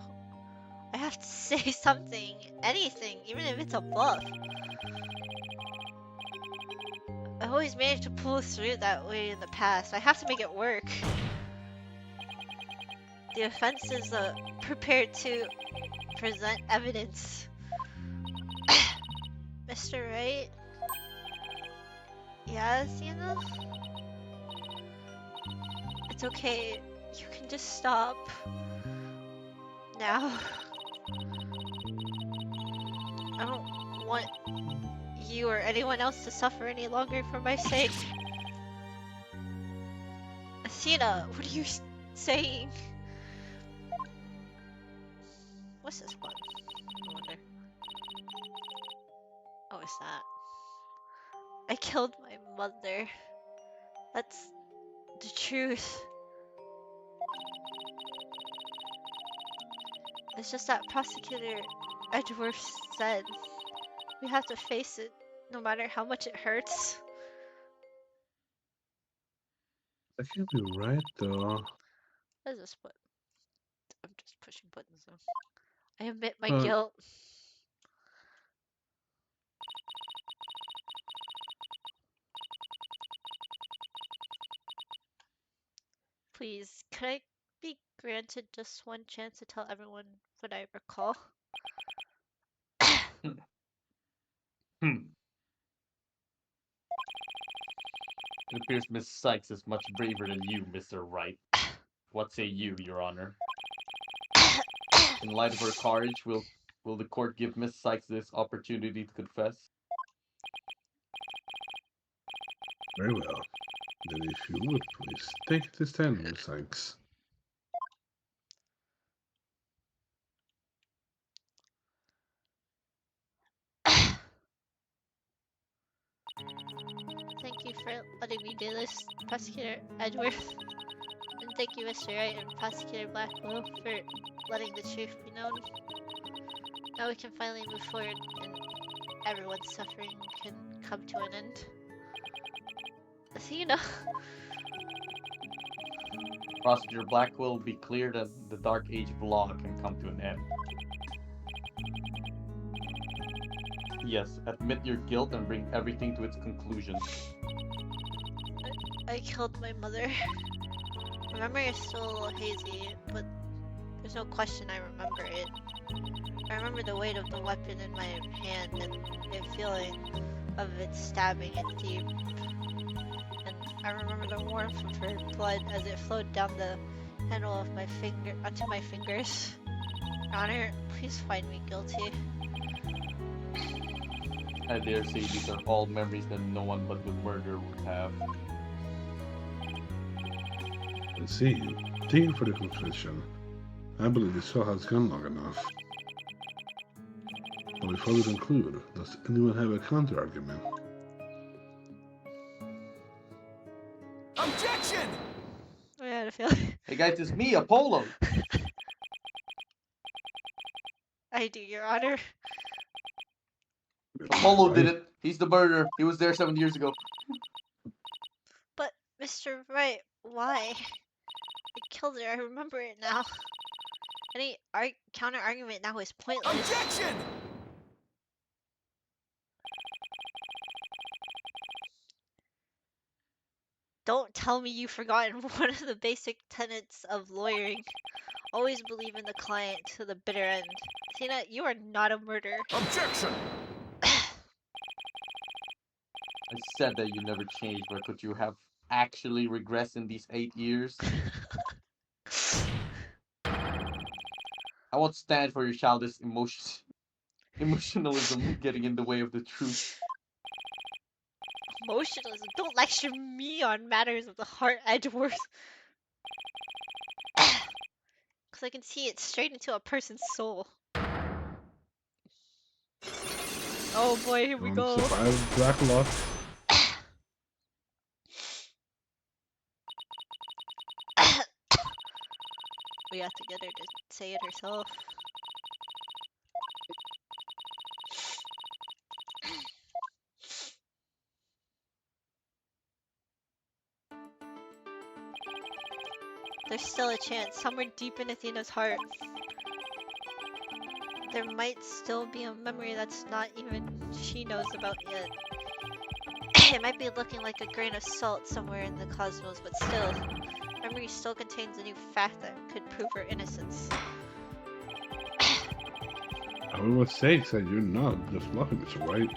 I have to say something, anything, even if it's a bluff. I always managed to pull through that way in the past. I have to make it work. The offense is prepared to present evidence. Mr. Wright? Yes, Yana? It's okay. You can just stop. Now. I don't want you or anyone else to suffer any longer for my sake. Athena, what are you saying? What's this one? I wonder. Oh, it's that. I killed my mother. That's the truth. It's just that Prosecutor Edgeworth said we have to face it no matter how much it hurts. That can't be right, though. What is this button? I'm just pushing buttons though. I admit my guilt. Please, could I be granted just one chance to tell everyone what I recall? It appears Miss Sykes is much braver than you, Mr. Wright. What say you, Your Honor? In light of her courage, will the court give Miss Sykes this opportunity to confess? Very well. Then if you would please take the stand, Miss Sykes. Thank you for letting me do this, Prosecutor Edgeworth. And thank you, Mr. Wright and Prosecutor Blackwell, for letting the truth be known. Now we can finally move forward and everyone's suffering can come to an end. Athena! Prosecutor Blackwell will be clear that the dark age of law can come to an end. Yes, admit your guilt and bring everything to its conclusion. I killed my mother. My memory is still a little hazy, but there's no question I remember it. I remember the weight of the weapon in my hand and the feeling of it stabbing it deep. And I remember the warmth of her blood as it flowed down the handle of my finger onto my fingers. Your Honor, please find me guilty. I dare say these are all memories that no one but the murderer would have. I see. Thank you for the confession. I believe this trial has gone long enough. But before we conclude, does anyone have a counter-argument? Objection! I had a feeling. Hey guys, it's me, Apollo! I do, Your Honor. Apollo did it. He's the murderer. He was there 7 years ago. But, Mr. Wright, why? I killed her, I remember it now. Any counter-argument now is pointless. Objection! Don't tell me you've forgotten one of the basic tenets of lawyering. Always believe in the client to the bitter end. Tina, you are not a murderer. Objection! I said that you never changed, but could you have actually regressed in these 8 years? I won't stand for your childish emotionalism getting in the way of the truth. Emotionalism. Don't lecture me on matters of the heart, Edgeworth. Because I can see it straight into a person's soul. Oh boy, here we go. Survive Black Lock. We have to get her to say it herself. There's still a chance, somewhere deep in Athena's heart. There might still be a memory that's not even she knows about yet. It might be looking like a grain of salt somewhere in the cosmos, but still, memory still contains a new fact that could prove her innocence. I would say that you're not just bluffing, Mr. White.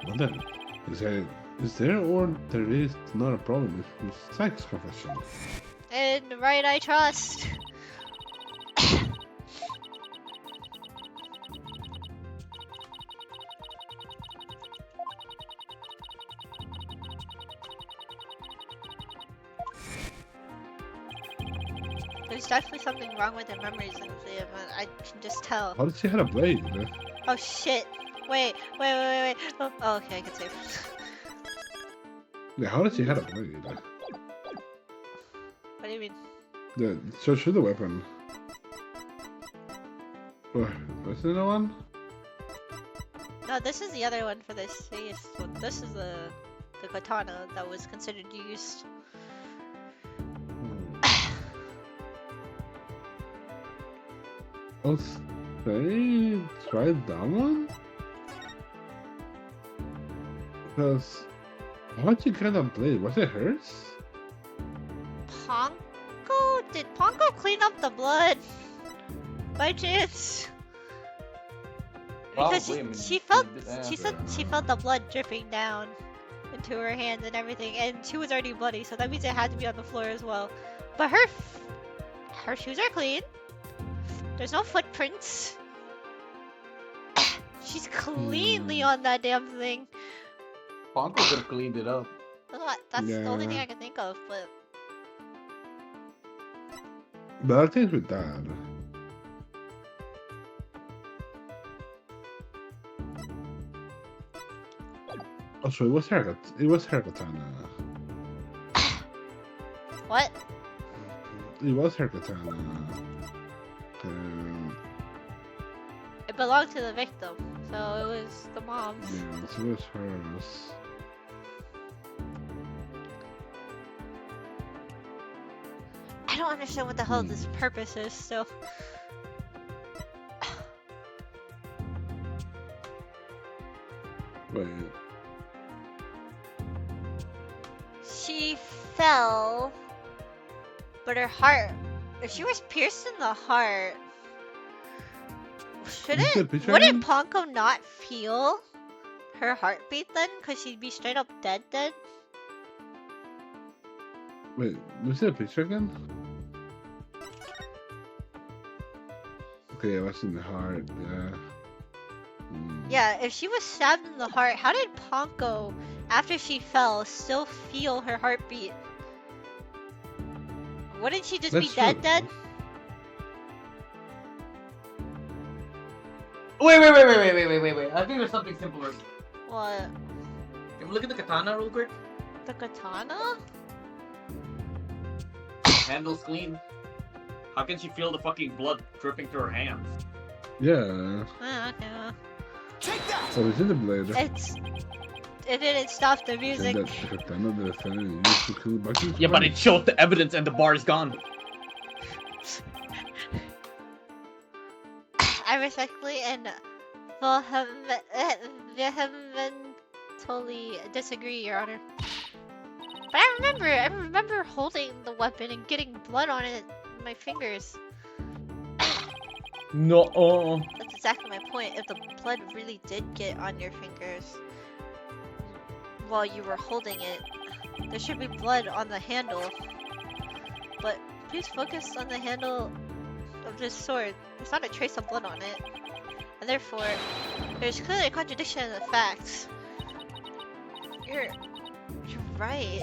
Well then, is there or there is not a problem with Sykes' confession? In the right I trust. There's definitely something wrong with her memories in the event. I can just tell. How did she have a blade? Oh shit! Wait. Oh, okay, I can save. Yeah, how did she have a blade? What do you mean? Show the weapon. What's the other one? No, this is the other one for this. This is the katana that was considered used. I'll say try that one? Because how'd you get a blade? Was it hers? Ponko? Did Ponko clean up the blood? By chance? Because Probably, I mean, she said she felt the blood dripping down into her hands and everything, and she was already bloody, so that means it had to be on the floor as well. But her shoes are clean. There's no footprints. She's cleanly on that damn thing. Ponko could have cleaned it up. That's the only thing Yeah. I can think of, but But I think with Dad. Oh, so it was her. It was her katana. what? It was her katana. It belonged to the victim, so it was the mom's. Yeah, so it was hers. I don't understand what the hell this purpose is, so. Wait. She fell, but her heart. If she was pierced in the heart, wouldn't Ponko not feel her heartbeat then? Cause she'd be straight up dead then? Wait, was it a picture again? Okay, I was in the heart, yeah. Yeah, if she was stabbed in the heart, how did Ponko, after she fell, still feel her heartbeat? Wouldn't she just be dead dead? Wait. I think there's something simpler. What? Can we look at the katana real quick? The katana? Handle's clean. How can she feel the fucking blood dripping through her hands? Yeah. Okay. Take that! Oh, is it the blade? It didn't stop the music. That the katana the defendant used to kill Bucky? Yeah, but it showed the evidence and the bar is gone. I respectfully and vehemently disagree, Your Honor. But I remember holding the weapon and getting blood on it in my fingers. No. That's exactly my point. If the blood really did get on your fingers while you were holding it, there should be blood on the handle. But please focus on the handle of this sword. There's not a trace of blood on it. And therefore, there's clearly a contradiction in the facts. You're right.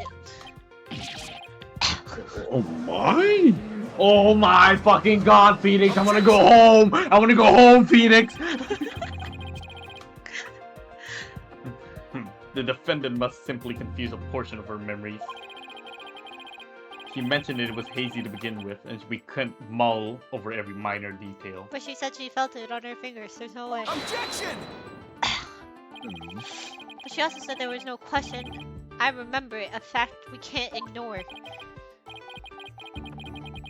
Oh my! Oh my fucking god, Phoenix! I wanna go home! I wanna go home, Phoenix! The defendant must simply confuse a portion of her memories. She mentioned it was hazy to begin with, and we couldn't mull over every minor detail. But she said she felt it on her fingers. There's no way. Objection! But she also said there was no question. I remember it, a fact we can't ignore.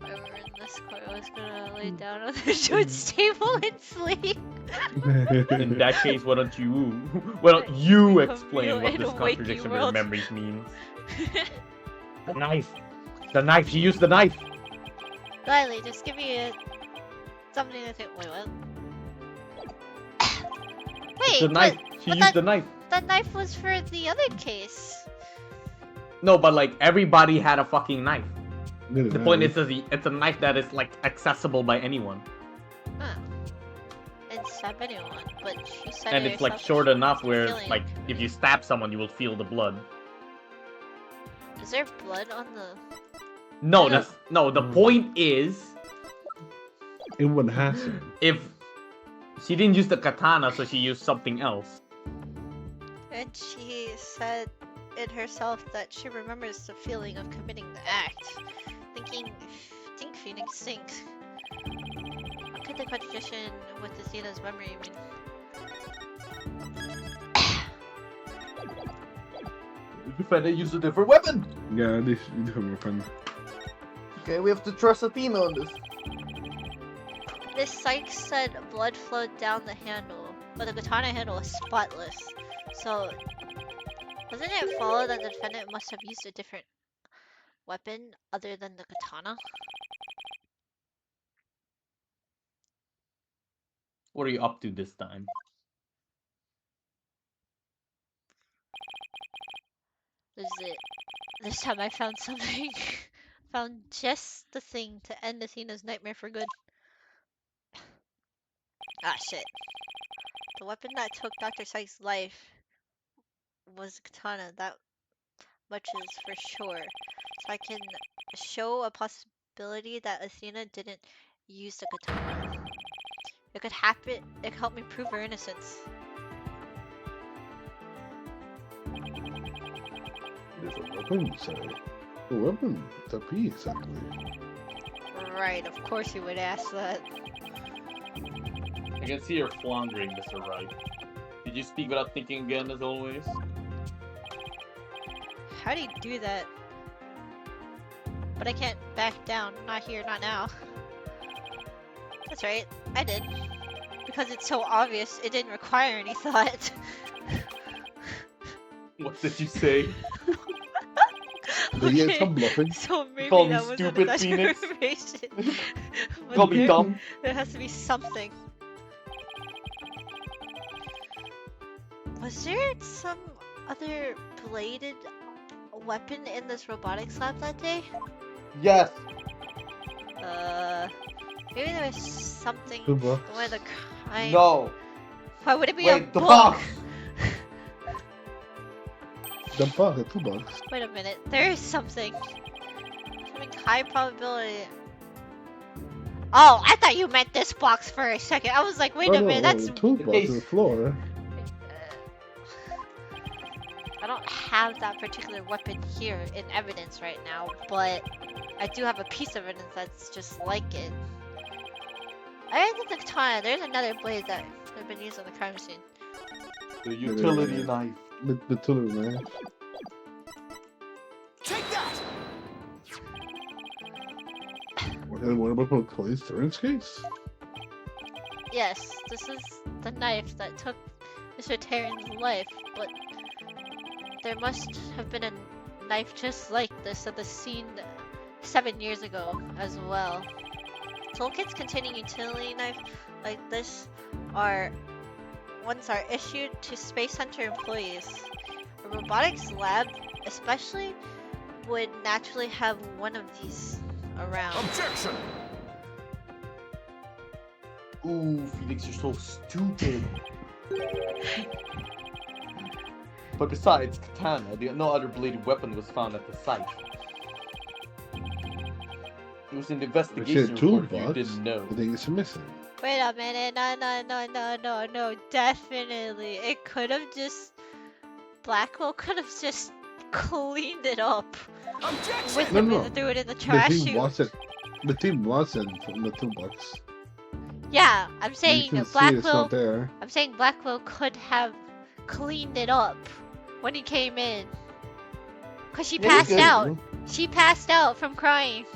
Whoever in this court was gonna lay down on the judge's table and sleep. In that case, why don't you explain what this contradiction of her memories means? The knife! The knife! She used the knife! Riley, just give me something to think. Wait, what? Wait, The knife! She used the knife! That knife was for the other case. No, but like, everybody had a fucking knife. The point is, it's a knife that is like accessible by anyone. Huh. And stab anyone, but she said And it it's like herself short that she enough where, feeling. like, if you stab someone, you will feel the blood. Is there blood on the... No, the point is... It would have to. If she didn't use the katana, so she used something else. And she said it herself that she remembers the feeling of committing the act. Think Phoenix thinks. What could the contradiction with Athena's memory mean? The defendant used a different weapon! Yeah, this different weapon. Okay, we have to trust Athena on this. This psych said blood flowed down the handle, but the katana handle was spotless. So, doesn't it follow that the defendant must have used a different weapon other than the katana? What are you up to this time? This is it. This time I found something. Found just the thing to end Athena's nightmare for good. Ah, shit. The weapon that took Dr. Sykes' life was a katana. That much is for sure. So I can show a possibility that Athena didn't use the katana. It could happen. It could help me prove her innocence. There's a weapon, sorry. A weapon? To be exactly. Right, of course you would ask that. I can see you're floundering, Mr. Wright. Did you speak without thinking again, as always? How do you do that? But I can't back down. Not here, not now. That's right, I did. Because it's so obvious, it didn't require any thought. What did you say? Yeah, stop bluffing. So maybe Call me that wasn't stupid, enough Phoenix. information. But Call me dumb. there has to be something. Was there some other bladed weapon in this robotics lab that day? Yes. Maybe there was something. The box. One of the crime. No. Why would it be a Wait, the book? box. The box, the 2 box. Wait a minute. There is something. Something high probability. Oh, I thought you meant this box for a second. I was like, wait Oh, a no, minute. That's. the 2 box case- on the floor. I don't have that particular weapon here in evidence right now, but I do have a piece of evidence that's just like it. I think the katana. There's another blade that have been used on the crime scene. The utility knife. The 2 knife. Take that! What about police clearance case? Yes, this is the knife that took Mr. Terran's life, but there must have been a knife just like this at the scene 7 years ago as well. Toolkits containing utility knife like this are issued to Space Hunter employees. A robotics lab, especially, would naturally have one of these around. Objection! Ooh, Felix, you're so stupid. But besides katana, no other bladed weapon was found at the site. It was in the Actually, investigation a report if you toolbox. didn't know. I think it's missing. Wait a minute, no, definitely. It could have just... Blackwell could have just cleaned it up. Objection! With No, him no. and threw it in the The trash team chute. wants it. The team wants it from the 2 box. Yeah, I'm You saying can see it's Blackwell... not there. I'm saying Blackwell could have cleaned it up when he came in. Cause she Yeah, he passed could. out. She passed out from crying.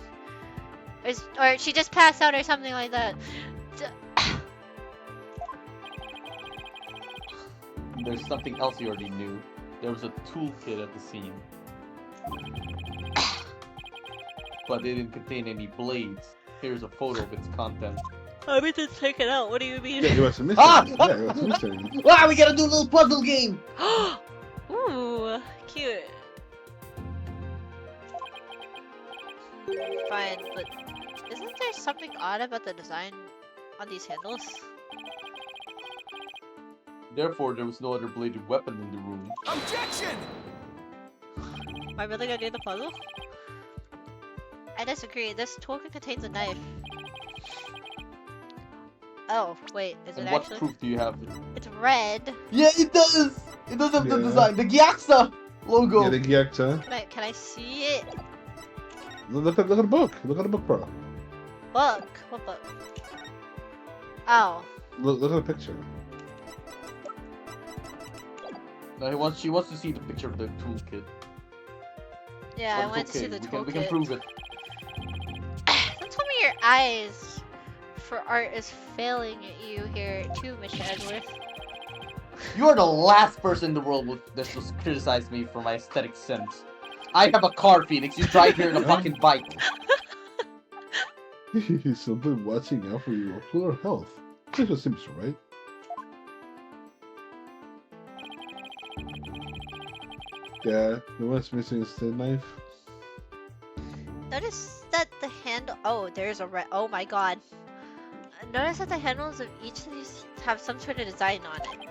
Or she just passed out or something like that. There's something else you already knew. There was a toolkit at the scene. But it didn't contain any blades. Here's a photo of its content. I mean to take it out, what do you mean? Yeah, it was a mystery. Ah! Yeah, it was a mystery. Ah, we gotta do a little puzzle game. Ooh, cute. Fine, but isn't there something odd about the design on these handles? Therefore, there was no other bladed weapon in the room. Objection! Am I really gonna do the puzzle? I disagree. This toolkit contains a knife. Oh, wait, is it And what actually? proof do you have? It's red. Yeah, it does. It does have the Yeah. design, the Gyaxa logo. Yeah, the Gyakta. Can I see it? Look at the book. Look at the book, bro. Book. What book? Oh. Look at the picture. No, she wants to see the picture of the toolkit. Yeah, I But went it's to see okay, the we can toolkit. prove it. Don't tell me your eyes for art is failing at you here too, Mr. Edgeworth. You are the last person in the world that will criticize me for my aesthetic sense. I have a car, Phoenix. You drive here in a fucking bike. He's simply watching out for your ocular health. This just seems right. Yeah, the one's missing is the knife. Notice that the handle. Oh, there's a red. Oh my god. Notice that the handles of each of these have some sort of design on it.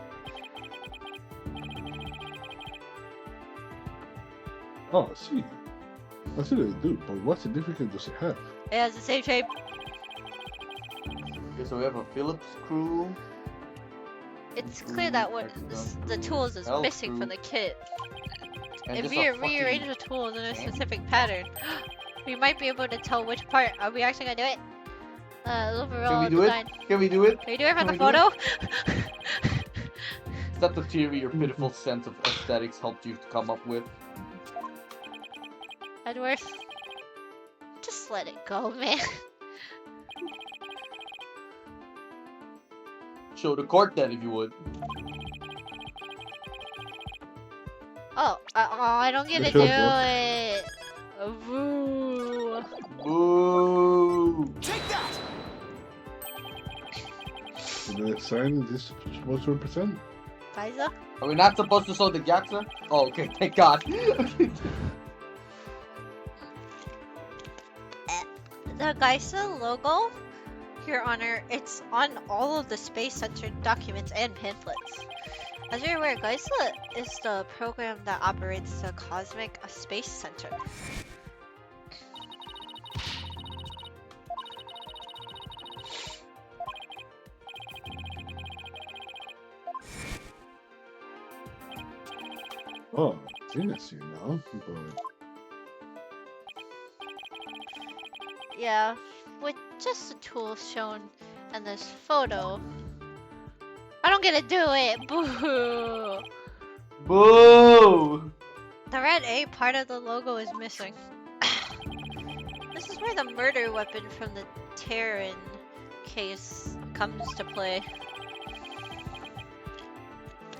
Oh, I see. I see what they do, but what significance does it have? It has the same shape. Okay, so we have a Phillips screw. It's clear that what the tools is L missing screw, from the kit. and If just we a rearrange fucking the tools in a can. specific pattern, we might be able to tell which part. Are we actually gonna do it? Overall Can we do design. it? Can we do it? Can we do it for Can the we do it? photo? Is that the theory your pitiful sense of aesthetics helped you to come up with? Edworth, just let it go, man. Show the court then, if you would. Oh, I don't get to Sure, do bro. it. Boo. Boo! Take that! The sign is this supposed to represent? Pfizer? Are we not supposed to show the Gyatso? Oh, okay, thank God. The Geisa logo, Your Honor, it's on all of the Space Center documents and pamphlets. As you're aware, Geisa is the program that operates the Cosmic Space Center. Oh, I think I see now. But Yeah, with just the tools shown in this photo, I don't get to do it. Boo! Boo! The red A part of the logo is missing. This is where the murder weapon from the Terran case comes to play.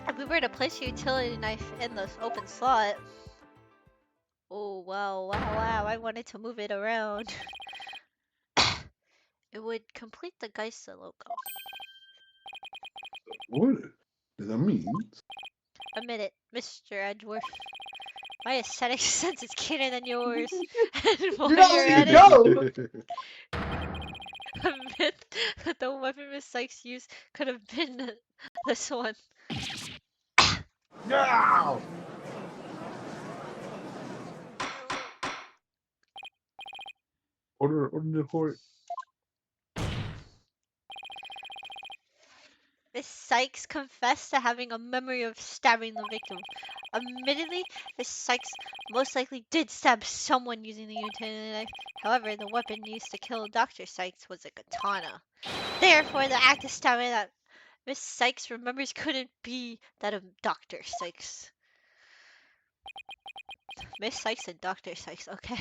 If we were to place a utility knife in this open slot... Oh, wow, I wanted to move it around. It would complete the Geisa logo. what does that mean? Admit it, Mr. Edgeworth. My aesthetic sense is keener than yours. And while You don't you're even at know! it, admit that the weapon Miss Sykes used could have been this one. No! Order the court. Miss Sykes confessed to having a memory of stabbing the victim. Admittedly, Miss Sykes most likely did stab someone using the utility knife. However, the weapon used to kill Dr. Sykes was a katana. Therefore, the act of stabbing that Miss Sykes remembers couldn't be that of Dr. Sykes. Miss Sykes and Dr. Sykes, okay.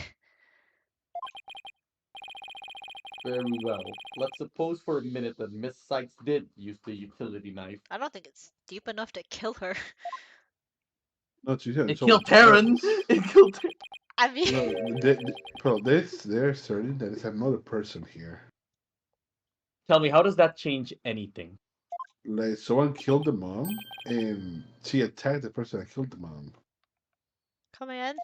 Very well. Let's suppose for a minute that Miss Sykes did use the utility knife. I don't think it's deep enough to kill her. Not you said It killed Terran! It killed Terran! I mean, No, they're certain that it's another person here. Tell me, how does that change anything? Like someone killed the mom, and she attacked the person that killed the mom. come in.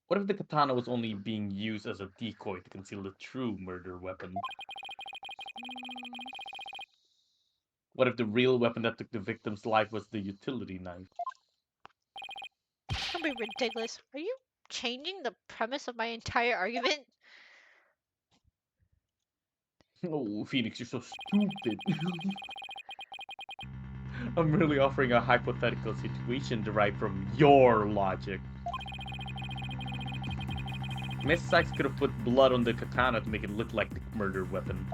What if the katana was only being used as a decoy to conceal the true murder weapon? What if the real weapon that took the victim's life was the utility knife? Don't be ridiculous. Are you changing the premise of my entire argument? Oh, Phoenix, you're so stupid. I'm really offering a hypothetical situation derived from your logic. Miss Sykes could have put blood on the katana to make it look like the murder weapon.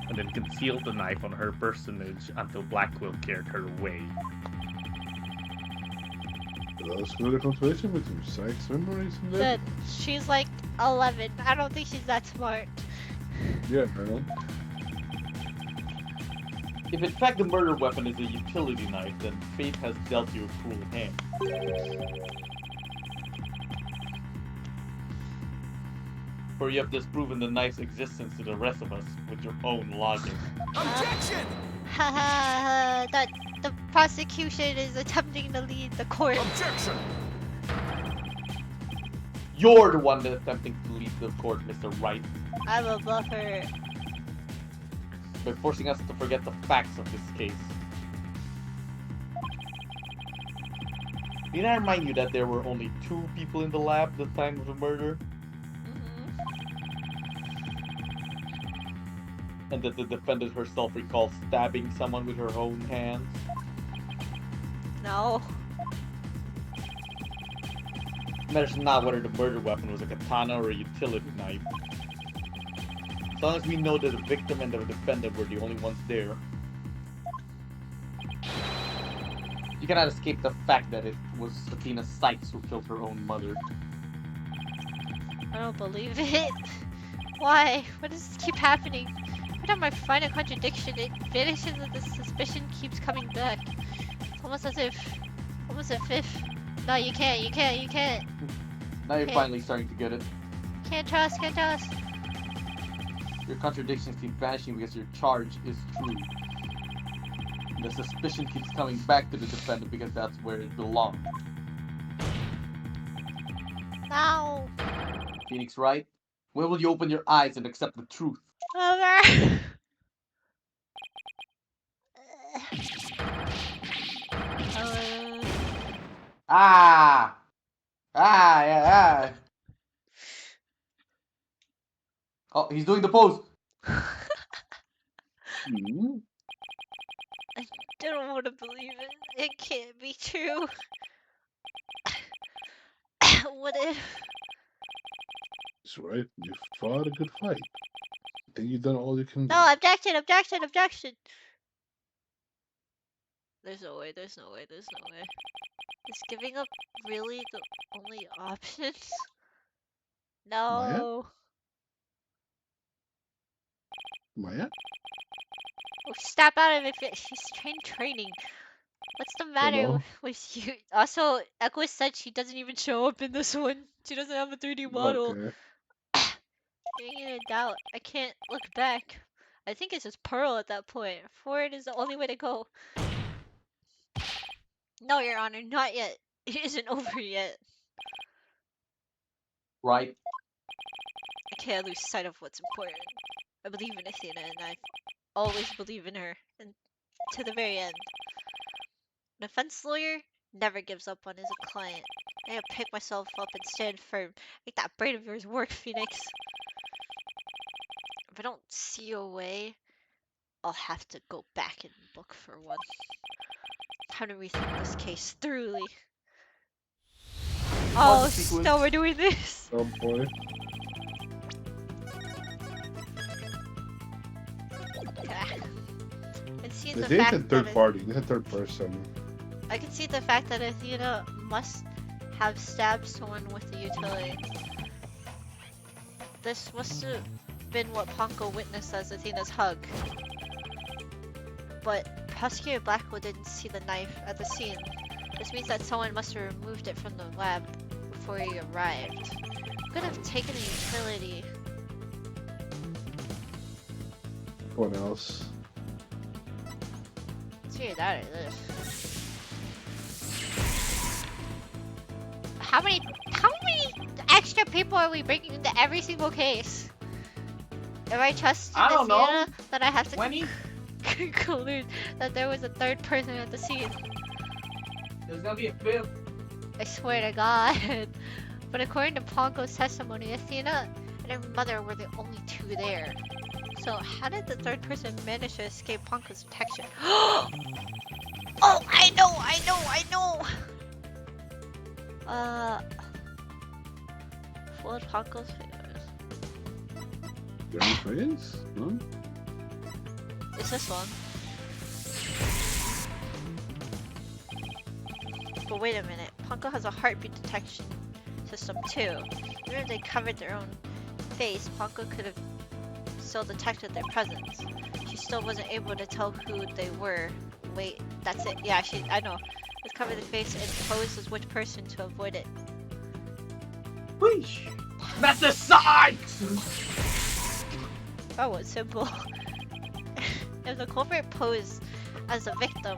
And then concealed the knife on her personage until Blackwell carried her away. Let's go to confirmation with your Sykes memories and that. That she's like 11. I don't think she's that smart. Yeah, man. If in fact the murder weapon is a utility knife, then fate has dealt you a cruel hand. For you have disproven the knife's existence to the rest of us with your own logic. Objection! Haha, that the prosecution is attempting to lead the court. Objection! You're the one that's attempting to lead the court, Mr. Wright. I'm above her. by forcing us to forget the facts of this case. Didn't I remind you that there were only 2 people in the lab at the time of the murder? And that the defendant herself recalls stabbing someone with her own hands? No. Matters not whether the murder weapon was a katana or a utility knife. As long as we know that the victim and the defendant were the only ones there. You cannot escape the fact that it was Athena Sykes who killed her own mother. I don't believe it. Why? Why does this keep happening? Every time I find a contradiction, it vanishes and the suspicion keeps coming back. It's almost as if... No, you can't. Now you're Okay. finally starting to get it. Can't trust. Your contradictions keep vanishing because your charge is true. The suspicion keeps coming back to the defendant because that's where it belongs. No. Phoenix, right? When will you open your eyes and accept the truth? Over. Ah! Yeah. Oh, he's doing the pose. Hmm? I don't want to believe it. It can't be true. What if? That's right. You fought a good fight. I think you've done all you can do. No, objection. There's no way. Is giving up really the only option? No. Maya? Oh, snap out of it. She's training. What's the matter Hello? with you? Also, Echo said she doesn't even show up in this one. She doesn't have a 3D model. Okay. Being in a doubt, I can't look back. I think it's just Pearl at that point. Forward is the only way to go. No, Your Honor, not yet. It isn't over yet. Right? I can't lose sight of what's important. I believe in Athena, and I always believe in her, and to the very end. An defense lawyer never gives up on his client. I gotta pick myself up and stand firm. Make that brain of yours work, Phoenix. If I don't see a way, I'll have to go back and look for one. Time to rethink this case thoroughly. Oh, sequence. no, we're doing this. Oh boy. And see They the say it's a fact third that party. It's a third person. I can see the fact that Athena must have stabbed someone with the utility. This must have been what Ponko witnessed as Athena's hug. But Prosecutor Blackwell didn't see the knife at the scene. This means that someone must have removed it from the lab before he arrived. Could have taken the utility. What else? It's either that or this. How many extra people are we bringing into every single case? If I trust I don't know. Athena, then I have to 20? conclude that there was a third person at the scene. There's gonna be a fifth. I swear to God. But according to Ponko's testimony, Athena and her mother were the only 2 there. So how did the third person manage to escape Ponko's detection? Oh, I know. What would Ponko's favors? Your own friends? No? It's this one. But wait a minute, Ponko has a heartbeat detection system too. Even if they covered their own face, Ponko could have still detected their presence. She still wasn't able to tell who they were. Wait, that's it. Yeah, I know. Let's cover the face and pose as which person to avoid it. Whoosh! Mr. Sykes! That was simple. If the culprit posed as a victim,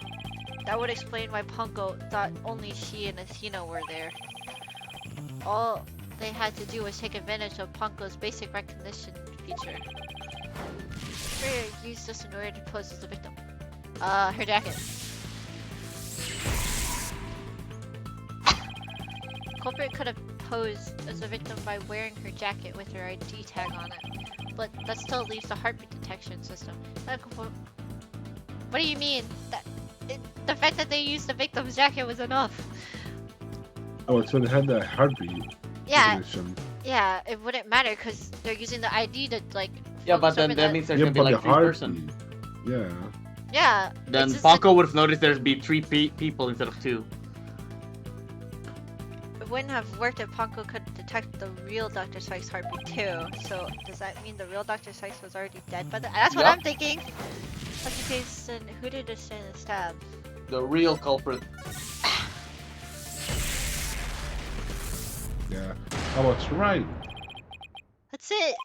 that would explain why Ponko thought only she and Athena were there. All they had to do was take advantage of Ponko's basic recognition feature. For used this in order to pose as the victim. Her jacket. Culprit could have posed as a victim by wearing her jacket with her ID tag on it, but that still leaves the heartbeat detection system. What do you mean? The fact that they used the victim's jacket was enough. Oh, so they had that heartbeat. Yeah, Definition. yeah, it wouldn't matter because they're using the ID to like. Yeah, but then determine that means there's Yeah, gonna be but like the 3 person. heartbeat. Yeah. Yeah. Then it's just Paco would have noticed there'd be 3 people instead of 2. It wouldn't have worked if Ponko could detect the real Dr. Sykes' heartbeat too. So does that mean the real Dr. Sykes was already dead? But that's what Yep. I'm thinking. Okay, then who did this stab? The real culprit. Yeah. I was right. That's it.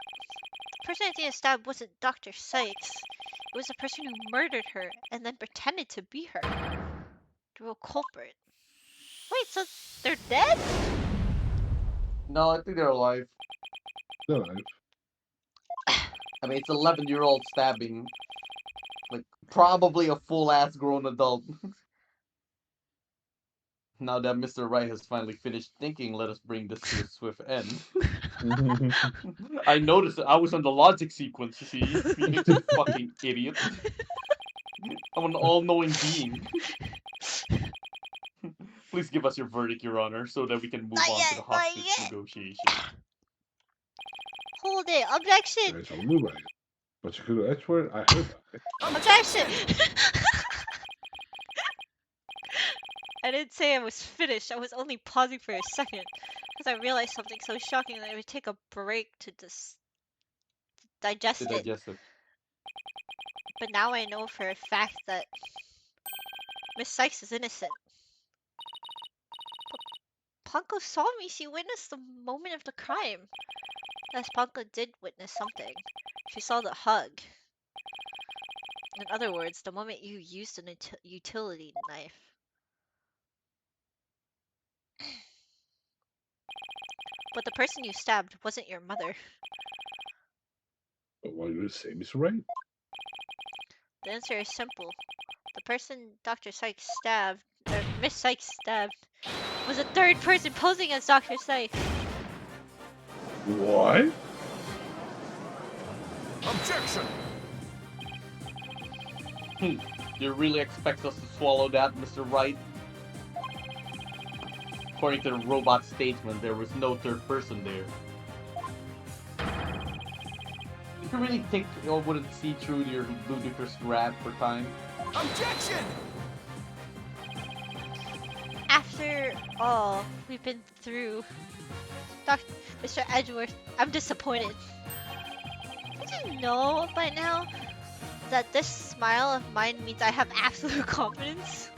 The person I think stabbed wasn't Dr. Sykes. It was the person who murdered her and then pretended to be her. The real culprit. Wait, so they're dead? No, I think they're alive. No, I mean, it's 11-year-old stabbing. Like, probably a full-ass grown adult. Now that Mr. Wright has finally finished thinking, let us bring this to a swift end. I noticed that I was on the logic sequence, you see. Phoenix, you fucking idiot. I'm an all-knowing being. Please give us your verdict, Your Honor, so that we can move Not on yet, to the not hostage yet. negotiation. Hold it. Objection! There's a blue right. But you could have word. I heard that. Objection! I didn't say I was finished. I was only pausing for a second because I realized something so shocking that I would take a break to digest To it. digest it. But now I know for a fact that Miss Sykes is innocent. But Ponko saw me. She witnessed the moment of the crime. Yes, Ponko did witness something. She saw the hug. In other words, the moment you used an utility knife. But the person you stabbed wasn't your mother. But what are you going to say, Mr. Wright? The answer is simple. The person Dr. Sykes stabbed, or Miss Sykes stabbed, was a third person posing as Dr. Sykes. What? Objection! You really expect us to swallow that, Mr. Wright? According to the robot statesman, there was no third person there. You really think you wouldn't see through your ludicrous grab for time? Objection! After all we've been through, Mr. Edgeworth, I'm disappointed. Did you know by now that this smile of mine means I have absolute confidence?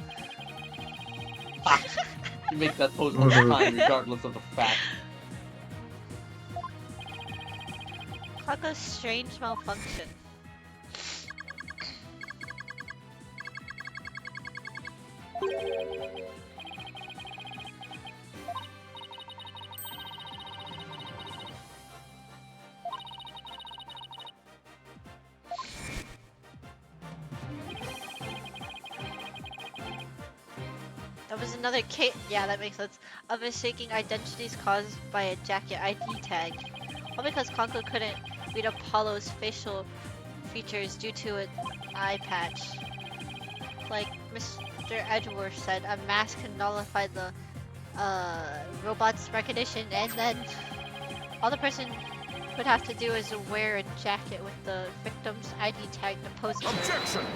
You make that pose all the time, regardless of the fact. Paco's strange malfunction. That was another case, yeah, that makes sense, of mistaking identities caused by a jacket ID tag. All because Conko couldn't read Apollo's facial features due to an eye patch. Like Mr. Edgeworth said, a mask can nullify the robot's recognition, and then all the person would have to do is wear a jacket with the victim's ID tag to pose as her. Objection!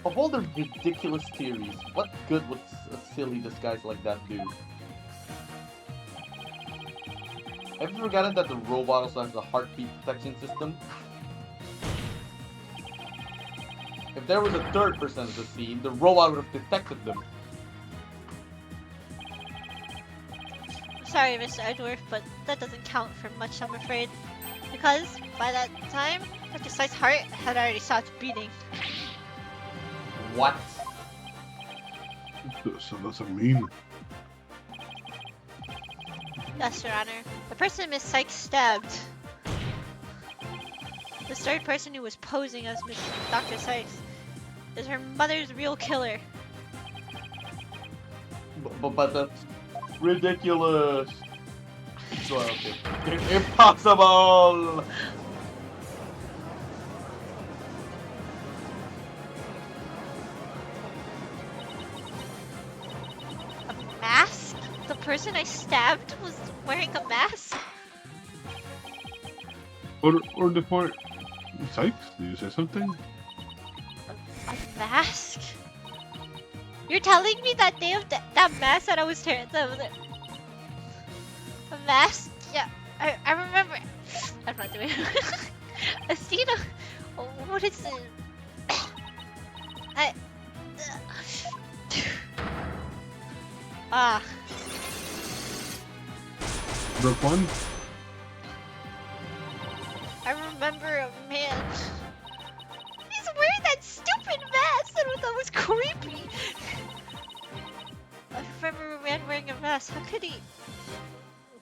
Of all the ridiculous theories, what good would a silly disguise like that do? Have you forgotten that the robot also has a heartbeat detection system? If there was a third person at the scene, the robot would have detected them. Sorry, Mr. Edgeworth, but that doesn't count for much, I'm afraid. Because by that time, Dr. Sykes' heart had already stopped beating. What? So does it mean? Yes, Your Honor. The person Miss Sykes stabbed The third person who was posing as Miss Dr. Sykes is her mother's real killer. But that's ridiculous. So, okay. Impossible! A mask? The person I stabbed was wearing a mask? Or the point. Sykes, did you say something? A mask? You're telling me that day of that mask that I was tearing the mask? Yeah, I remember. I'm not doing it. Athena, what is it? I. Ah. Broke one? I remember a man. He's wearing that stupid mask that I thought was creepy. I remember a man wearing a mask. How could he?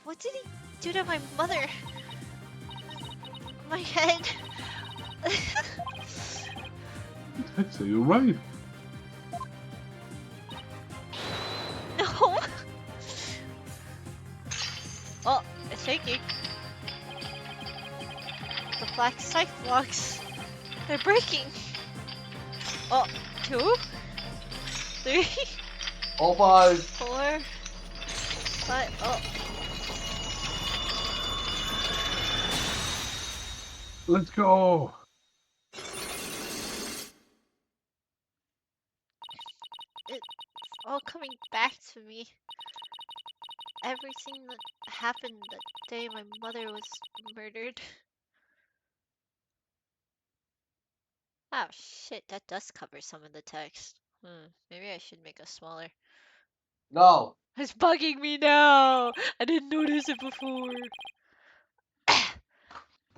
What did he do to my mother? My head. Actually, you're right. No. Oh, it's shaking. The black scythe blocks. They're breaking. Oh, 2, 3, All 5. 4, 5. Oh, Let's go. it's all coming back to me. Everything that happened that day my mother was murdered. Oh shit, that does cover some of the text. Maybe I should make it smaller. No. It's bugging me now! I didn't notice it before.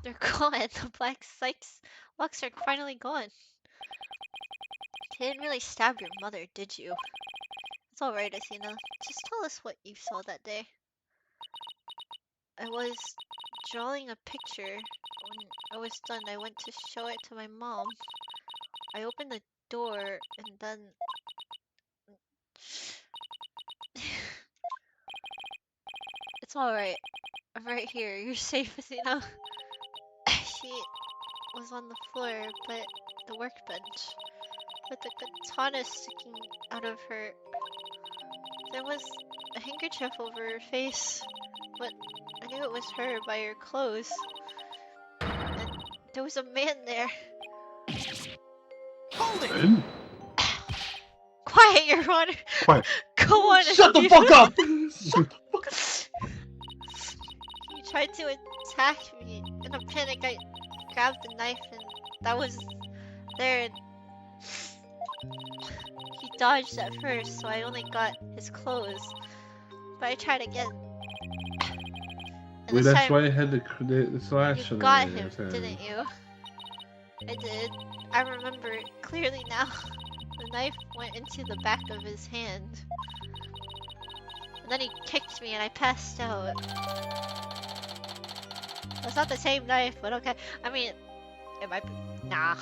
They're gone. The black Sykes locks are finally gone. You didn't really stab your mother, did you? It's alright, Athena. Just tell us what you saw that day. I was drawing a picture. When I was done, I went to show it to my mom. I opened the door and then... It's alright. I'm right here. You're safe, Athena. She was on the floor, but the workbench, with a katana sticking out of her. There was a handkerchief over her face, but I knew it was her by her clothes. And there was a man there. Hold it! Ben? Quiet, Your Honor! Quiet. Go on, Shut the Athena. fuck up! He tried to attack me. In a panic, I grabbed the knife and that was there and he dodged at first, so I only got his clothes. But I tried again. And Well, this that's time why I had the slash you on got it, him, yeah. didn't you? I did. I remember it clearly now. The knife went into the back of his hand. And then he kicked me and I passed out. It's not the same knife, but okay. I mean, it might be. Nah.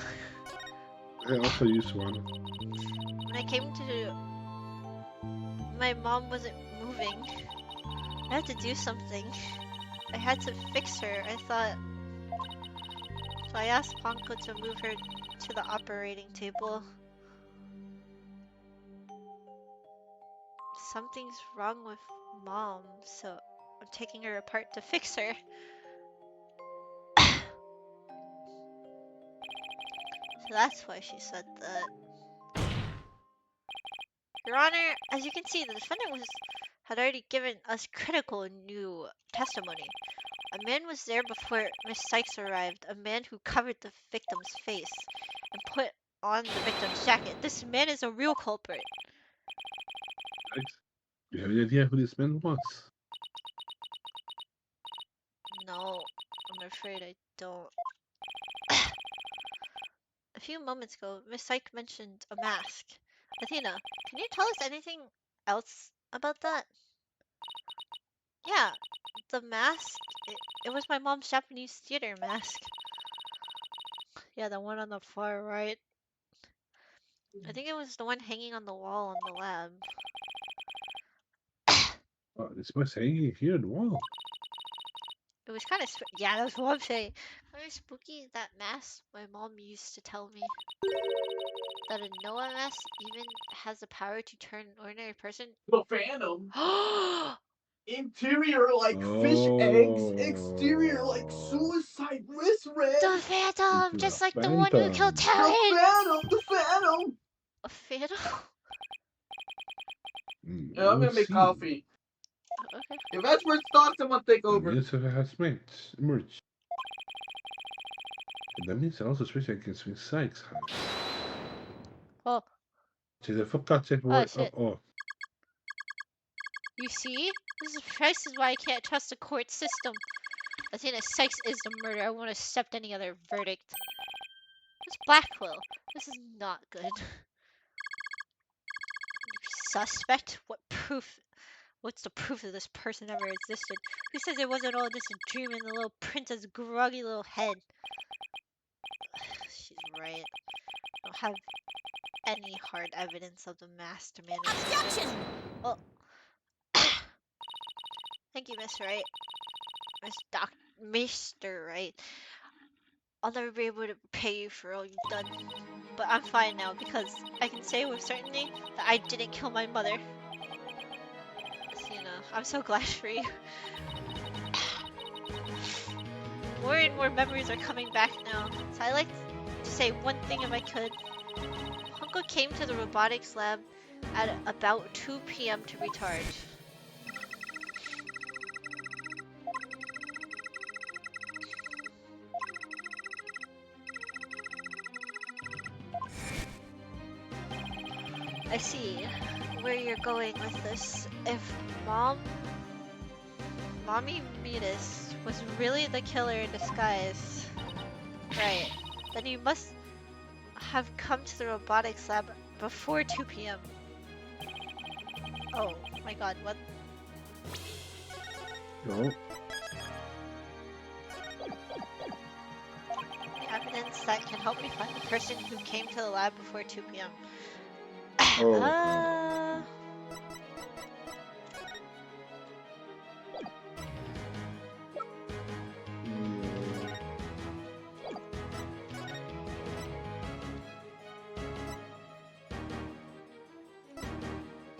I also used one. When I came to... My mom wasn't moving. I had to do something. I had to fix her, I thought. So I asked Ponko to move her to the operating table. Something's wrong with Mom, so I'm taking her apart to fix her. So that's why she said that. Your Honor, as you can see, the defendant had already given us critical new testimony. A man was there before Miss Sykes arrived, a man who covered the victim's face and put on the victim's jacket. This man is a real culprit. Right? Do you have any idea who this man was? No, I'm afraid I don't. A few moments ago, Miss Syke mentioned a mask. Athena, can you tell us anything else about that? Yeah, the mask. It was my mom's Japanese theater mask. Yeah, the one on the far right. I think it was the one hanging on the wall in the lab. Oh, this was hanging here on the wall. It was kind of yeah, that's what I'm saying. Kind of spooky. That mask my mom used to tell me that a Noah mask even has the power to turn an ordinary person. The Phantom. Oh, Interior like fish eggs, exterior like suicide wrist red. the Phantom, It's just the like the one who killed Phantom. Taryn. The Phantom. A Phantom. Yeah, I'm gonna We'll make see. coffee. Okay. If that's where thoughts, I'm gonna take The over. news of has emerged. And that means I also switch I can swing sides. Oh, See the fuck out check oh word. shit. Oh. You see? This is why I can't trust the court system. Athena Sykes is the murderer. I won't accept any other verdict. It's Blackwell. This is not good. Suspect? What proof? What's the proof that this person ever existed? Who says it wasn't all just a dream in the little princess' groggy little head? She's right. I don't have any hard evidence of the master man. Objection! Oh. Thank you, Miss Wright. Mr. Wright. I'll never be able to pay you for all you've done. But I'm fine now because I can say with certainty that I didn't kill my mother. You know, I'm so glad for you. More and more memories are coming back now. So I'd like to say one thing if I could. Hunko came to the robotics lab at about 2 p.m. to recharge. I see where you're going with this. If Mommy Midas was really the killer in disguise, right, then you must have come to the robotics lab before 2 p.m. Oh my god, what? No. Evidence that can help me find the person who came to the lab before 2 p.m. Oh.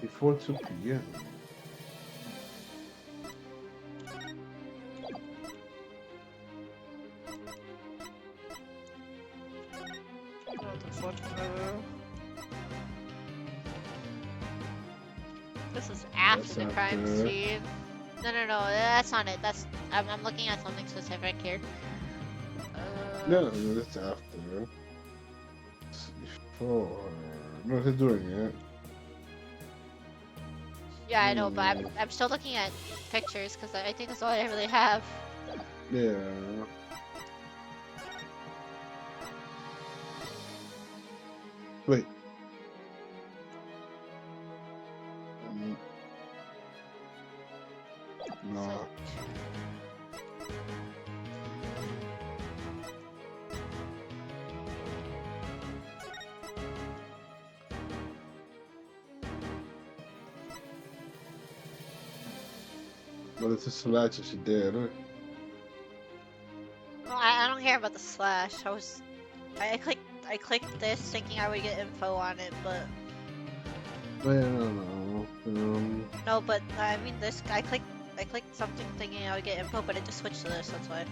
Before 2 p.m. This is after That's the crime after. scene. No, that's not it. I'm looking at something specific here. No, that's after. It's before. No, they're doing it. Yeah, I know, but I'm still looking at pictures because I think that's all I really have. Yeah. Wait. No. Well, it's a slash that she did, right? Well, I don't care about the slash. I clicked this thinking I would get info on it, but Well, I don't know. no, but I mean this. I clicked something thinking I would get info, but it just switched to this. That's why.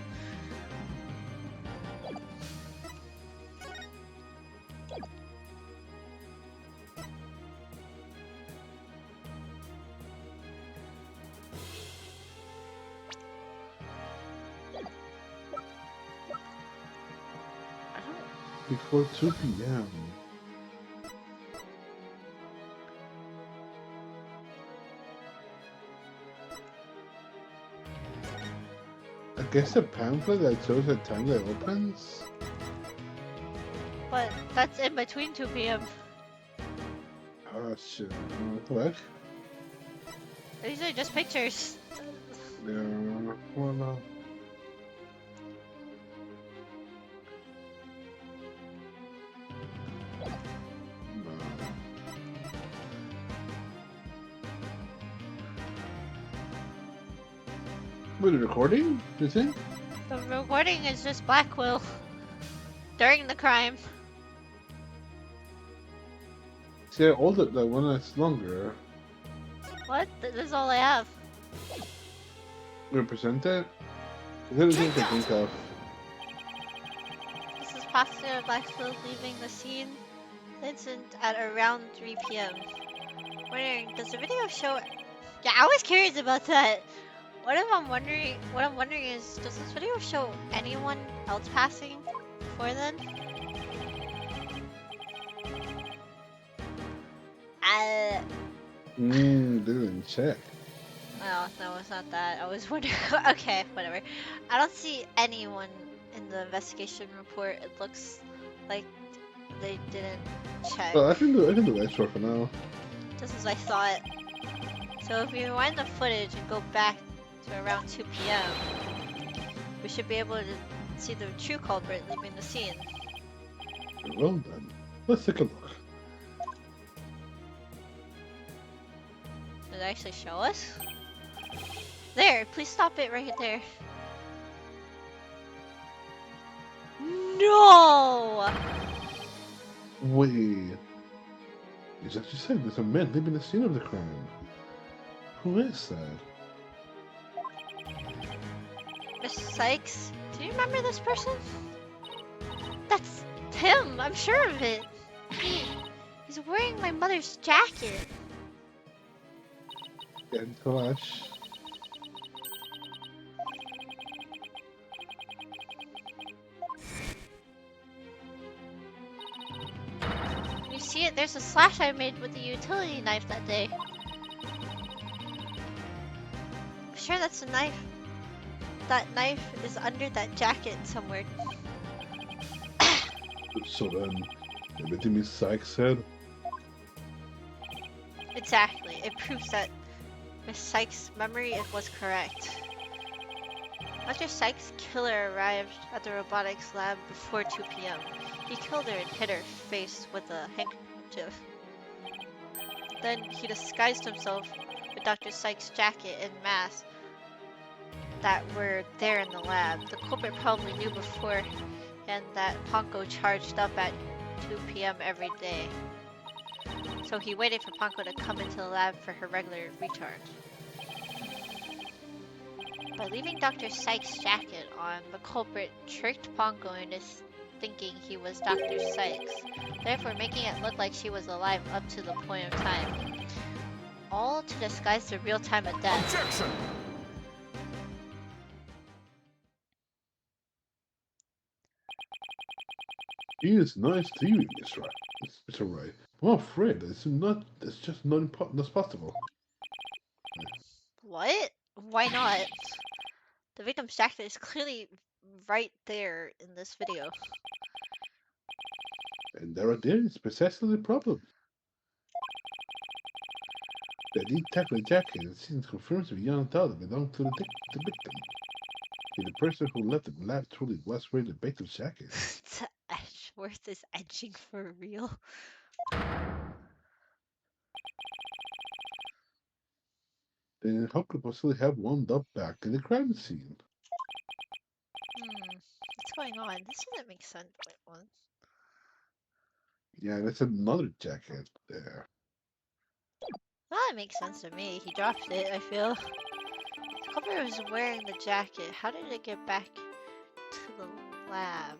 Before 2 p.m. I guess the pamphlet that shows the time that opens? But that's in between 2 p.m. Oh shit. What? These are just pictures. Yeah, well, no. Wait, the recording? You think? The recording is just Blackwell during the crime. See, all the one that's longer. What? This is all I have. Represent it? Is there anything to think of? This is Pastor Blackwell leaving the scene. Incident at around 3 p.m. Wondering, does the video show? Yeah, I was curious about that. What I'm wondering is, does this video show anyone else passing before then? Didn't check. Oh, no, it's not that. I was wondering. Okay, whatever. I don't see anyone in the investigation report. It looks like they didn't check. Well, I can do extra for now. Just as I thought. So if we rewind the footage and go back to around 2 p.m., we should be able to see the true culprit leaving the scene. Well done. Let's take a look. Did it actually show us? There, please stop it right there. No! Wait. It's actually said there's a man leaving the scene of the crime. Who is that? Miss Sykes, do you remember this person? That's him, I'm sure of it. He's wearing my mother's jacket. And gosh. You see it? There's a slash I made with the utility knife that day. I'm sure that's a knife. That knife is under that jacket somewhere. So then, everything Miss Sykes said? Exactly. It proves that Miss Sykes' memory was correct. Dr. Sykes' killer arrived at the robotics lab before 2 p.m. He killed her and hit her face with a handkerchief. Then he disguised himself with Dr. Sykes' jacket and mask that were there in the lab. The culprit probably knew beforehand that Ponko charged up at 2 p.m. every day. So he waited for Ponko to come into the lab for her regular recharge. By leaving Dr. Sykes' jacket on, the culprit tricked Ponko into thinking he was Dr. Sykes, therefore making it look like she was alive up to the point of time. All to disguise the real time of death. Objection! He is nice to you, Mr. Wright. I'm afraid it's just not that's possible. What? Why not? The victim's jacket is clearly right there in this video. And there is precisely the problem. The detective jacket it seems confirms beyond doubt that belonged to the victim. If the person who left the lab truly was wearing the victim's jacket. Edgeworth is edging for real. Then how could possibly have wound up back in the crime scene? What's going on? This doesn't make sense. Wait, what? Yeah, that's another jacket there. Well, that makes sense to me. He dropped it, I feel. The culprit was wearing the jacket. How did it get back to the lab?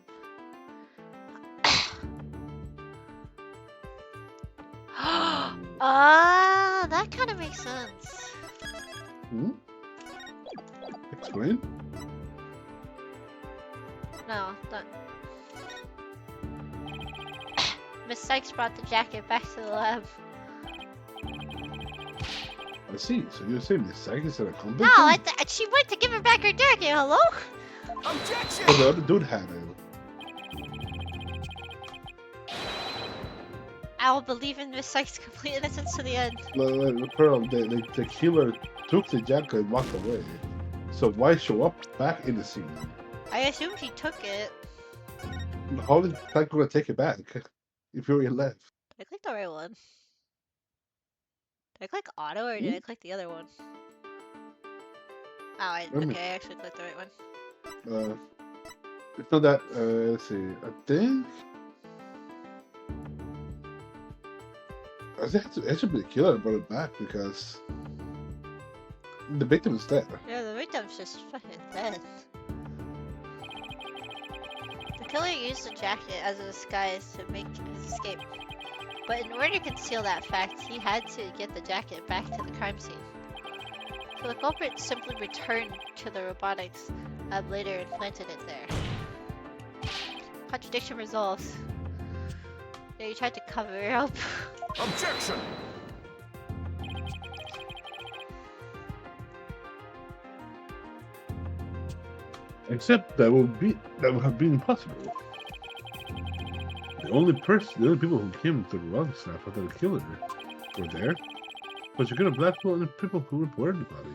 Ah, that kind of makes sense. Hmm? Explain? No, that. Miss Sykes brought the jacket back to the lab. I see. So you're saying Miss Sykes is an accomplice? No, she went to give her back her jacket. Hello? Objection! Oh, the other dude had it. I will believe in Miss Sykes' complete innocence to the end. Pearl, the killer took the jacket and walked away. So why show up back in the scene? I assumed he took it. How is Frank gonna take it back if you're in left? Did I click the right one? Did I click auto or did I click the other one? Okay, I actually clicked the right one. It's not that. Let's see. I think. I think it should be the killer that brought it back because the victim is dead. Yeah, the victim's just fucking dead. The killer used the jacket as a disguise to make his escape. But in order to conceal that fact, he had to get the jacket back to the crime scene. So the culprit simply returned to the robotics and later implanted it there. Contradiction resolves. Yeah, you tried to cover it up. Objection! Except that would have been impossible. The only people who came to the wrong staff after the killer were there. But you could have blackmailed the people who reported the body.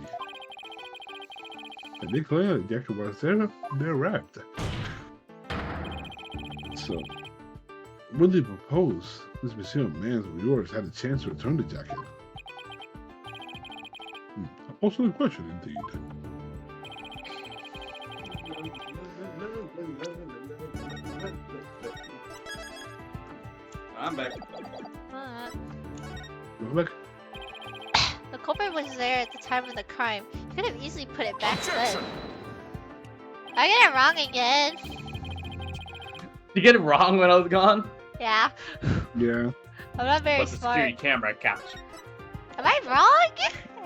And they claim that the actual was there, they arrived. So, when they propose, this museum man of yours had a chance to return the jacket. Also a question, indeed. I'm back. Welcome back. The culprit was there at the time of the crime. You could have easily put it back then. I get it wrong again. You get it wrong when I was gone? Yeah. Yeah. I'm not very But the security smart. camera captured. Am I wrong?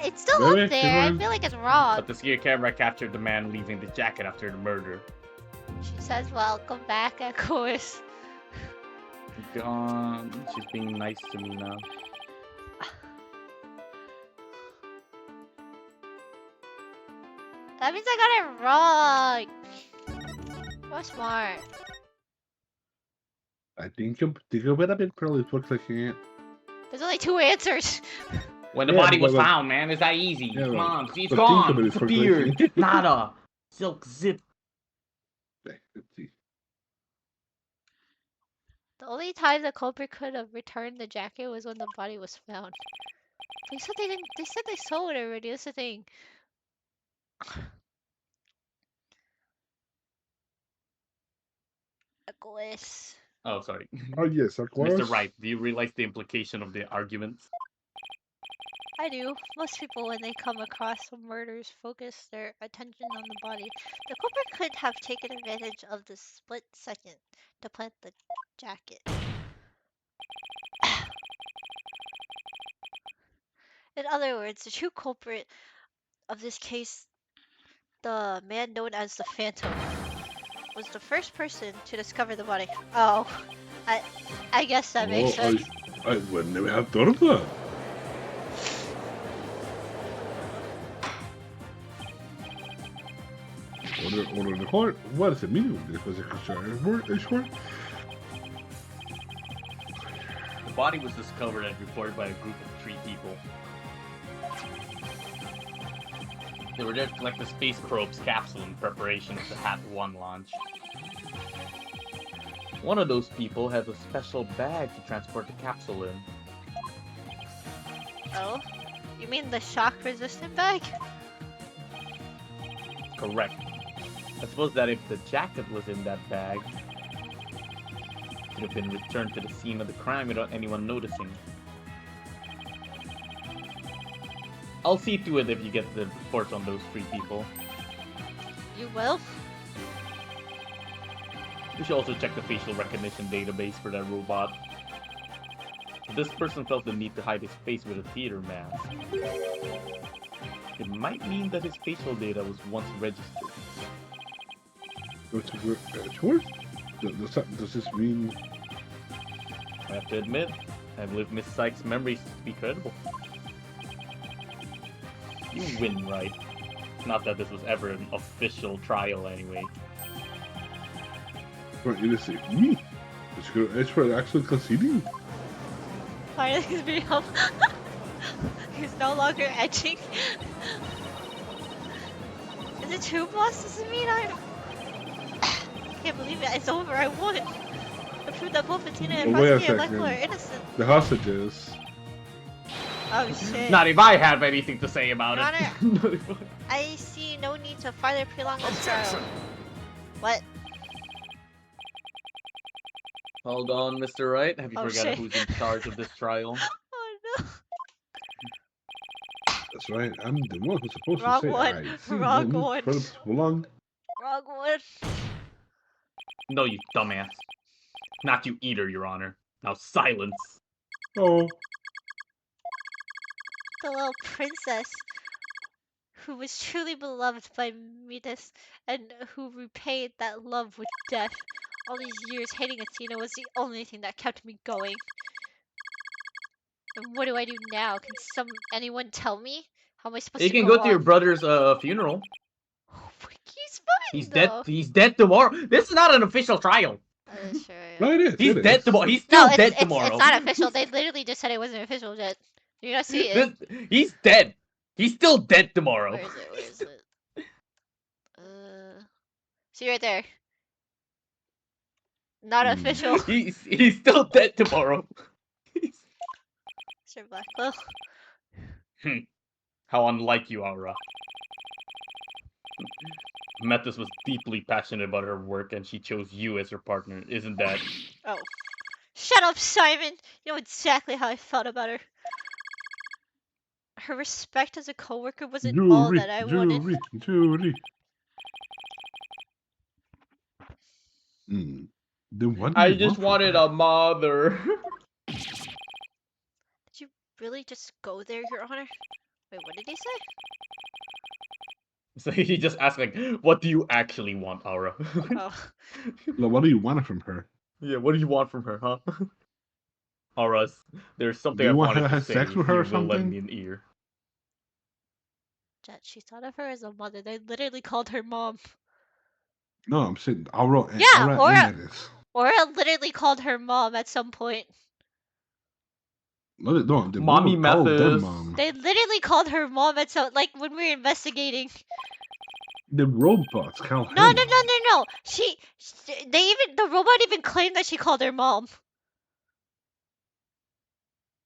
It's still Really? up there. I feel like it's wrong. But the security camera captured the man leaving the jacket after the murder. She says, welcome back, of course. Gone. She's being nice to me now. That means I got it wrong. More smart. I think you're better bit probably looks like you. There's only 2 answers. When the Yeah, body was but- found, man, it's that easy. Yeah, Come but- on, see, it's but think gone. about it It's for a beard. second. Nada. Silk zip. Let's see. The only time the culprit could have returned the jacket was when the body was found. They said they didn't. They said they sold it already. That's the thing. Aquas. Oh, sorry. Oh yes, of course. Mr. Wright, do you realize the implication of the arguments? I do. Most people, when they come across some murders, focus their attention on the body. The culprit could have taken advantage of the split second to plant the jacket. In other words, the true culprit of this case, the man known as the Phantom, was the first person to discover the body. Oh, I guess that makes sense. I would never have thought of that. Order in the court. What is the meaning of this? Was it short? The body was discovered and reported by a group of 3 people. They were there to collect the space probe's capsule in preparation of the HAT-1 launch. One of those people has a special bag to transport the capsule in. Oh, you mean the shock-resistant bag? Correct. I suppose that if the jacket was in that bag, it could have been returned to the scene of the crime without anyone noticing. I'll see to it if you get the report on those 3 people. You will? We should also check the facial recognition database for that robot. This person felt the need to hide his face with a theater mask. It might mean that his facial data was once registered. Sure. Does this mean? I have to admit, I believe Miss Sykes' memories to be credible. You win, right? Not that this was ever an official trial anyway. What you say? Me? Is your expert actually conceding? Finally, he's being helped. He's no longer etching. Is it true, boss? Does it mean I can't believe it. It's over. I won. I proved that both Bettina and Wait a Martina and Michael are second. innocent. The hostages. Oh shit. Not if I have anything to say about Your it. Honor, I see no need to further prolong this trial. What? Hold on, Mr. Wright. Have you Oh, forgotten shit. who's in charge of this trial? Oh no. That's right. I'm the one who's supposed Wrong to say one. I see Wrong no need one. for it to belong. Wrong one. No, you dumbass. Not you either, Your Honor. Now silence. Oh, The little princess who was truly beloved by Midas and who repaid that love with death. All these years hating Athena was the only thing that kept me going. And what do I do now? Can anyone tell me? How am I supposed You to can go go to your on? brother's funeral. He's fine He's though. dead. He's dead tomorrow. This is not an official trial. That is true. Yeah. no, it is. He's it dead is. tomorrow. He's still No, dead it's tomorrow. not official. They literally just said it wasn't official yet. You're not see it. He's dead. He's still dead tomorrow. Where is it? Where is it? See right there. Not official. He's still dead tomorrow. Sir Blackwell. How unlike you, Aura. Metis was deeply passionate about her work and she chose you as her partner, isn't that? Oh. Shut up, Simon! You know exactly how I felt about her. Her respect as a coworker wasn't all that I wanted. Jury. Then what do I you just want wanted from her? a mother. Did you really just go there, Your Honor? Wait, what did he say? So he just asked like, what do you actually want, Aura? Oh. Like, what do you want from her? Yeah, what do you want from her, huh? Aura, there's something Do you I want her wanted to to have say sex if with her you or will lend something? me an ear. Jet, she thought of her as a mother. They literally called her mom. No, I'm saying Aura and Yeah, Aura Aura- and Metis. Aura literally called her mom at some point. No, the Mommy woman called them Metis. mom. They literally called her mom at some, like, when we were investigating. The robots called her No. mom. The robot even claimed that she called her mom.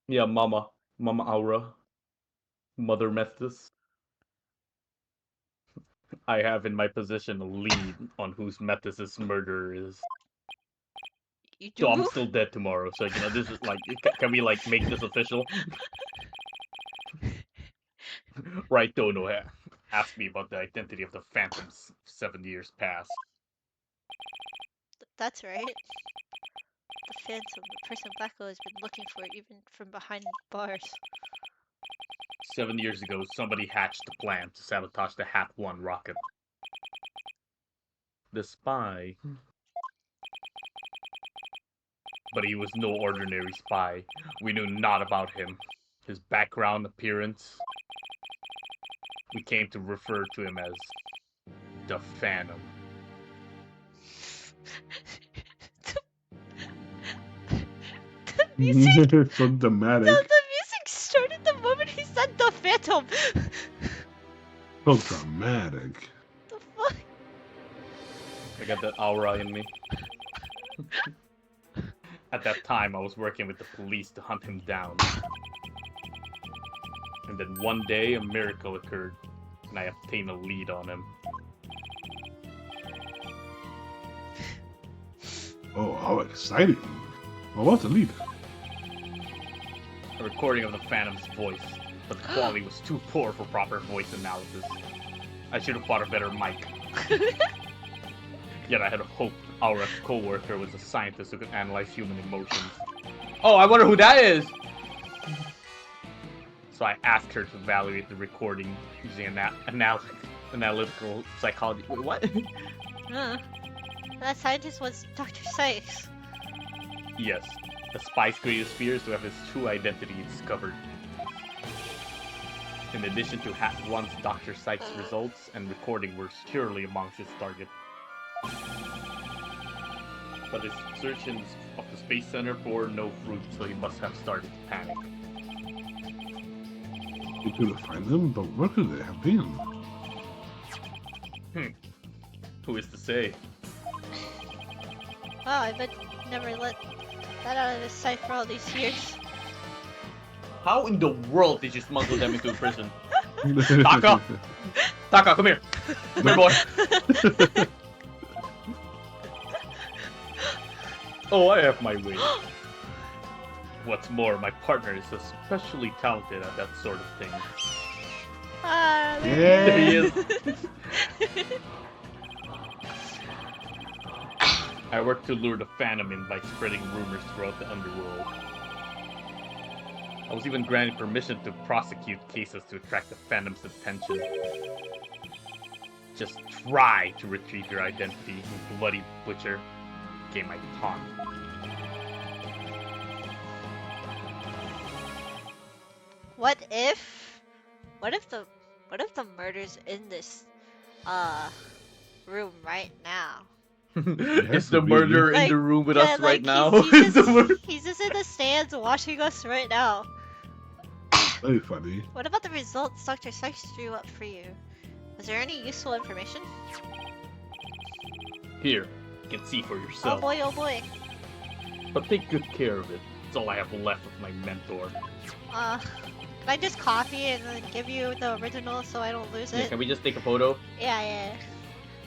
Yeah, Mama Aura. Mother Metis. I have in my possession a lead on whose Metis' murderer is. You So I'm do? still dead tomorrow. So this is like, can we like make this official? Right, Dono asked me about the identity of the phantoms 7 years past. That's right. The phantom, the person Blackwell has been looking for even from behind bars. 7 years ago, somebody hatched a plan to sabotage the Hat 1 rocket. The spy. But he was no ordinary spy. We knew not about him. His background, appearance. We came to refer to him as the Phantom. The music, So dramatic. the music started the moment he said the phantom. So dramatic. The fuck? I got that aura in me. At that time, I was working with the police to hunt him down. And then one day, a miracle occurred, and I obtained a lead on him. Oh, how exciting. Well, what's the lead? A recording of the Phantom's voice, but the quality was too poor for proper voice analysis. I should have bought a better mic. Yet I had hoped Aura's co-worker was a scientist who could analyze human emotions. Oh, I wonder who that is! So I asked her to evaluate the recording using analytical psychology. Wait, what? That scientist was Dr. Sykes. Yes, the spy's greatest fear is to have his true identity discovered. In addition to Hat 1's Dr. Sykes results and recording were securely amongst his target. But his searches of the Space Center bore no fruit, so he must have started to panic. We couldn't find them, but where could they have been? Who is to say? Wow, I bet he never let that out of his sight for all these years. How in the world did you smuggle them into a prison? Taka! Taka, come here. Come here, boy. Oh, I have my way. What's more, my partner is especially talented at that sort of thing. Ah, There he is. I work to lure the Phantom in by spreading rumors throughout the underworld. I was even granted permission to prosecute cases to attract the Phantom's attention. Just try to retrieve your identity, you bloody butcher. Became my taunt. What if the murder's in this room right now? Is the murderer in Like, the room with yeah, us right like, now? he's just in the stands watching us right now. Very funny. What about the results Dr. Sykes drew up for you? Is there any useful information? Here, you can see for Oh yourself. boy, oh boy. But take good care of it. It's all I have left of my mentor. Can I just copy it and then give you the original so I don't lose Yeah, it? can we just take a photo? Yeah, yeah.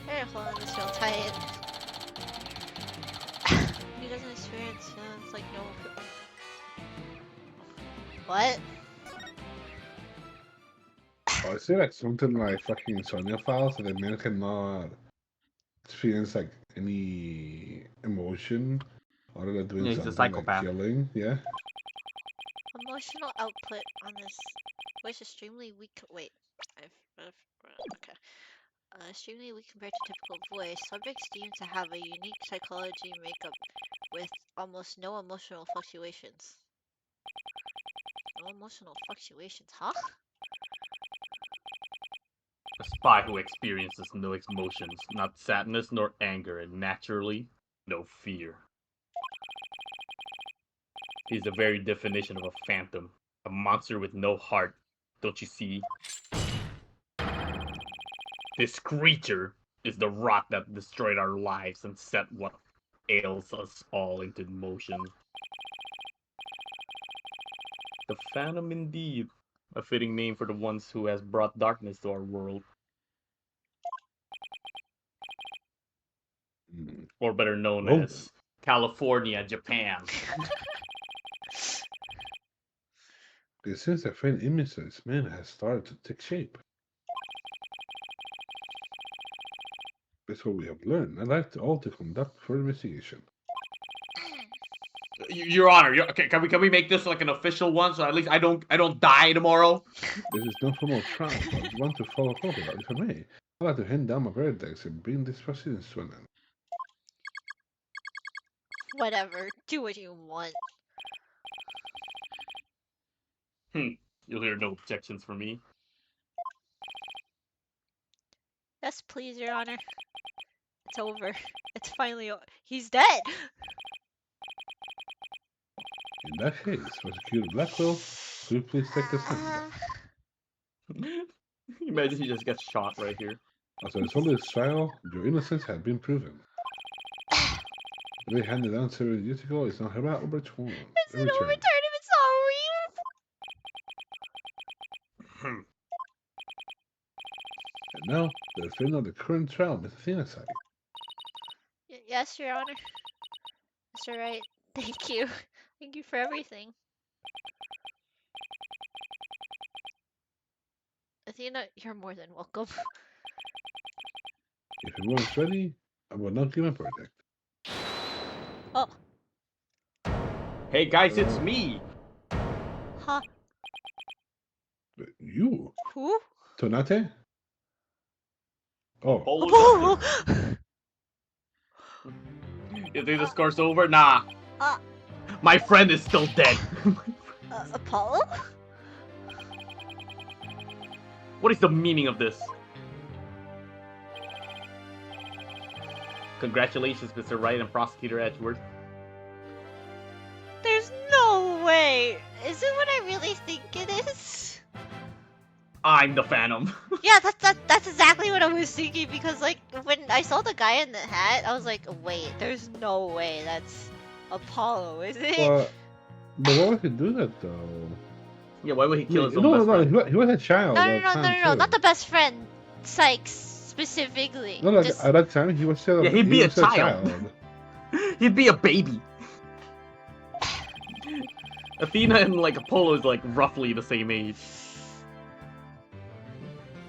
Here, hold on, this real tight. He doesn't experience, it's like no. What? Oh, I see like something like fucking Sonya files so the man cannot experience like any emotion other than doing Yeah, he's a something psychopath. like killing. Yeah. Emotional output on this was extremely weak. Wait, okay. Extremely weak compared to typical voice. Subjects deemed to have a unique psychology makeup with almost no emotional fluctuations. No emotional fluctuations, huh? A spy who experiences no emotions, not sadness nor anger, and naturally, no fear. He's the very definition of a phantom. A monster with no heart. Don't you see? This creature is the rot that destroyed our lives and set what ails us all into motion. The Phantom indeed. A fitting name for the ones who has brought darkness to our world. Or better known Oh. as California, Japan. It seems a faint image of this man has started to take shape. That's what we have learned. I'd like to all to conduct further investigation. Your Honor, okay, can we make this like an official one so at least I don't die tomorrow? This is no formal trial, but I want to follow protocol, if I may. I'd like to hand down my verdicts and bring this proceedings to an end. Whatever. Do what you want. You'll hear no objections from me. Yes, please, Your Honor. It's over. It's finally over. He's dead! In that case, Prosecutor Blackwell, could you please take the stand? Imagine he just gets shot right here. As a result of this trial, your innocence has been proven. The way handed down several years ago is now hereby overturned. It's an overturn if it's not real! And now, the defendant of the current trial, Mr. Thinasai. Yes, Your Honor. Mr. Wright, thank you. Thank you for everything. Athena, you're more than welcome. If everyone's ready, I will now give a verdict. Oh. Hey guys, it's me! Huh? You? Who? Tonate? Oh, Apollo! You think the score's over? Nah. Uh. My friend is still dead. Apollo? What is the meaning of this? Congratulations, Mr. Wright and Prosecutor Edgeworth. There's no way! Is it what I really think it is? I'm the Phantom. Yeah, that's exactly what I was thinking, because like when I saw the guy in the hat, I was like, wait, there's no way that's Apollo, is it? but why would he do that though? Yeah, why would he kill his own No, best friend? he was a child. No, at no, the no, no, time, no, too. not the best friend. Sykes specifically. No, Just- at that time he was still. Yeah, he'd be he a was child. He'd be a baby. Athena and like Apollo is like roughly the same age.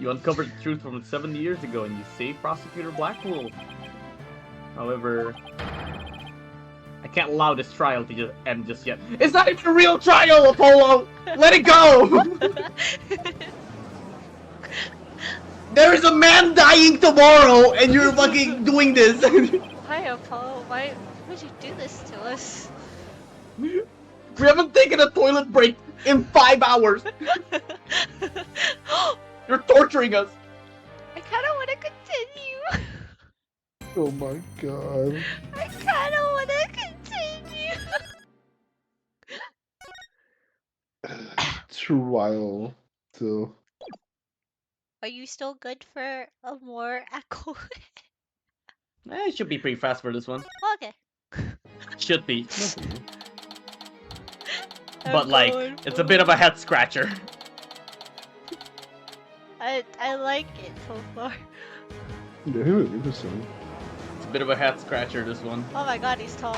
You uncovered the truth from 70 years ago and you saved Prosecutor Blackwell. However, I can't allow this trial to just end just yet. It's not even a real trial, Apollo! Let it go! There is a man dying tomorrow and you're fucking doing this! Why, Apollo? Why would you do this to us? We haven't taken a toilet break in 5 hours! You're torturing us! I kind of want to continue. Oh my god. I kind of want to continue. Trial. So. Are you still good for a more echo? It should be pretty fast for this one. Okay. Should be. I'm But like, going it's a bit of a for- head scratcher. I like it so far. Yeah, he was interesting. It's a bit of a head scratcher, this one. Oh my god, he's tall.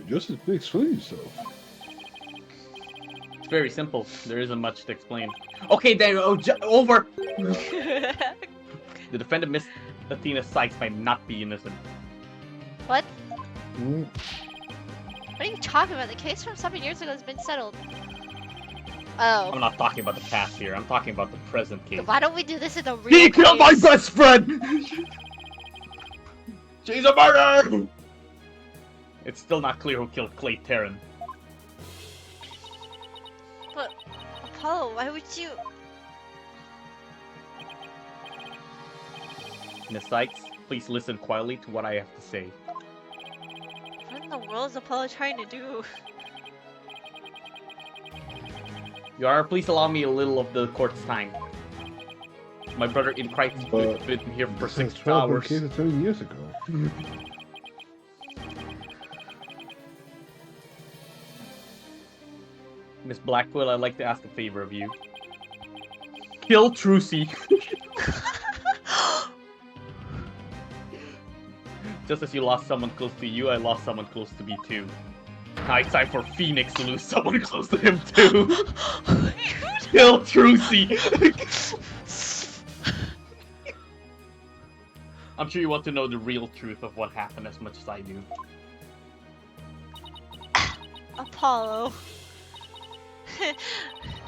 Just explain yourself. It's very simple. There isn't much to explain. Okay, then over. The defendant missed Athena Sykes by not being innocent. What? Mm. What are you talking about? The case from 7 years ago has been settled. Oh. I'm not talking about the past here. I'm talking about the present case. Why don't we do this in the real He killed my case? best friend! She's a murderer! It's still not clear who killed Clay Terran. But, Apollo, why would you... Miss Sykes, please listen quietly to what I have to say. What in the world is Apollo trying to do? Your Honor, please allow me a little of the court's time. My brother in Christ has But been here for This 6 was 12 hours. case 7 years ago. Miss Blackwell, I'd like to ask a favor of you. Kill Trucy. Just as you lost someone close to you, I lost someone close to me too. Now it's time for Phoenix to lose someone close to him too. Kill Trucy. I'm sure you want to know the real truth of what happened as much as I do. Apollo.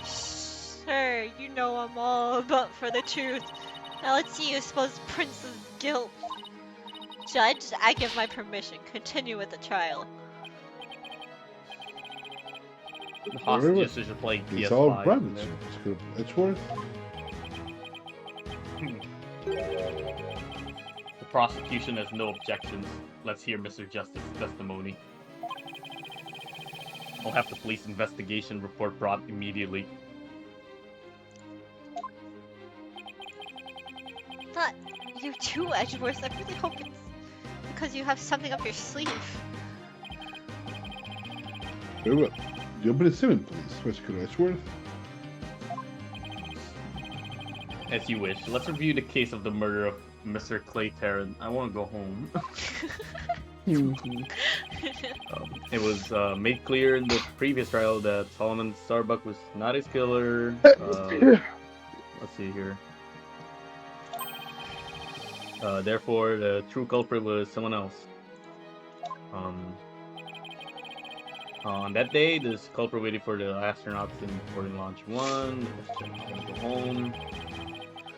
Sure, you know I'm all about for the truth. Now let's see who expose Prince's guilt. Judge, I give my permission. Continue with the trial. The hostages should play PS5. It's all and brothers. then- It's worth. The prosecution has no objections. Let's hear Mr. Justice's testimony. I'll have the police investigation report brought immediately. Not you too, Edgeworth. I really hope it's because you have something up your sleeve. Very well. The opening statement, please, Mr. Edgeworth. As you wish. Let's review the case of the murder of Mr. Clay Terran. I want to go home. It was made clear in the previous trial that Solomon Starbuck was not his killer. Let's see here. Therefore, the true culprit was someone else. On that day, this culprit waited for the astronauts in boarding launch 1. They go home.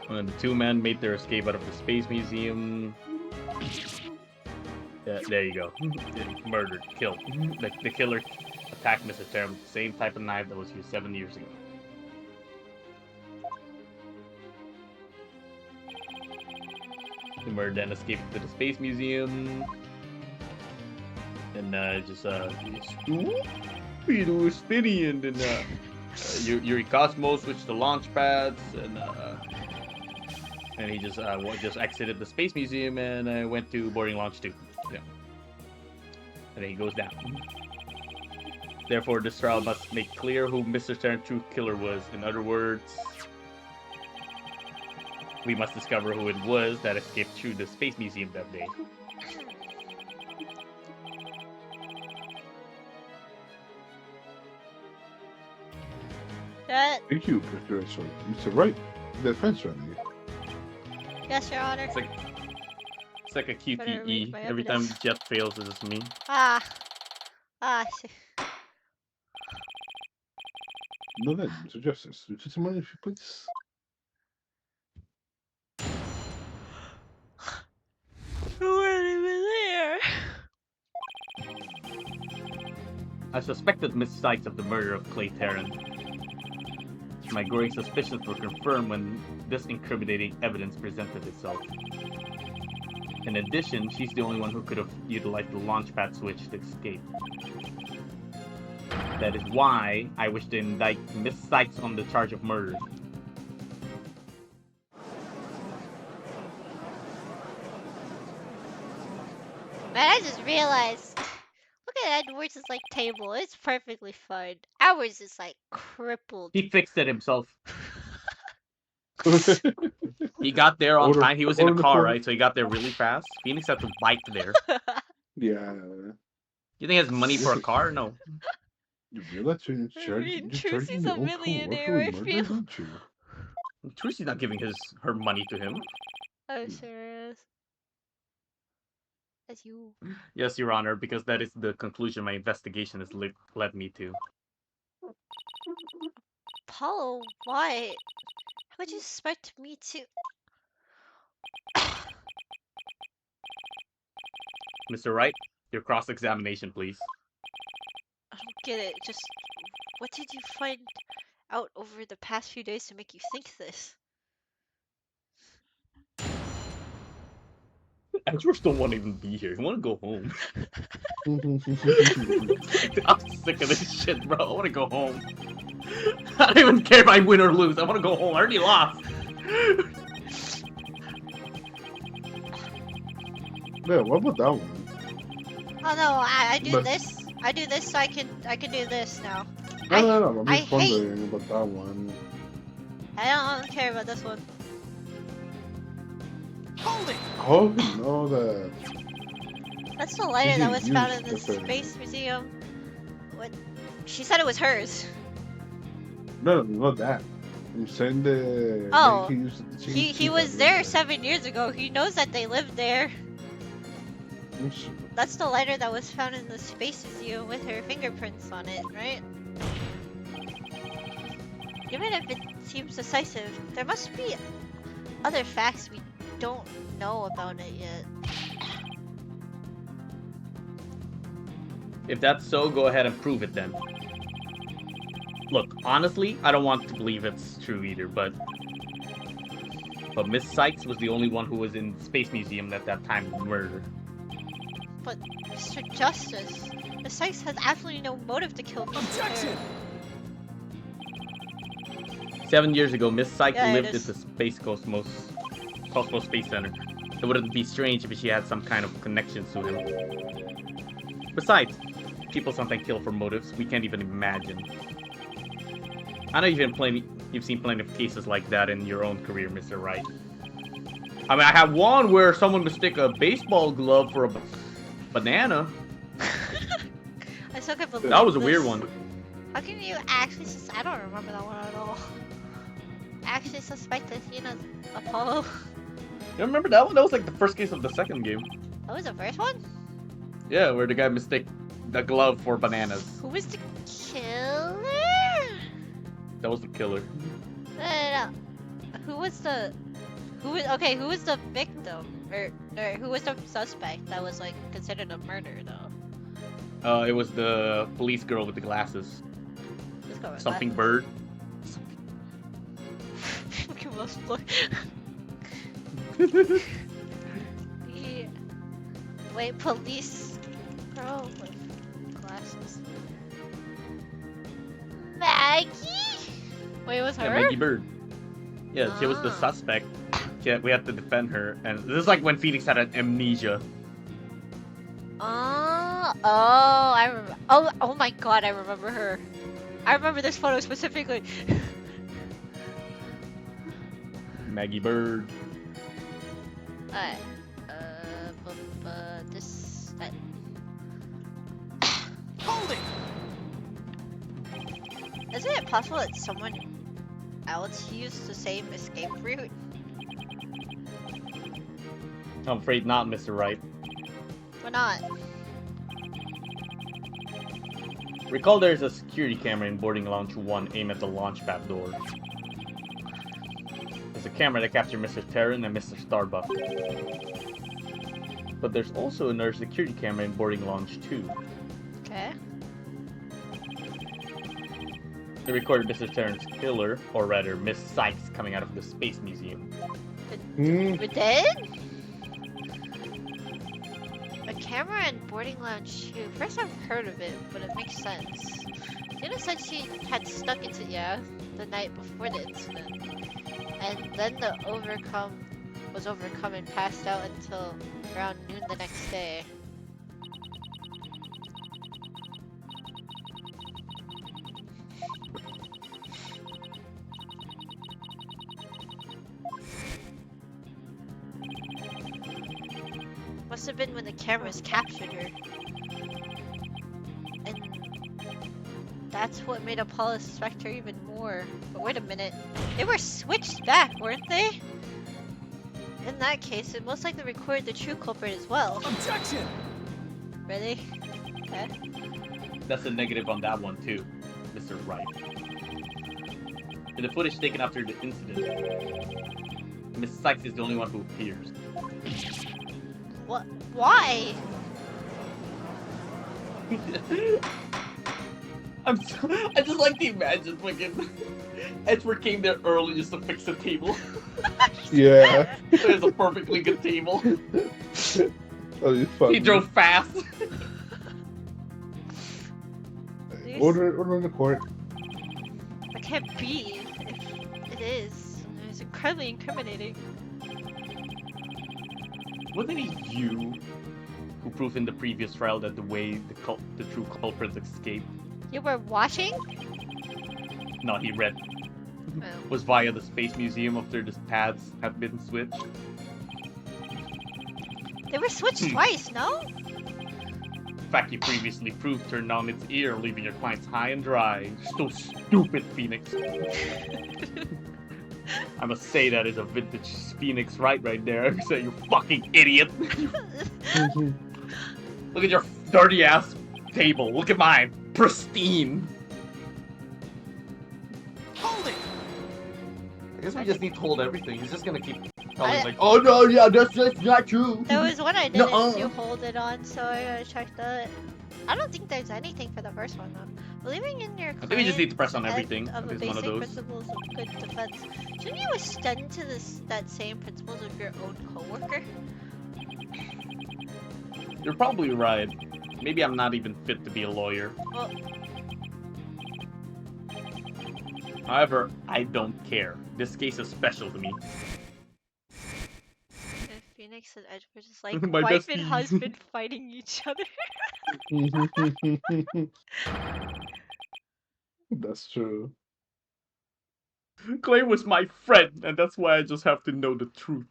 When the two men made their escape out of the space museum. Yeah, there you go. Murdered, killed. The killer attacked Mr. Terran with the same type of knife that was used 7 years ago. The murderer then escaped to the space museum. And Speedo is spinning, and then Yuri Cosmo switched to launch pads, and he just exited the space museum and went to boarding launch 2. Yeah. And then he goes down. Therefore, this trial must make clear who Mr. Stern's true killer was. In other words, we must discover who it was that escaped through the Space Museum that day. That, Thank you, Professor. Mr. Wright, defense running. yes, Your Honor. It's like a Better read QTE. my Every time evidence. Jet fails, it's just me. Ah. I see. No, then, Mr. Justice, would you just mind if you please? You weren't even there. I suspected Miss Sykes of the murder of Clay Terran. My growing suspicions were confirmed when this incriminating evidence presented itself. In addition, she's the only one who could have utilized the launchpad switch to escape. That is why I wish to indict Miss Sykes on the charge of murder. Man, I just realized. Look at Edwards' like table. It's perfectly fine. Ours is like crippled. He fixed it himself. He got there on time. He was in a car, right? So he got there really fast. Phoenix had to bike there. Yeah. You think he has money for a car? No. You realize you're in I charge, mean, you're charging Trucy's your a own millionaire, co-worker I with feel. murder, don't you? Trucy's not giving her money to him. Oh, sure is. That's you. Yes, Your Honor, because that is the conclusion my investigation has led me to. Apollo, why? How would you expect me to? Mr. Wright, your cross-examination, please. I don't get it. Just what did you find out over the past few days to make you think this? Edgeworth don't want to even be here. He want to go home. I'm sick of this shit, bro. I want to go home. I don't even care if I win or lose. I want to go home. I already lost. Yeah, what about that one? Oh no, I do But- this. I do this so I can do this now. No, I'm I just hate- wondering about that one. I don't care about this one. Hold it! Oh, no, that. That's the lighter Did that you was found use in the the thing? Space Museum. What? She said it was hers. No, not that. I'm saying the. Oh, he used to change He keys was on there it. 7 years ago. He knows that they lived there. I'm sure. That's the lighter that was found in the Space Museum with her fingerprints on it, right? Even if it seems decisive, there must be other facts we don't know about it yet. If that's so, go ahead and prove it then. Look, honestly, I don't want to believe it's true either, but Miss Sykes was the only one who was in the Space Museum at that time of the murder. But, Mr. Justice, the Sykes has absolutely no motive to kill Mr. Objection! 7 years ago, Miss Sykes Yeah, it lived at is. the Space Cosmos Space Center. It wouldn't be strange if she had some kind of connections to him. Besides, people sometimes kill for motives we can't even imagine. I know you've seen plenty of cases like that in your own career, Mr. Wright. I mean, I have one where someone mistook a baseball glove for a banana. I still can't believe That was a this. weird one. How can you actually I don't remember that one at all. Actually suspect Athena's Apollo. You remember that one? That was like the first case of the second game. That was the first one? Yeah, where the guy mistook the glove for bananas. Who was the killer? That was the killer. No. Who was the victim? Or who was the suspect that was like considered a murder though? It was the police girl with the glasses. Let's go with Something that. bird. Look at us look. Wait, police girl with glasses. Maggie? Wait, it was her? Yeah, Maggie Bird. Yeah, she was the Ah. suspect. Yeah, we had to defend her, and this is like when Phoenix had an amnesia. Oh, I remember. Oh my god, I remember her. I remember this photo specifically. Maggie Bird. Alright. This. That. Hold it! Isn't it possible that someone else used the same escape route? I'm afraid not, Mr. Wright. Why not? Recall there's a security camera in boarding lounge 1 aimed at the launch pad door. There's a camera that captured Mr. Terran and Mr. Starbuck. But there's also another security camera in boarding lounge 2. Okay. They recorded Mr. Terran's killer, or rather, Miss Sykes, coming out of the Space Museum. We did? A camera in boarding lounge 2. First I've heard of it, but it makes sense. Tina said she had stuck into the night before the incident. And then was overcome and passed out until around noon the next day. Must have been when the cameras captured her. And that's what made Apollo suspect her even more. But wait a minute. They were switched back, weren't they? In that case, it most likely recorded the true culprit as well. Objection! Really? Okay. That's a negative on that one too, Mr. Wright. In the footage taken after the incident, Miss Sykes is the only one who appears. What? Why? I just like to imagine fucking Edward came there early just to fix the table. Yeah. There's a perfectly good table. Oh, you fuck. He drove fast. Order in the court. It can't be. If it is, it's incredibly incriminating. Wasn't it you who proved in the previous trial that the way the true culprit escaped? You were watching? No, he read. Oh. Was via the Space Museum after the pads have been switched. They were switched twice, no? In fact, you previously proved turned on its ear, leaving your clients high and dry. So stupid, Phoenix. I must say that is a vintage Phoenix right there. So you fucking idiot. Look at your dirty ass table. Look at mine. Pristine. Hold it! I guess we just need to hold everything. He's just gonna keep telling I- like, oh no, yeah, that's not true. There was one I didn't Nuh-uh. you hold it on, so I gotta check that. I don't think there's anything for the first one though. Believing in your I think we just need to press on client's everything. end of It's the one of basic those. principles of good defense. Shouldn't you extend to that same principles of your own coworker? You're probably right. Maybe I'm not even fit to be a lawyer. Well, However, I don't care. This case is special to me. if Phoenix and Edward is like My wife and besties. husband fighting each other. That's true. Clay was my friend, and that's why I just have to know the truth.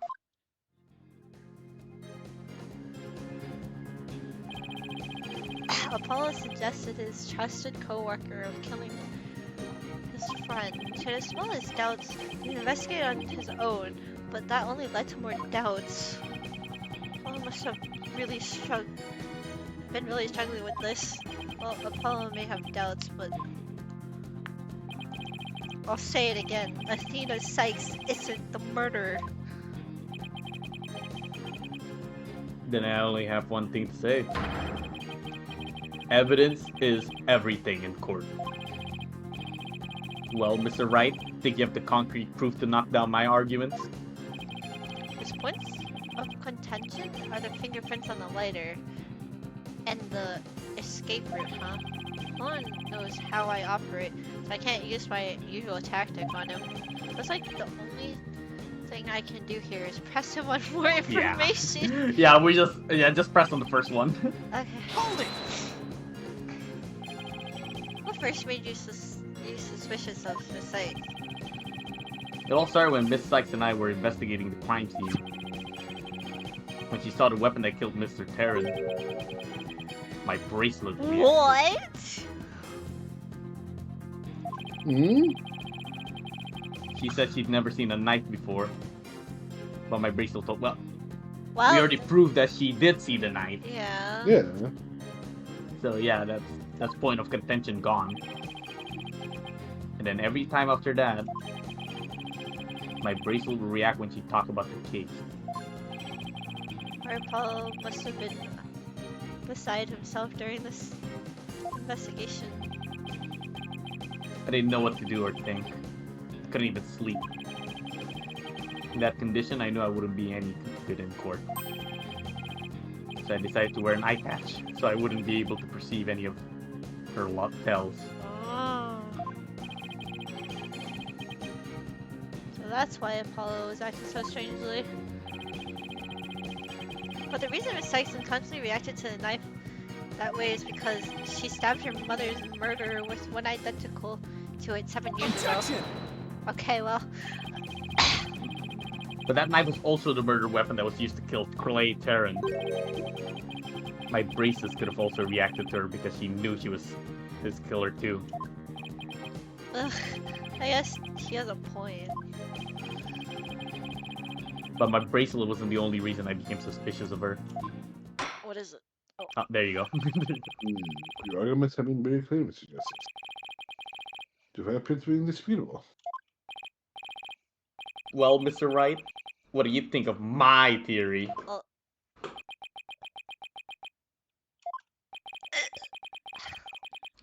Apollo suggested his trusted co-worker of killing his friend. To dispel his doubts, he investigated on his own, but that only led to more doubts. Apollo must have really been really struggling with this. Well, Apollo may have doubts, but I'll say it again. Athena Sykes isn't the murderer. Then I only have one thing to say. Evidence is everything in court. Well, Mr. Wright, think you have the concrete proof to knock down my arguments? His points of contention are the fingerprints on the lighter and the escape route, huh? No one knows how I operate, so I can't use my usual tactic on him. Looks like the only thing I can do here is press him on more information. Yeah, just press on the first one. Okay. Hold it! first made you suspicious of the site? It all started when Miss Sykes and I were investigating the crime scene. When she saw the weapon that killed Mr. Terran. My bracelet. What? Hmm? She said she'd never seen a knife before. But my bracelet told, well, Well, we already proved that she did see the knife. yeah. Yeah. So yeah, that's point of contention gone. And then every time after that, my bracelet will react when she talked about the case. Or Apollo must have been beside himself during this investigation. I didn't know what to do or think. Couldn't even sleep. In that condition, I knew I wouldn't be any good in court. So I decided to wear an eye patch, so I wouldn't be able to perceive any of her tells. Oh. So that's why Apollo was acting so strangely. But the reason Miss Sykes constantly reacted to the knife that way is because she stabbed her mother's murderer with one identical to it 7 years ago. Okay, well. But that knife was also the murder weapon that was used to kill Clay Terran. My braces could have also reacted to her because she knew she was his killer too. Ugh, I guess he has a point. But my bracelet wasn't the only reason I became suspicious of her. What is it? Oh, there you go. Your arguments have been very clear, Mr. Justice. Do I appear to be indisputable? Well, Mr. Wright, what do you think of my theory?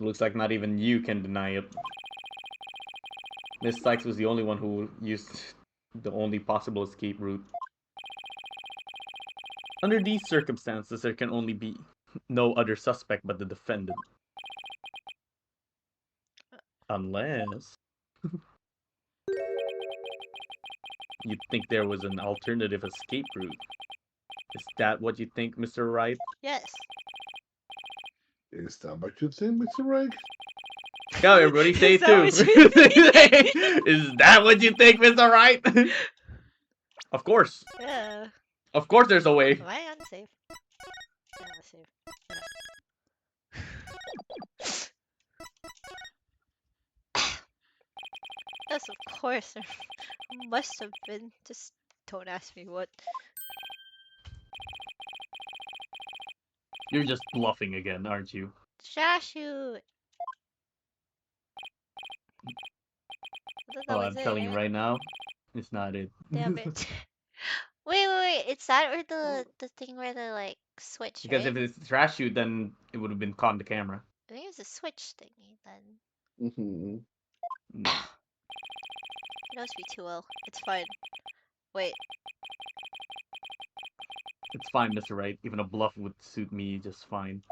Looks like not even you can deny it. Miss Sykes was the only one who used the only possible escape route. Under these circumstances, there can only be no other suspect but the defendant. Unless... you'd think there was an alternative escape route. Is that what you think, Mr. Wright? Yes. Is that what you think, Mr. Wright? Go, everybody, say it too. Is that what you think? Is that what you think, Mr. Wright? Of course. Yeah. Of course there's a way. Am I unsafe? Yeah, I'm safe. Yes, of course. There must have been. Just don't ask me what. You're just bluffing again, aren't you? Shoot! Oh, I'm telling you right now, it's not it. Damn it. Wait. It's that or the thing where the like switch, Because right? if it's a trash chute, then it would have been caught on the camera. I think it's a switch thingy then. Mm-hmm. No. It knows me too well. It's fine. Wait. It's fine, Mr. Wright. Even a bluff would suit me just fine.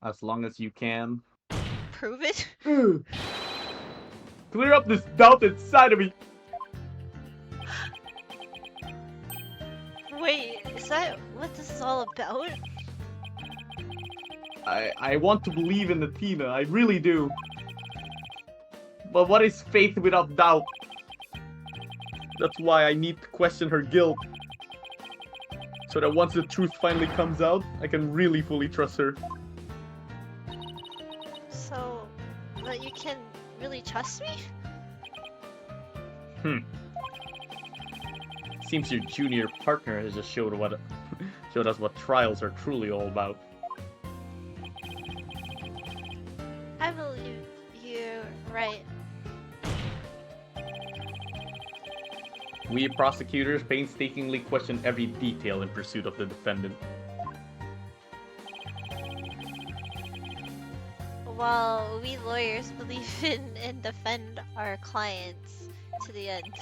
As long as you can Prove it? clear up this doubt inside of me. Wait, is that what this is all about? I want to believe in the Tina, I really do. But what is faith without doubt? That's why I need to question her guilt. So that once the truth finally comes out, I can really fully trust her. So, that you can really trust me? Seems your junior partner has just showed us what trials are truly all about. I believe you're right. We prosecutors painstakingly question every detail in pursuit of the defendant. While we lawyers believe in and defend our clients to the end.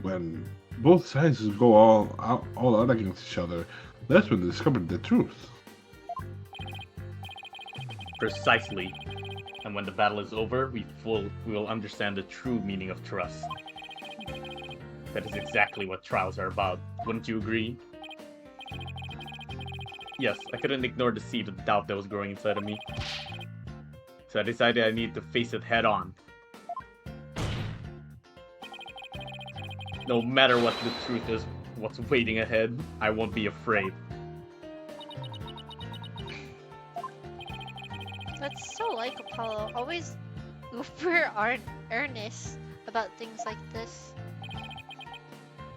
When both sides go all out against each other, that's when they discover the truth. Precisely. And when the battle is over, we will understand the true meaning of trust. That is exactly what trials are about. Wouldn't you agree? Yes, I couldn't ignore the seed of doubt that was growing inside of me. So I decided I needed to face it head on. No matter what the truth is, what's waiting ahead, I won't be afraid. That's so like Apollo. Always uber earnest about things like this.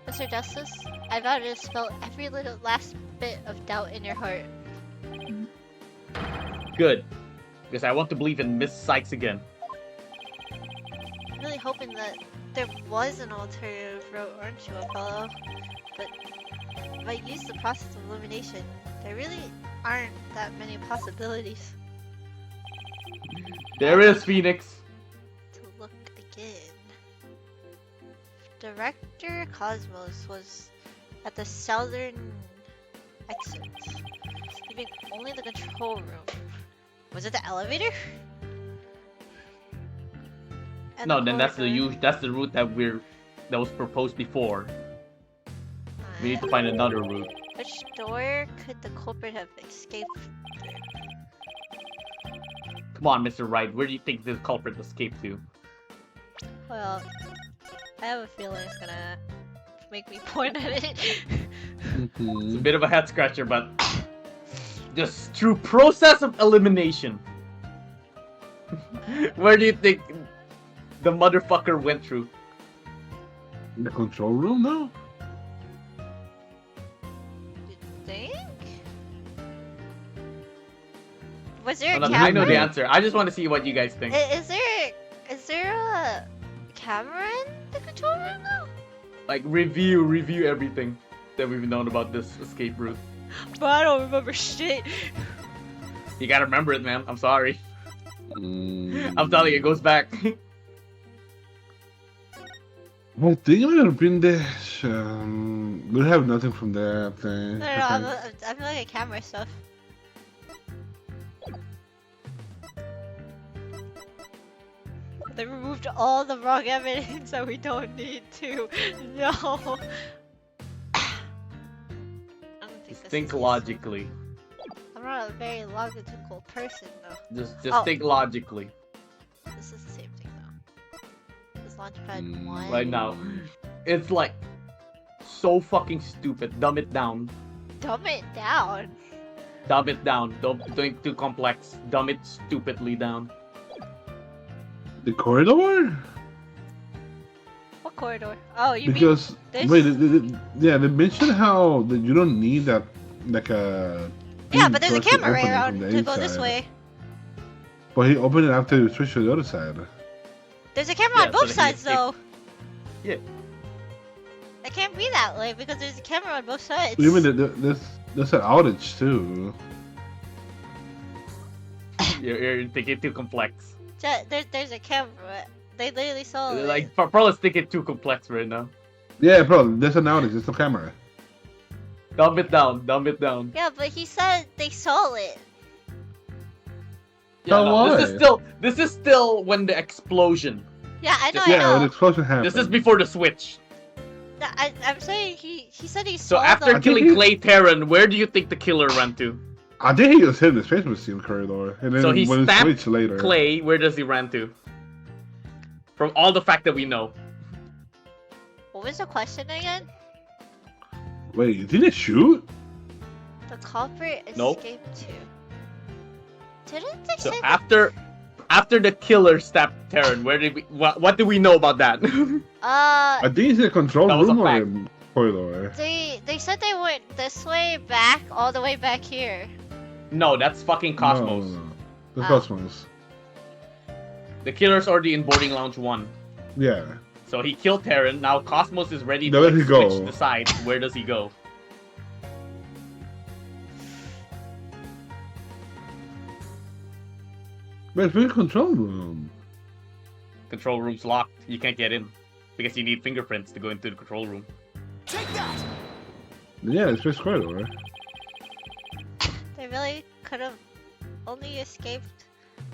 Mr. Justice, I've noticed felt every little last bit of doubt in your heart. Good. Because I want to believe in Miss Sykes again. I'm really hoping that there was an alternative route, aren't you, Apollo? But if I use the process of elimination, there really aren't that many possibilities. There is, Phoenix! To look again. Director Cosmos was at the southern exit, leaving only the control room. Was it the elevator? And No, the then that's corridor? that's the route that was proposed before. We need to find another route. Which door could the culprit have escaped through? Come on, Mr. Wright, where do you think this culprit escaped to? Well, I have a feeling it's gonna make me point at it. It's a bit of a head scratcher, but just through process of elimination. Where do you think the motherfucker went through? In the control room, no? You think? Was there a Hold on, camera? I know the answer. I just want to see what you guys think. Is there a camera in the control room though? Like review everything that we've known about this escape route. But I don't remember shit. You gotta remember it, man. I'm sorry. Mm. I'm telling you, it goes back. I think I might have been there. We have nothing from there, I think. No, I'm like at camera stuff. They removed all the wrong evidence that we don't need to. No. I don't think Just this think is logically. useful. I'm not a very logical person though. Just Oh. think logically. This is the same thing though. This launchpad Mm, 1. Right now, it's like so fucking stupid. Dumb it down. Dumb it down. Dumb it down. Don't think too complex. Dumb it stupidly down. The corridor? What corridor? Oh, you Because mean this? wait, they mentioned how that you don't need that like a. Yeah, but there's a trusted camera right opening around from the to go this inside. way. But he opened it after you switched to the other side. There's a camera Yeah, on so both that he sides escaped. though. Yeah. It can't be that way because there's a camera on both sides. What do you mean there's an outage too? You're thinking too complex. There's a camera. They literally saw it. Like, Pearl thinking too complex right now. Yeah, bro, there's an outage. There's no camera. Dumb it down. Dumb it down. Yeah, but he said they saw it. Yeah, So no, what? this is still when the explosion. Yeah, I know, Just- I Yeah, when the know. explosion happened. This is before the switch. I'm saying he said he So saw after the. killing he- Clay Terran, where do you think the killer ran to? I think he just hit the space machine corridor, and then So he when it stabbed switched later. Clay, where does he run to? From all the fact that we know. What was the question again? Wait, did it shoot? The culprit Nope. escaped too. Didn't they So say after the killer stabbed Terran, where did we? What do we know about that? I think it's in the control That was a room or fact. the corridor. they said they went this way back all the way back here. No, that's fucking Cosmos. No. The Ah. Cosmos. The killer's already in boarding lounge 1. Yeah. So he killed Terran. Now Cosmos is ready to Now where like, he go? switch the side. Where does he go? But it's in the control room. Control room's locked. You can't get in because you need fingerprints to go into the control room. Yeah, it's space corridor. They really could have only escaped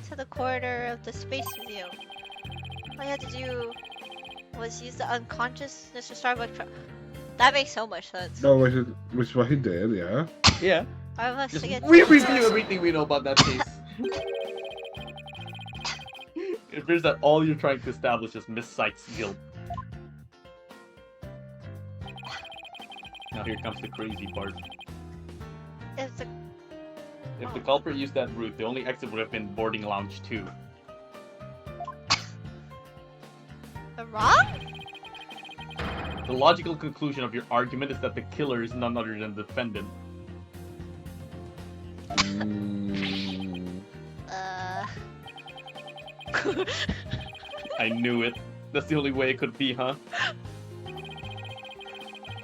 to the corridor of the space museum. All you had to do was use the unconsciousness of Starbucks. That makes so much sense. No, which is what he did, yeah. Yeah. Why must Just I get re-review everything we know about that case. It appears that all you're trying to establish is Miss Sykes' guilt. Now here comes the crazy part. If the If the culprit used that route, the only exit would have been boarding lounge 2. wrong? The logical conclusion of your argument is that the killer is none other than the defendant. I knew it. That's the only way it could be, huh?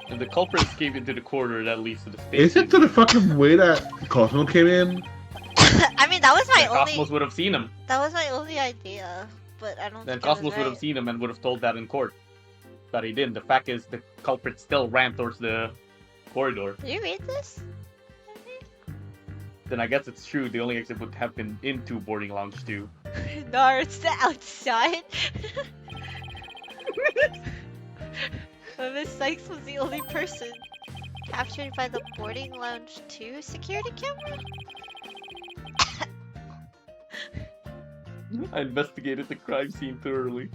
And the culprit escaped into the corridor that leads to the space. Is it to the fucking way that Cosmo came in? I mean, that was my Then only. Cosmos would have seen him. That was my only idea, but I don't. Then think I was Cosmos would have right. seen him and would have told that in court. But he didn't. The fact is, the culprit still ran towards the corridor. Did you read this? Then I guess it's true. The only exit would have been into boarding lounge 2. No, it's the outside. But Miss Sykes was the only person captured by the boarding lounge 2 security camera. I investigated the crime scene thoroughly.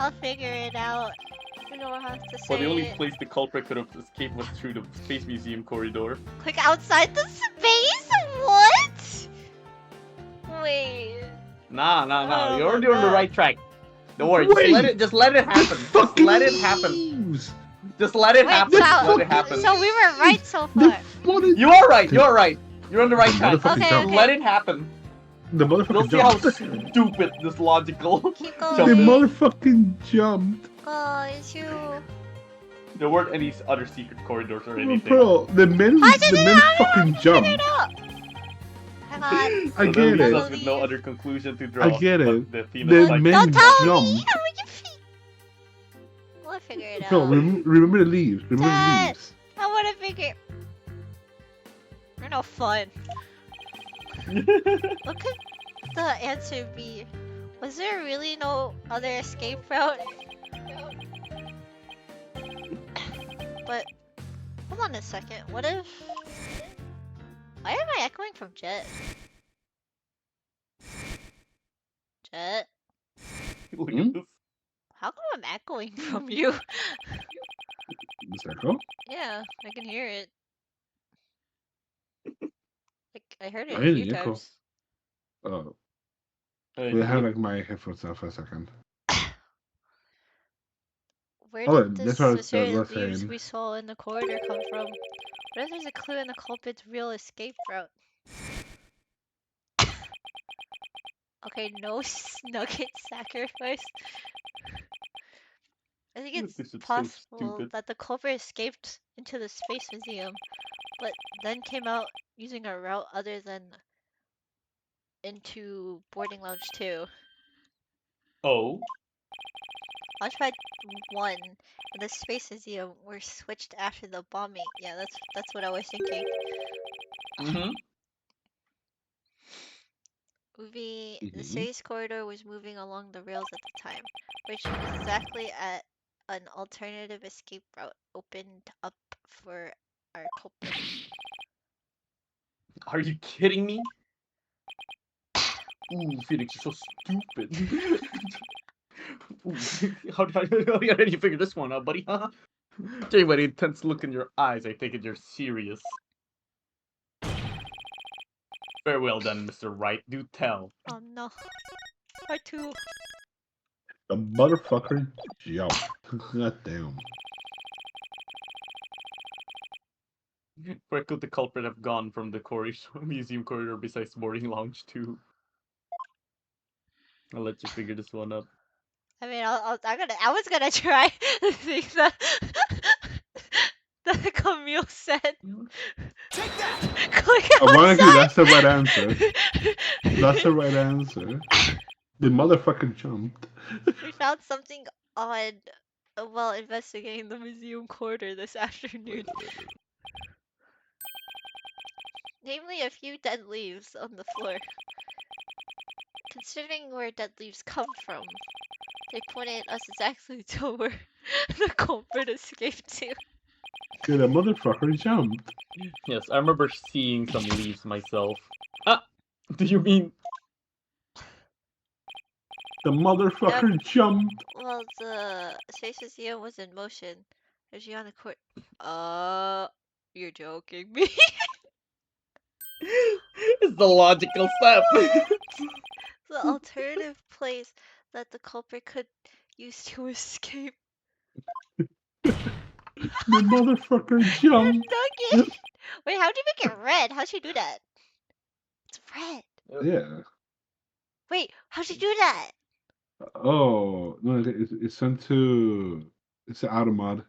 I'll figure it out. You don't have to say But the only it. place the culprit could have escaped was through the Space Museum corridor. Like outside the space? What? Wait. Nah. Oh You're my already on the God. right track. Don't worry. Wait. Just let it happen. Just Fucking let it happen. leaves. Just let it Wait, happen. so, Just let it happen. so we were right so The far. bloody You are right. You're right. You're on the right track. motherfucking Okay, jump. okay. Let it happen. The You'll motherfucking see how jump. stupid this logical. Keep The going. motherfucking jumped. Oh, it's you. There weren't any other secret corridors or anything. Bro, the men fucking Figure jumped. it out. Hang on. I So that get leaves it. us with no other conclusion to draw. I get but it. The The Athena cycle. men Don't tell me. jumped. How would you feel? We'll figure it No, out. remember the leaves. Remember the Dad. leaves. I want to figure. We're no fun. What could the answer be? Was there really no other escape route? But hold on a second. What if? Why am I echoing from Jet? Jet, Look Hmm? at this. how come I'm echoing from you? Is that cool? Yeah, I can hear it. Like I heard it I a hear few the echo. times. Oh, Hey, we have look- like my headphones off for a second. Where Oh, did that's this what I was mysterious leaves saying. we saw in the corridor come from? What if there's a clue in the culprit's real escape route? Okay, no nugget sacrifice. I think it's This is so possible stupid. that the culprit escaped into the Space Museum, but then came out using a route other than into boarding lounge 2. Oh. Launchpad 1 and the Space Museum were switched after the bombing. Yeah, that's what I was thinking. Mm-hmm. The Mhm. space corridor was moving along the rails at the time, which was exactly at an alternative escape route opened up for our culprit. Are you kidding me? Ooh, Phoenix, you're so stupid. Ooh, how did you figure this one out, buddy? Huh? Jay, with an intense look in your eyes, I take it you're serious. Very well done, Mr. Wright. Do tell. Oh no. Part 2. The motherfucker jumped. God damn. Where could the culprit have gone from the museum corridor besides boarding lounge 2? I'll let you figure this one out. I mean, I was gonna try the thing that that Camille said. Take that! Click Ironically, outside. that's the right answer. That's the right answer. The motherfucker jumped. We found something odd while investigating the museum corridor this afternoon. Namely, a few dead leaves on the floor. Considering where dead leaves come from, They pointed us exactly to where the culprit escaped to. Yeah, the motherfucker jumped. Yes, I remember seeing some leaves myself. Ah, do you mean The motherfucker jumped. Well, the Space Museum was in motion. Is she on the court? You're joking me. it's the logical step? The alternative place that the culprit could use to escape. The motherfucker jumped. Nugget! Wait, how'd you make it red? How'd you do that? It's red. Yeah. Wait, how'd you do that? Oh no, it's sent to. It's an auto mod.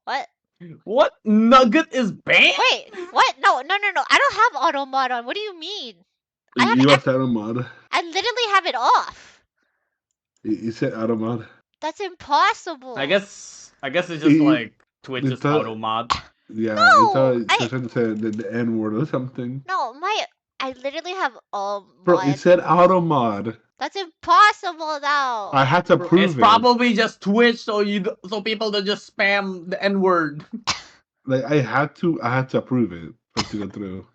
What? What? Nugget is banned? Wait, what? No. I don't have auto mod on. What do you mean? I have You have auto mod. I literally have it off. You said auto mod. That's impossible. I guess it's just like Twitch's it's not- auto mod. Yeah, No, it's trying to say the N word or something. No, I literally have all Bro, mod. it said auto mod. That's impossible now. I had to prove It's it. probably just Twitch, so people don't just spam the N word. Like I had to approve it for it to go through.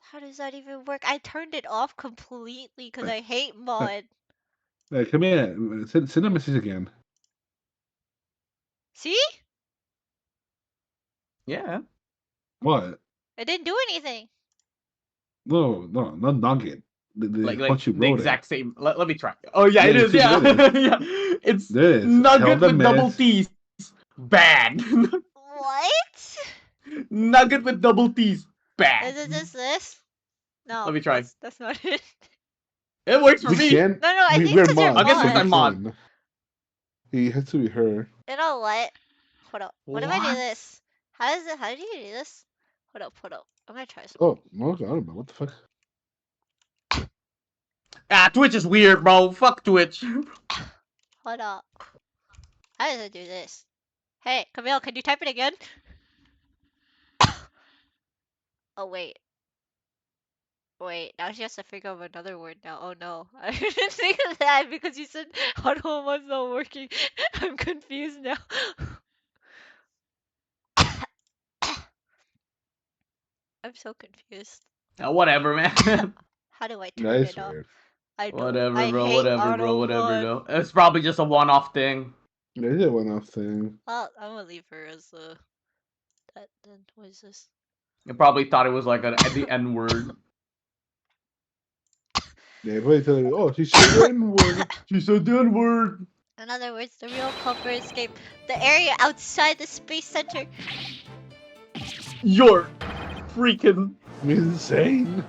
How does that even work? I turned it off completely because I hate mod. Like, come here, send a message again. See? Yeah. What? I didn't do anything. No, not Nugget. Like what you the wrote exact same. Let me try. Oh yeah, Yeah, it is. you Yeah, did yeah. It's There it is. Nugget Tell the with double mess. T's. Bad. What? Nugget with double T's. Bad. Is this? No. Let me try. That's not it. It works for We me. can. No, I think we're because you're mod. I guess mod. it's mod. Can. It has to be her. You know what? Hold up. What if I do What? this? How do you do this? Hold up. I'm gonna try something. Oh, no, I don't know. What the fuck? Ah, Twitch is weird, bro. Fuck Twitch. Hold up. How does it do this? Hey, Camille, can you type it again? Oh, wait. Wait, now she has to figure out another word now. Oh no. I didn't think of that because you said auto mod's not working. I'm confused now. I'm so confused. Whatever, man. How do I turn Nice it off? weird. I don't. Whatever, I bro. hate Whatever, bro. auto Whatever, mod. bro. It's probably just a one-off thing. There's a one-off thing. Well, I'm gonna leave her as that. Then what is this? You probably thought it was like the N word. Yeah, everybody tell you, oh, she said the N-word. She said the N word. In other words, the real culprit escaped the area outside the space center. You're freaking. Insane.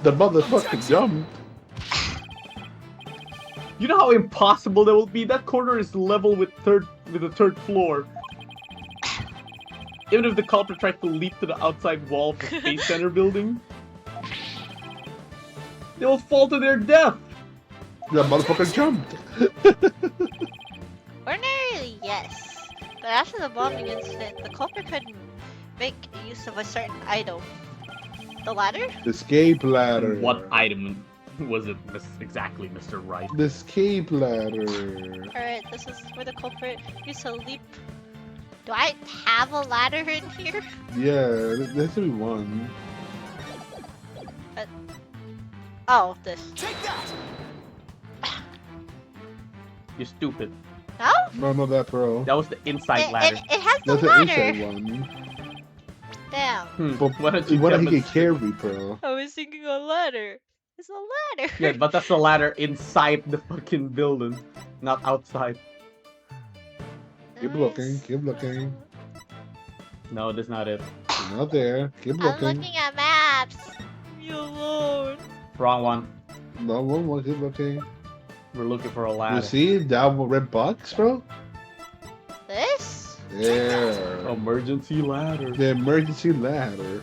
The motherfucker jumped. You know how impossible that will be? That corner is level with the third floor. Even if the culprit tried to leap to the outside wall of the Space Center building, they will fall to their death. The motherfucker jumped. Ordinarily, yes. But after the bombing incident, the culprit could make use of a certain item. The ladder? The escape ladder. What item was it exactly, Mr. Wright? The escape ladder. Alright, this is where the culprit used to leap. Do I have a ladder in here? Yeah, there has to be one. Oh, this. Take that! You're stupid. No? No, not that, bro. That was the inside ladder. It has the That's the ladder. inside one. Damn. But Why don't you why don't he demonstrate? get carried, bro? I was thinking a ladder. It's a ladder. Yeah, but that's the ladder inside the fucking building, not outside. Keep looking, keep looking. No, that's not it. You're not there. Keep I'm looking. looking at maps. You alone. Wrong one. No, one more. Keep looking. We're looking for a You ladder. see that red box, bro? This? There. Emergency ladder. The emergency ladder.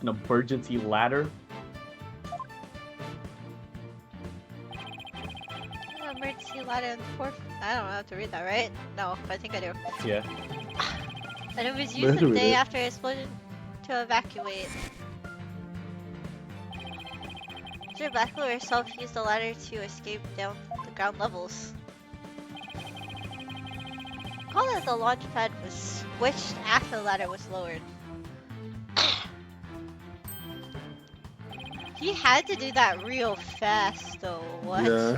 An emergency ladder? Emergency ladder in the fourth. I don't have to read that, right? No, I think I do. Yeah. And it was You have used to the read day it. after explosion to evacuate. Dr. Blackwell herself used the ladder to escape down the ground levels. Recall that the launch pad was switched after the ladder was lowered. He had to do that real fast though, what? Yeah.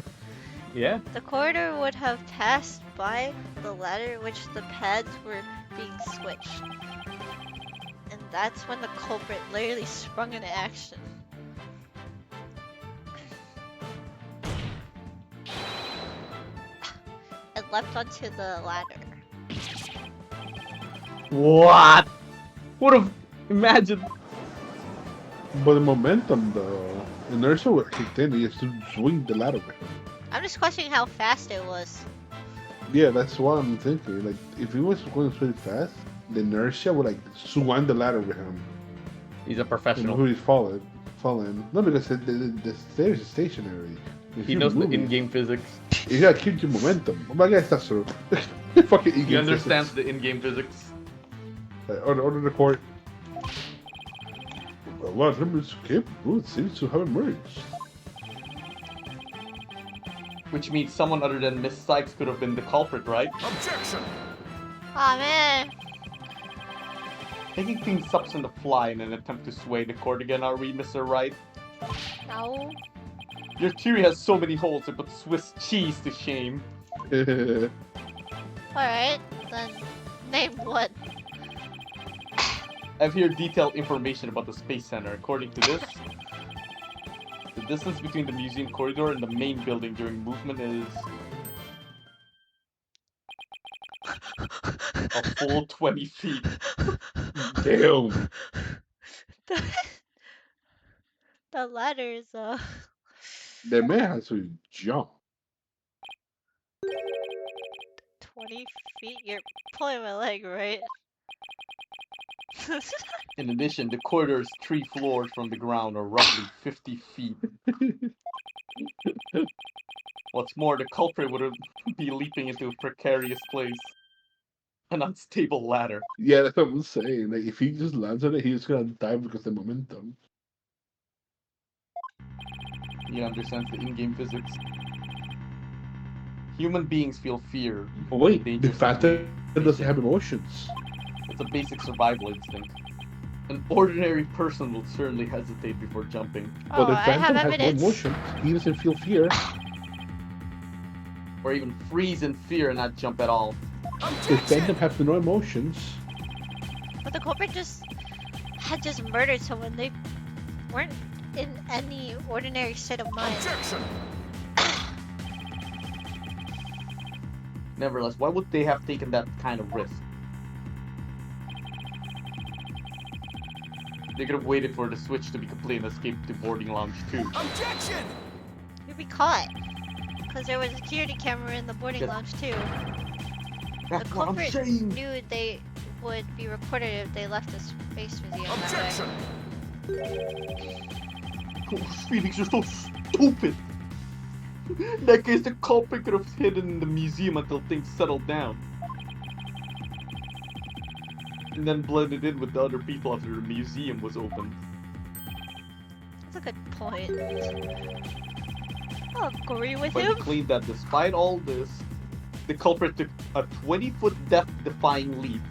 Yeah. The corridor would have passed by the ladder which the pads were being switched. And that's when the culprit literally sprung into action. And leapt onto the ladder. What? Would have imagine. But the momentum, the inertia would kick in. He has to swing the ladder with him. I'm just questioning how fast it was. Yeah, that's what I'm thinking. Like, if he was going really fast, the inertia would like swing the ladder with him. He's a And professional. who he's falling. No, because the stairs is stationary. If He you're knows the moving, in-game physics. You gotta keep your momentum. Oh my god, that's true. Fucking in-game He understands physics. the in-game physics. Order the court. A lot of members escape route seems to have emerged. Which means someone other than Miss Sykes could have been the culprit, right? Objection! Aw man. Taking things up on the fly in an attempt to sway the court again, are we, Mr. Wright? No. Your theory has so many holes, it puts Swiss cheese to shame. Alright, then name one. I have here detailed information about the Space Center. According to this, the distance between the museum corridor and the main building during movement is a full 20 feet. Damn. The ladder is The man has to jump. 20 feet. You're pulling my leg, right? In addition, the corridor's 3 floors from the ground are roughly 50 feet. What's more, the culprit would be leaping into a precarious place. An unstable ladder. Yeah, that's what I'm saying. Like, if he just lands on it, he's gonna die because of the momentum. He understands the in-game physics. Human beings feel fear. Oh, wait, the Dangerous Phantom situation. doesn't have emotions. It's a basic survival instinct. An ordinary person will certainly hesitate before jumping, Oh, But the I Phantom have has evidence. no emotions. He doesn't feel fear. or even freeze in fear and not jump at all. The Phantom has no emotions. But the culprit had just murdered someone. They weren't in any ordinary state of mind. Objection! Nevertheless, why would they have taken that kind of risk? They could have waited for the switch to be complete and escaped to boarding lounge 2. Objection! You'd be caught. Because there was a security camera in the boarding Yes. lounge too. The That's what I'm culprit saying! knew they would be recorded if they left the space museum that Objection! Those feelings are so stupid! In that case, the culprit could have hidden in the museum until things settled down. And then blended in with the other people after the museum was opened. way. That's a good point. I'll agree with But him. he claimed that despite all this, the culprit took a 20-foot death-defying leap,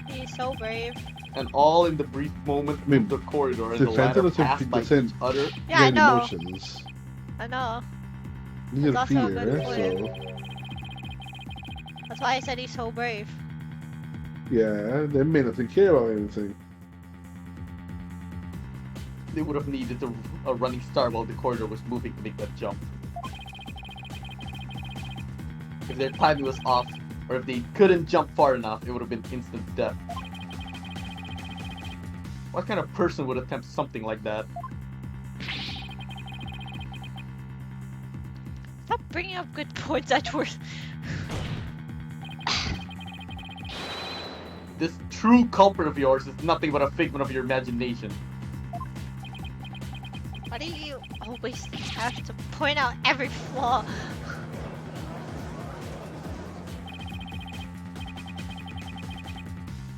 He's so brave. and all in the brief moment I mean, of the corridor and the the ladder Phantom passed by each doesn't- other. Yeah, I He know. has emotions. I know. He has That's also a fear, good point. so... That's why I said he's so brave. Yeah, they may not care about anything. They would have needed a running start while the corridor was moving to make that jump. If their timing was off, or if they couldn't jump far enough, it would have been instant death. What kind of person would attempt something like that? Stop bringing up good points, Edward. This true culprit of yours is nothing but a figment of your imagination. Why do you always have to point out every flaw?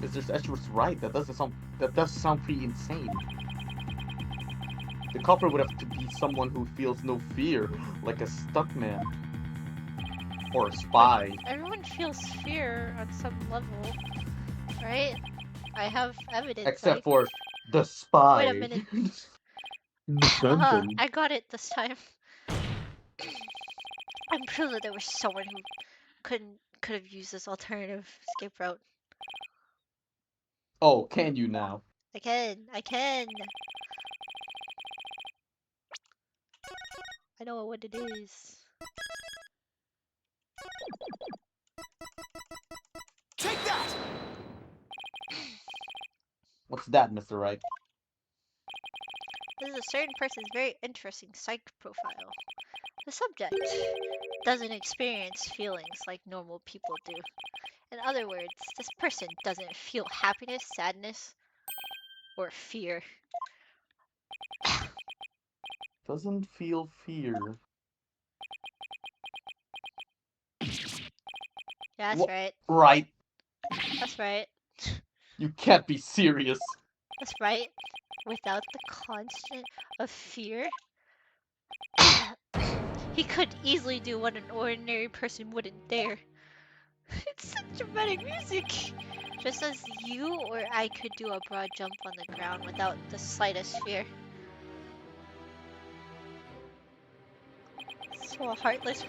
Mr. Edgeworth's right. That does sound pretty insane. The culprit would have to be someone who feels no fear, like a stuntman. Or a spy. Everyone feels fear on some level, right? I have evidence. Except like... for the spy. Wait a minute. The phantom. I got it this time. I'm sure that there was someone who could have used this alternative escape route. Oh, can you now? I can. I know what it is. Take that! What's that, Mr. Wright? This is a certain person's very interesting psych profile. The subject doesn't experience feelings like normal people do. In other words, this person doesn't feel happiness, sadness, or fear. Doesn't feel fear. Yeah, that's Wha- right. Right. That's right. You can't be serious. That's right. Without the constant of fear, he could easily do what an ordinary person wouldn't dare. It's such dramatic music! Just as you or I could do a broad jump on the ground without the slightest fear. So a heartless...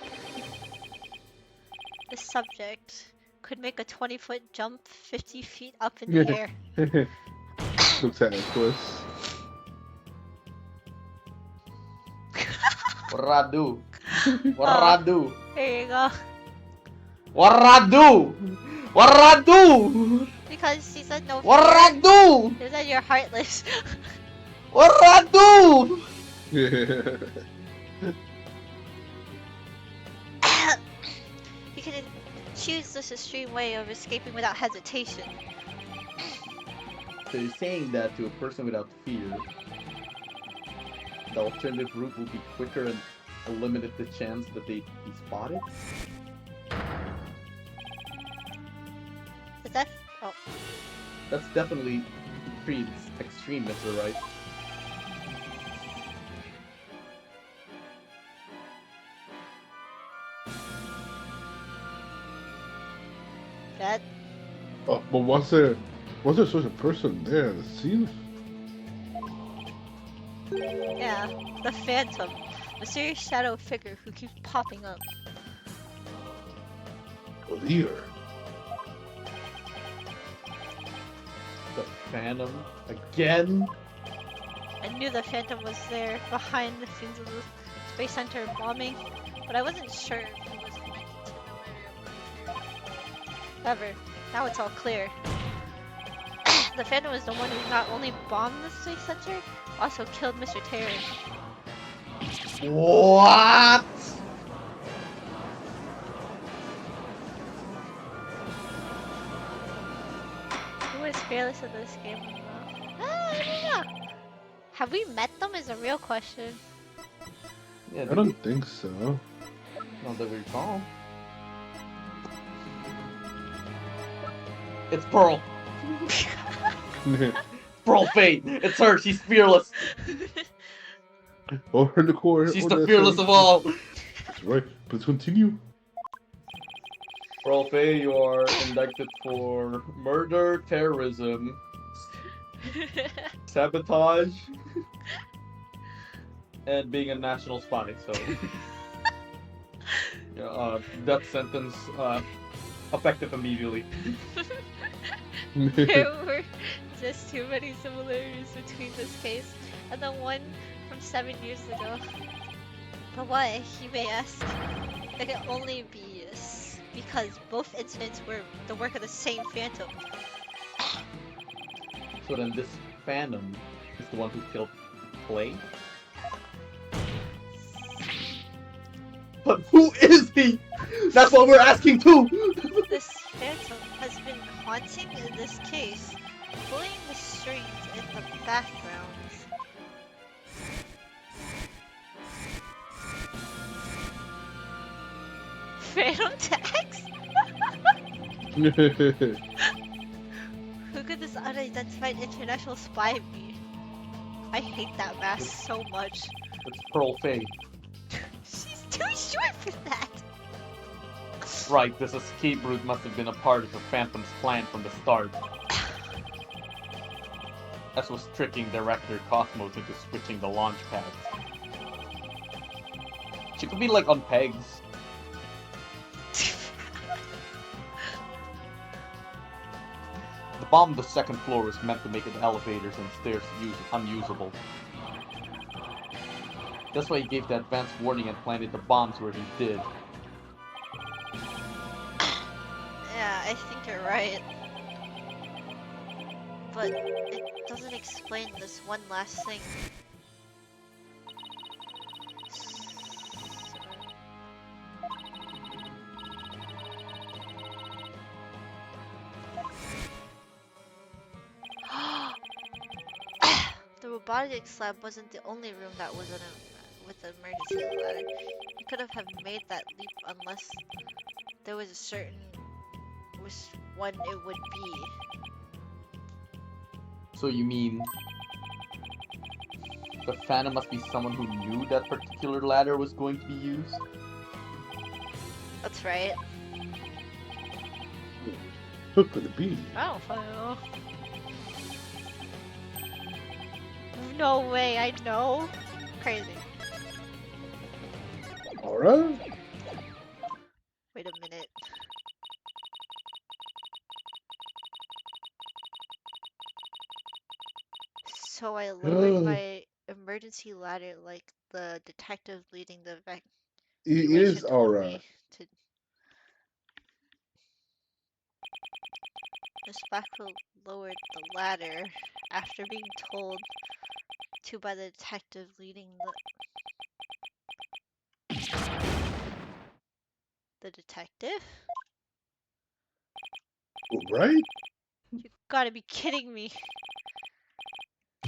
The subject could make a 20-foot jump 50 feet up in the air. Looks at it, of course. What I do? What I do? There you go. What I do? What I do? Because he said no What fear. I do? He said you're heartless. What I do? You can choose this extreme way of escaping without hesitation. So you're saying that to a person without fear, the alternative route will be quicker and eliminate the chance that they'd be spotted? Is that... Oh. That's definitely pretty extreme, Mr. Wright. That... Oh, but was there such a person there at the scene? Yeah, the Phantom. Mysterious shadow figure who keeps popping up. Leader. The Phantom? Again? I knew the Phantom was there behind the scenes of the Space Center bombing, but I wasn't sure if he was connected to the murder of However, now it's all clear. The Phantom was the one who not only bombed the Space Center, also killed Mr. Terry. What? Who is fearless in this game? I don't know. Have we met them is a real question. Yeah, I don't think so. Not that we recall. It's Pearl. Pearl Fate. It's her. She's fearless. Or in the core. She's the fearless of all. That's right. Let's continue. Pearl Fate, you are indicted for murder, terrorism, sabotage, and being a national spy. So, yeah, death sentence effective immediately. There were just too many similarities between this case and the one from 7 years ago. But why, you may ask? It can only be because both incidents were the work of the same Phantom. So then this Phantom is the one who killed Clay? But who is he? That's what we're asking too! This Phantom has been haunting this case, pulling the strings in the background. Phantom tax? Who could this unidentified international spy be? I hate that mask so much. It's Pearl Faye. She's too short for that. Right, this escape route must have been a part of the Phantom's plan from the start. That was tricking Director Cosmos into switching the launch pads. She could be like on pegs. The bomb on the second floor was meant to make the elevators and stairs unusable. That's why he gave the advance warning and planted the bombs where he did. Yeah, I think you're right. But it doesn't explain this one last thing. The robotics lab wasn't the only room that was with the emergency ladder. He could have made that leap unless there was a certain which one it would be. So you mean the Phantom must be someone who knew that particular ladder was going to be used? That's right. Who could it be? I don't fucking know. No way, I know. Crazy. Alright. Wait a minute. So I lowered my emergency ladder like the detective leading the It evacuation is told Aura. me to. The Spackle lowered the ladder after being told to by the detective leading the detective? Right? You gotta be kidding me.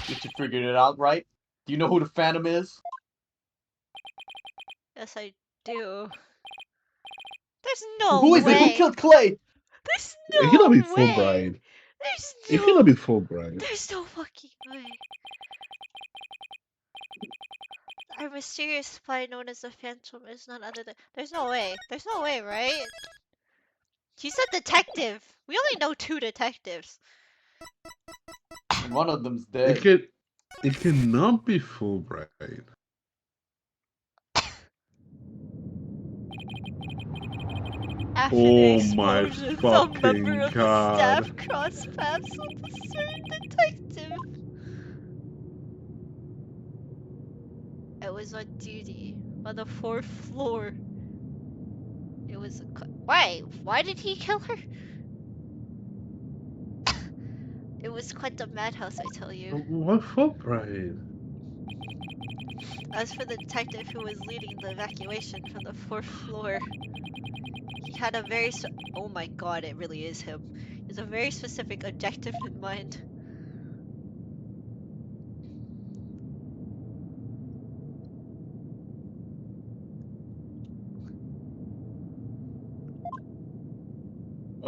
Did you figure it out, right? Do you know who the Phantom is? Yes, I do. There's no Who way. is it? Who killed Clay? There's It cannot be no way. Fulbright. There's It no. cannot be Fulbright. There's no fucking way. Our mysterious spy known as the Phantom is none other than. There's no way. There's no way, right? He said detective. We only know 2 detectives. And one of them's It dead. cannot be Fulbright. After Oh the my explosion, some member fucking of the God. staff crossed paths with a certain detective. It was on duty on the 4th floor. It was a why? Why did he kill her? It was quite the madhouse, I tell you. What Fulbright? As for the detective who was leading the evacuation from the 4th floor, he had a very oh my god, it really is him. He has a very specific objective in mind.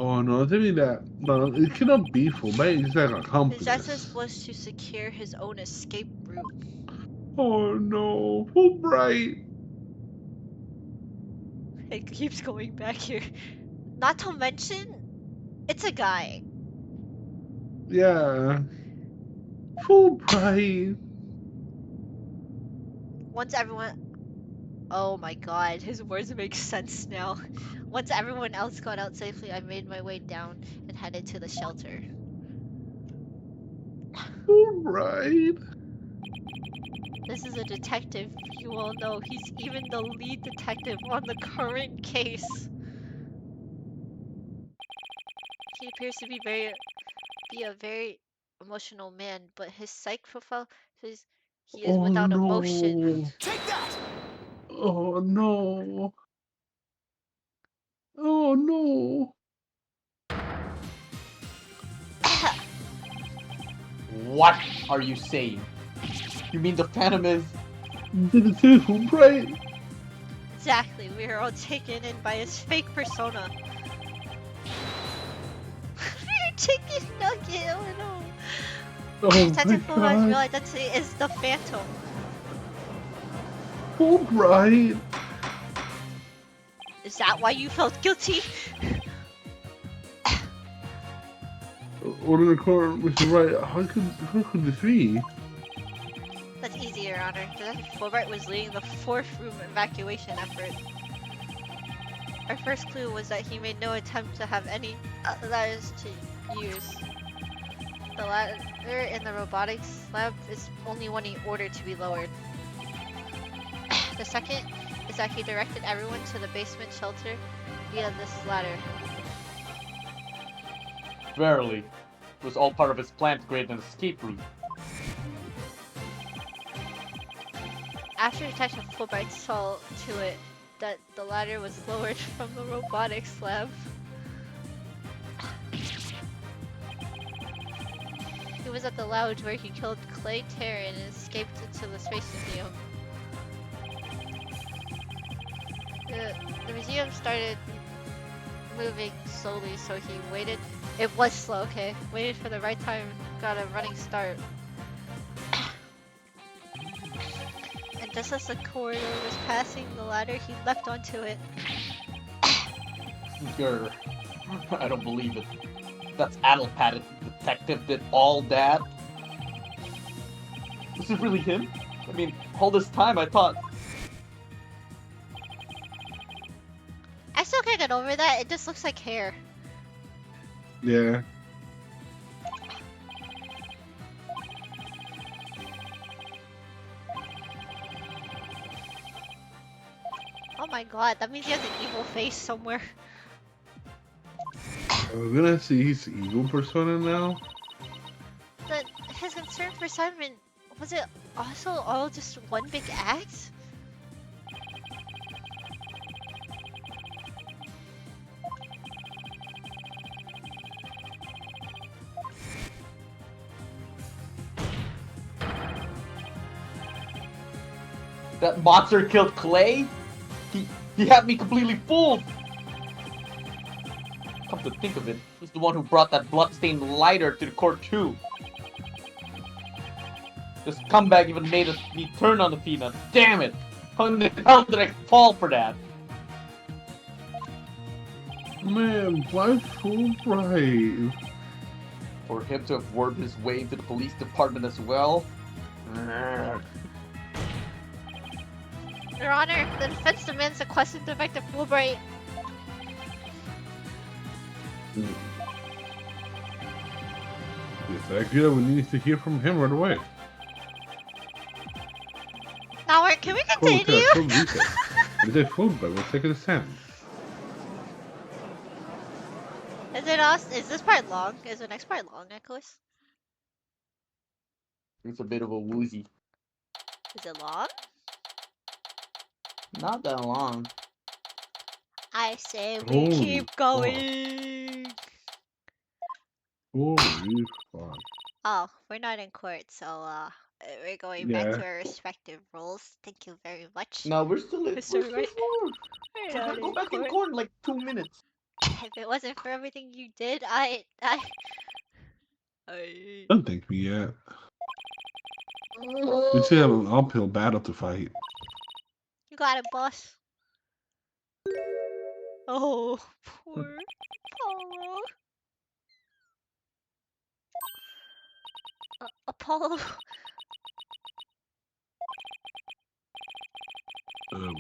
Oh no, tell me that. No, it cannot be Fulbright. It's like His accomplice. essence was to secure his own escape route. Oh no, Fulbright. It keeps going back here. Not to mention, it's a guy. Yeah. Fulbright. Once everyone. Oh my god, his words make sense now. Once everyone else got out safely, I made my way down and headed to the shelter. Fulbright. This is a detective, you all know. He's even the lead detective on the current case. He appears to be a very emotional man, but his psych profile says he is without emotion. Take that! Oh no. Oh no. What are you saying? You mean the Phantom is... Did it say Fulbright? Exactly, we are all taken in by his fake persona. We're chicken nugget, oh no. Oh my Detective Fulbright's real god. identity is the Phantom. Fulbright. Is that why you felt guilty? Order the court, Mr. Wright. How could this be? That's easy, Your Honor. Detective Fulbright was leading the 4th room evacuation effort. Our first clue was that he made no attempt to have any ladders to use. The ladder in the robotics lab is only one he ordered to be lowered. The second is that he directed everyone to the basement shelter via this ladder. Verily, it was all part of his plan to create an escape route. After Detective Fulbright saw to it that the ladder was lowered from the robotics lab, he was at the lounge where he killed Clay Terran and escaped into the Space Museum. The museum started moving slowly, so he waited. It was slow, okay. Waited for the right time, got a running start. And just as the corridor was passing the ladder, he leapt onto it. Grr. I don't believe it. That's Addlepatted detective did all that? Was it really him? I mean, all this time I thought... I still can't get over that, it just looks like hair. Yeah. Oh my god, that means he has an evil face somewhere. We're gonna see his evil persona now. But his concern for Simon, was it also all just one big act? That monster killed Clay? He had me completely fooled! Come to think of it, he's the one who brought that bloodstained lighter to the court too. This comeback even made me turn on the peanut. Damn it! How in the hell did I fall for that? Man, why Fulbright? For him to have wormed his way into the police department as well? Your Honor, the defense demands a question to Detective Fulbright. It's accurate. We need to hear from him right away. Now, can we continue? Detective Fulbright will take a stand. Is it us? Is this part long? Is the next part long, Nicholas? It's a bit of a woozy. Is it long? Not that long. I say we Holy keep going. Holy fuck. Oh, we're not in court, so we're going back to Yeah. our respective roles. Thank you very much. No, we're still in. Mr. Wright. We're gonna go back in court in like 2 minutes. If it wasn't for everything you did, I Don't thank me yet. We still have an uphill battle to fight. You got it, boss. Oh, poor Apollo. Apollo.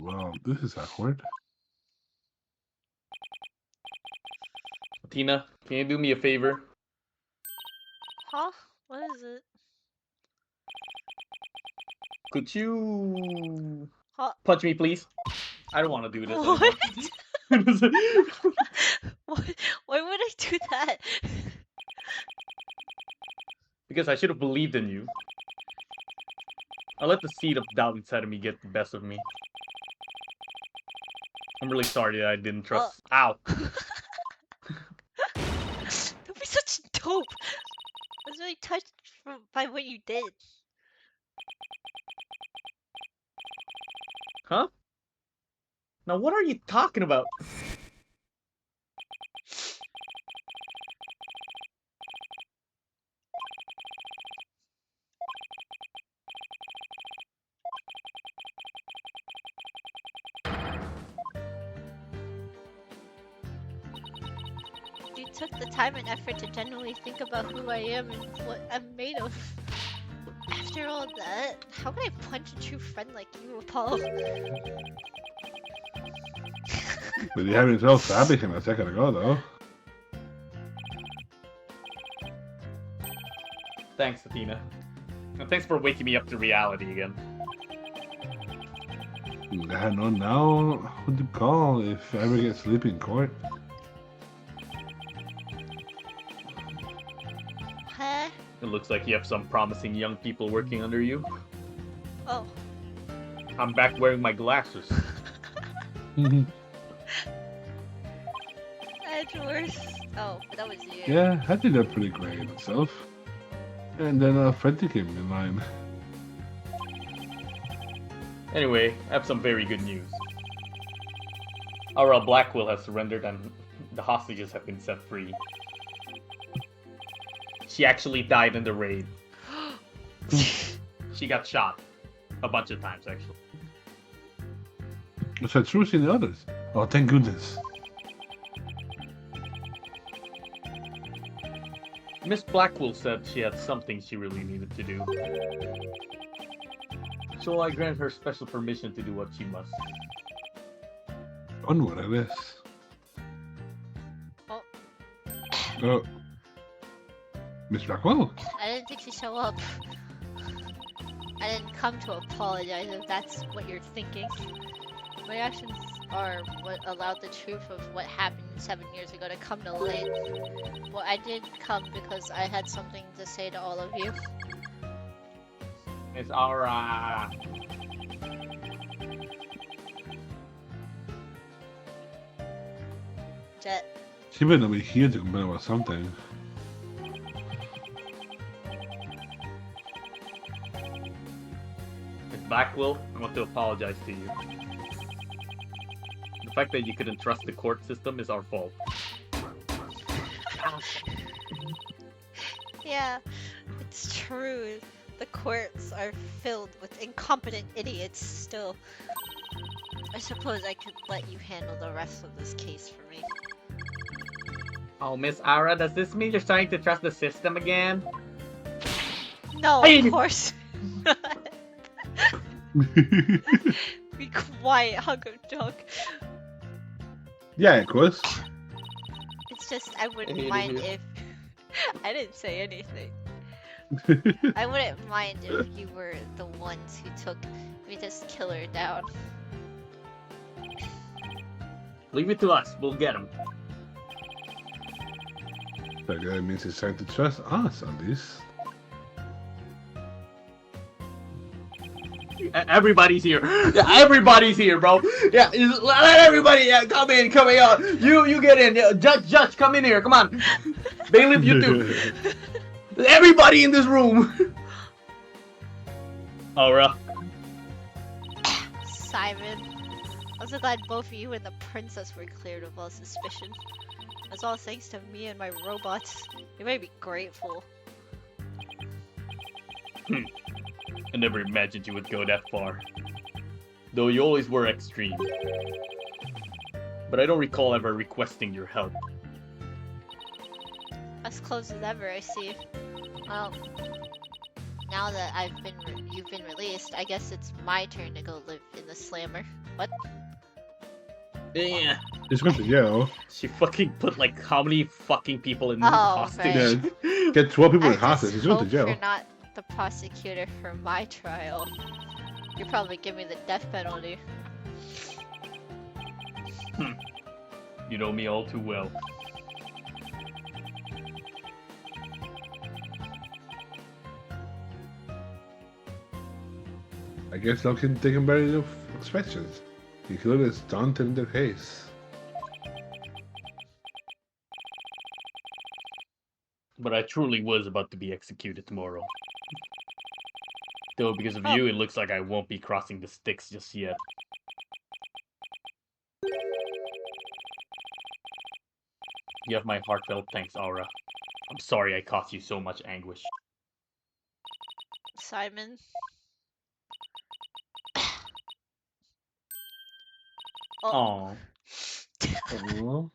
Well, this is awkward. Tina, can you do me a favor? Huh? What is it? Could you Huh? punch me, please? I don't want to do this What? anymore. Why would I do that? Because I should have believed in you. I let the seed of doubt inside of me get the best of me. I'm really sorry that I didn't trust. Ow! Don't be such a dope. I was really touched by what you did. Huh? Now what are you talking about? you took the time and effort to genuinely think about who I am and what I'm made of. After all that, how can I punch a true friend like you, Apollo? But you haven't told Fabian a second ago, though. Thanks, Athena. And thanks for waking me up to reality again. I know now who to call if I ever get sleepy in court. Huh? It looks like you have some promising young people working under you. Oh. I'm back wearing my glasses. Edgeworth. Oh, that was you. Yeah, I did that pretty great myself. And then Freddy came in line. Anyway, I have some very good news. Our Blackwell has surrendered and the hostages have been set free. She actually died in the raid. She got shot. A bunch of times, actually. So it's worse than the others. Oh, thank goodness. Miss Blackwell said she had something she really needed to do. So I grant her special permission to do what she must. Onward, I guess. Oh. Oh. Miss Blackwell? I didn't think she'd show up. I didn't come to apologize if that's what you're thinking. My actions are what allowed the truth of what happened 7 years ago to come to light. Well, I did come because I had something to say to all of you. Miss Aura. Jet. She better not be here to complain about something. Miss Blackwell, I want to apologize to you. The fact that you couldn't trust the court system is our fault. Yeah, it's true. The courts are filled with incompetent idiots still. I suppose I could let you handle the rest of this case for me. Oh, Miss Aura, does this mean you're starting to trust the system again? No, Hey! of course not. Be quiet, Hugger Dog. Yeah, of course. It's just I wouldn't hate mind it if I didn't say anything. I wouldn't mind if you were the ones who took me just kill her down. Leave it to us, we'll get him. That guy means he's trying to trust us on this. Everybody's here. Yeah, everybody's here, bro. Yeah, let everybody come in, come in. You get in. Yeah, Judge, come in here. Come on. Bailiff, you too. Everybody in this room. Aura. Simon, I'm so glad both of you and the princess were cleared of all suspicion. That's all thanks to me and my robots. You may be grateful. I never imagined you would go that far. Though you always were extreme. But I don't recall ever requesting your help. As close as ever, I see. Well, now that you've been released, I guess it's my turn to go live in the slammer. What? Yeah. He's going to jail. She fucking put like how many fucking people in Oh, hostage? Yeah, get 12 people I in hostage. He's just going to hope jail. you're not the prosecutor for my trial. You'll probably give me the death penalty. You know me all too well. I guess they can take him better enough expressions. Including stunt in their case. But I truly was about to be executed tomorrow. Though because of you, it looks like I won't be crossing the sticks just yet. You have my heartfelt thanks, Aura. I'm sorry I caused you so much anguish. Simon. Oh. Aww.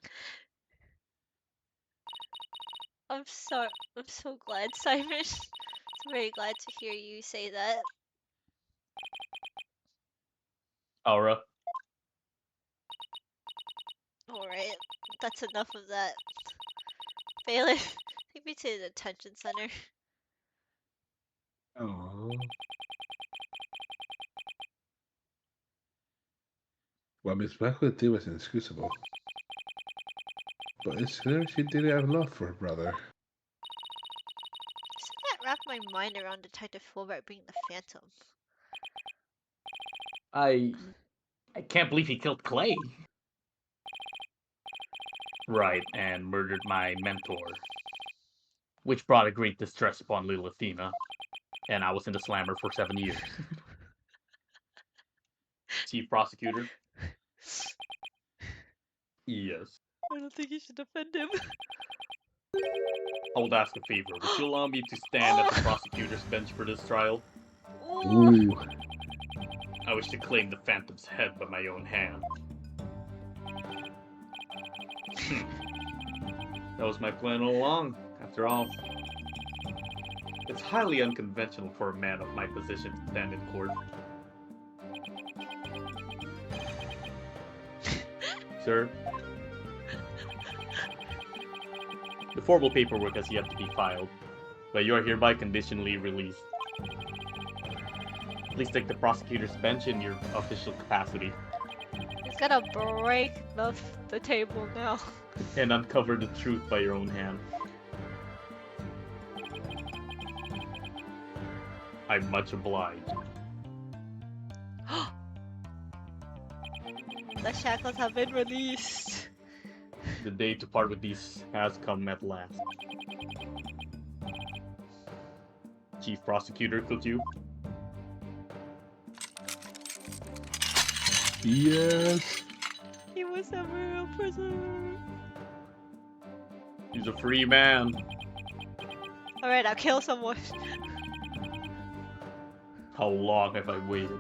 I'm so glad, Simon. I'm very glad to hear you say that. Aura. Alright, that's enough of that. Bailiff, take me to the detention center. Oh. Well, Miss Blackwood did was inexcusable. But it's clear she did have love for her brother. Still can't wrap my mind around Detective Fulbright being the Phantom. I can't believe he killed Clay. Right, and murdered my mentor. Which brought a great distress upon little Athena. And I was in the slammer for 7 years. Chief Prosecutor? Yes. I don't think you should defend him. I would ask a favor. Would you allow me to stand at the prosecutor's bench for this trial? Ooh. I wish to claim the Phantom's head by my own hand. That was my plan all along, after all. It's highly unconventional for a man of my position to stand in court. Sir? The formal paperwork has yet to be filed, but you are hereby conditionally released. Please take the prosecutor's bench in your official capacity He's gonna break the table now. and uncover the truth by your own hand. I'm much obliged. The shackles have been released. The day to part with these has come at last. Chief Prosecutor, could you? Yes. He was never a prisoner. He's a free man. Alright, I'll kill someone. How long have I waited?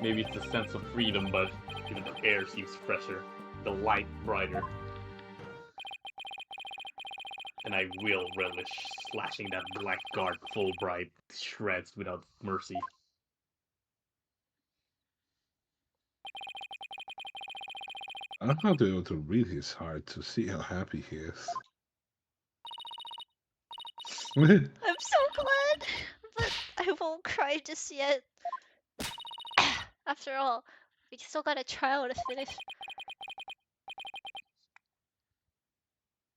Maybe it's a sense of freedom, but even the air seems fresher, the light brighter. And I will relish slashing that blackguard Fulbright to shreds without mercy. I'm not able to read his heart to see how happy he is. I'm so glad, but I won't cry just yet. After all, we still got a trial to finish.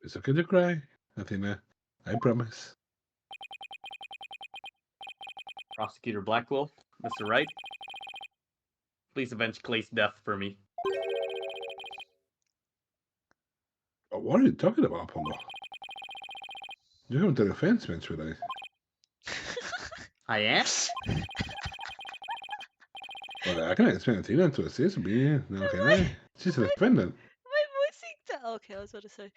It's okay to cry, Athena. I promise. Prosecutor Blackwell, Mr. Wright, please avenge Clay's death for me. Oh, what are you talking about, Apollo? You're going to the defense bench today. I am? Well, I can expect Athena to assist me. No, can I? She's a defendant. My voice synced. Okay, I was about to say.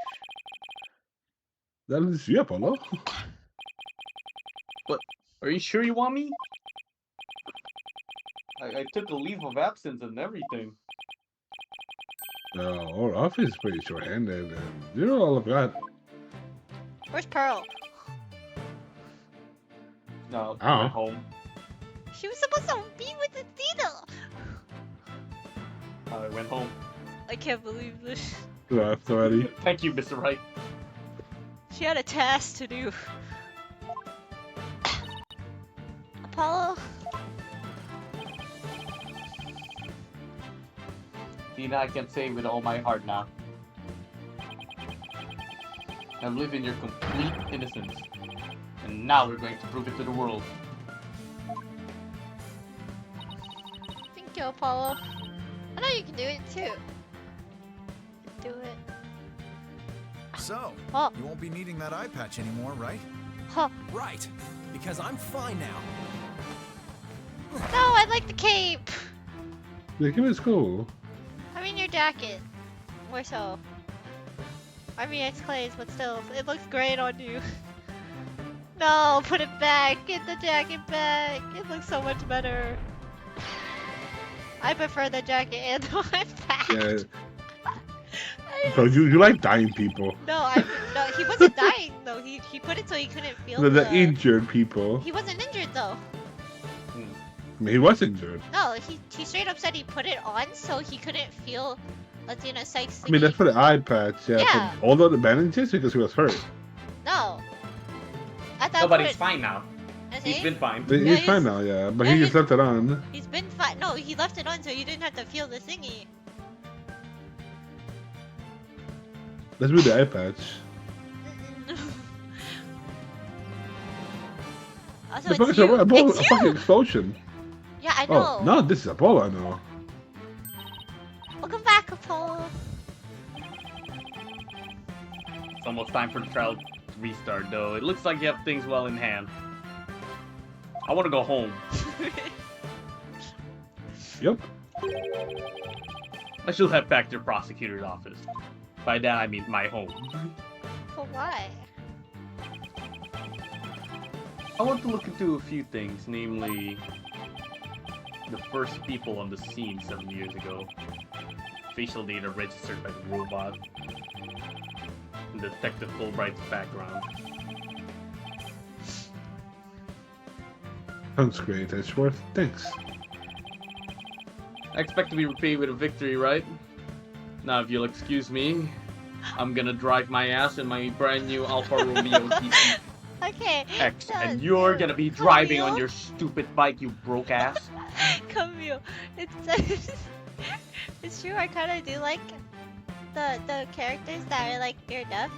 That is you, Apollo. But are you sure you want me? I took a leave of absence and everything. No, our office is pretty short-handed, and you know all of that. Where's Pearl? No, Oh. I'm home. She was supposed to be with Athena. I went home. I can't believe this. Left already. Thank you, Mr. Wright. She had a task to do. Apollo? Tina, I can say with all my heart now. I've lived in your complete innocence. And now we're going to prove it to the world. Thank you, Apollo. I know you can do it too. You can do it. So, Oh. you won't be needing that eye patch anymore, right? Huh. Right, because I'm fine now. No, I like the cape. Yeah, give me school. I mean your jacket. More so. I mean it's Clay's, but still, it looks great on you. No, put it back. Get the jacket back. It looks so much better. I prefer the jacket and the one back. Yeah, I So you like dying people. No, he wasn't dying though. He put it so he couldn't feel The injured people. He wasn't injured though. I mean, he was injured. No, he straight up said he put it on so he couldn't feel Latina Sykes. I mean, that's for the eye patch, yeah. Yeah. But all the other bandages because he was hurt. No. At that No, but point, he's fine now. is He's he? been fine. He's fine now, yeah. But yeah, he just left it on. He's been fine. No, he left it on so you didn't have to feel the thingy. Let's do the eye patch. Also, The it's fucking you. a It's fucking you. explosion. Yeah, I know. Oh, no, this is Apollo, I know. Welcome back, Apollo. It's almost time for the trial to restart, though. It looks like you have things well in hand. I want to go home. Yep. I should head back to the prosecutor's office. By that, I mean my home. For why? I want to look into a few things, namely the first people on the scene 7 years ago, facial data registered by the robot, and Detective Fulbright's background. Sounds great, Edgeworth. Thanks. I expect to be repaid with a victory, right? Now, if you'll excuse me, I'm gonna drive my ass in my brand new Alfa Romeo TC Okay. X, so- and you're gonna be driving on your stupid bike, you broke ass. Camille, it's true. I kind of do like the characters that are like near death,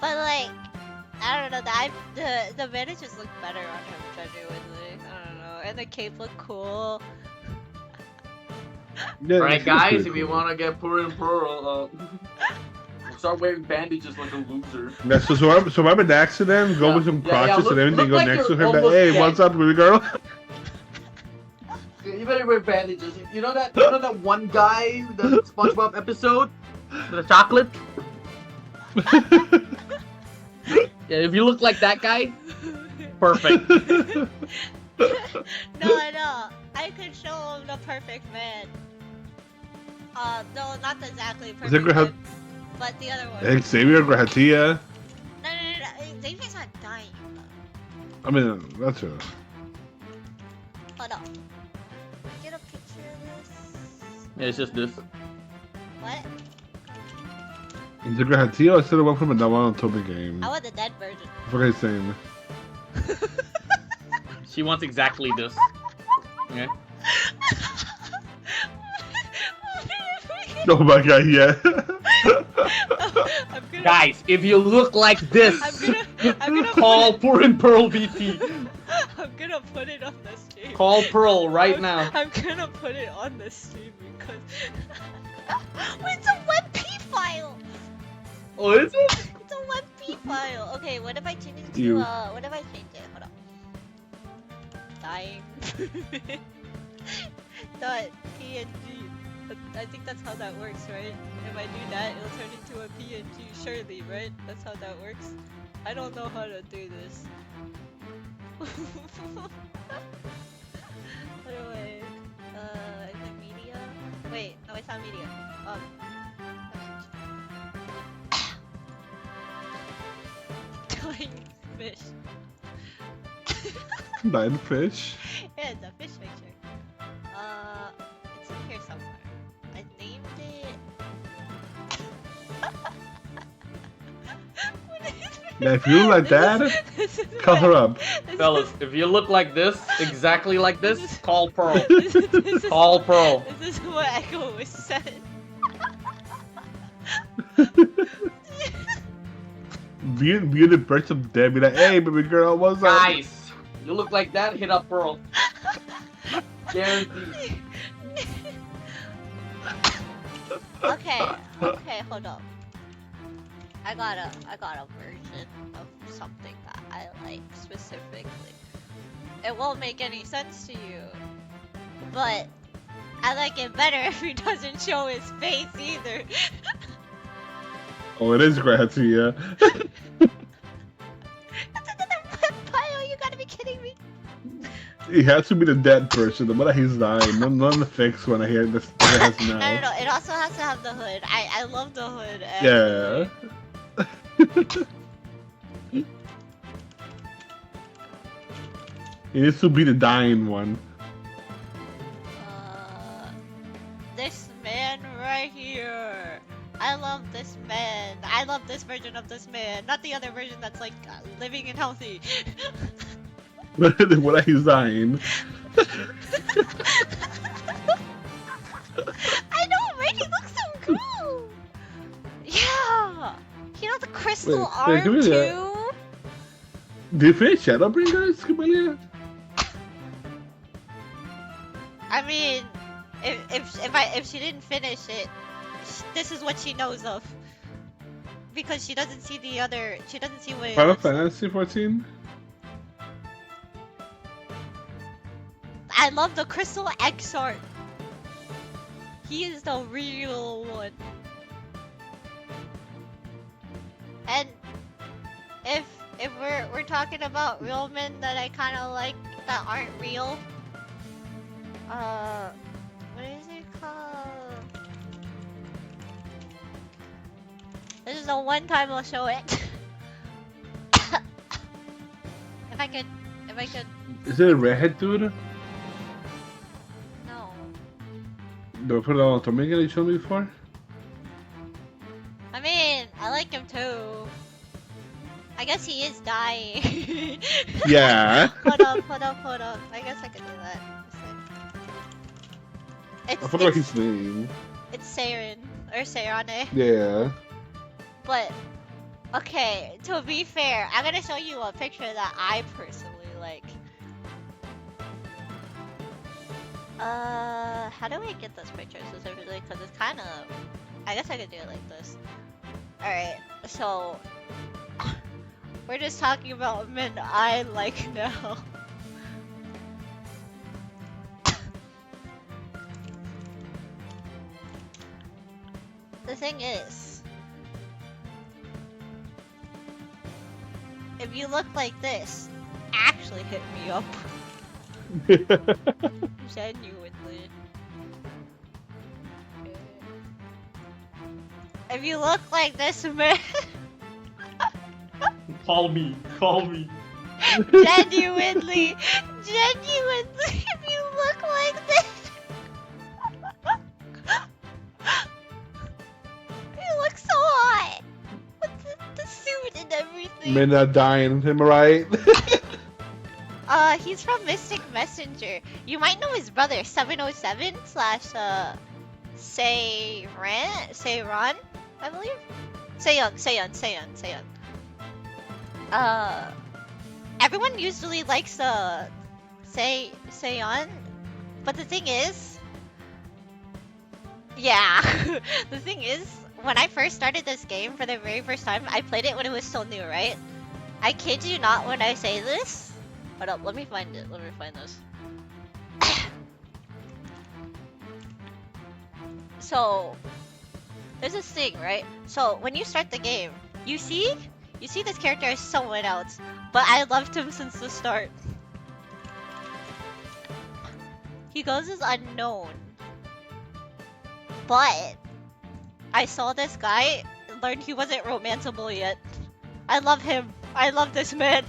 but like I don't know. The bandages look better on him genuinely. I don't know, and the cape look cool. Yeah, Alright, it's guys, pretty if you cool. want to get poor and pearl, start wearing bandages like a loser. Yeah, so I'm in the accident, go Yeah. with some Yeah, crutches look- and everything, look go like next to you're him, like, almost hey, dead. what's up, baby girl? You better wear bandages. You know that one guy, the SpongeBob episode, the chocolate. Yeah, if you look like that guy, perfect. No, I could show him the perfect man. No, not exactly Is it perfect Graham- man, but the other one. Xavier Grahatia? No, Xavier's not dying. I mean, that's a... Hold on. Get a picture of this. Yeah, it's just this. What? Is it Grahatia or is it the one from a Nawan Toby game? I want the dead version. I forgot his name. She wants exactly this. Okay. Oh my god, yeah. I'm gonna, Guys, if you look like this, I'm gonna call Poor and Pearl BT. I'm gonna put it on the stream. Call Pearl right now. I'm gonna put it on the stream because it's a WebP file. Oh, is it? It's a WebP file. Okay, what if I change it to You. what if I change it? Hold on. Dying. Dot PNG. I think that's how that works, right? If I do that, it'll turn into a PNG, surely, right? That's how that works. I don't know how to do this. Anyway, is it media? Wait, no, it's not media. Dying fish. Nine fish. Yeah, it's a fish picture. It's in here somewhere. I named it. What is it? Yeah, if you look like that, This is call her what- up. this Fellas, is- if you look like this, exactly like this, call Pearl. this is- Call Pearl. This is what Echo was said. Be the person there, be like, hey, baby girl, what's up? Guys, you look like that, hit up Pearl. Guaranteed. Okay, hold up. I got a version of something that I like specifically. It won't make any sense to you, but I like it better if he doesn't show his face either. Oh, it is Grahatia. That's another web file. You gotta be kidding me. It has to be the dead person. The one he's dying, not the fixed one I hear this has No, now. no, no. It also has to have the hood. I love the hood. Yeah. Actually. It needs to be the dying one. This man right here. I love this man. I love this version of this man, not the other version that's like living and healthy. The one he's dying. I know, right? He looks so cool. Yeah. He has a crystal Wait, arm give me too. that. Did you finish Shadowbringers, Camellia? I mean, if she didn't finish it, this is what she knows of. Because she doesn't see the other. She doesn't see what. Final Fantasy 14? I love the Crystal X art. He is the real one. And if we're talking about real men that I kind of like that aren't real, what is it called? This is the one time I'll show it. if I could. Is it a redhead dude? No. Do I put it on Atomic that you showed me before? I mean, I like him too. I guess he is dying. Yeah. hold up. I guess I could do that. I forgot his name. It's Saren or Sarane. Yeah. But okay, to be fair, I'm gonna show you a picture that I personally like. How do I get this picture specifically? Because it's kind of, I guess I could do it like this. Alright, so we're just talking about men I like now. The thing is, if you look like this, actually hit me up. Genuinely. If you look like this, man. Call me. Genuinely, if you look like this. You look so hot. With the suit and everything. Men are dying, am I right? He's from Mystic Messenger. You might know his brother, 707 slash Seiran, I believe. Seiyan. Everyone usually likes Seiyan, but the thing is, yeah, the thing is, when I first started this game for the very first time, I played it when it was still new, right? I kid you not when I say this. Hold up, let me find it. Let me find this. So, there's this thing, right? So, when you start the game, you see this character as someone else, but I loved him since the start. He goes as unknown. But, I saw this guy and learned he wasn't romanceable yet. I love him. I love this man.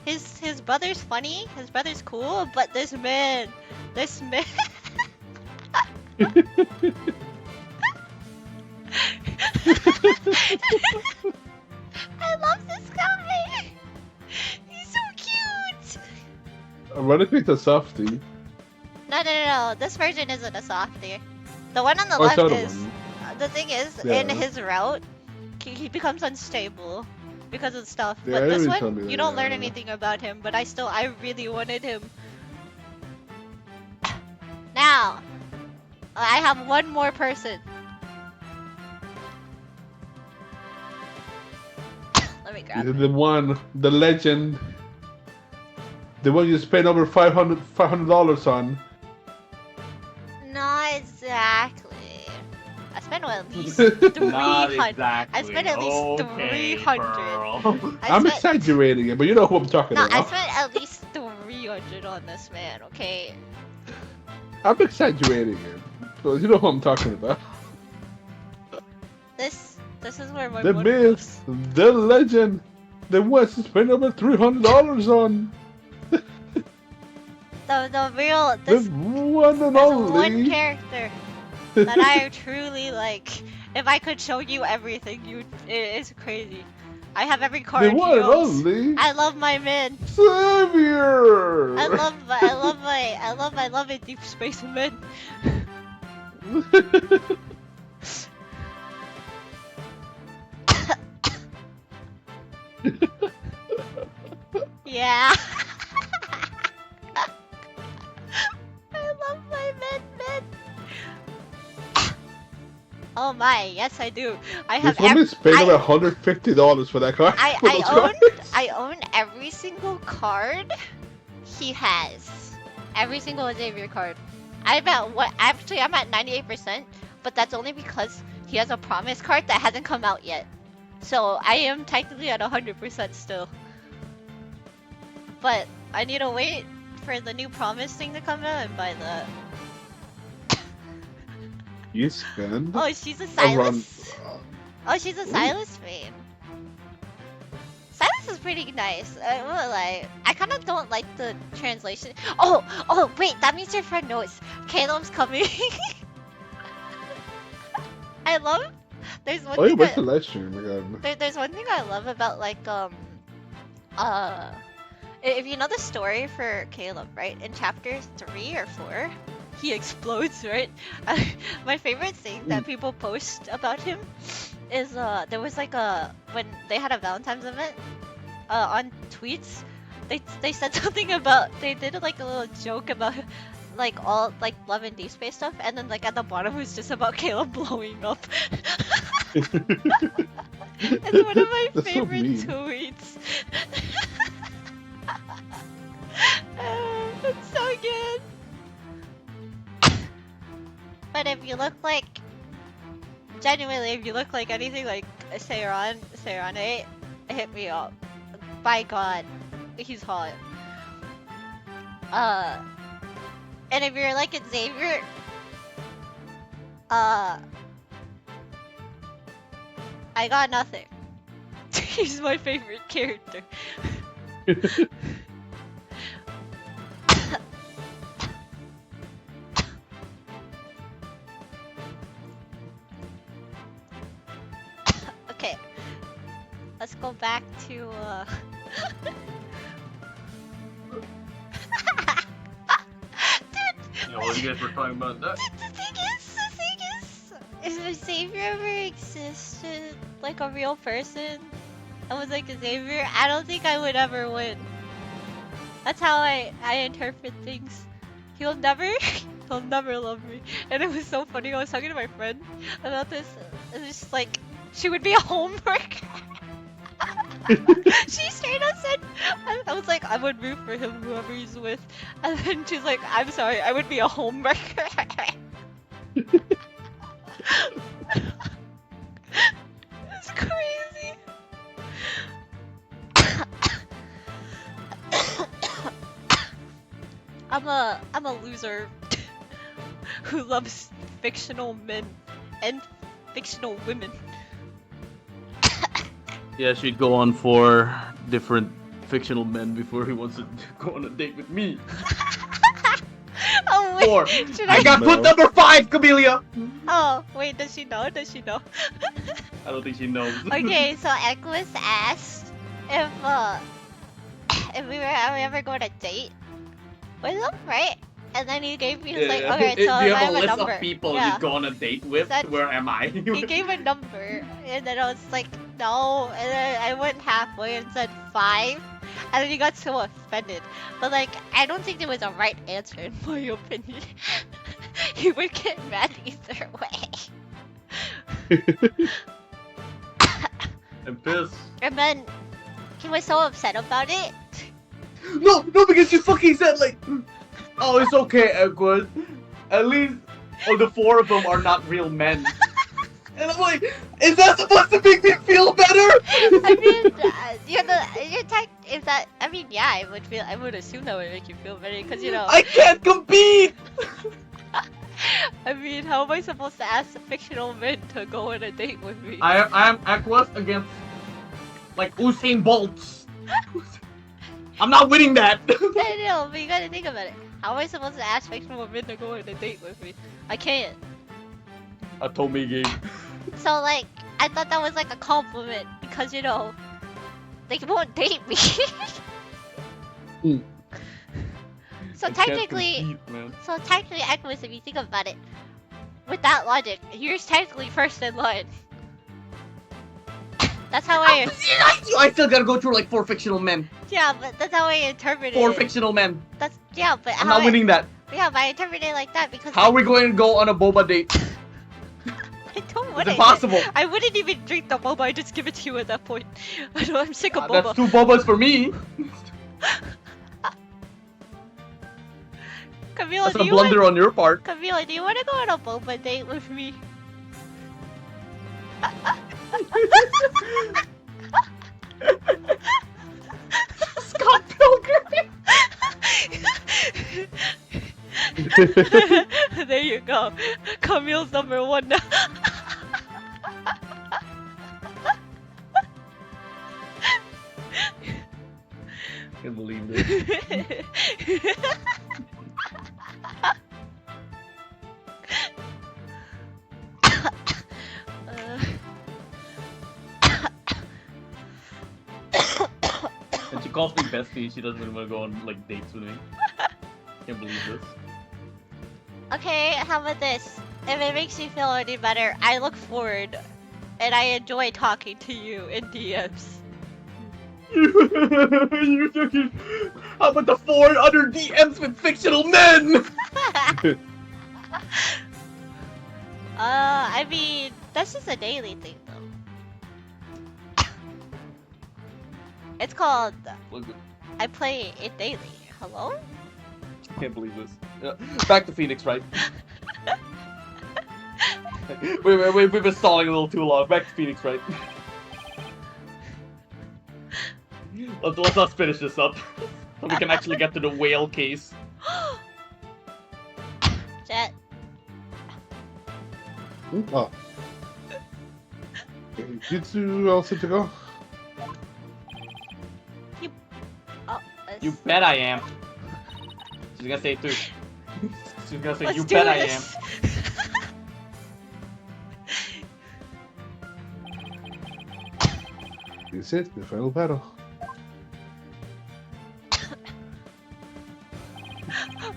His brother's funny, his brother's cool, but this man. I love this guy. He's so cute. I'm gonna pick the softie. No. This version isn't a softie. The one on the Oh, it's left the other is. one. The thing is, Yeah. in his route, he becomes unstable because of stuff. Yeah, But this you told me one, that, you don't learn yeah. anything about him. But I really wanted him. Now, I have one more person. Let me grab it. The one, the legend. The one you spent over $500 on. Not exactly. I spent at least 300. Not exactly. I spent at least Okay, 300. Pearl. though. I'm spent, exaggerating it, but you know who I'm talking no, I about. spent at least 300 on this man, okay? I'm exaggerating it. So you know who I'm talking about. This is where my The money myth, goes. the legend, the West spent over $300 on The real, the this, one and there's one only. character that I truly like. If I could show you everything, it's crazy. I have every card The he one and owns. only I love my men. Savior. I love my deep space men. Yeah. I love my men. Oh my, yes I do. I have This woman spent over $150 for that card. for those cards. I own every single card he has. Every single Xavier card. I'm at 98%, but that's only because he has a promise card that hasn't come out yet. So I am technically at 100% still. But I need to wait for the new promise thing to come out and buy that. You spend Oh, she's a around. Silas. Oh, she's a Silas fan. Silas is pretty nice. I won't lie. I kind of don't like the translation. Oh, wait, that means your friend knows. Caleb's coming. I love. There's one Oh, you thing. went to live stream. Oh my god. There's one thing I love about like if you know the story for Caleb, right? In chapter 3 or 4, he explodes, right? My favorite thing that people post about him is there was like when they had a Valentine's event on tweets, they said something about, they did like a little joke about like all like love and deep space stuff, and then like at the bottom it was just about Caleb blowing up. It's one of my That's so favorite mean. tweets. It's so good. But if you look like, genuinely, if you look like anything like Sayrane, hit me up. By God, he's hot. And if you're like Xavier, I got nothing. He's my favorite character. Okay, let's go back to You know, you guys were talking about that. the thing is, if Xavier ever existed, like a real person, I was like Xavier, I don't think I would ever win. That's how I interpret things. He'll never love me. And it was so funny, I was talking to my friend about this. It was just like, she would be a homewrecker. She straight up said, I was like, I would root for him, whoever he's with. And then she's like, I'm sorry, I would be a homewrecker. It's crazy. I'm a loser who loves fictional men and fictional women. Yeah, she'd go on 4 different fictional men before he wants to go on a date with me. Oh wait, 4. should I got put number 5, Camellia! Oh wait, does she know? Does she know? I don't think she knows. Okay, so Equus asked if we ever go on a date with him, right? And then he gave me his like, okay, so Do you I have have a list number. of people Yeah. you'd go on a date with? That- Where am I? He gave a number, and then I was like, no, and then I went halfway and said 5, and then he got so offended. But like, I don't think there was a right answer in my opinion. He would get mad either way. I'm pissed. And then he was so upset about it. No, because you fucking said like, oh, it's okay, Edward. At least, the 4 of them are not real men. And I'm like, is that supposed to make me feel better? I mean, you're if that. I mean, yeah, I would assume that would make you feel better, because you know. I can't compete. I mean, how am I supposed to ask fictional men to go on a date with me? I am Aquas against like Usain Bolts. I'm not winning that. I know, but you gotta think about it. How am I supposed to ask fictional men to go on a date with me? I can't. Atome game. So like, I thought that was like a compliment because you know, they won't date me. Hmm. So I can't technically, compete, man. Aquas, if you think about it, with that logic, you're technically first in line. That's how I. I still gotta go through like 4 fictional men. Yeah, but that's how I interpret it. 4 fictional men. That's yeah, but I'm not winning that. Yeah, but I interpret it like that because. How are we going to go on a boba date? I don't want It's impossible. I wouldn't even drink the boba. I just give it to you at that point. I know I'm sick of boba. That's 2 bobas for me. Camila, That's a blunder on your part. Camila, do you want to go on a boba date with me? Scott Pilgrim. There you go. Camille's #1 now. I can't believe this. And she calls me bestie. She doesn't even want to go on like dates with me. Can't believe this. Okay, how about this? If it makes you feel any better, I look forward and I enjoy talking to you in DMs. You fucking. How about the 4 other DMs with fictional men? I mean, that's just a daily thing though. It's called I play it daily. Hello? Can't believe this. Back to Phoenix, right? We've been stalling a little too long. Back to Phoenix, right? Let's us finish this up. So we can actually get to the whale case. Jet. Oh. You two all set to go? You bet I am. She's gonna say it too. She's gonna say, Let's you do bet I am. this. This is the final battle.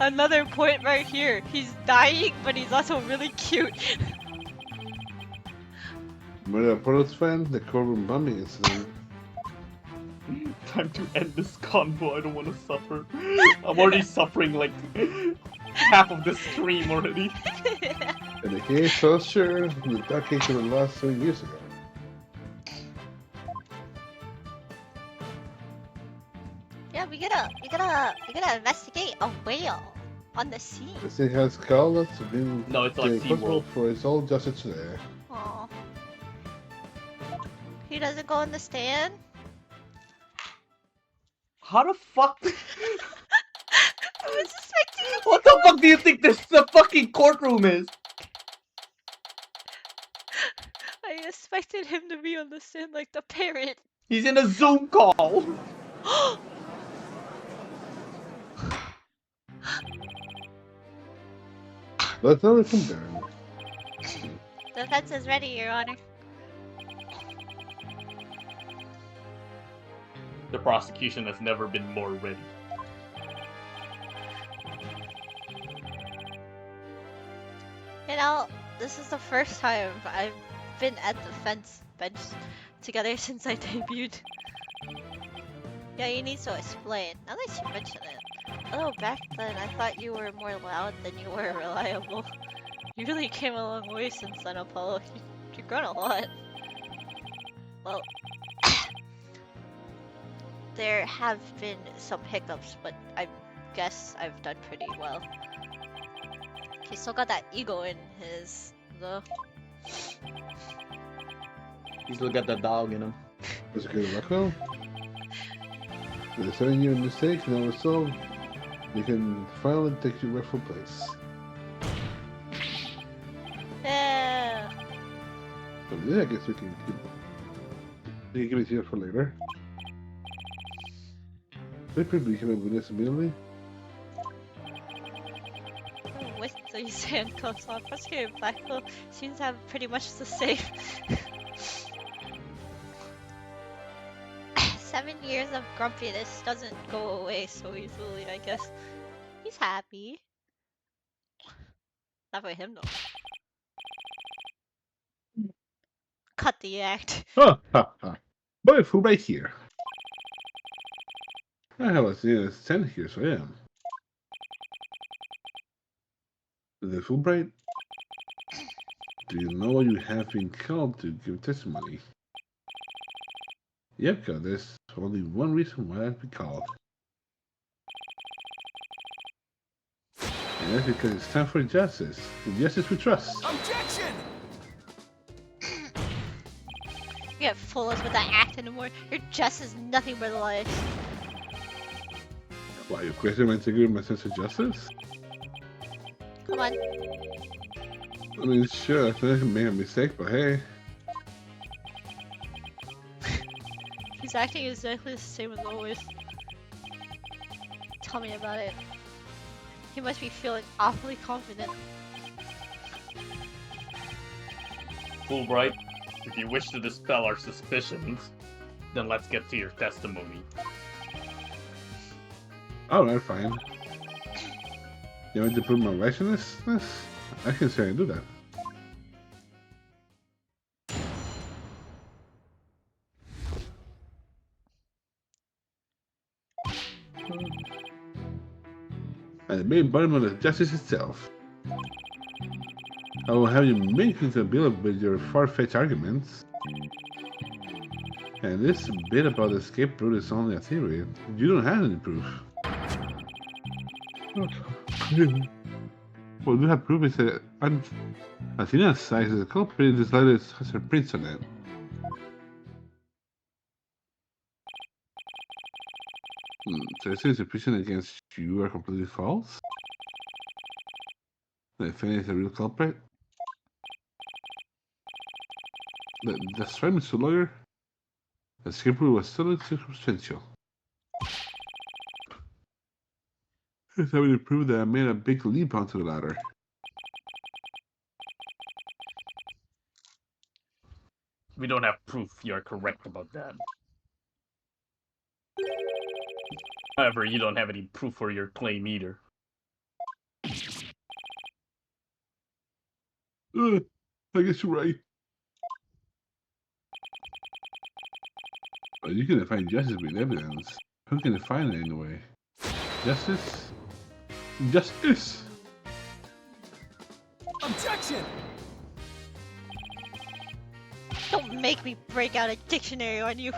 Another point right here. He's dying, but he's also really cute. Maria Portals fan, the Corbin bombing incident. Time to end this convo. I don't want to suffer. I'm already suffering like half of this stream already. And the case so sure the dark case of the last 3 years ago. Yeah, we gotta investigate a whale on the sea. The city has called us to bring No, it's like SeaWorld. for his old justice there. Aw. He doesn't go in the stand? How the fuck? I was expecting him to What go the fuck do you think this the fucking courtroom is? I expected him to be on the stand like the parrot. He's in a Zoom call. Let's not compare. The defense is ready, Your Honor. The prosecution has never been more ready. You know, this is the first time I've been at the fence bench together since I debuted. Yeah, you need to explain. Now that you mention it. Oh, back then I thought you were more loud than you were reliable. You really came a long way since then, Apollo. You've grown a lot. Well, there have been some hiccups, but I guess I've done pretty well. He's still got that ego in his, though. He still got that dog in him. Prosecutor Blackwell. With a 7-year mistake now resolved, you can file and take your rightful place. Yeah. So yeah, I guess we can give it here for later. Paper became a witness immediately. With these handcuffs on, Prosecutor Blackwell seems to have pretty much the same. 7 years of grumpiness doesn't go away so easily, I guess. He's happy. Not for him though. Cut the act. Ha ha ha! Boy, fool right here. I have a stand here, so I am. The Fulbright, do you know you have been called to give testimony? Yep, God, there's only one reason why I've been called. And that's because it's time for justice. The justice we trust. Objection! You can't fool us with that act anymore. Your just is nothing but lies. Why, you question my integrity and my sense of justice? Come on. I mean, sure, I think I made a mistake, but hey. He's acting exactly the same as always. Tell me about it. He must be feeling awfully confident. Fulbright, if you wish to dispel our suspicions, then let's get to your testimony. Alright, fine. You want me to prove my righteousness? I can say I do that. And the main embodiment of justice itself. I will have you make into a bill with your far-fetched arguments. And this bit about the escape route is only a theory. You don't have any proof. What we have proof is that Athena's size is a culprit. This letter has her prints on it. So it says the prison against you are completely false? The defendant is a real culprit? That's right, Mr. Lawyer. The escape route was still circumstantial. It's having to prove that I made a big leap onto the ladder. We don't have proof you're correct about that. However, you don't have any proof for your claim either. I guess you're right. But you can define justice with evidence. Who can define it anyway? Justice? Justice! Objection! Don't make me break out a dictionary on you.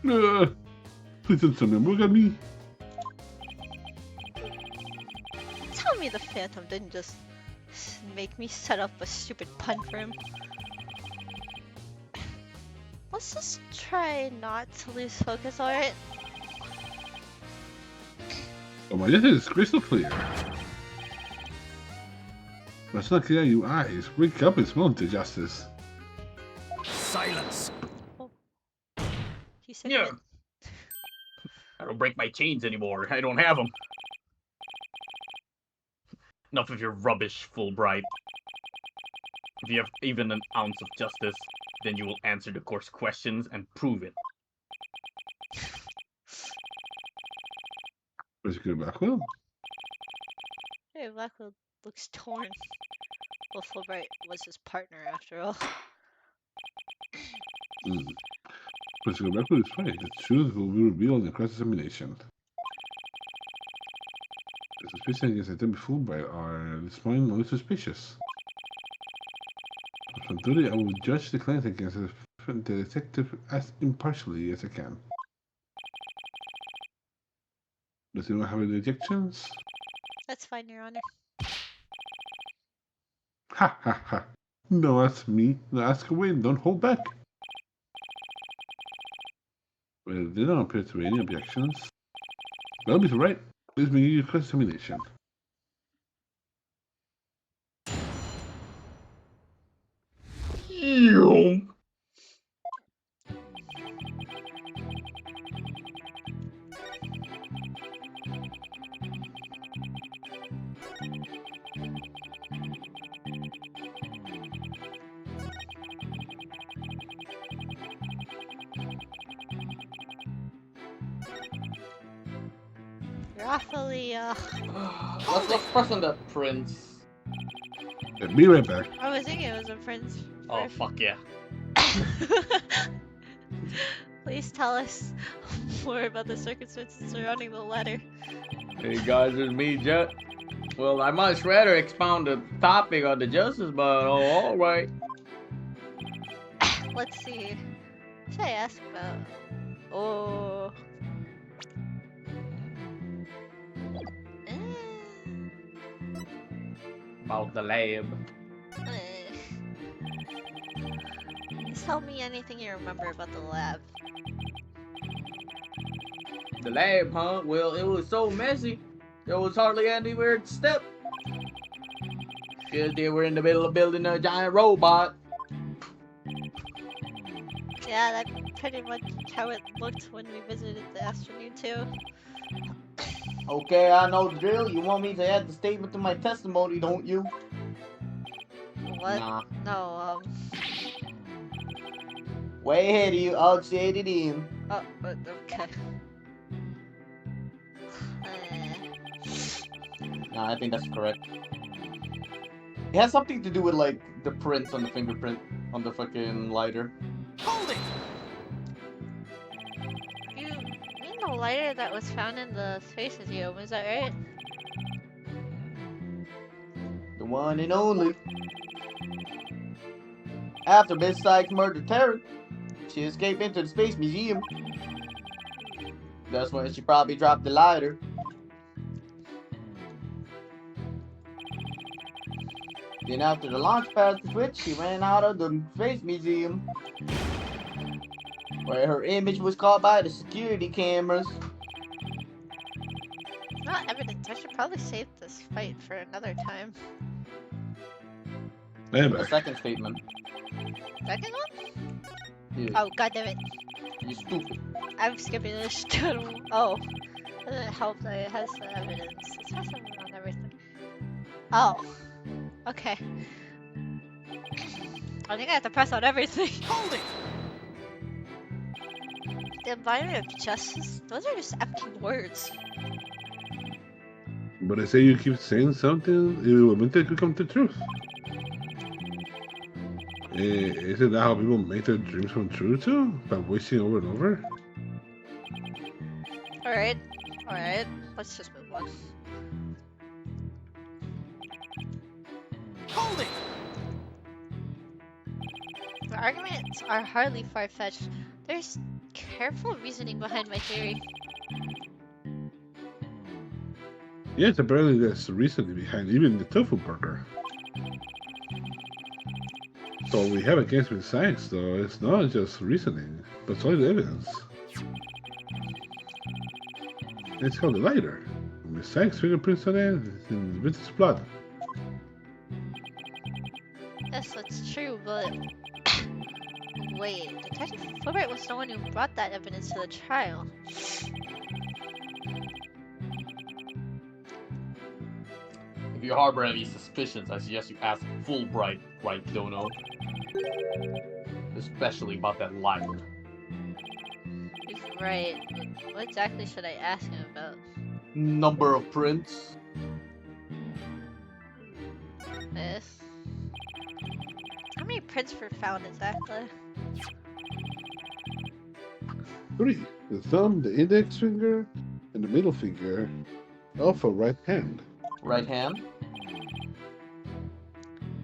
Please don't tell me look at me. Tell me the Phantom didn't just make me set up a stupid pun for him. Let's just try not to lose focus, alright? Oh, my justice is crystal clear. But it's not clear in your eyes. Wake up and smell the justice. Silence! He said Yeah. that. I don't break my chains anymore. I don't have them. Enough of your rubbish, Fulbright. If you have even an ounce of justice, then you will answer the court's questions and prove it. Prosecutor Blackwell? Hey, Blackwell looks torn. Well, Fulbright was his partner after all. Prosecutor Blackwell is right. The truth will be revealed in cross-examination. The suspicion against Attorney Fulbright are this point only suspicious. From today, I will judge the claims against the detective as impartially as I can. Does anyone have any objections? That's fine, Your Honor. Ha ha ha. No, ask me. No, ask away. Don't hold back. Well, there don't appear to be any objections. That'll be right. Please begin your cross-examination. Yo. Raphaelia. Let's press on that prince. Be right back. I was thinking it was a prince. Oh fuck yeah. Please tell us more about the circumstances surrounding the letter. Hey guys, it's me, Jet. Well, I much rather expound the topic of the justice, but oh, all right. Let's see. What should I ask about? Oh. About the lab. Just tell me anything you remember about the lab. The lab, huh? Well, it was so messy. There was hardly anywhere to step. Because they were in the middle of building a giant robot. Yeah, that's pretty much how it looked when we visited the afternoon too. Okay, I know the drill. You want me to add the statement to my testimony, don't you? What? Nah. No, Way ahead of you. I'll shade it in. oh, okay. Nah, I think that's correct. It has something to do with like the prints on the fingerprint on the fucking lighter. Hold it! You mean the lighter that was found in the Space Museum, is that right? The one and only. After Miss Sykes murdered Terry, she escaped into the Space Museum. That's when she probably dropped the lighter. Then after the launch pad switch, she ran out of the Space Museum, where her image was caught by the security cameras. Not evidence. I should probably save this fight for another time. Hey, The back. second statement. Second one? Yeah, Oh, god damn it. you stupid. I'm skipping this. Oh. Doesn't help that it has the evidence. It has something on everything. Oh. Okay. I think I have to press on everything. Hold it! The embodiment of justice? Those are just empty words. But I say you keep saying something, it will eventually come to truth. Isn't that how people make their dreams come true too? By wishing over and over? Alright. Alright. Let's just move on. Hold it! The arguments are hardly far-fetched. There's careful reasoning behind my theory. Yes, apparently there's reasoning behind even the tofu burger. So what we have against with science though, it's not just reasoning, but solid evidence. It's called the lighter. With science fingerprints on it, it's in Vince's blood. Yes, that's true, but... Wait, Detective Fulbright was the one who brought that evidence to the trial. If you harbor any suspicions, I suggest you ask Fulbright, right, Dono? Especially about that lighter. He's right. What exactly should I ask him about? Number of prints. This? How many prints were found exactly? 3. The thumb, the index finger, and the middle finger of a right hand. Right hand.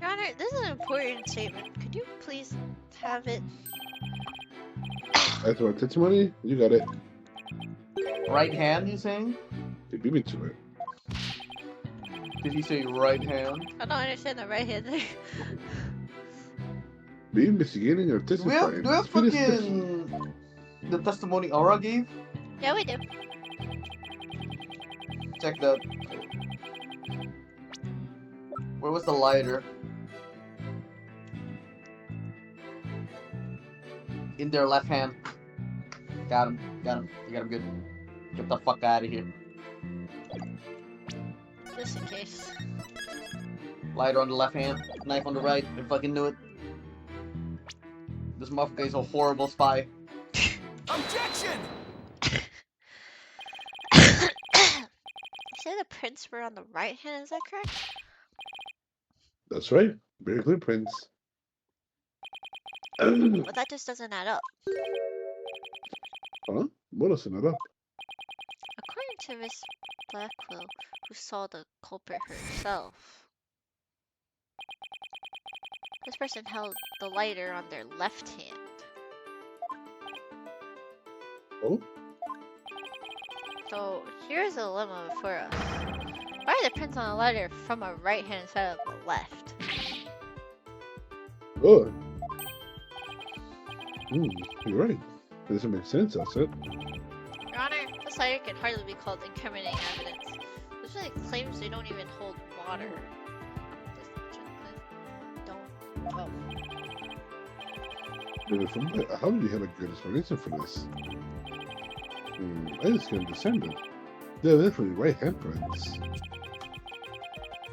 Your Honor, this is an important statement. Could you please have it? That's my testimony. You got it. Right hand, you saying? You beat me to it. Did he say right hand? I don't understand the right hand thing. Be investigating or Do we have, testifying. do we have Finish the- fucking the testimony Aura gave? Yeah, we do. Check that. Where was the lighter? In their left hand. Got him. Got him. You got him good. Get the fuck out of here. Just in case. Lighter on the left hand, knife on the right. I fucking knew it. This motherfucker is a horrible spy. Objection! You said the prints were on the right hand, is that correct? That's right. Very clear prints. But that just doesn't add up. Huh? What else is not up? According to Miss Blackwell, who saw the culprit herself, this person held the lighter on their left hand. Oh? So here's a dilemma for us. Why are the prints on the lighter from a right hand instead of the left? Oh. You're right. It doesn't make sense, that's it. Your Honor, this lighter can hardly be called incriminating evidence. This really claims they don't even hold water. Don't. Oh. How do you have a good explanation for this? I just can't understand it. They're definitely right handprints.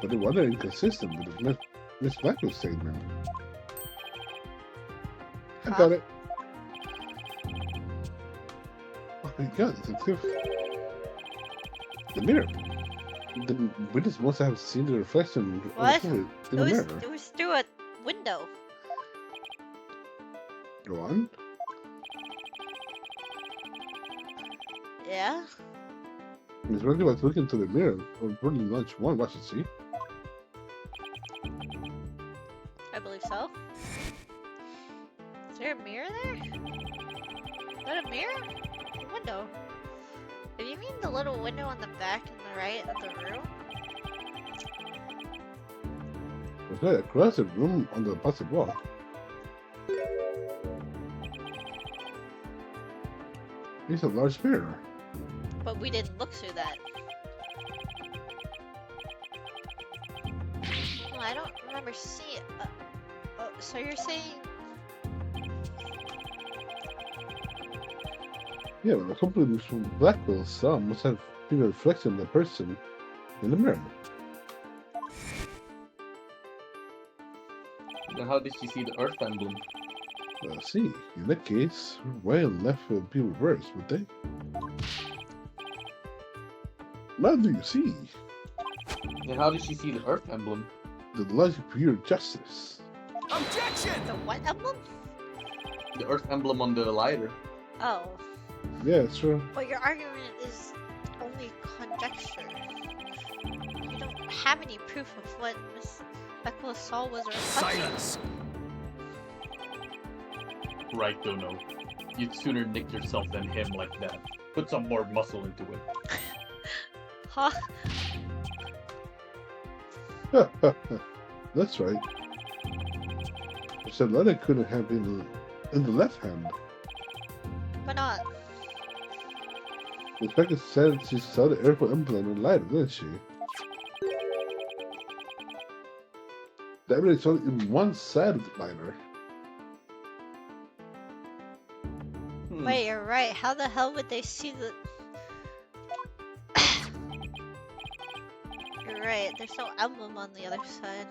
But the one are inconsistent with Miss Blackwell's statement. I got it. Oh my god, detective. The mirror. The witness must have seen the reflection What? in the mirror. It was through a window. Go on. Yeah? Miss Blackwell was looking to the mirror or probably lunch one, wasn't she? I believe so. Is there a mirror there? Is that a mirror? A window. If you mean the little window on the back and the right of the room? It's right across the room on the opposite wall. It's a large mirror. But we didn't look through that. Well, I don't remember seeing. So you're saying? Yeah, but the company from Blackwell saw must have been a reflection of the person in the mirror. Then how did she see the Earth emblem? See, in that case, right and left would be reversed, would they? What do you see? Then how did she see the Earth emblem? The logic of pure justice. Objection! The what emblem? The Earth emblem on the lighter. Oh. Yeah, it's true. But your argument is only conjecture. You don't have any proof of what Miss Beckwell saw was a reflection. Silence! Right, Dono. You'd sooner nick yourself than him like that. Put some more muscle into it. Huh? That's right. So letter couldn't have been in the left hand. Why not? The Becca said she saw the airport emblem in lighter, didn't she? The evidence only in one side of the liner. Wait, you're right. How the hell would they see the... You're right. There's no emblem on the other side.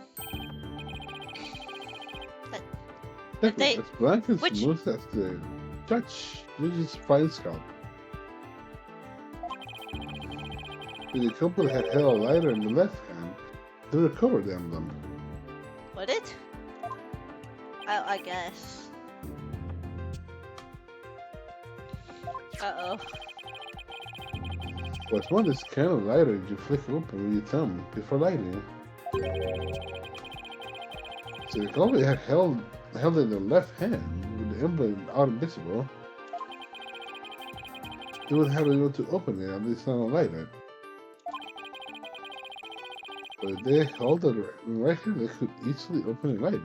They- As black as which- smooth as the touch, which is fine scalp. If the couple had held a lighter in the left hand, they recovered the emblem. Would it? I guess. Uh-oh. What's one is kind of lighter you flick open with your thumb before lighting. So the couple had held in the left hand with the emblem out invisible. They would have been able to open it and it's not light it. But if they hold it right here, they could easily open it later.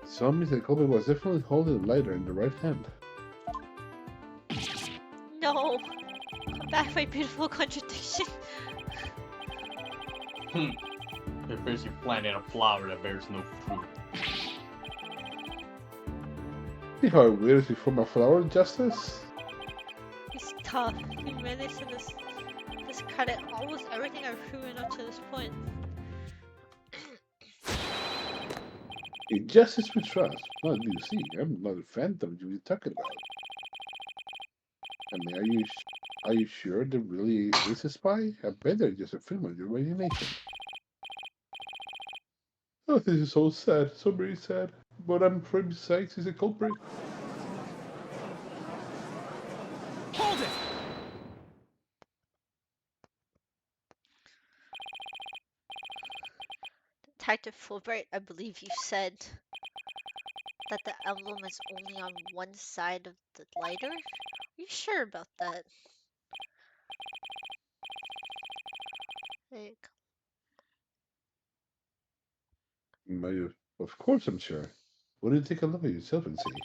So means the culprit was definitely holding the lighter in the right hand. No. Come back, my beautiful contradiction. They're basically planting a flower that bears no fruit. See how weird is before my flower, Justice? He's tough. He managed to discredit almost everything I've proven up to this point. In justice we trust. Not you see. I'm not a phantom you're talking about. I mean, are you sure there really is a spy? I bet they're just a film of your imagination. Oh, this is so sad, so very sad. But I'm afraid besides he's a culprit. Hold it! Detective Fulbright, I believe you said that the emblem is only on one side of the lighter? Are you sure about that? Like, Of course I'm sure. Why don't you take a look at yourself and see?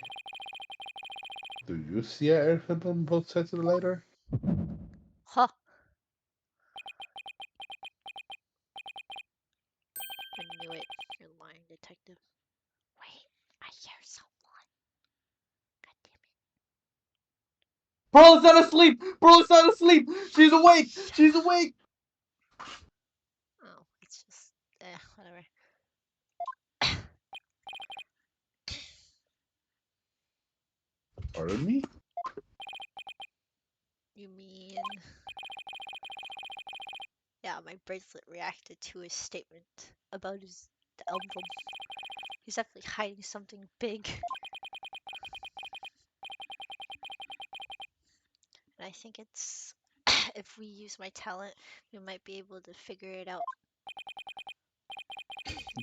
Do you see an air film on both sides of the lighter? huh? I knew it. You're lying, detective. Wait, I hear someone. God damn it. Bro's not asleep! Bro's not asleep! She's awake! She's awake! Oh, it's just, whatever. Pardon me? You mean... Yeah, my bracelet reacted to his statement about the emblem. He's definitely hiding something big. And I think it's... if we use my talent, we might be able to figure it out.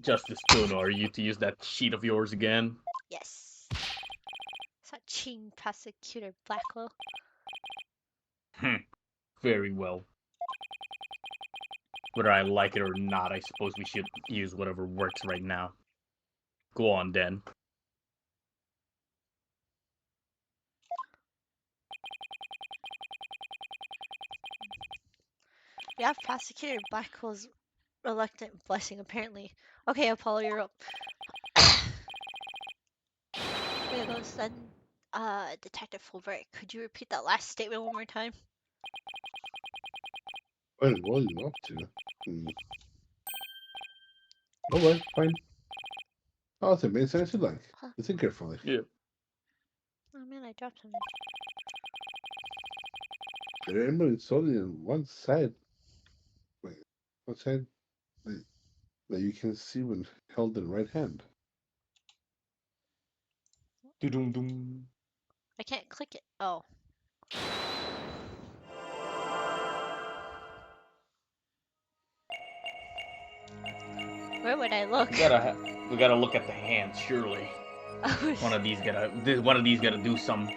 Justice Tuna, are you to use that sheet of yours again? Yes. It's not cheating, Prosecutor Blackwell. Very well. Whether I like it or not, I suppose we should use whatever works right now. Go on, then. We have Prosecutor Blackwell's reluctant blessing, apparently. Okay, Apollo, you're up. Okay, let's then, Detective Fulbright, could you repeat that last statement one more time? Well, what are you up to? Alright, fine. I'll say many sense you like. Huh? Listen carefully. Yeah. Oh man, I dropped something. Remember, it's only on one side. Wait, one side that you can see when held in right hand. Doo-dum-dum. I can't click it. Oh. Where would I look? We gotta look at the hands, surely. One of these gotta do some.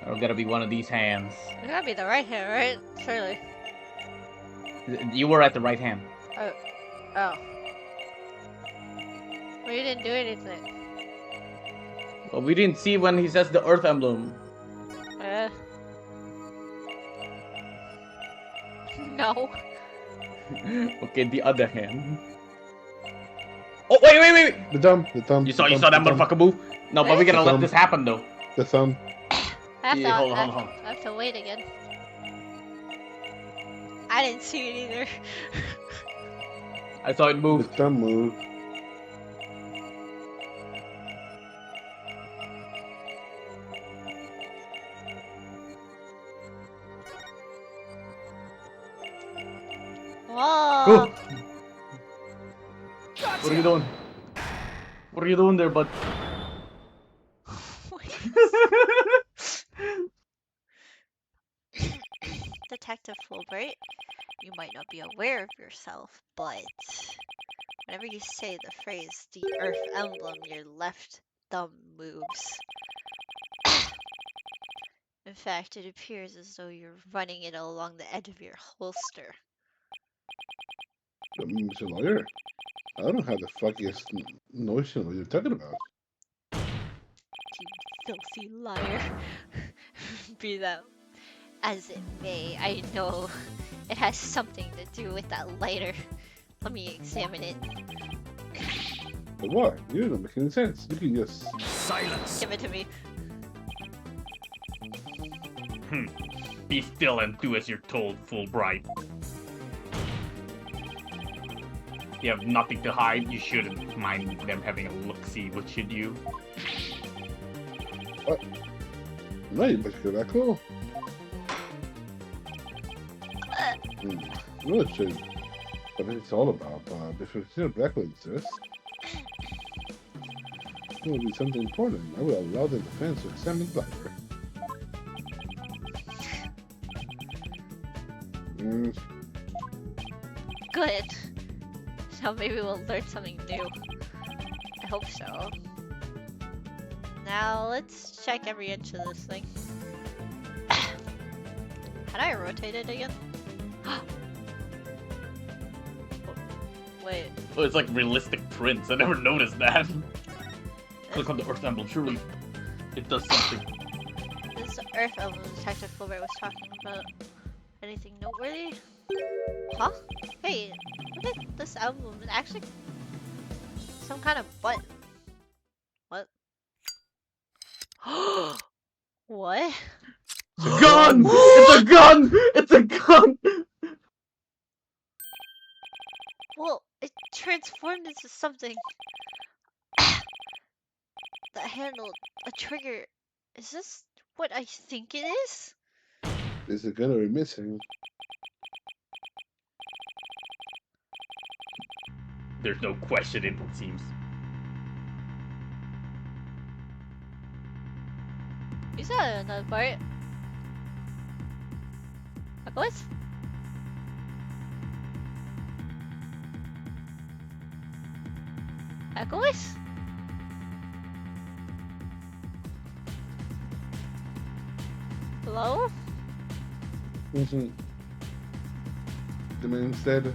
It'll gotta be one of these hands. It gotta be the right hand, right? Surely. You were at the right hand. Oh. Well, you didn't do anything. Well, we didn't see when he says the Earth emblem. No. Okay, the other hand. Oh, wait! The thumb. You saw that motherfucker move? No, but we gotta let this happen, though. The thumb. Yeah, hold on. I have to wait again. I didn't see it either. I saw it The move. thumb move. Whoa. Go! What are you doing? What are you doing there, bud? Detective Fulbright, you might not be aware of yourself, but Whenever you say the phrase, the Earth emblem, your left thumb moves. In fact, it appears as though you're running it along the edge of your holster. Mr. Lawyer, I don't have the fuckiest notion what you're talking about. You filthy liar. Be that as it may, I know it has something to do with that lighter. Let me examine it. But what? You don't make any sense. You can just... Silence! Give it to me. Be still and do as you're told, Fulbright. You have nothing to hide. You shouldn't mind them having a look-see, what should you? What? No, you better go that cool. No, it should. What it's all about, if it's still Blackwood exists, it will be something important. I will allow the defense to examine the library. Good. So maybe we'll learn something new. I hope so. Now let's check every inch of this thing. How do I rotate it again? Wait. Oh, it's like realistic prints. I never noticed that. Click on the Earth emblem. Surely it does something. This Earth emblem Detective Fulbright was talking about. Anything noteworthy? Huh? Hey, look at this emblem. It's actually some kind of button. What? What? It's a gun! It's a gun! It's a gun! Well, it transformed into something that handled a trigger. Is this what I think it is? Is it gonna be missing? There's no question, it seems. Is that another part? What? Echoes? Hello? Mm-hmm. The man's dead.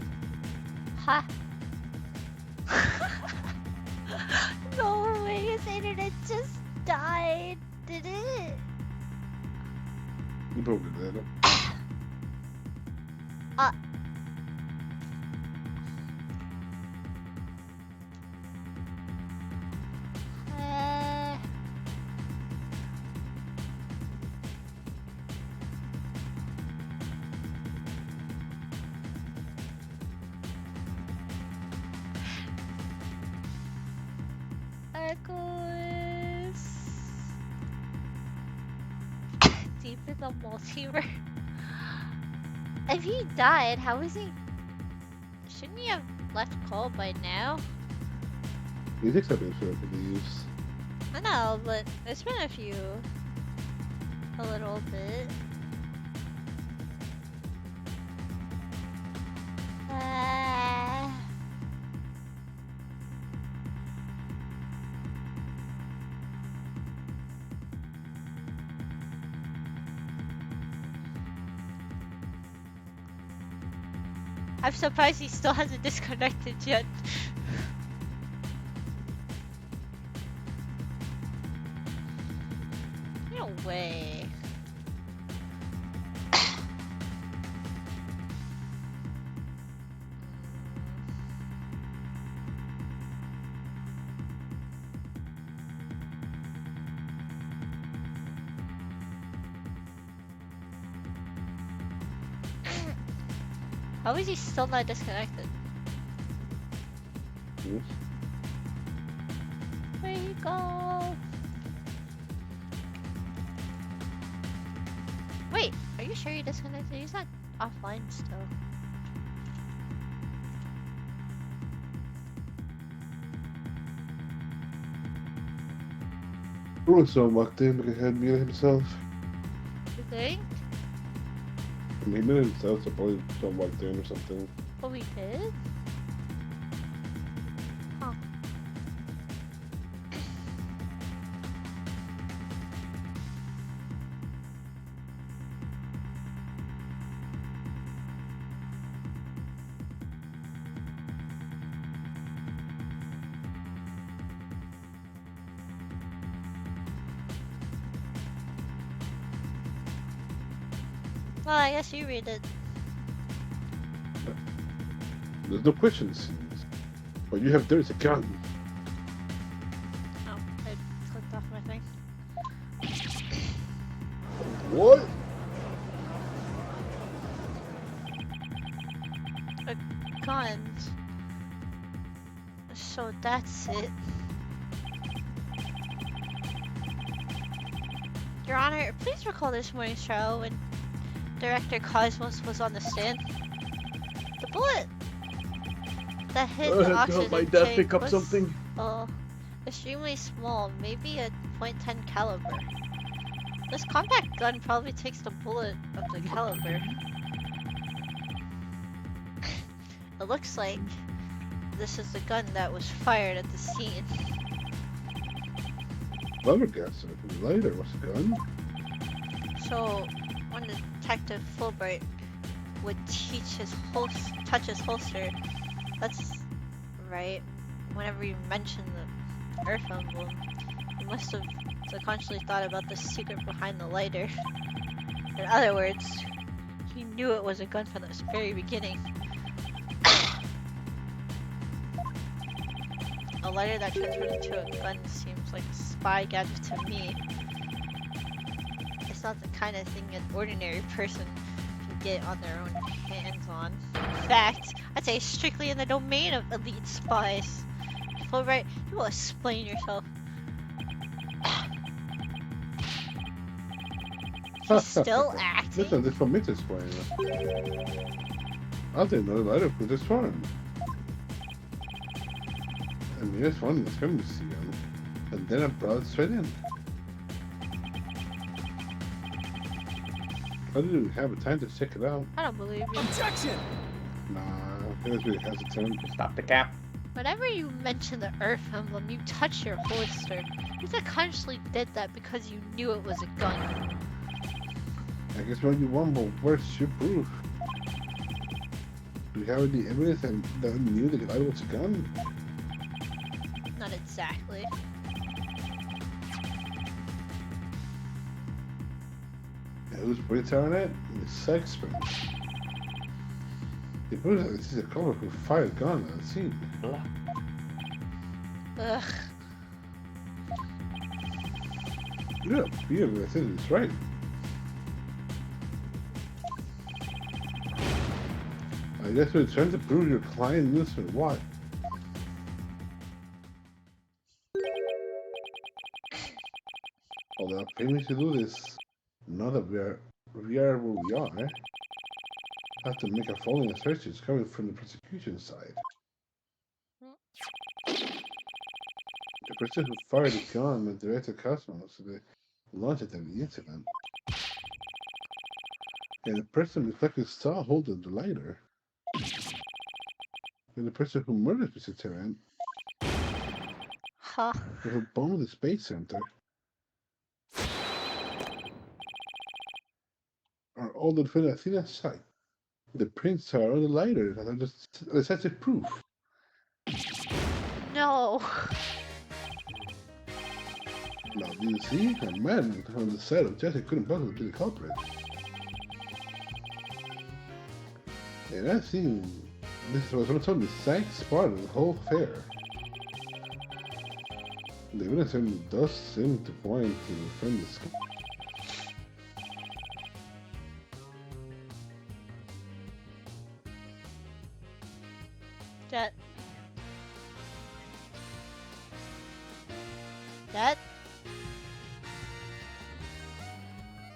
Ha! No way, his internet just died, did it? You probably did. Uh, Echoes. Deep in the multiverse. If he died, how is he? Shouldn't he have left Cole by now? He's accepted for the leaves. I know, but it's been a little bit. I'm surprised he still hasn't disconnected yet. No way. How is he still not disconnected? Yes. Where you go? Wait, are you sure you disconnected? He's not offline still. Also walked in because he had muted himself. You think? He muted himself, so probably someone walked in or something. Oh, we did? Well, I guess you read it. There's no questions. What you have there is a gun. Oh, I clicked off my thing. What? A gun. So that's it. Your Honor, please recall this morning's trial when Director Cosmos was on the stand. The bullet that hit the oxygen my dad tank pick up was, something? extremely small, maybe a .10 caliber. This compact gun probably takes the bullet of the caliber. It looks like this is the gun that was fired at the scene. Flabbergasted. Later was a gun. So, when Detective Fulbright would touch his holster, that's right. Whenever you mentioned the Earth emblem, he must have subconsciously thought about the secret behind the lighter. In other words, he knew it was a gun from the very beginning. A lighter that transferred into a gun seems like a spy gadget to me. It's not the kind of thing an ordinary person can get on their own hands on. In fact, I'd say strictly in the domain of elite spies. Fulbright, you will explain yourself. He's still acting. Listen, this for me to explain. I didn't know the lighter put this farm. And here's one that's going to see him. And then I brought it straight in. I didn't even have time to check it out. I don't believe you. Objection! Nah, I was really hesitant. Stop the cap. Whenever you mention the Earth emblem, you touch your holster. You consciously did that because you knew it was a gun. I guess what you want, but where's your proof? Do you have any evidence that knew the guy was a gun? Not exactly. Who's Brits on it? The sex friend. The person that sees a cover who fired a gun at the scene. Ugh. Yeah, I think it's right. I guess we're trying to prove your client innocent. What? Well, they're paying me to do this. Now that we are where we are, I have to make a following assertions coming from the prosecution side. The person who fired the gun and directed Cosmos to the launch at the incident. And the person reflected saw holding the lighter. And the person who murdered Mr. Terran, Huh. who bombed the space center, are all the defendants at Athena's site. The prints are on the lighter that are just decisive proof. No. Now, do you see? A man on the side of Jesse couldn't possibly be the culprit. And I see this was also the exact part of the whole affair. The evidence certainly does seem to point to the friend's That?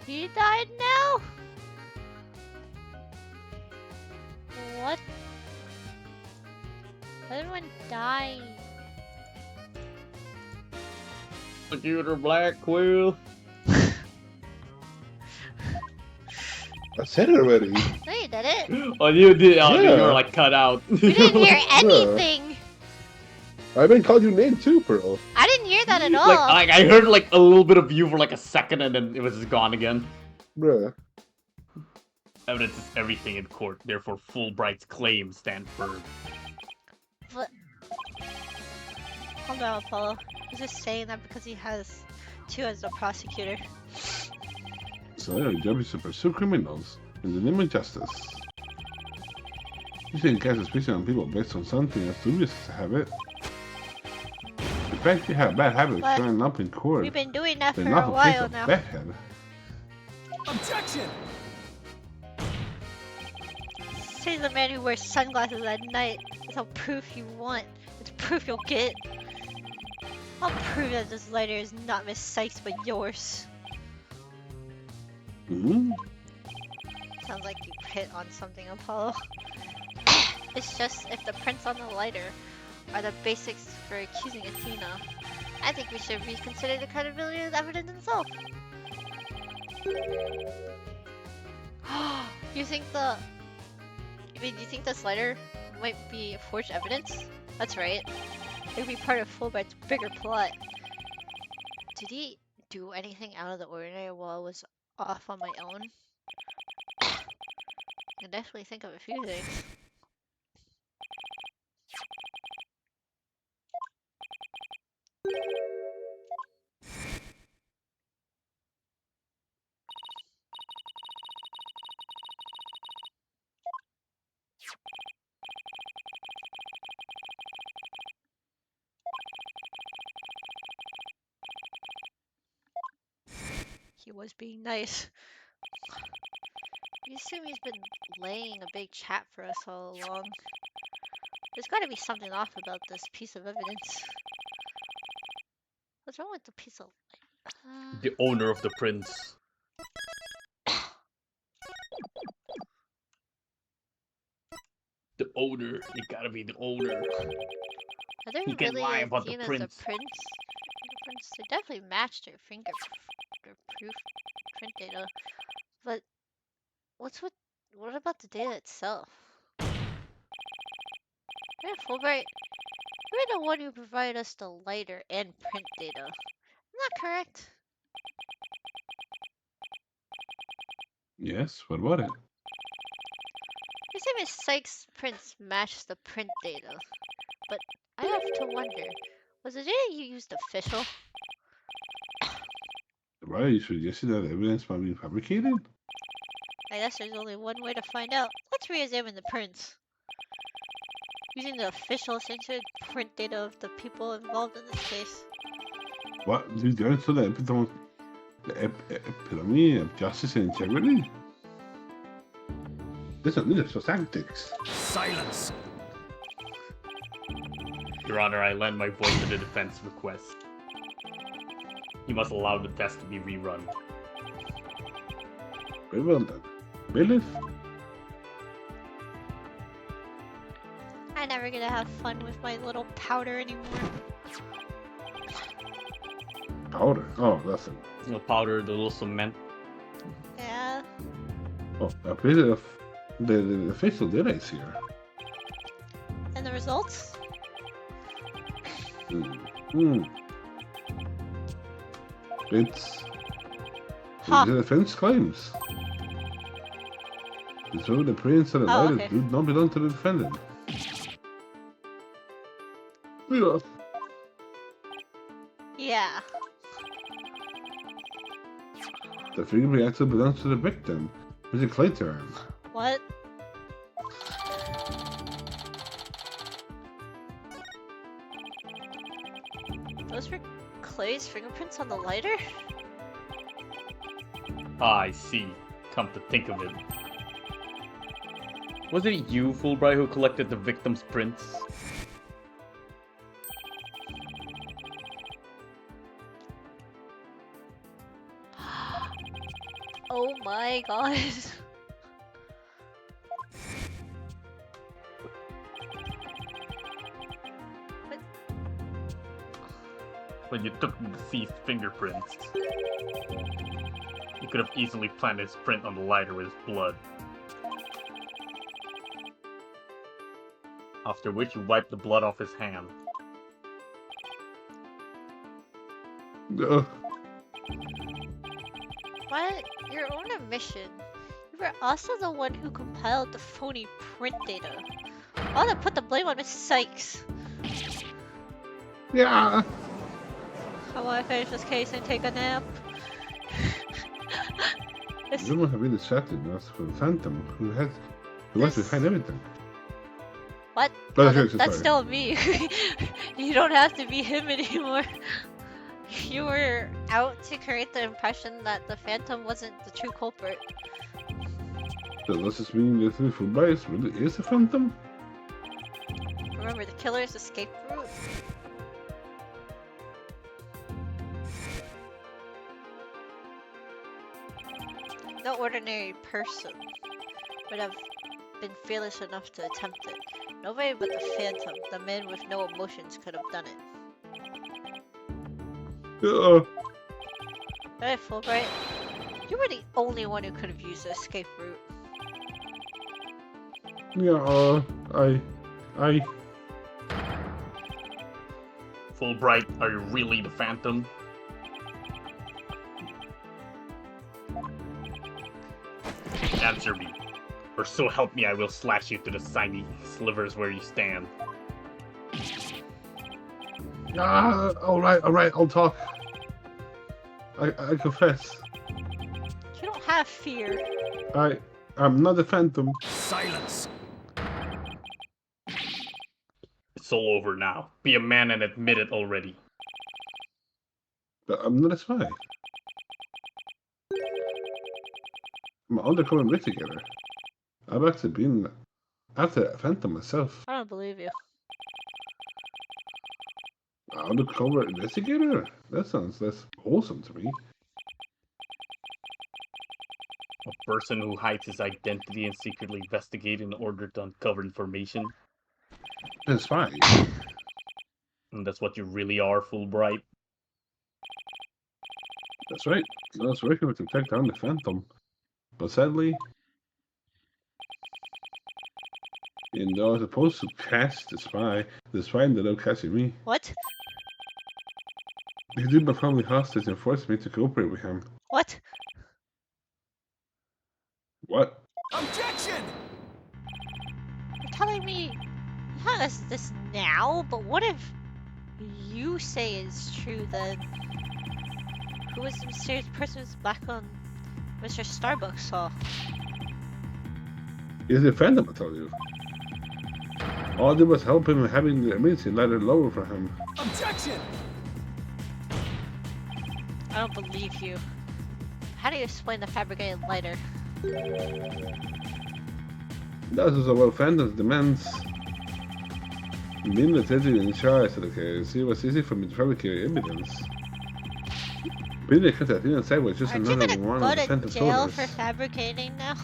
He died now? What? Everyone died. Computer Black Quill. I said it already. No, you did it. Oh, you did. Oh, Yeah. you were like cut out. We didn't hear anything. I've been called your name too, Pearl. I didn't hear that at all. Like I heard like a little bit of you for like a second, and then it was just gone again. Bruh. Evidence is everything in court. Therefore, Fulbright's claims stand firm. But... Hold on, Apollo. He's just saying that because he has two as a prosecutor. So your job is to pursue criminals. In the name of justice. You shouldn't cast suspicion on people based on something as dubious as a habit. The fact you have bad habits But showing up in court, we've been doing that but for not a the case while of now. Bedhead. Objection! Say the man who wears sunglasses at night. It's all proof you want. It's proof you'll get. I'll prove that this lighter is not Miss Sykes but yours. Hmm? Sounds like you hit on something, Apollo. It's just if the prints on the lighter are the basics for accusing Athena, I think we should reconsider the credibility of the evidence itself. You think you think this lighter might be forged evidence? That's right. It would be part of Fulbright's bigger plot. Did he do anything out of the ordinary while I was off on my own? I can definitely think of a few things. He was being nice. We assume he's been laying a big trap for us all along. There's gotta be something off about this piece of evidence. What's wrong with the piece of... The owner of the prints. The owner. It gotta be the owner. Are there He can really lie about the Athena's prints. fingerprints? They definitely match their fingerprint print data. But what about the data itself? Yeah, Fulbright, you were the one who provided us the lighter and print data. Isn't that correct? Yes, what about it? You say Miss Sykes' prints match the print data, but I have to wonder, was the data you used official? Why are you suggesting that evidence might be fabricated? I guess there's only one way to find out. Let's re-examine the prints. Using the official censored print data of the people involved in this case. What? These guys saw the epitome of justice and integrity? This is need for tactics. Silence! Your Honor, I lend my voice to the defense request. You must allow the test to be rerun. Very well done. Bailiff? I'm never gonna have fun with my little powder anymore. Powder. Oh, that's it. You know, powder, the little cement. Yeah. Oh, a bit of the facial data is here. And the results? It's Huh. the defense claims. So the prints and the lighter okay. do not belong to the defendant. Yeah. Yeah. The fingerprint actually belongs to the victim, Mr. Clayton. What? Those were Clay's fingerprints on the lighter? Ah, I see. Come to think of it. Was it you, Fulbright, who collected the victim's prints? Oh my god. When you took the deceased fingerprints, you could have easily planted his print on the lighter with his blood. After which you wiped the blood off his hand. Uh, But your own admission, you were also the one who compiled the phony print data. I want to put the blame on Miss Sykes. yeah. I want to finish this case and take a nap. You must have been distracted us from the Phantom, who was behind everything. What? Oh, No, okay, that's sorry. still me. You don't have to be him anymore. You were out to create the impression that the Phantom wasn't the true culprit. So does this mean that the Fulbright really is a Phantom? Remember, the killer's escape route? No ordinary person would have been fearless enough to attempt it. Nobody but the Phantom, the man with no emotions, could have done it. Hey, Fulbright. You were the only one who could have used the escape route. Yeah, I... Fulbright, are you really the Phantom? Answer me, or so help me I will slash you to the tiny slivers where you stand. Alright, I'll talk. I confess. You don't have fear. I'm not a Phantom. Silence. It's all over now. Be a man and admit it already. But I'm not a spy. I'm an undercover investigator. I've actually been after a Phantom myself. I don't believe you. Undercover investigator? That sounds less wholesome to me. A person who hides his identity and secretly investigates in order to uncover information. A spy. And that's what you really are, Fulbright. That's right. I was working to take down the Phantom. But sadly, even though I was supposed to catch the spy ended up catching me. What? He took my family hostage and forced me to cooperate with him. What? What? Objection! You're telling me you tell us this now, but what if you say it's true then? Who was the mysterious person who's back on Mr. Starbucks saw? He's the Phantom, I told you. All I did was help him in having the emergency ladder lower for him. Objection! I don't believe you. How do you explain the fabricated lighter? That is what Phantom's demands. Being the detective in charge of the case, it was easy for me to fabricate evidence. Being the contact inside was just Aren't you another gonna one go of the to Phantom's jail orders. for fabricating now?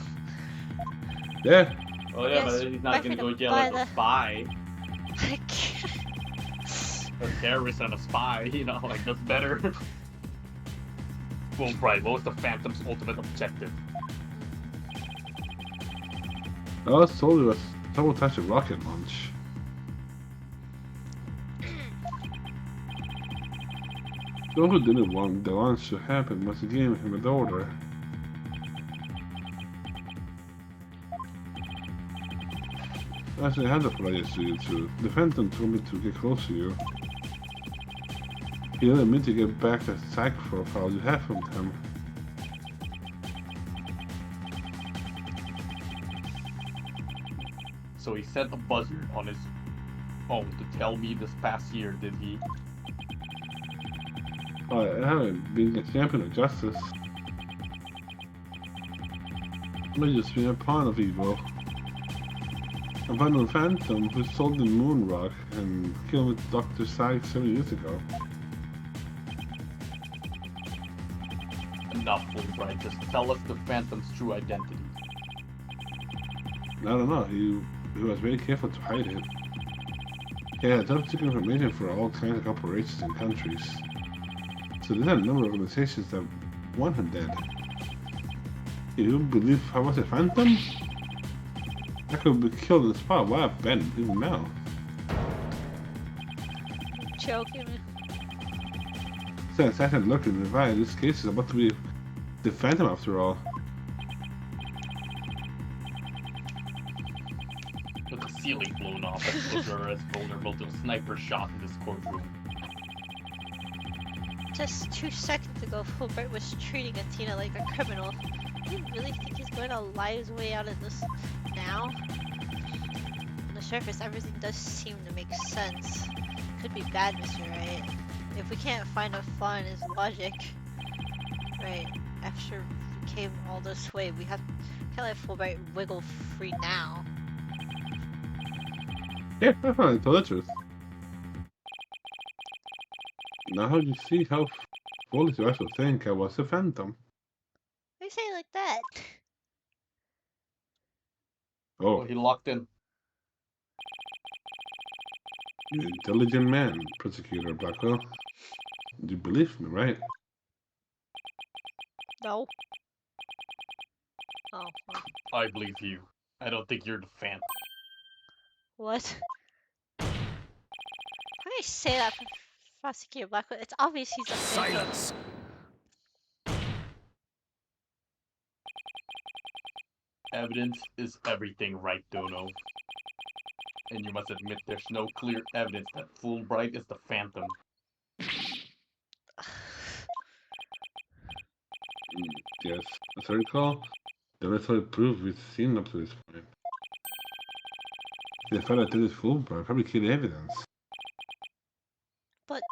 Yeah, Oh yeah, Yes, but he's not gonna ready go to jail buy as a the- spy. I can't. A terrorist and a spy, you know, like that's better. Fulbright, what was the Phantom's ultimate objective? I was told it was sabotage a rocket launch. Those who didn't want the launch to happen must have given him an order. Actually, I had a place to you too. The Phantom told me to get close to you. He wanted me to get back the psych profile you have from him. So he set a buzzer on his phone to tell me this past year, did he? I haven't been a champion of justice. I've just been a pawn of evil. I found a Phantom who sold the moon rock and killed Dr. Sykes 7 years ago. Enough, Fulbright. Just tell us the Phantom's true identity. I don't know, he was very careful to hide it. He had top secret information for all kinds of corporations and countries. So there's a number of organizations that want him dead. You believe I was a Phantom? I could be killed on the spot. Why I've been even now? Joking. Since I had looked in the eye, this case is about to be the Phantom after all. With the ceiling blown off, exposed her as vulnerable to a sniper shot in this courtroom. Just 2 seconds ago, Fulbright was treating Athena like a criminal. Do you really think he's going to lie his way out of this now? On the surface, everything does seem to make sense. Could be bad, Mr. Right. If we can't find a flaw in his logic, right, after we came all this way, we can't let Fulbright wiggle free now. Yeah, I finally told the truth. Now you see how foolish you actually think I was a phantom. Why you say it like that? Oh, Oh, he locked in. you intelligent man, Prosecutor Blackwell. You believe me, right? No. Oh, well, I believe you. I don't think you're the Phantom. what? How can you say that for Prosecutor Blackwood? It's obvious he's a phantom. Silence! Evidence is everything, right, Dono? And you must admit there's no clear evidence that Fulbright is the Phantom. Yes, as I recall, there is solid proof we've seen up to this point. The fact that this is Fulbright probably killed evidence. But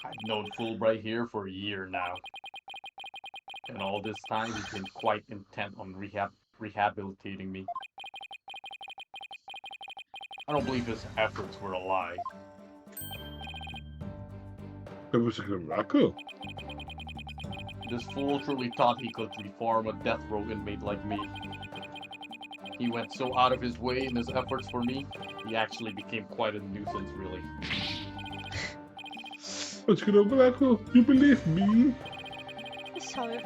I've known Fulbright here for a year now. And all this time he's been quite intent on rehabilitating me. I don't believe his efforts were a lie. That was a good Rocco. This fool truly thought he could reform a death row inmate like me. He went so out of his way in his efforts for me, he actually became quite a nuisance, really. What's good, Rocco? You believe me? so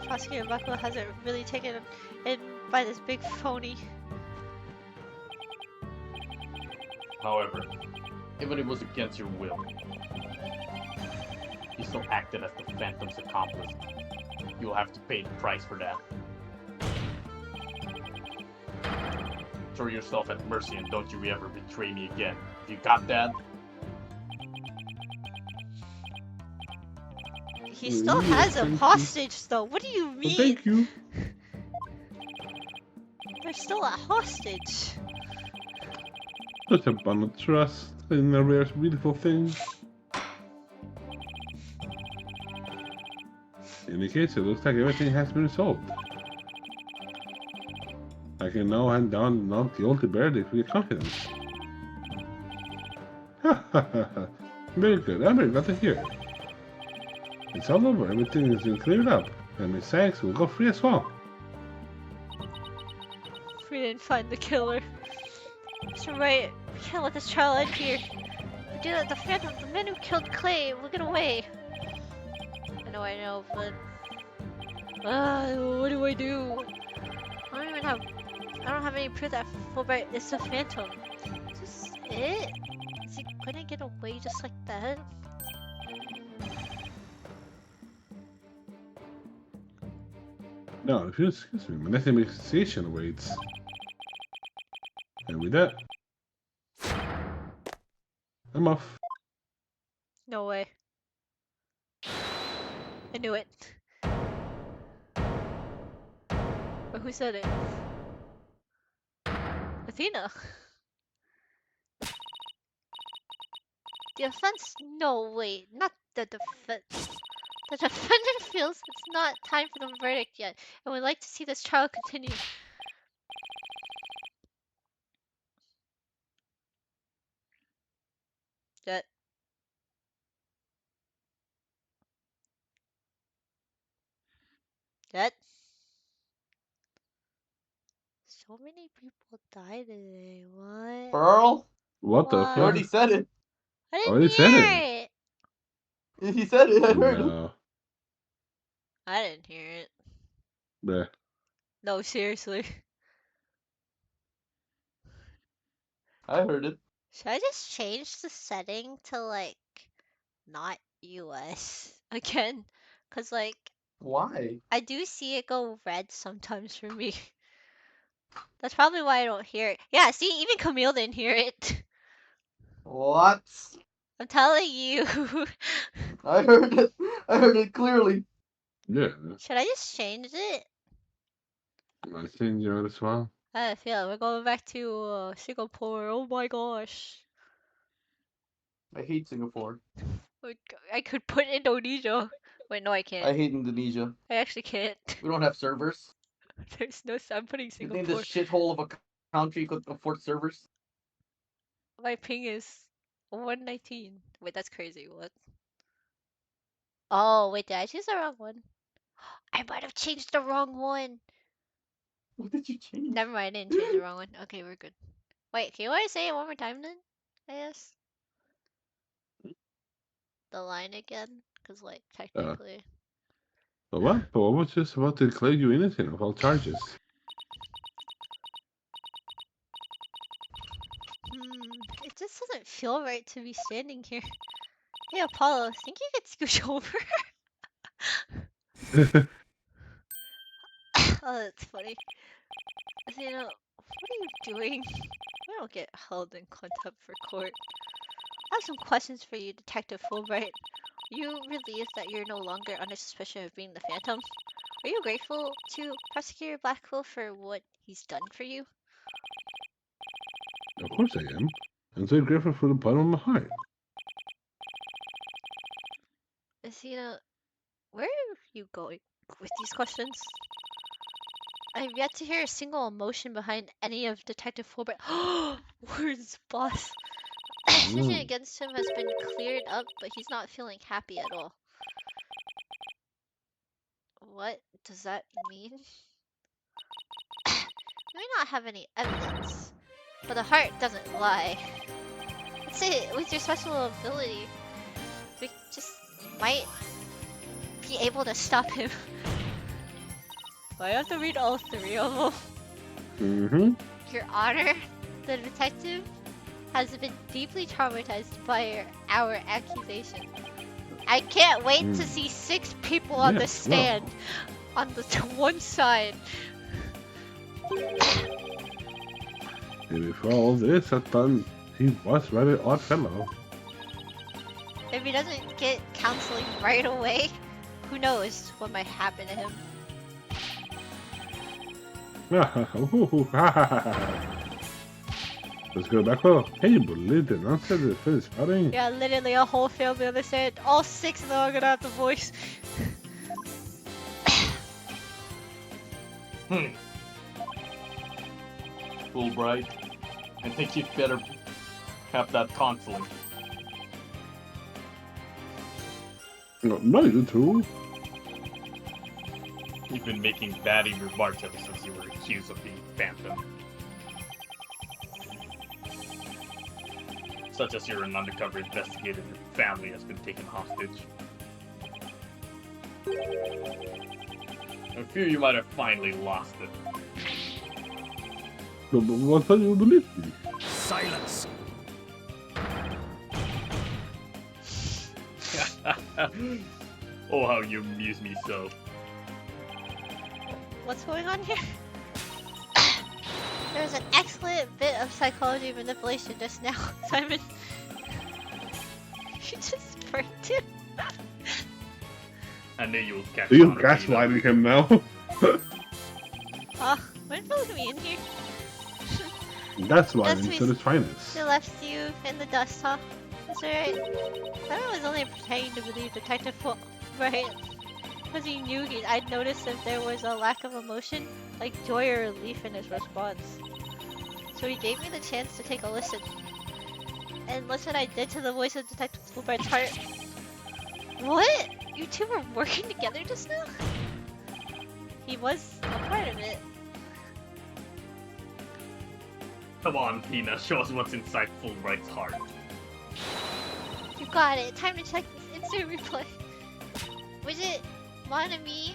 Prosecutor Blackwood hasn't really taken him in by this big phony. However, even if it was against your will, you still acted as the Phantom's accomplice. You'll have to pay the price for that. Throw yourself at mercy and don't you ever betray me again. If you got that? He still Yeah, has him thank you. hostage though. What do you Well, mean? thank you. They're still a hostage. Such a bond of trust in a rare, beautiful thing. In any case, it looks like everything has been resolved. I can now hand down not the ultimate verdict with confidence. Ha ha ha ha. Very good. I'm very glad to hear it. It's all over. Everything has been cleared up, and Miss Sykes will go free as well. We didn't find the killer. So right, we can't let this trial end here. We do that, the Phantom, the man who killed Clay, will get away. I know, but what do I do? I don't have any proof that Fulbright is the Phantom. Is this it? Is he gonna get away just like that? Now, if you'll excuse me, my next investigation awaits. And with that, I'm off. No way. I knew it. But who said it? Athena. The offense? No, wait, not the defense. The defendant feels it's not time for the verdict yet, and would like to see this trial continue. Jet. Jet. So many people died today. What? Pearl? What the What? He fuck? already said it. I didn't Already said hear it. He said it, I heard him. No. I didn't hear it. Bruh. No, seriously. I heard it. Should I just change the setting to like not US again? Cause like Why? I do see it go red sometimes for me. That's probably why I don't hear it. Yeah, see, even Camille didn't hear it. What? I'm telling you. I heard it. I heard it clearly. Yeah, Should I just change it? I think you as well. I feel we're going back to Singapore. Oh my gosh. I hate Singapore. I could put Indonesia. Wait, no, I I can't. hate Indonesia. I actually can't. We don't have servers. There's no. I'm putting You think Singapore. this shithole of a country could afford servers? My ping is 119. Wait, that's crazy. What? Oh, wait, did I choose the wrong one? I might have changed the wrong one. What did you change? Never mind, I didn't change the wrong one. Okay, we're good. Wait, can you want to say it one more time then? I guess. The line again? Because, like, technically. But what? But what was just about to declare you innocent of all charges? It just doesn't feel right to be standing here. Hey, Apollo, think you could scooch over? Oh, that's funny. So, what are you doing? We don't get held in contempt for court. I have some questions for you, Detective Fulbright. You relieved that you're no longer under suspicion of being the Phantom? Are you grateful to Prosecutor Blackwell for what he's done for you? Of course I am. I'm so grateful from the bottom of my heart. Where are you going with these questions? I've yet to hear a single emotion behind any of Detective Fulbright. Words, boss. Suspicion against him has been cleared up, but he's not feeling happy at all. What does that mean? We may not have any evidence, but the heart doesn't lie. Let's say with your special ability, we just might be able to stop him. I have to read all three of them. Mm-hmm. Your Honor, the detective has been deeply traumatized by our accusation. I can't wait to see 6 people on the stand on the one side. And before all this had done, he was rather an odd fellow. If he doesn't get counseling right away, who knows what might happen to him. Let's go back up. Hey, you believed it. Not said the finish spotting. Yeah, literally a whole family on the stand. All 6 of them are gonna have the voice. Fulbright, I think you'd better have that counseling. No, you too. You've been making batty remarks ever since you were accused of being Phantom. Such as you're an undercover investigator and your family has been taken hostage. I fear you might have finally lost it. But what thought you believe me? Silence. Oh, how you amuse me so. What's going on here? There was an excellent bit of psychology manipulation just now, Simon. You just burnt him. I knew you would catch Are you on, gaslighting him now? When put me in here? That's why That's I'm to the finest. They left you in the dust, huh? That's alright. I was only pretending to believe Detective right? Because he knew I'd noticed if there was a lack of emotion, like joy or relief in his response. So he gave me the chance to take a listen. And listen, I did to the voice of Detective Fulbright's heart. What? You two were working together just now? He was a part of it. Come on, Tina, show us what's inside Fulbright's heart. You got it. Time to check this instant replay. Was it Mon and me?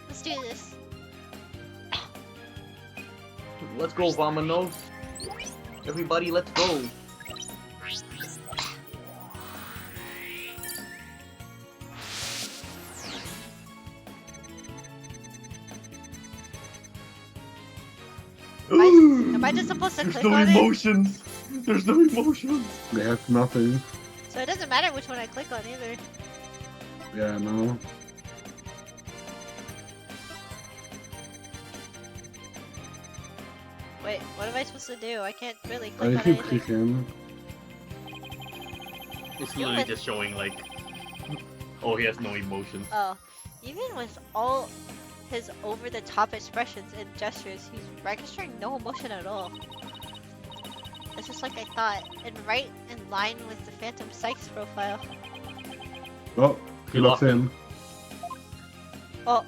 Let's do this. Let's go, Vamonos. Everybody, let's go. Am I just supposed to There's click no on emotions. There's no emotions. They have nothing. So it doesn't matter which one I click on either. Yeah, no. Wait, what am I supposed to do? I can't really I click on keep anything. clicking. It's literally just showing like, oh, he has no emotions. Oh, even with all his over-the-top expressions and gestures, he's registering no emotion at all. It's just like I thought, and right in line with the Phantom Sykes profile. Oh, he locked in. Oh.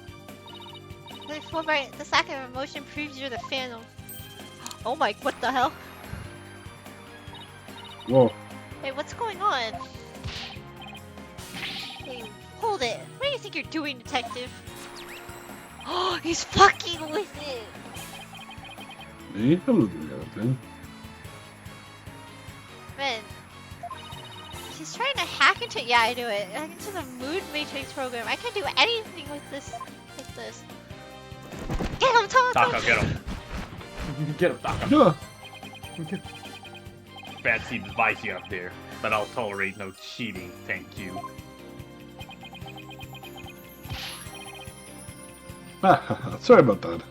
The lack of emotion proves you're the Phantom. Oh my, what the hell? Whoa. Hey, what's going on? Hey, hold it. What do you think you're doing, detective? Oh, he's fucking with it! You can look at everything. Man. He's trying to hack into— yeah, I do it. Hack into the Mood Matrix program. I can't do anything with this. Like this. Get him, Tom! Taka, get him. Get him, Taka. Yeah. Fancy advice you up there, but I'll tolerate no cheating, thank you. Sorry about that.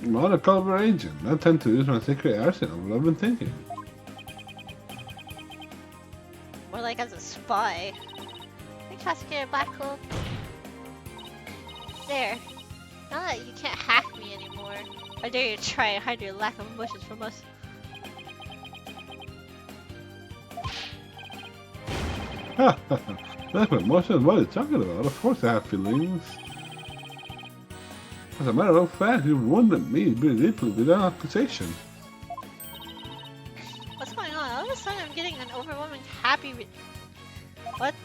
I'm not a cover agent. I tend to use my secret arsenal, but I've been thinking. More like as a spy. Thanks for asking a black hole. There. Now that you can't hack me anymore, I dare you to try and hide your lack of emotions from us. Lack of emotions? What are you talking about? Of course I have feelings. As a matter of fact, you wounded me pretty deeply without accusation. What's going on? All of a sudden I'm getting an overwhelming happy what?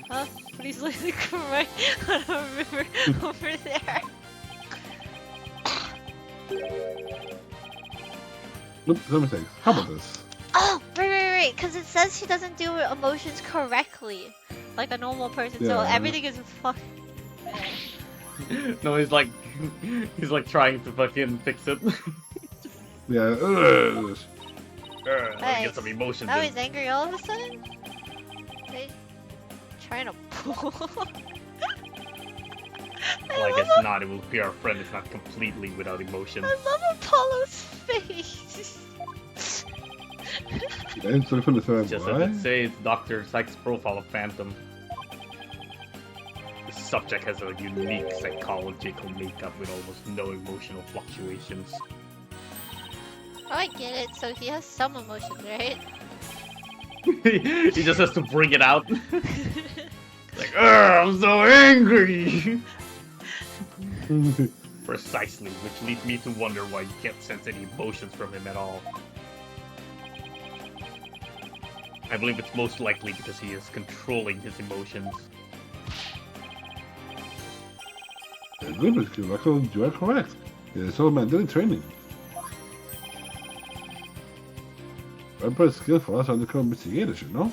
Huh? Please look right on a river over there. Oops, let me think. How about this? Oh, right. Because it says she doesn't do emotions correctly, like a normal person. So Yeah. everything is fuck. No, he's like trying to fucking fix it. Yeah. Let me get some emotions Now in. he's angry all of a sudden. Hey, trying to pull. Like it's not, it will be our friend is not completely without emotion. I love Apollo's face. It's so funny to say Just why. as it says, Dr. Sykes' profile of Phantom. The subject has a unique psychological makeup with almost no emotional fluctuations. Oh, I get it. So he has some emotions, right? He just has to bring it out. Like, I'm so angry! Precisely, which leads me to wonder why you can't sense any emotions from him at all. I believe it's most likely because he is controlling his emotions. Good, Mr. Russell, you are correct. It's all mandatory training. I'm pretty skilled for us undercover investigators, you know?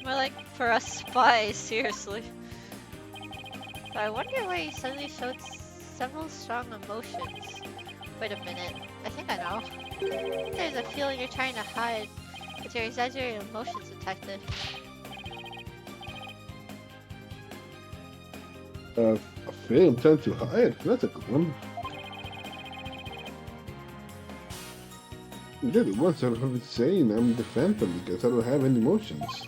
More like for us spies, seriously. But I wonder why he suddenly showed several strong emotions. Wait a minute. I think I know. There's a feeling you're trying to hide with your exaggerated emotions, detective. A film trying to hide. That's a good one. You're the ones that have been saying I'm the Phantom because I don't have any emotions.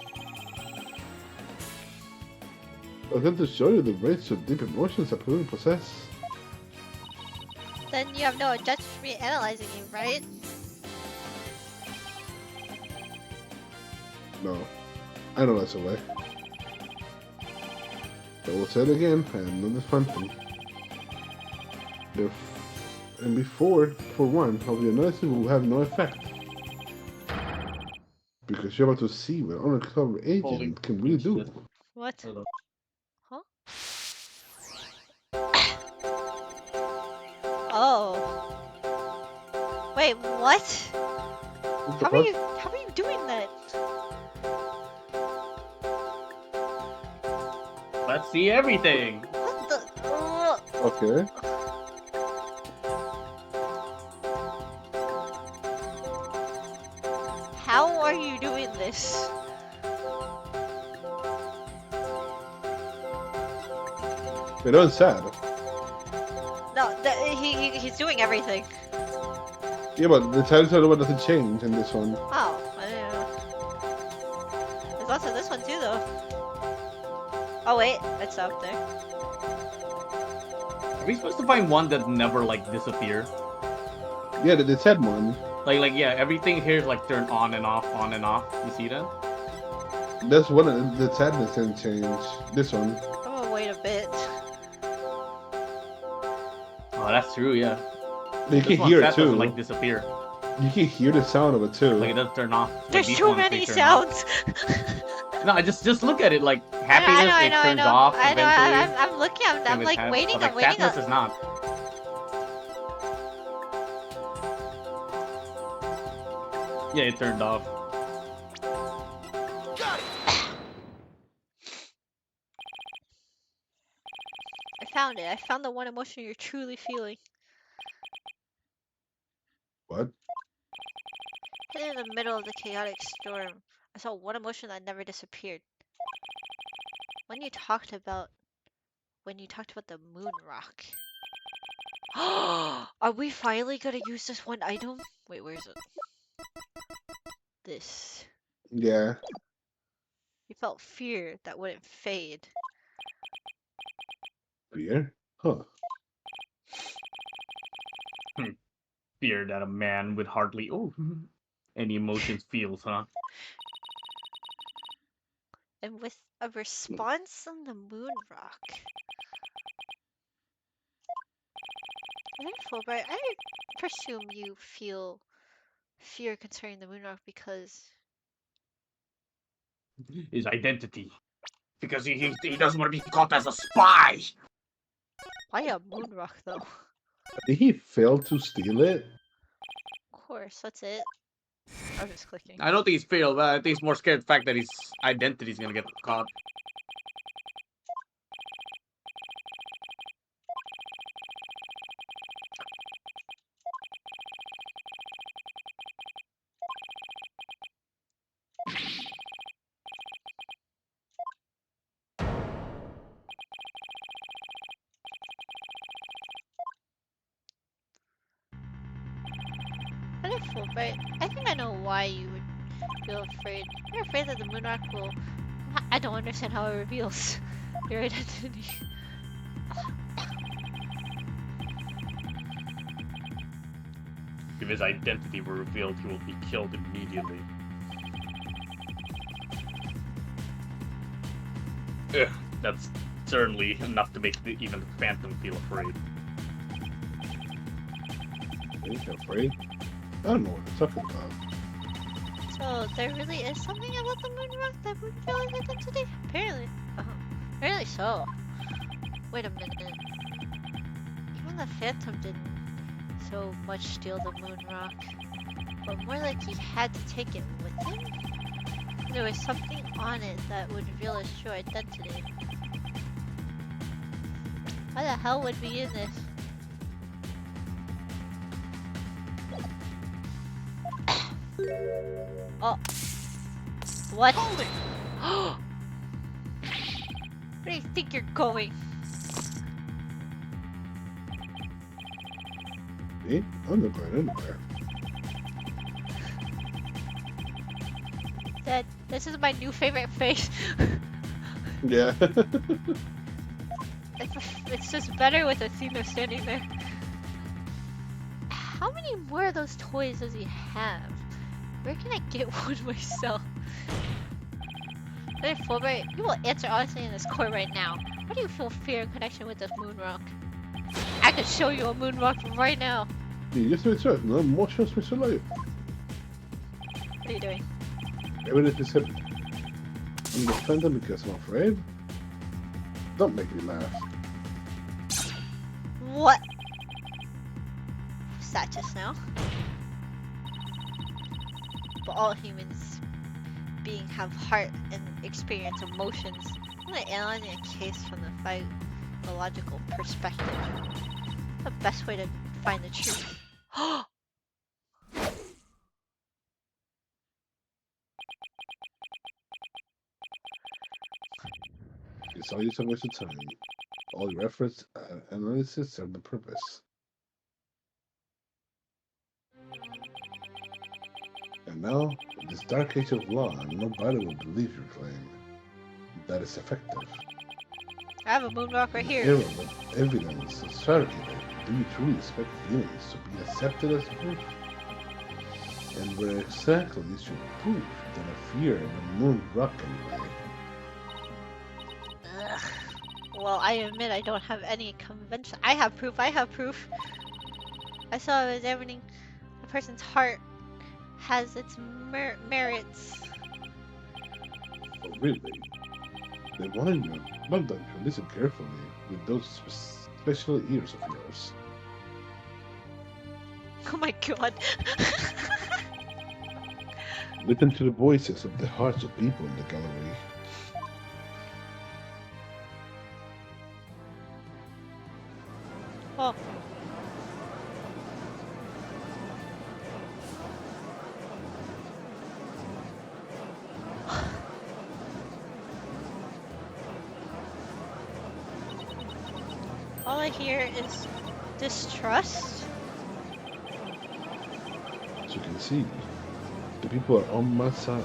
I want to show you the range of deep emotions I truly possess. Then you have no objection for me analyzing you, right? No, I know that's a way. I will say it again, I am not the Phantom. And before, for one, of the analysis will have no effect. Because you're about to see what an undercover agent Holy can really do. shit. What? Hello. Huh? Oh. Wait, what? How are you doing that? Let's see everything! What the? Okay. are you doing this? They don't sad. No, he's doing everything. Yeah, but the title one doesn't change in this one. Oh, I didn't know. There's also this one too, though. Oh wait, it's up there. Are we supposed to find one that never like disappear? Yeah, the sad one. Like yeah, everything here is like turned on and off, on and off. You see that? That's one of the sadness didn't change. This one. I'm gonna wait a bit. Oh, that's true. Yeah. You This can one hear it set doesn't, too. like disappear. You can hear the sound of it too. Like it doesn't turn off. Like, There's these too ones, they many turn off. sounds. No, just look at it. Like happiness, I it know, turns off I know. eventually. I'm looking. I'm Same with like sad- waiting. but, I'm like, waiting. sadness is not. Yeah, it turned off. I found it. I found the one emotion you're truly feeling. What? Hidden in the middle of the chaotic storm, I saw one emotion that never disappeared. When you talked about the moon rock. Are we finally gonna use this one item? Wait, where is it? This. Yeah. You felt fear that wouldn't fade. Fear? Huh. Fear that a man with hardly any emotions feels, huh? And with a response on the moon rock. Fulbright, I presume you feel fear concerning the moon rock because His identity. Because he doesn't want to be caught as a spy. why a moon rock though? Did he fail to steal it? Of course, that's it. I was just clicking. I don't think he's failed, but I think he's more scared of the fact that his identity is gonna get caught. Hello, Fulbright. I think I know why you would feel afraid. You're afraid that the moon rock will. I don't understand how it reveals your identity. If his identity were revealed, he will be killed immediately. Ugh, that's certainly enough to make even the Phantom feel afraid. He's afraid? I don't know what they're talking about. So there really is something about the moon rock that would reveal his identity? Apparently. Apparently so. Wait a minute. Even the Phantom didn't so much steal the moon rock, but more like he had to take it with him. There was something on it that would reveal his true identity. Why the hell would be in this? Oh. What? Where do you think you're going? Me? I'm not going anywhere. Dad, this is my new favorite face. Yeah. It's just better with Athena standing there. How many more of those toys does he have? Where can I get one myself? Hey, Fulbright, you will answer honestly in this court right now. Why do you feel fear in connection with this moon rock? I can show you a moon rock right now. You just do it right. No emotions, Mr. Life. What are you doing? Even if you said I'm the Phantom because I'm afraid. Don't make me laugh. What? Was that just now? But all humans being have heart and experience emotions. I'm gonna analyze a case from the biological perspective. The best way to find the truth. all use a waste of time. All your efforts and analysis serve the purpose. And now, in this dark age of law, nobody will believe your claim. That is effective. I have a moon rock right here. Era of evidence is fabricated. Do you truly expect feelings to be accepted as proof? And where exactly is your proof than a fear of a moon rock anyway? Ugh. Well, I admit I don't have any convention. I have proof. I have proof. I saw examining a person's heart has its merits. Oh, really? Then why don't you listen carefully with those special ears of yours? Oh my god. Listen to the voices of the hearts of people in the gallery. Oh. All I hear is distrust. As you can see, the people are on my side.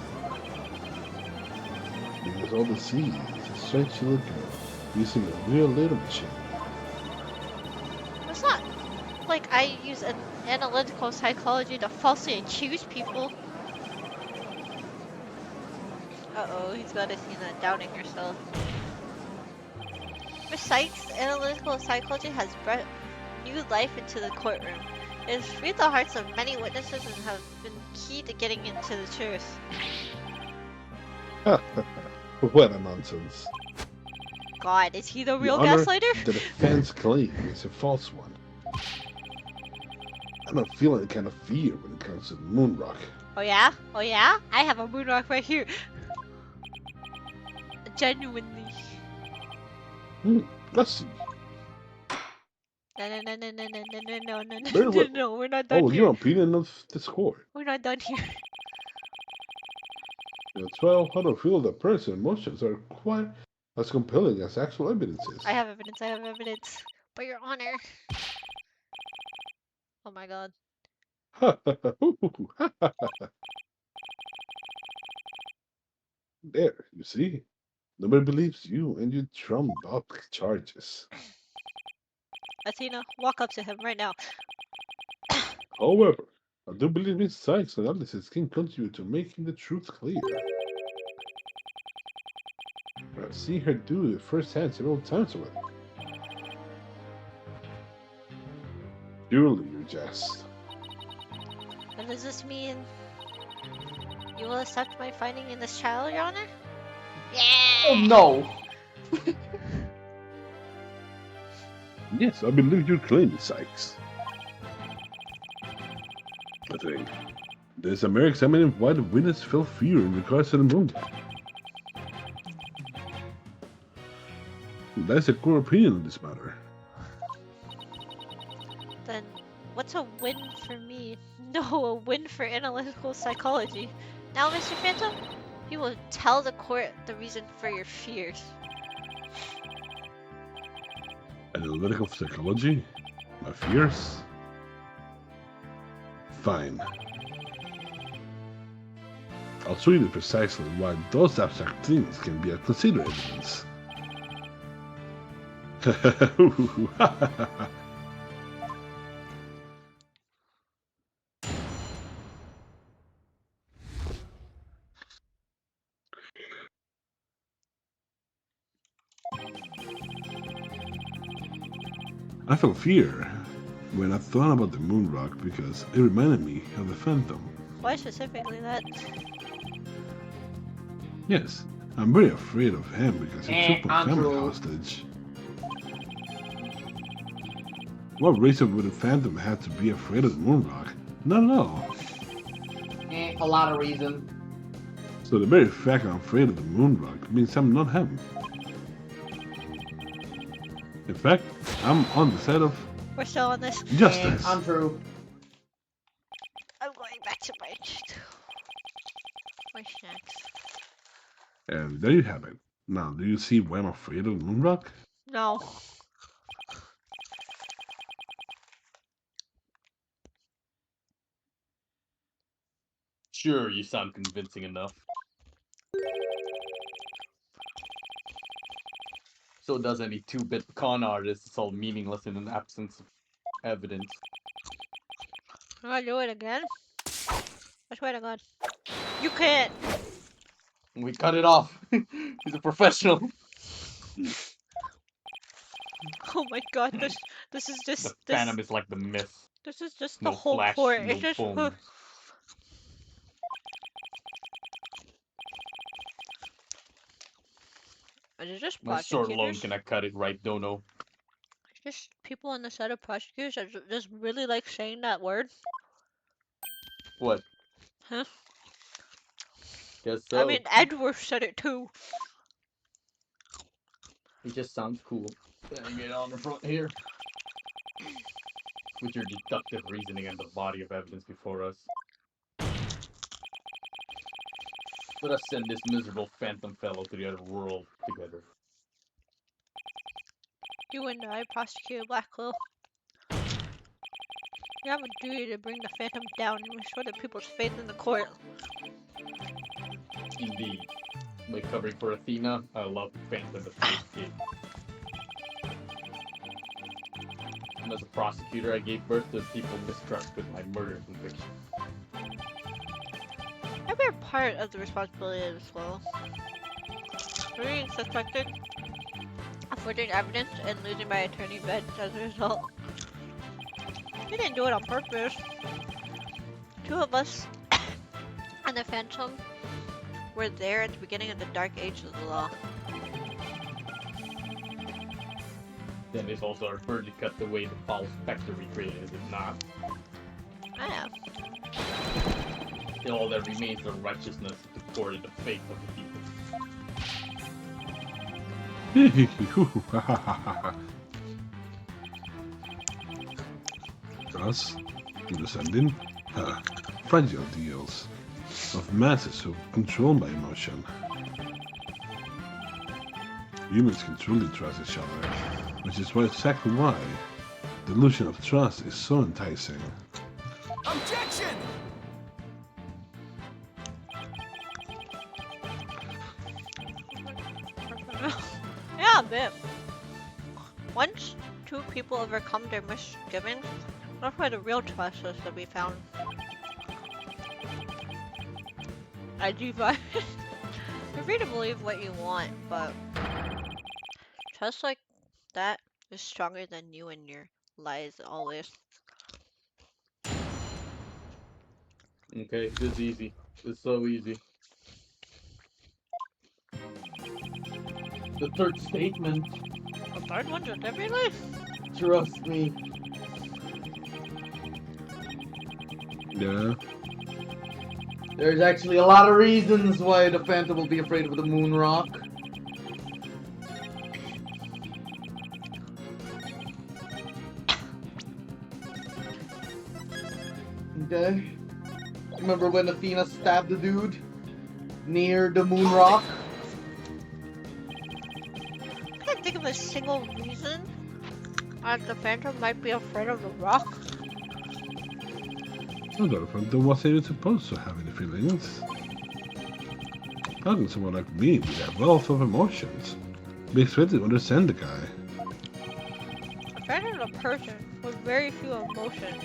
Because all they see is a strange little girl using a real little machine. It's not like I use an analytical psychology to falsely accuse people. Uh-oh, he's got to see that doubting yourself. Besides, analytical psychology has brought new life into the courtroom. It has freed the hearts of many witnesses and have been key to getting into the truth. What a nonsense. God, is he the real Your Honor, gaslighter? The defense claim is a false one. I don't feel any kind of fear when it comes to the moon rock. Oh yeah? Oh yeah? I have a moon rock right here. Genuinely. Let's see. No, Very well. no, we're not done Oh, here. your opinion of the score. We're not done here. As well, I don't feel that person's emotions are quite as compelling as actual evidence is. I have evidence. But your honor. Oh my god. There, you see? Nobody believes you, and you trump up charges. Athena, walk up to him right now. However, I do believe Miss Sykes' analysis can contribute to making the truth clear. I've seen her do it firsthand several times already. Surely you jest. And does this mean you will accept my finding in this trial, your honor? Yeah! Oh no! Yes, I believe your claim, Miss Sykes. I think there's a mere examining why the witness felt fear in regards to the moon. That's a core opinion on this matter. Then what's a win for me? No, a win for analytical psychology. Now, Mr. Phantom, you will tell the court the reason for your fears. Analytical psychology? My fears? Fine. I'll show you precisely why those abstract things can be considered evidence. I felt fear when I thought about the moon rock because it reminded me of the Phantom. Why specifically that? Yes, I'm very afraid of him because he took my family Andrew. hostage. What reason would the Phantom have to be afraid of the moon rock? Not at all. A lot of reason. So the very fact I'm afraid of the moon rock means I'm not him. In fact, I'm on the side of We're still on this. justice. Untrue. I'm going back to my snacks. And there you have it. Now, do you see why I'm afraid of Moonrock? No. Sure, you sound convincing enough. So does any 2-bit con artist. It's all meaningless in an absence of evidence. I'm gonna do it again. I swear to God. You can't. We cut it off. He's a professional. Oh my God, this is The just Phantom is like the myth. this is just the No whole flash, court. no It's just foam. it's just My sword alone prosecutors. cannot cut it right, Dono. Just people on the set of prosecutors that just really like saying that word. What? Huh? Guess I so. mean, Edward said it too. It just sounds cool. Getting it on the front here. With your deductive reasoning and the body of evidence before us. Let us send this miserable phantom fellow to the other world together. You and I, Prosecutor Blackwell. You have a duty to bring the Phantom down and restore the people's faith in the court. Indeed. By covering for Athena, I love Phantom the First Kid. And as a prosecutor, I gave birth to people mistrust with my murder conviction. I bear part of the responsibility as well. Being suspected of forging evidence and losing my attorney bed as a result. He didn't do it on purpose. Two of us and the Phantom were there at the beginning of the dark age of the law. Then it's also our burden to cut away the foul specter we created, is it not? I know. Till all that remains the righteousness of the court and the faith of the people. Us, understanding, fragile deals of masses who control by emotion. Humans can truly trust each other, which is exactly why the illusion of trust is so enticing. Objection! Yeah, a bit. Once two people overcome their misgivings, that's where the real trust is to be found. I do, but you're free to believe what you want, but trust like that is stronger than you and your lies always. Okay, this is easy. It's so easy. The third statement. A third one just everything? Trust me. Yeah. There's actually a lot of reasons why the Phantom will be afraid of the moon rock. Okay. Remember when Athena stabbed the dude near the moon rock? I can't think of a single reason that the Phantom might be afraid of the rock. I don't think there was even supposed to have any feelings. How can someone like me with a wealth of emotions be expected to understand the guy? A Phantom is a person with very few emotions,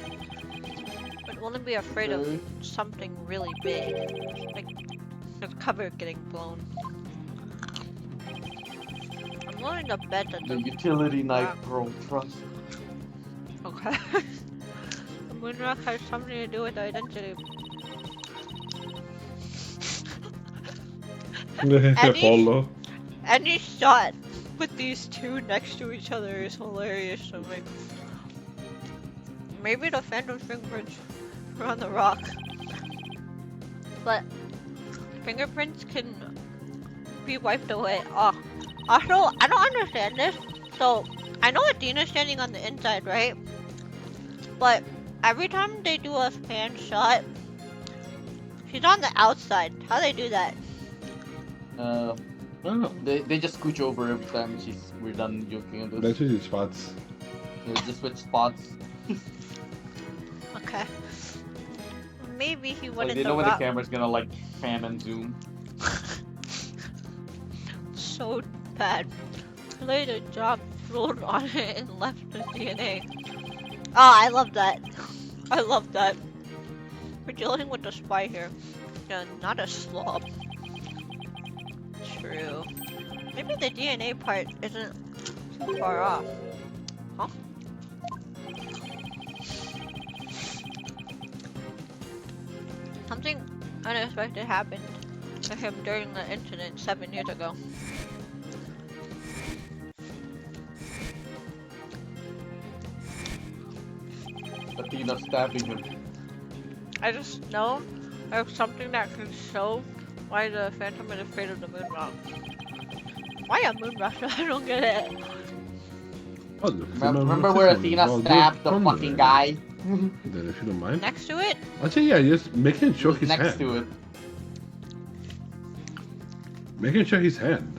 but only be afraid of something really big, like the cover getting blown. I'm willing to bet that The utility knife rock- thrown trust. Okay. The moon rock has something to do with identity. Follow. Any shot with these two next to each other is hilarious to me. Maybe the Phantom's fingerprints were on the rock. But fingerprints can be wiped away. Oh. Also, I don't understand this. So, I know Athena's standing on the inside, right? But every time they do a fan shot, she's on the outside. How do they do that? Oh, They just scooch over every time we're done joking on this. that's usually spots. They just switch spots. Okay. Maybe he Like wanted they the know when the rock camera's gonna like pan and zoom. so bad. Laid a job rolled on it and left the DNA. Oh, I love that. I love that. We're dealing with a spy here. Yeah, not a slob. True. Maybe the DNA part isn't too far off. Huh? Something unexpected happened to him during the incident 7 years ago. Athena stabbing him. I just know of something that can show why the Phantom is afraid of the moon rock. Why a moon rock? I don't get it. Oh, Remember where Athena stabbed the fucking guy? Then, if you don't mind, Next to it? actually, yeah, just making sure his Next hand. to it. Making sure his hand.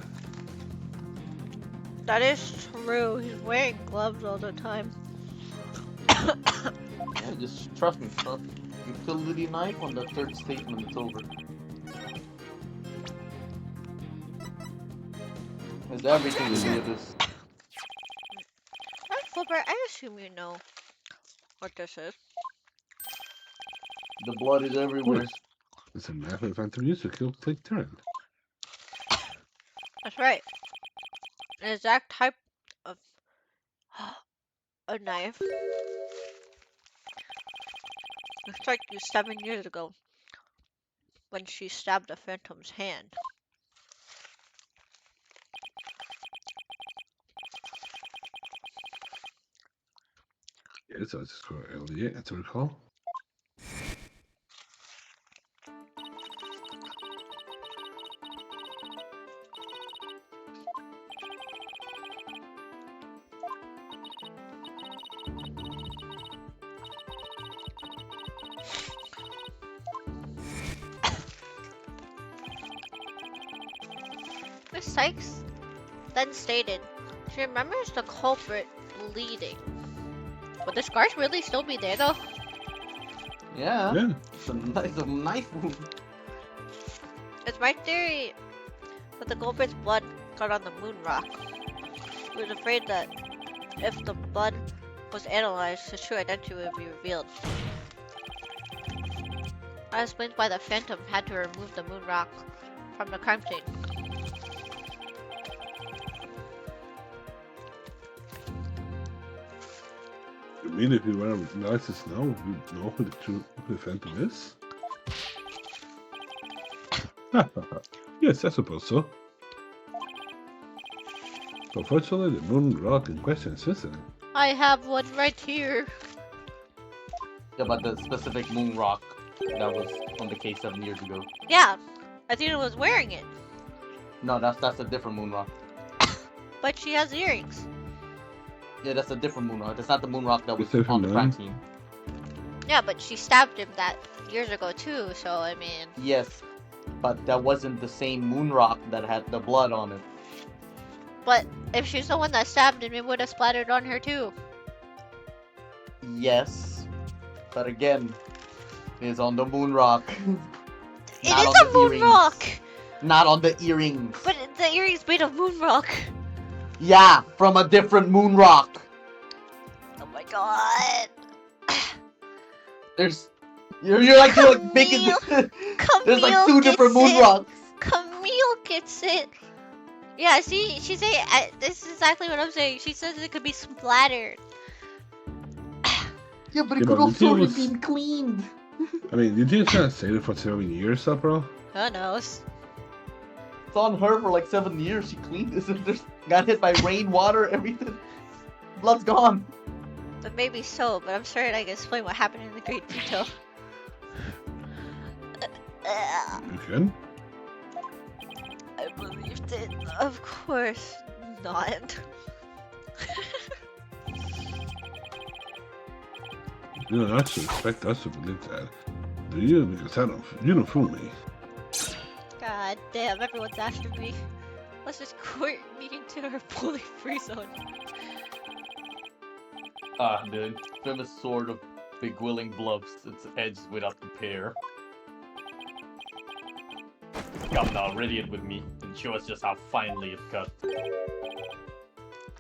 That is true. He's wearing gloves all the time. Yeah, just trust me. Utility knife on the third statement, it's over. There's everything to do with this. Flipper, I assume you know what this is. The blood is everywhere. It's a knife that Phantom used to kill take turn. That's right. An exact type of a knife. It struck you 7 years ago when she stabbed the Phantom's hand. Yes, I just got earlier, to recall. Miss Sykes then stated she remembers the culprit bleeding. Would the scars really still be there though? Yeah. Yeah. It's a knife wound. It's my theory that the culprit's blood got on the moon rock. He was afraid that if the blood was analyzed, his true identity would be revealed. That explains why the Phantom had to remove the moon rock from the crime scene. You mean if you were analysis now, we'd know who the Phantom is? Yes, I suppose so. Unfortunately, the moon rock in question is missing. I have one right here. Yeah, but the specific moon rock that was on the case 7 years ago. Yeah, Athena was wearing it, No, that's a different moon rock. but she has earrings. Yeah, that's a different moon rock. That's not the moon rock that was It's on the crime different, scene. Yeah, but she stabbed him that years ago too, so I mean... Yes, but that wasn't the same moon rock that had the blood on it. But if she's the one that stabbed him, it would have splattered on her too. Yes, but again, it's on the moon rock. It Not is on a the moon earrings. rock! Not on the earrings. But the earrings made of moon rock. Yeah, from a different moon rock. Oh my god. You're like making this. There's like two different moon rocks. Camille gets it. Yeah, see, she's saying, this is exactly what I'm saying. She says it could be splattered. Yeah, but Yeah, it but could also the have thing been cleaned. I mean, did you just say it for 7 years, up, bro? Who knows? It's on her for like 7 years. She cleaned this and just got hit by rain, water, everything. Blood's gone. But maybe so, but I'm sorry I can explain what happened in the great detail. You can? I believed it. Of course not. You don't actually expect us to believe that, do you? Because you don't fool me. God damn, everyone's after me. Let's just court me into our fully free zone. The infamous sword of begrilling bluffs, its edge without compare. Come now, radiant with me, and show us just how finely it cut.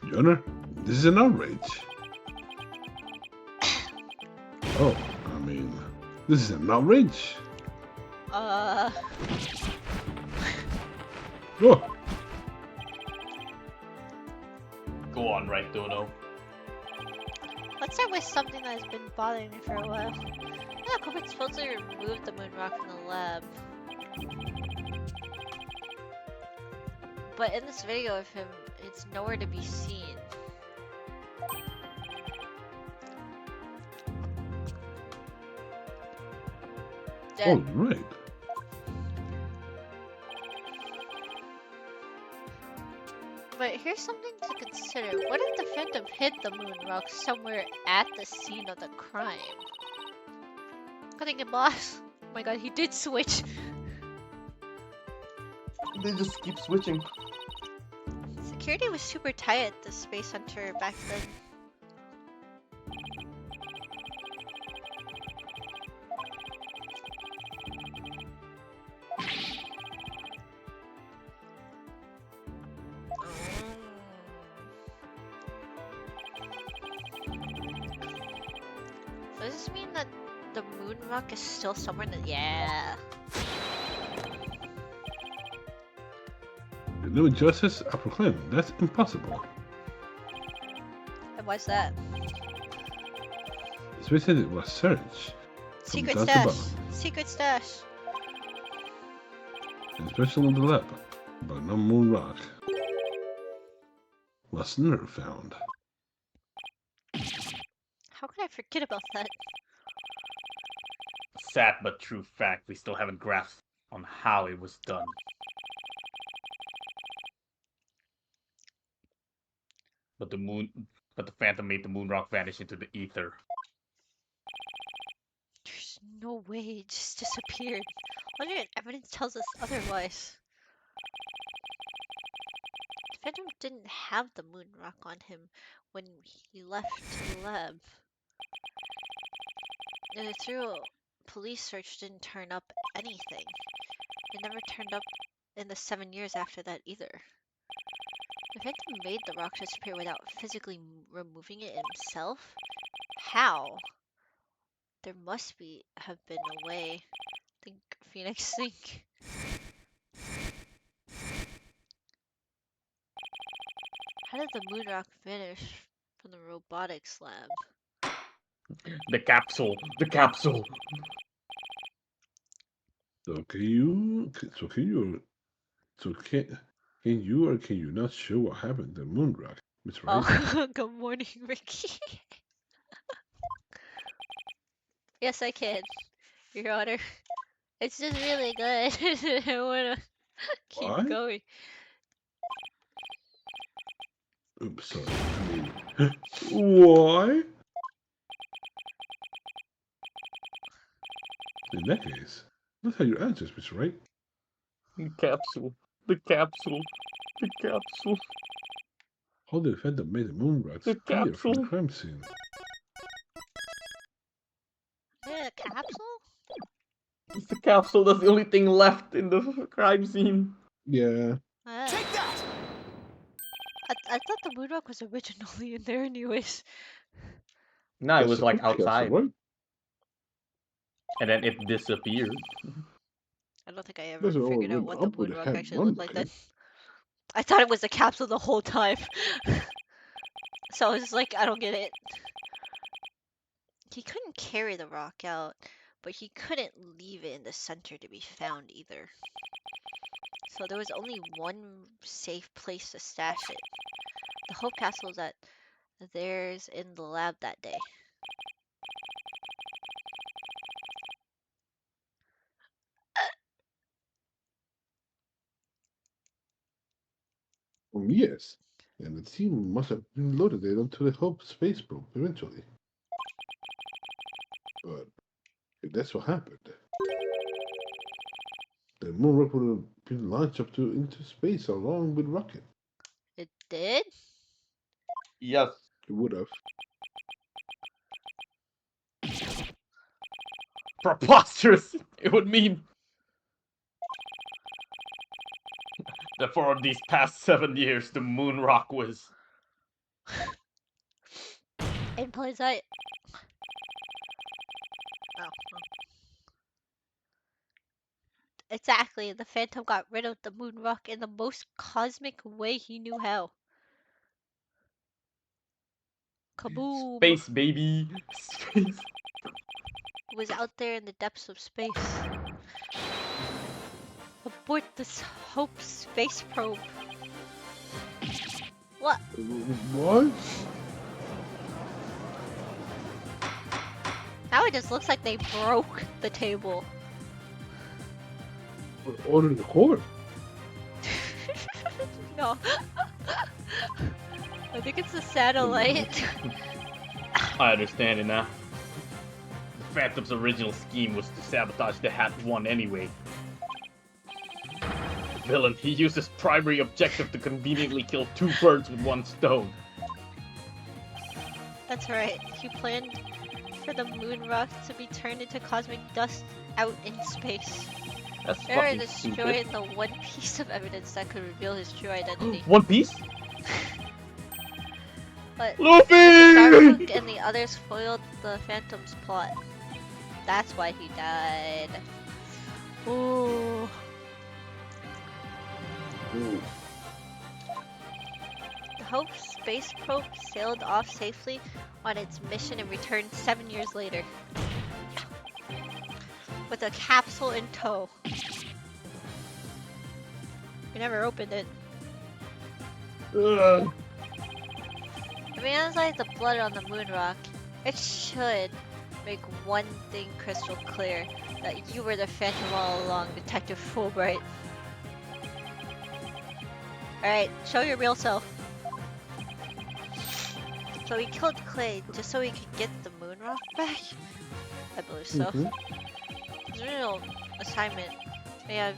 Your Honor, this is an outrage. Oh, I mean, this is an outrage. Uh, Oh, Go on, right, Dono. let's start with something that has been bothering me for a while. Yeah, Corbett supposedly removed the moon rock from the lab. But in this video of him, it's nowhere to be seen. oh, Then, right. but here's something to consider. What if the Phantom hid the moon rock somewhere at the scene of the crime? Cutting it, boss. Oh my god, he did switch. They just keep switching. Security was super tight at the Space Center back then. Does this mean that the moon rock is still somewhere in the— yeah. No justice are proclaimed. That's impossible. And why's that? Space Center was searched from Secret top to stash. bottom, Secret stash. especially in the lab, but no moon rock was never found. How could I forget about that? Sad but true fact, we still haven't grasped on how it was done. But the Phantom made the moon rock vanish into the ether. There's no way it just disappeared. What evidence tells us otherwise? The Phantom didn't have the moon rock on him when he left the lab. And through a police search didn't turn up anything. It never turned up in the 7 years after that either. The Phantom made the rock disappear without physically removing it himself? How? There must have been a way. Think, Phoenix, think. How did the moon rock vanish from the robotics lab? The capsule! The capsule! So can you? Can you or can you not show what happened to the moon rock, Miss Wright? Oh, good morning, Ricky. Yes, I can, Your Honor. It's just really good. I wanna keep What? going. Oops, sorry. I mean, why? In that case, let's have your answers, Miss Wright. The capsule! The capsule! The capsule! How the defendant made the moon rocks The clear from the capsule. crime scene. Yeah, capsule? It's the capsule, that's the only thing left in the crime scene. Yeah. Ah. Take that! I thought the moon rock was originally in there anyways. No, it That's was the like capsule, outside. right? And then it disappeared. I don't think I ever Doesn't all figured out went what the up with moon a rock head actually one looked like day. then. I thought it was a capsule the whole time. So I was like, I don't get it. He couldn't carry the rock out, but he couldn't leave it in the center to be found either. So there was only one safe place to stash it. The Hope Castle was at theirs in the lab that day. Yes. And the team must have been loaded it onto the Hope space probe eventually. But if that's what happened, the moon rock would have been launched up to into space along with rocket. It did? Yes. It would have. Preposterous! It would mean that for these past 7 years, the moon rock was. In plain sight. Oh. Exactly, the Phantom got rid of the moon rock in the most cosmic way he knew how. Kaboom! Space, baby! Space! It was out there in the depths of space. Abort this Hope space probe. What? What? Now it just looks like they broke the table. Order the core. No. I think it's a satellite. I understand it now. The Phantom's original scheme was to sabotage the Hat 1 anyway. The villain, he used his primary objective to conveniently kill 2 birds with 1 stone. That's right. He planned for the moon rock to be turned into cosmic dust out in space. That's They were fucking destroying stupid. the one piece of evidence that could reveal his true identity. One Piece? But Luffy! Starbuck and the others foiled the Phantom's plot. That's why he died. Ooh. Ooh. The Hope space probe sailed off safely on its mission and returned 7 years later. With a capsule in tow. We never opened it. Ugh. I mean, it's like the blood on the moon rock. It should make one thing crystal clear. That you were the Phantom all along, Detective Fulbright. Alright, show your real self. So he killed Clay just so he could get the moon rock back? I believe so. Mhm. His original assignment may have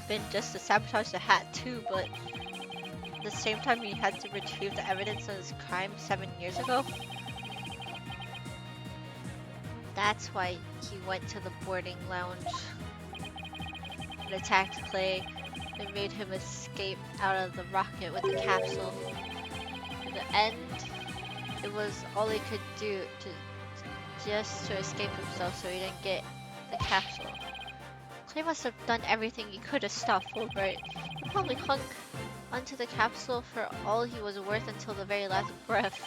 been just to sabotage the Hat too, but at the same time he had to retrieve the evidence of his crime 7 years ago. That's why he went to the boarding lounge and attacked Clay and made him escape out of the rocket with the capsule. In the end, it was all he could do to escape himself so he didn't get the capsule. Clay must have done everything he could to stop Fulbright. He probably hung onto the capsule for all he was worth until the very last breath.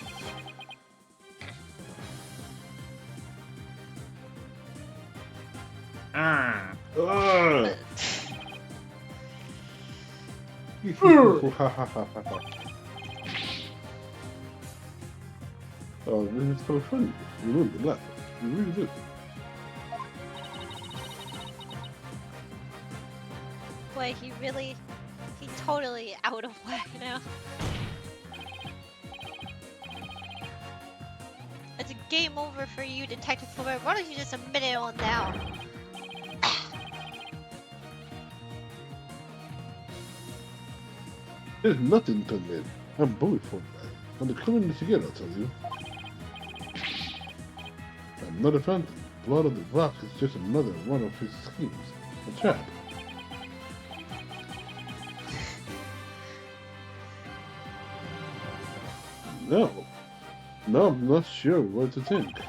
Ah. Ugh. Oh, this is so funny. You really laugh. You really do. Boy, he totally out of whack now. It's a game over for you, Detective Fulbright. Why don't you just admit it all now? There's nothing to admit. I'm bullied for that. I'm the criminal together, I'll tell you. I'm not a phantom. Blood of the rock is just another one of his schemes. A trap. No. No, I'm not sure what to think.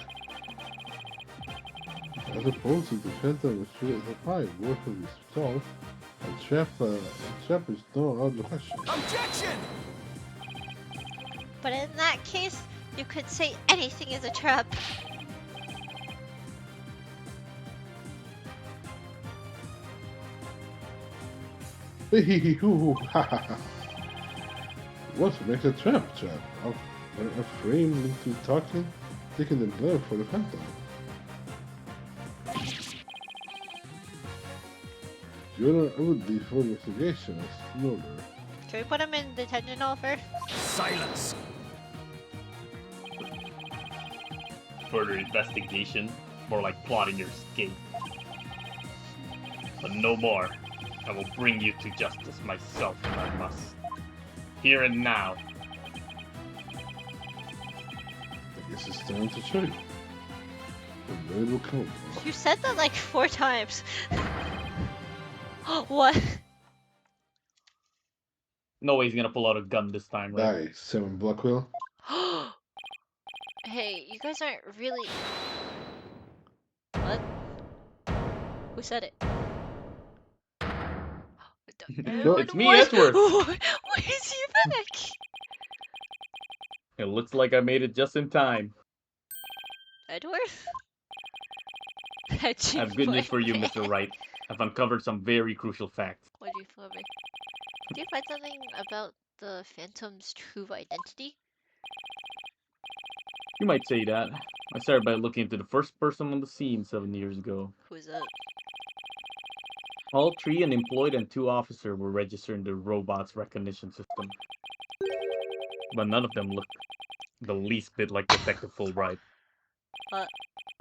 As opposed to the phantom was treated as a pie, worth of his salt, a trap is no out of the question. Objection! But in that case, you could say anything is a trap. What makes a trap? A frame into talking, taking the blame for the phantom. Your Honor, I would be for investigation as murder. Can we put him in detention hall first? Silence! Further investigation, more like plotting your escape. But no more. I will bring you to justice myself if I must. Here and now. I guess it's time to show you. The day will come. You said that like 4 times. What? No way he's gonna pull out a gun this time, right? Nice. 7 Blackwell. Hey, you guys aren't really. What? Who said it? It's me, Edward. Why is he back? It looks like I made it just in time. Edward? I have good news for you, Mr. Wright. I've uncovered some very crucial facts. What do you for me? Did you find something about the Phantom's true identity? You might say that. I started by looking into the first person on the scene 7 years ago. Who's that? All 3, an employed and 2 officers, were registered in the robot's recognition system. But none of them looked the least bit like Detective Fulbright.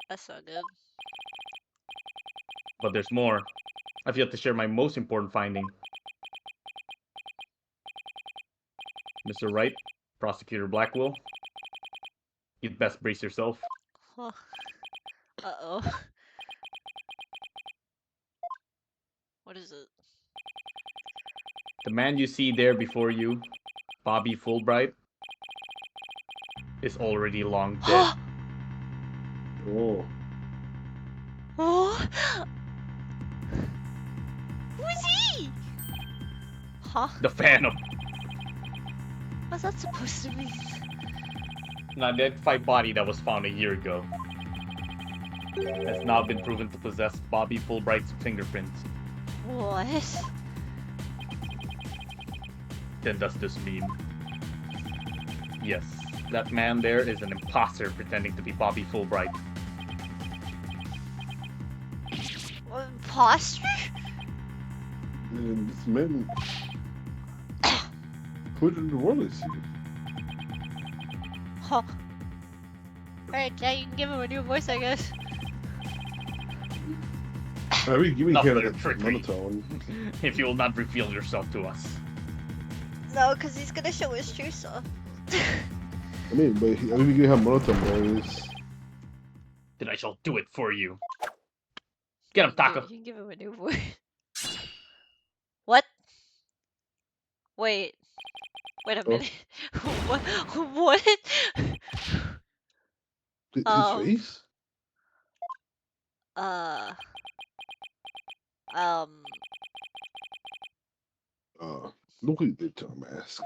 That's not good. But there's more. I've yet to share my most important finding. Mr. Wright, Prosecutor Blackwell, you'd best brace yourself. Huh. Uh-oh. What is it? The man you see there before you, Bobby Fulbright, is already long dead. Oh. Oh! Who is he? Huh? The Phantom, What's that supposed to mean? an unidentified body that was found a year ago, has now been proven to possess Bobby Fulbright's fingerprints. What? Then does this mean? Yes, that man there is an imposter pretending to be Bobby Fulbright. Imposter? And this man put it in the world, I see. Huh. Alright, yeah, you can give him a new voice, I guess. Are we giving Enough him of your that trickery. monotone? If you will not reveal yourself to us. No, because he's gonna show his true self. I mean, but are we giving him monotone voice? Then I shall do it for you. Get him, Taco. You can give him a new voice. What? Wait. Wait a Oh. minute. What? What? His face? Look what he did to a mask.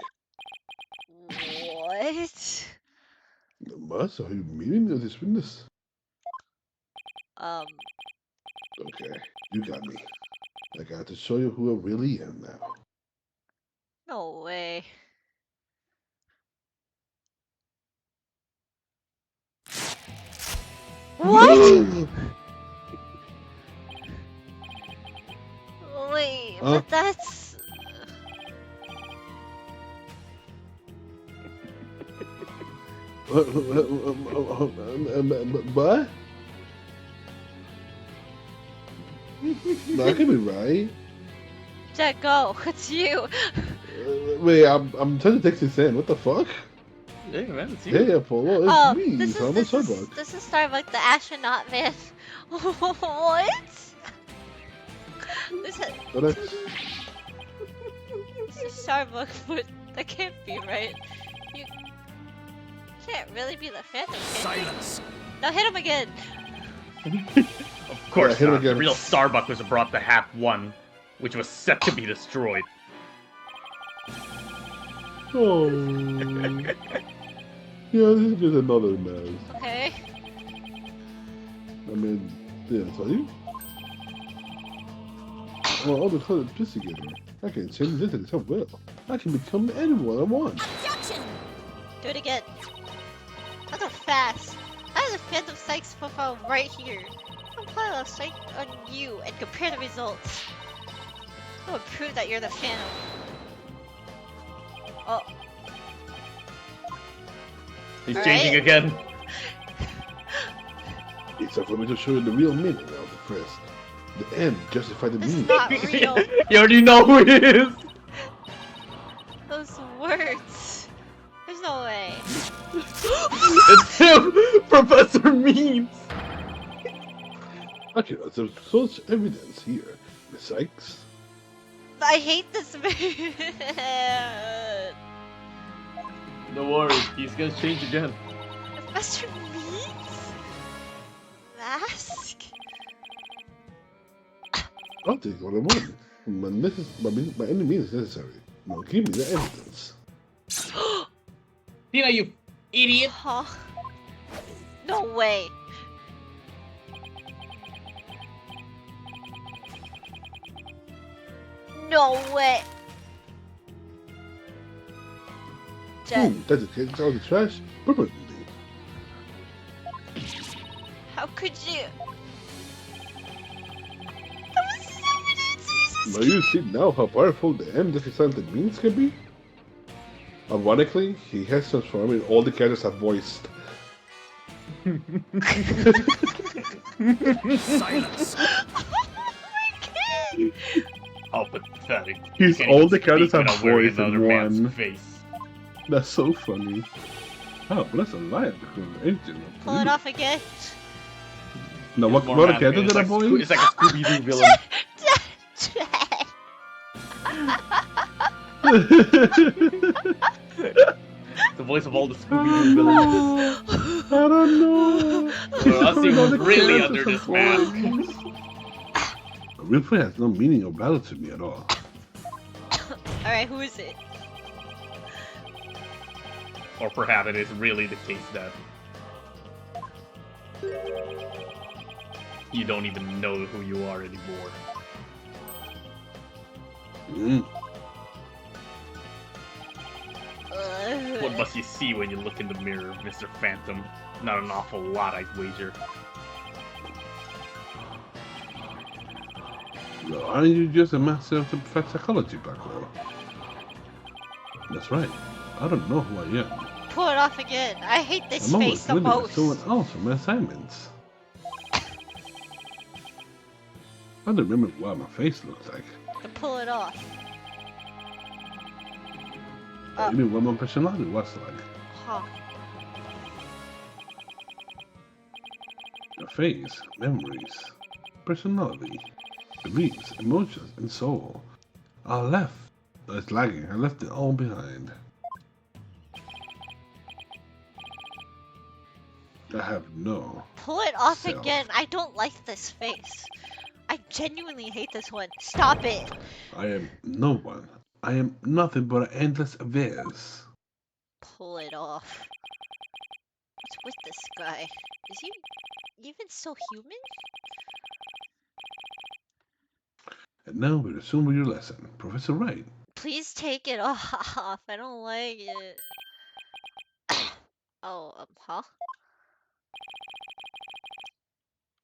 What? The bus? Are you meeting with this witness? Okay, you got me. I got to show you who I really am now. No way. What? Wait, Huh? but that's... What? That could be right. Jack, go. It's you. Wait, I'm trying to text this in. What the fuck? Yeah, man, it's Hey, Apollo, it's Oh, me. this Thomas is Starbuck. this is Starbuck, the astronaut man. What? This is, But I- this is Starbuck, but that can't be right. You can't really be the Phantom. Can you? Silence. No, hit him again. Of course Yeah, hit him not. The again. real Starbuck was brought to Hat 1, which was set to be destroyed. Oh. Yeah, this is just another mess. Okay. I mean, yeah, tell you. Well, all the colored piece together. I can change this as well. I can become anyone I want. Do it again. That's so fast. I have the Phantom Psych's profile right here. Apply a psych on you and compare the results. It will prove that you're the Phantom. Oh. He's All changing right. again. It's time for me to show you the real meaning of the crest. The end justified the This is means. not real. You already know who it is. Those words. There's no way. It's him, Professor Means. Okay, there's such evidence here. Miss Sykes. I hate this man. Don't worry, he's gonna change again. Professor Meat? Mask? I'll take what I want. By any means necessary. Now give me the evidence. Tina, you idiot. Huh? No way. No way. Jet, That takes out the trash permanently. how could you? That was so many Now you see now how powerful the M-deficient means can be? Ironically, he has transformed in all the characters I've voiced. Silence. How pathetic. He's Can't all even the characters speak I've without wearing voiced in another man's one. face. That's so funny. Oh, but that's a lie because agent of Pull it off again. Now, It's more what magical. character did I It's like voice? It's like a Scooby-Doo villain. The voice of all the Scooby-Doo villains. I don't know. Let's see who's really under Characters this I've mask. voiced. Real friend has no meaning or value to me at all. Alright, who is it? Or perhaps it is really the case that you don't even know who you are anymore. What must you see when you look in the mirror, Mr. Phantom? Not an awful lot, I'd wager. No, aren't you just a master of the perfect psychology, Blackwell? That's right. I don't know who I am. Pull it off again. I hate this I'm face always the winning most. someone else for my assignments. I don't remember what my face looked like. To pull it off. I mean what my personality was like. Huh. Your face, memories, personality, beliefs, emotions, and soul. I left. It's lagging. I left it all behind. I have no. Pull it off Self. again. I don't like this face. I genuinely hate this one. Stop it. I am no one. I am nothing but an endless abyss. Pull it off. What's with this guy? Is he even so human? And now we resume with your lesson, Professor Wright. Please take it off. I don't like it. Oh, huh?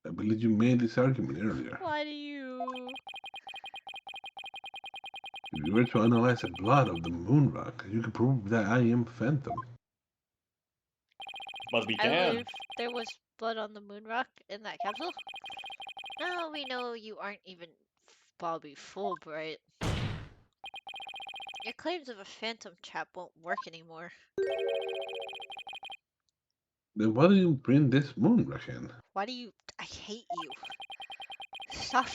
I believe you made this argument earlier. Why do you? If you were to analyze the blood of the moon rock, you could prove that I am Phantom. Must be I can. believe there was blood on the moon rock in that capsule. Now we know you aren't even Bobby Fulbright. Your claims of a phantom chap won't work anymore. Then why do you bring this moon rock in? Why do you? I hate you. Stop.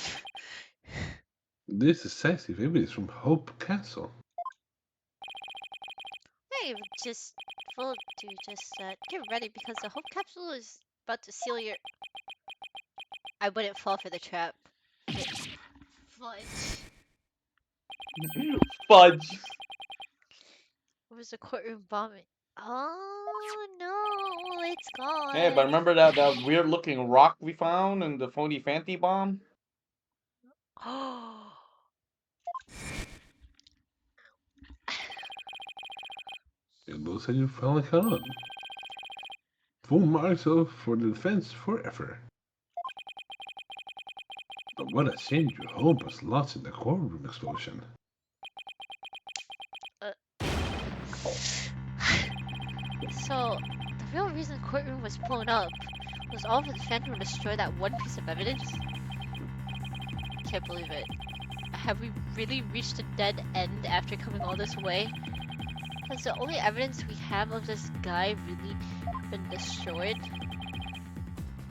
This decisive evidence from Hope Castle. Hey, just full to just get ready because the Hope capsule is about to seal your. I wouldn't fall for the trap. Fudge. Fudge. What was the courtroom bombing? Oh no, it's gone. Hey, but remember that weird looking rock we found in the phony Fanty bomb? It looks like you finally caught on. Full marks for the defense forever. But what a shame your home was lost in the courtroom explosion. So, the real reason the courtroom was blown up was all for the Phantom to destroy that one piece of evidence? can't believe it. Have we really reached a dead end after coming all this way? Has the only evidence we have of this guy really been destroyed?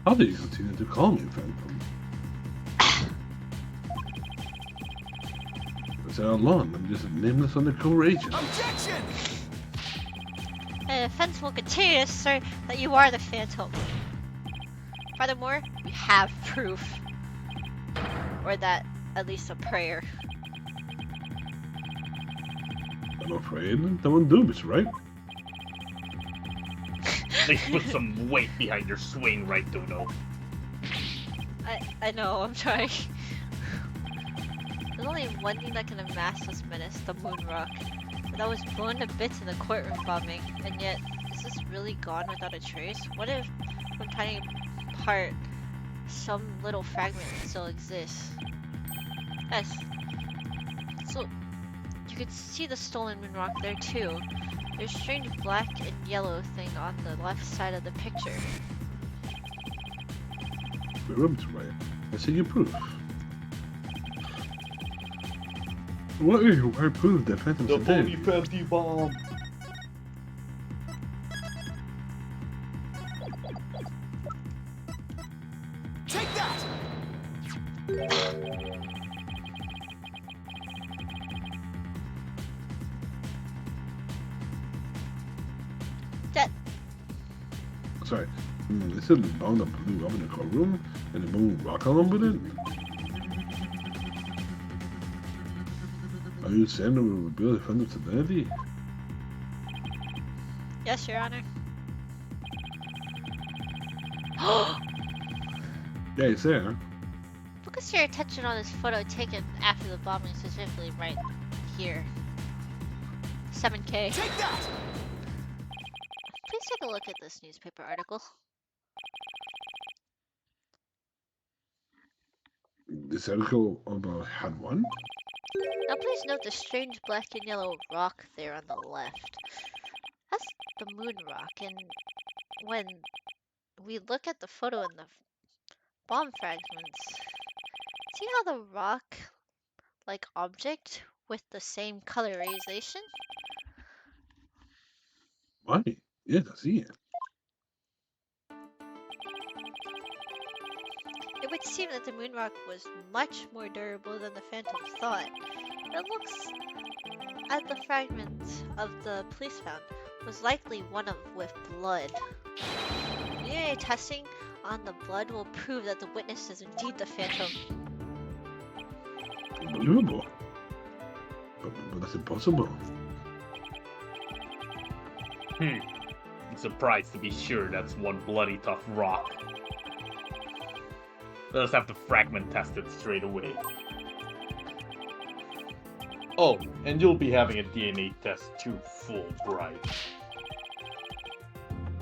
How do you continue to call me Phantom? I said all along, I'm just a nameless undercover agent. Objection! And the defense will continue to assert that you are the Phantom. Furthermore, we have proof. Or that, at least a prayer. I'm afraid that won't do this, right? At least put some weight behind your swing, right, Dono? I know, I'm trying. There's only one thing that can unmask this menace, the moon rock. But that was blown to bits in the courtroom bombing, and yet, is this really gone without a trace? What if, from tiny part, some little fragment still exists? Yes. So, you could see the stolen moon rock there too. There's a strange black and yellow thing on the left side of the picture. Remember, right? I see your proof. What is your proof that Phantom's The dead? phony Phanty bomb. Take that! That Sorry. They said the bomb that blew up in the courtroom and the moon rock along with it? Are you saying that we will reveal the Phantom's identity? yes, Your Honor. Yeah, it's there. Focus your attention on this photo taken after the bombing, specifically right here. 7K. Take that! Please take a look at this newspaper article. This article about had one? Now please note the strange black and yellow rock there on the left. That's the moon rock, and when we look at the photo in the bomb fragments, see how the rock-like object with the same colorization? Why? Yes, I see it. It would seem that the moon rock was much more durable than the Phantoms thought. It looks at the fragment of the police found was likely one of with blood. DNA testing on the blood will prove that the witness is indeed the Phantom. Unbelievable. But that's impossible. I'm surprised to be sure that's one bloody tough rock. Let us have the fragment tested straight away. Oh, and you'll be having a DNA test too, Fulbright.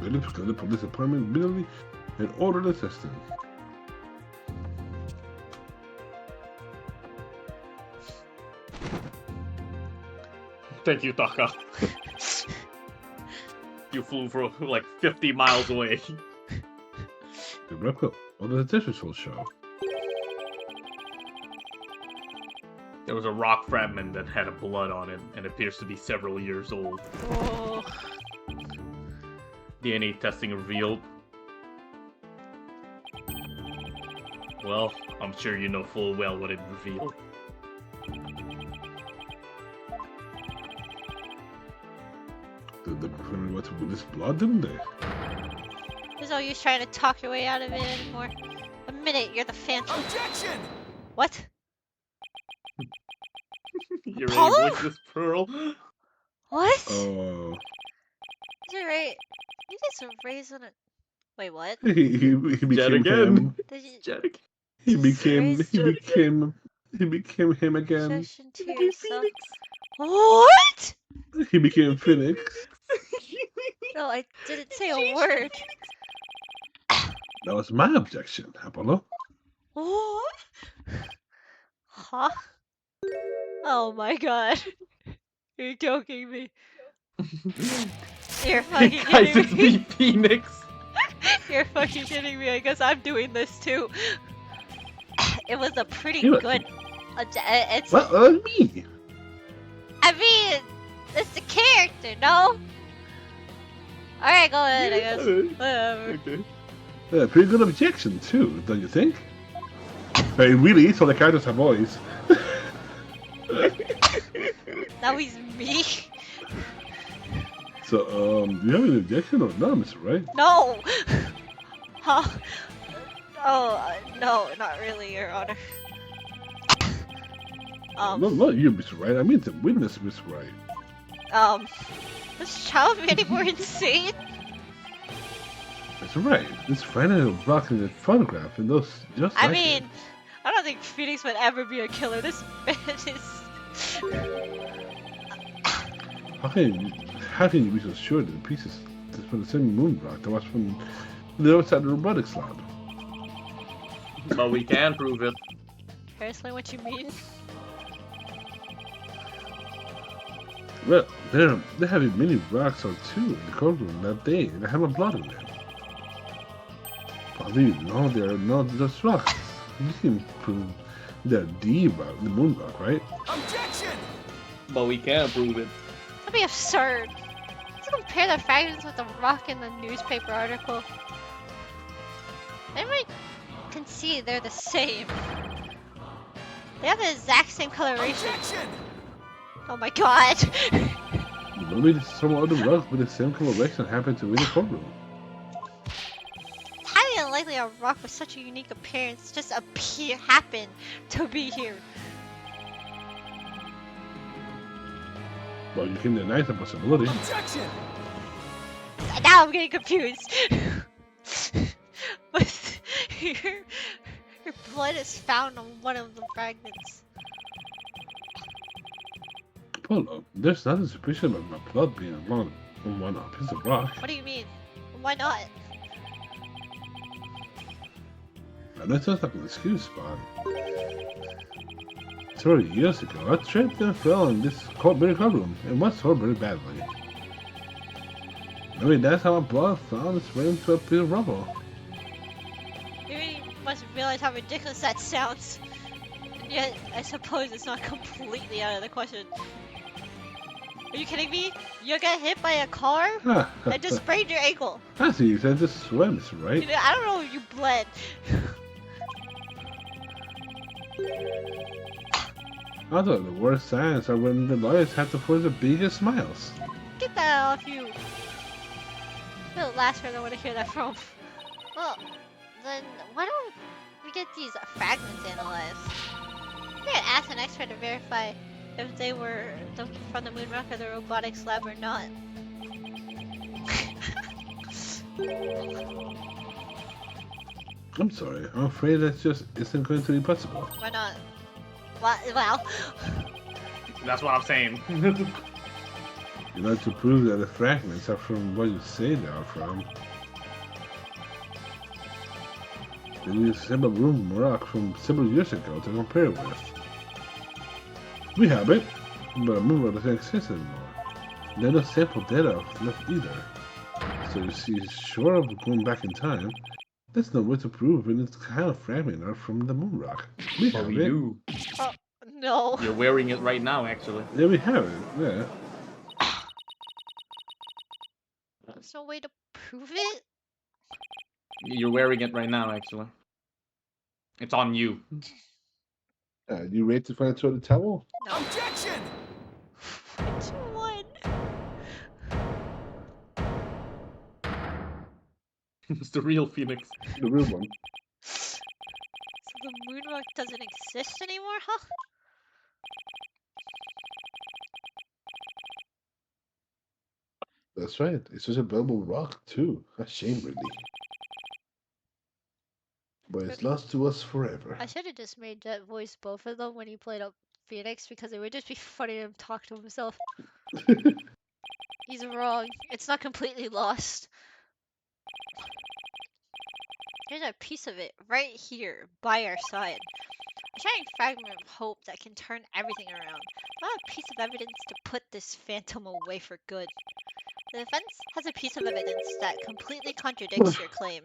Phillips called the police department immediately and ordered the testing. Thank you, Taka. You flew for like 50 miles away. The wrap up. All the test results show. There was a rock fragment that had a blood on it and appears to be several years old. Oh. DNA testing revealed. Well, I'm sure you know full well what it revealed. They confirmed what with this blood, didn't they? There's no use trying to talk your way out of it anymore. Admit it, you're the Phantom. Objection! What? Your Apollo? aim was this pearl. What? Oh. You're right. You did some rays on it. Wait, what? He became again. him. Did you Jack. He became Raised he became him again. session to yourself? What? He became Phoenix. No, I didn't say a word. That was my objection, Apollo. What? Huh? Oh my god. You're joking me. You're fucking Guys, kidding it's me. me, Phoenix. You're fucking kidding me. I guess I'm doing this too. it was a pretty You- good. It's. What? Me? I mean, it's the character, no? Alright, go ahead, I guess. Whatever. Okay. Pretty good objection too, don't you think? Very really, so the characters have voice. Now he's me? So, do you have an objection or not, Mr. Wright? No! Huh? Oh, no, not really, Your Honor. No, not you, Mr. Wright. I mean the witness, Mr. Wright. This child be any more insane? Mr. Wright, this final rock in the photograph and those just I like mean, I don't think Phoenix would ever be a killer. This man is. How can you be so sure that the pieces is from the same moon rock that was from the other side of the robotics lab? But we can prove it. Personally, what you mean? Well, there have been many rocks or two in the courtroom that day that have a blood in them. How do you know they are not just rocks? You can prove they're the rock, the moon rock, right? Objection! But we can prove it. That'd be absurd. Let's compare the fragments with the rock in the newspaper article. Everyone can see they're the same. They have the exact same coloration. Objection! Oh my god! Maybe some other rock with the same coloration happened to be in the courtroom. Highly unlikely a rock with such a unique appearance just happened to be here. Well, you can deny the possibility. Objection! Now I'm getting confused. But your blood is found on one of the fragments. Well, there's nothing suspicious about my blood being on one piece of rock. What do you mean? Why not? And that's just like an excuse, but several years ago, I tripped and fell in this very courtroom and was hurt very badly. I mean, that's how my blood found its way into a piece of rubble. You really must realize how ridiculous that sounds. And yet, I suppose it's not completely out of the question. Are you kidding me? You got hit by a car and just sprained your ankle. I see, you said just swims, right? You know, I don't know if you bled. I thought the worst signs are when the lawyers have to force the biggest smiles. Get that off you. The last person I want to hear that from. Well, then why don't we get these fragments analyzed? We can ask an expert to verify if they were from the moon rock or the robotics lab or not. I'm sorry, I'm afraid that just isn't going to be possible. Why not? Well, That's what I'm saying. You know, to prove that the fragments are from what you say they are from. They use several room rock from several years ago to compare with. We have it, but a moon rock doesn't exist anymore. There's no sample data left either. So you see, short of going back in time, there's no way to prove any kind of fragment are from the moon rock. We But have we it. do. no. You're wearing it right now, actually. Yeah, we have it. Yeah. There's no way to prove it? You're wearing it right now, actually. It's on you. You ready to find a toilet towel? No. Objection! Which one? It's the real Phoenix. The real one. So the moon rock doesn't exist anymore, huh? That's right. It's such a valuable rock too. A shame, really. But it's lost to us forever. I should have just made Jet voice both of them when he played up Phoenix because it would just be funny to him talk to himself. He's wrong. It's not completely lost. Here's a piece of it right here by our side. A shining fragment of hope that can turn everything around. Not a piece of evidence to put this phantom away for good. The defense has a piece of evidence that completely contradicts your claim.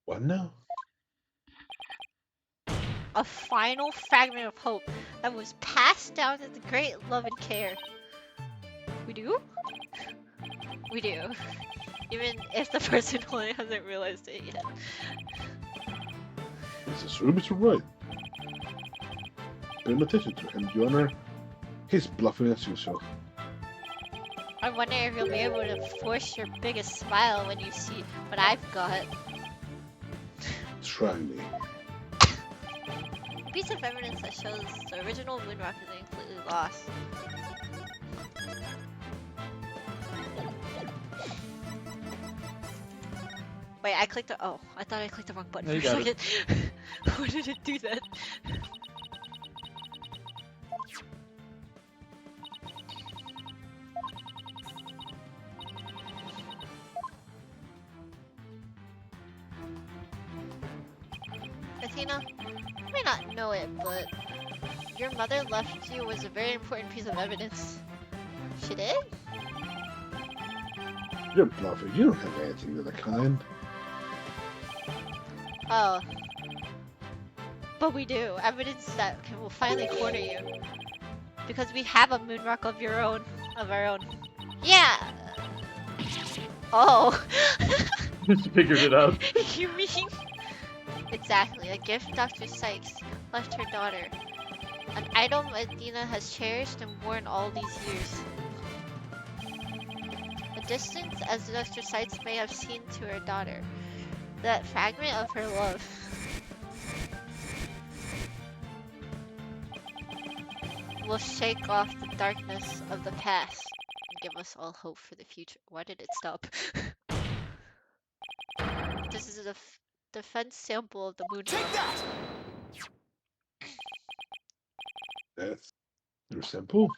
What now? a final fragment of hope that was passed down to the great love and care. We do? We do. Even if the person only hasn't realized it yet. Mrs. Ruby is right. Pay attention to him, Your Honor. He's bluffing as usual. I wonder if you'll be able to force your biggest smile when you see what I've got. Try me. A piece of evidence that shows the original moon rock is completely lost. Wait, I clicked the— oh, I thought I clicked the wrong button No, you for a got it. second. Why did it do that? Athena, you may not know it, but your mother left you was a very important piece of evidence. She did? You're bluffing. You don't have anything of the kind. Oh. But we do. Evidence that will finally corner you. Because we have a moon rock of your own. Of our own. Yeah! Oh. She figured it out. You mean? Exactly. A gift Dr. Sykes left her daughter. An item Athena has cherished and worn all these years. A distance as Dr. Sykes may have seen to her daughter. That fragment of her love. Will shake off the darkness of the past and give us all hope for the future. Why did it stop? This is a defense sample of the moon. Take that! That's simple.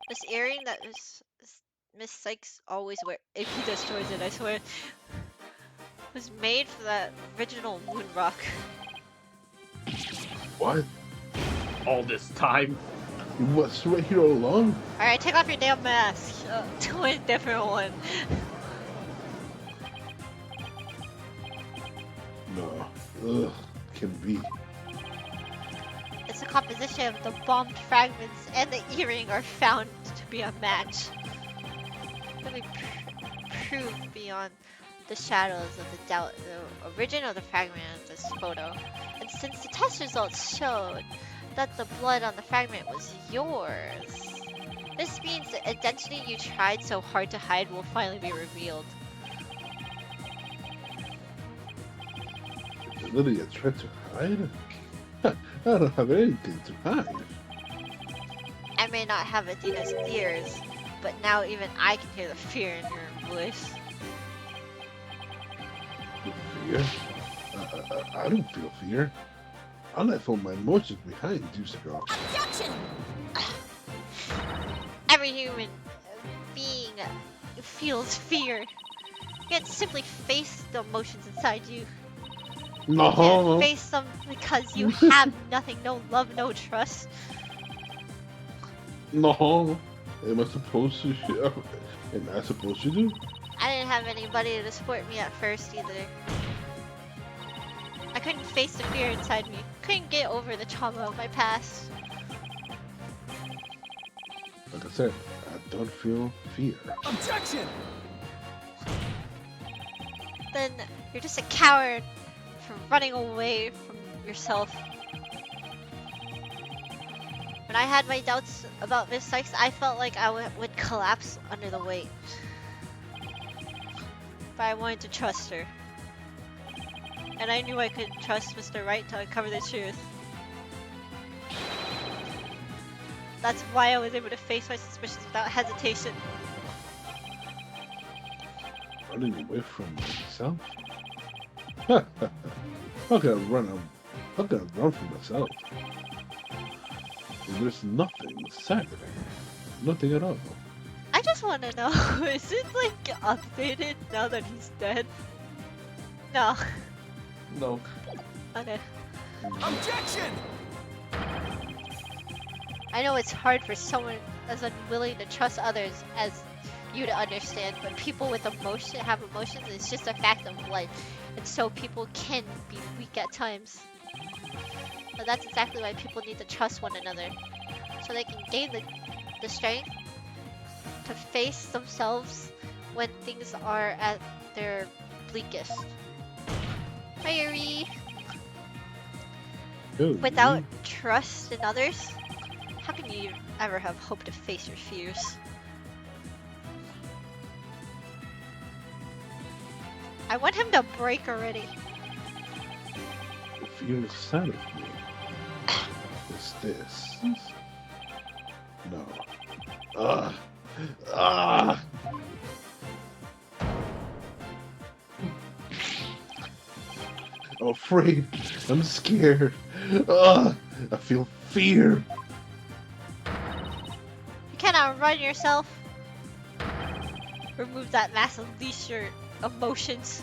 This earring that Miss Sykes always wear, if he destroys it, I swear, was made for that original moon rock. What? All this time. It was right here all along? Alright, take off your damn mask. To a different one. No. Ugh. Can be. It's a composition of the bombed fragments and the earring are found to be a match. Really proved beyond the shadows of the doubt the origin of the fragment of this photo. And since the test results showed that the blood on the fragment was yours, this means the identity you tried so hard to hide will finally be revealed. Literally a threat to hide? I don't have anything to hide. I may not have Athena's ears, but now even I can hear the fear in your voice. Fear? I don't feel fear. I left all my emotions behind years ago. Objection! Every human being feels fear. You can't simply face the emotions inside you. You No. can't face them because you have nothing, no love, no trust. No. Am I supposed to? Am I supposed to do? I didn't have anybody to support me at first either. I couldn't face the fear inside me. Couldn't get over the trauma of my past. Like I said, I don't feel fear. Objection! Then you're just a coward for running away from yourself. When I had my doubts about Miss Sykes, I felt like I would collapse under the weight. But I wanted to trust her. And I knew I could trust Mr. Wright to uncover the truth. That's why I was able to face my suspicions without hesitation. Running away from myself? How can I run? How can I run from myself? There's nothing inside of me. Nothing at all. I just want to know, is it like updated now that he's dead? No. No. Okay. Objection! I know it's hard for someone as unwilling to trust others as you to understand, but people with emotion have emotions. It's just a fact of life, and so people can be weak at times. But that's exactly why people need to trust one another. So they can gain the strength to face themselves when things are at their bleakest. Fiery. Oh, Without trust in others, how can you ever have hope to face your fears? I want him to break already. the fear inside of me is this. No. Ah! I'm afraid. I'm scared. I feel fear. You cannot run yourself. Remove that mask and unleash your emotions.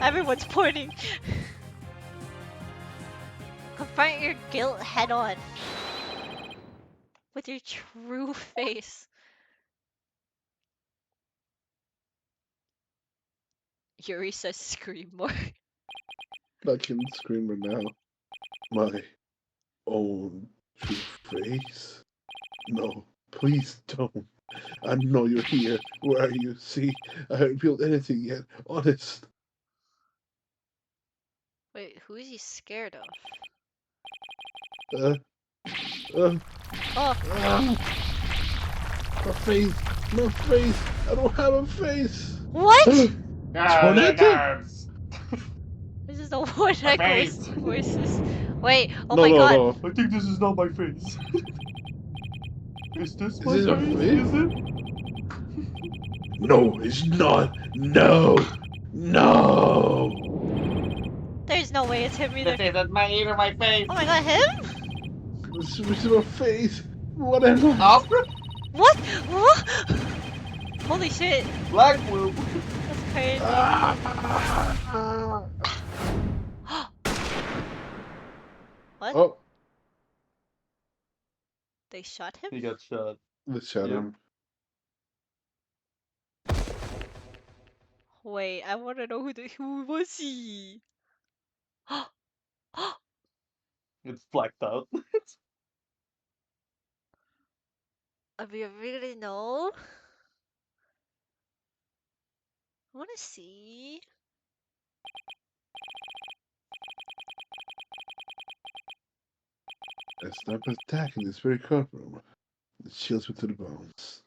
Everyone's pointing. Confront your guilt head on. With your true face. Yuri says scream more. I can scream right now. My own true face? No, please don't. I know you're here. Where are you? See, I haven't revealed anything yet. Honest. Wait, who is he scared of? Uh, uh, Oh, my face! My face! I don't have a face! what? Tornado? Guards! This is the one My echoes face. voices. Wait, oh No, my no, god. no. I think this is not my face. Is this Is my this your face? face? Is it? No, it's not. No! No! There's no way it's him either. This isn't either my face. Oh my god, him? This is my face. Whatever. Oh, What? What? Holy shit, Black Woo. that's crazy. Ah. What? Oh, They shot him? He got shot. let's shut Yep. him. Wait, I wanna know who was he? It's blacked out. I really know. I wanna see. A sniper attack in this very courtroom. It chills me to the bones.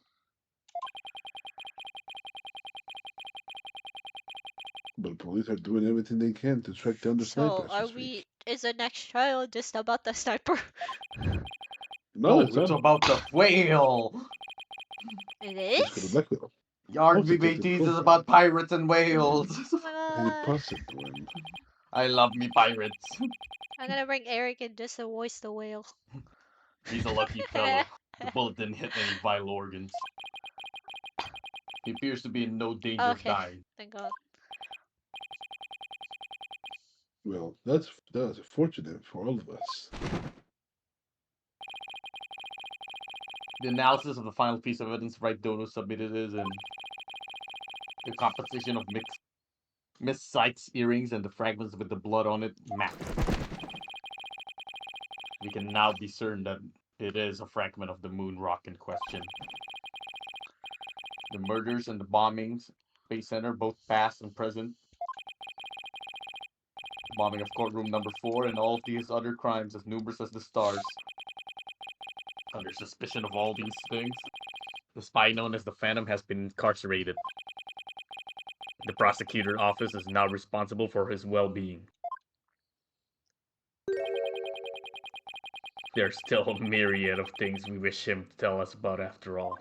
But the police are doing everything they can to track down the So, snipers are this we? week. Is the next trial just about the sniper? No, it's it's not. about the whale. It It's for the is? black whale. Yard Also get the BBTs is profile. about pirates and whales. Oh my Any god. possible one. I love me pirates. I'm gonna bring Eric in just to voice the whale. He's a lucky fellow. The bullet didn't hit any vital organs. He appears to be in no danger of Okay. dying. Thank god. Well, that's fortunate for all of us. The analysis of the final piece of evidence Wright Dono submitted is in the composition of Miss Sykes' earrings and the fragments with the blood on it match. We can now be certain that it is a fragment of the moon rock in question. The murders and the bombings, Space Center, both past and present. Bombing of courtroom number 4 and all of these other crimes as numerous as the stars. Under suspicion of all these things, the spy known as the Phantom has been incarcerated. The prosecutor office is now responsible for his well-being. There's still a myriad of things we wish him to tell us about after all.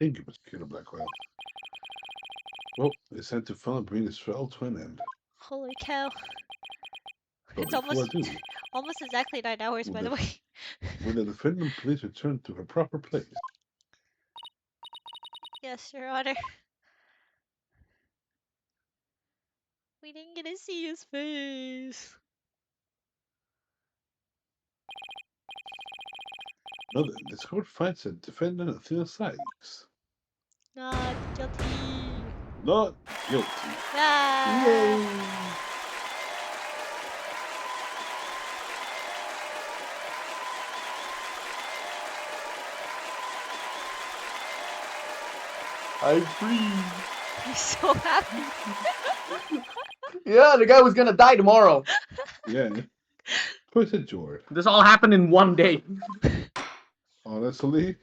Thank you, Mosquito Blackwell. Well, it's time to finally bring this trial to an end. Holy cow. But It's before almost I do, almost exactly 9 hours, by the way. will the defendant please return to her proper place? Yes, Your Honor. We didn't get to see his face. Now then, this court finds that defendant Athena Sykes Not guilty. not guilty. Ah. Yay! I'm free. He's so happy. Yeah, the guy was gonna die tomorrow. Yeah. Who's it, George? This all happened in one day. Honestly?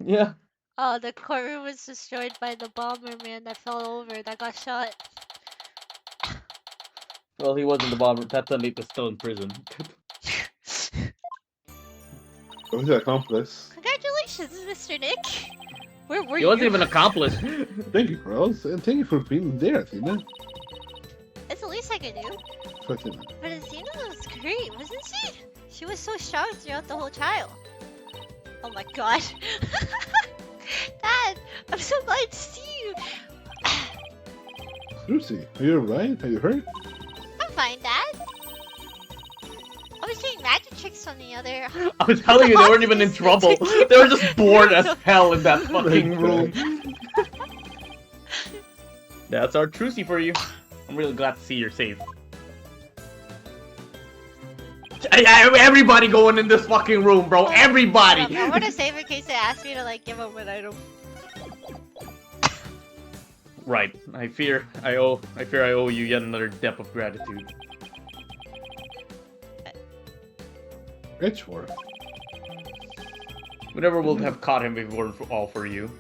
Yeah. Oh, the courtroom was destroyed by the bomber man that fell over, that got shot. Well, he wasn't the bomber. Tatanate is still in prison. Who's the accomplice? Congratulations, Mr. Nick. Where were He you? wasn't even accomplice. Thank you, girls, and thank you for being there, Athena. It's the least I could do. Athena. But Athena was great, wasn't she? She was so strong throughout the whole trial. Oh my god. Dad, I'm so glad to see you. Lucy, are you alright? Are you hurt? I'm fine, Dad. I was doing magic tricks on the other. I was telling you, they weren't even in trouble. They were just bored as hell in that fucking room. That's our Trucy for you. I'm really glad to see you're safe. Everybody going in this fucking room, bro. Everybody. I want to save in case they ask me to like give them an item. Right. I fear I owe you yet another debt of gratitude. It's for. We never would have caught him if it weren't all for you.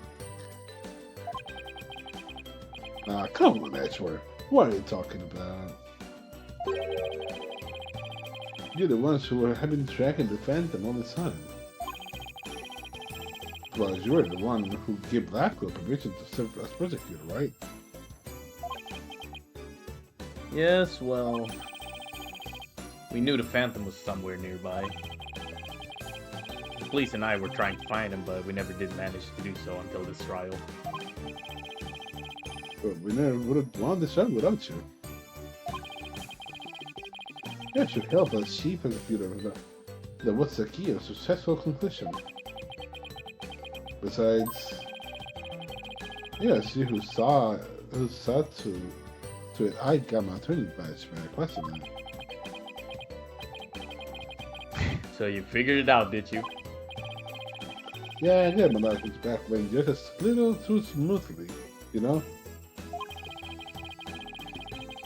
Ah, come on, Edgeworth. What are you talking about? You're the ones who have been tracking the Phantom all the time. Well, you're the one who gave Blackwell permission to serve as prosecutor, right? Yes, well... We knew the Phantom was somewhere nearby. The police and I were trying to find him, but we never did manage to do so until this trial. But we never would have won the show without you. You should help us chief prosecutor that what's the key of successful conclusion. Besides, yes, you who saw to it, I got my attorney badge by requesting it. So you figured it out, did you? Yeah, I got my license back when just a little too smoothly, you know?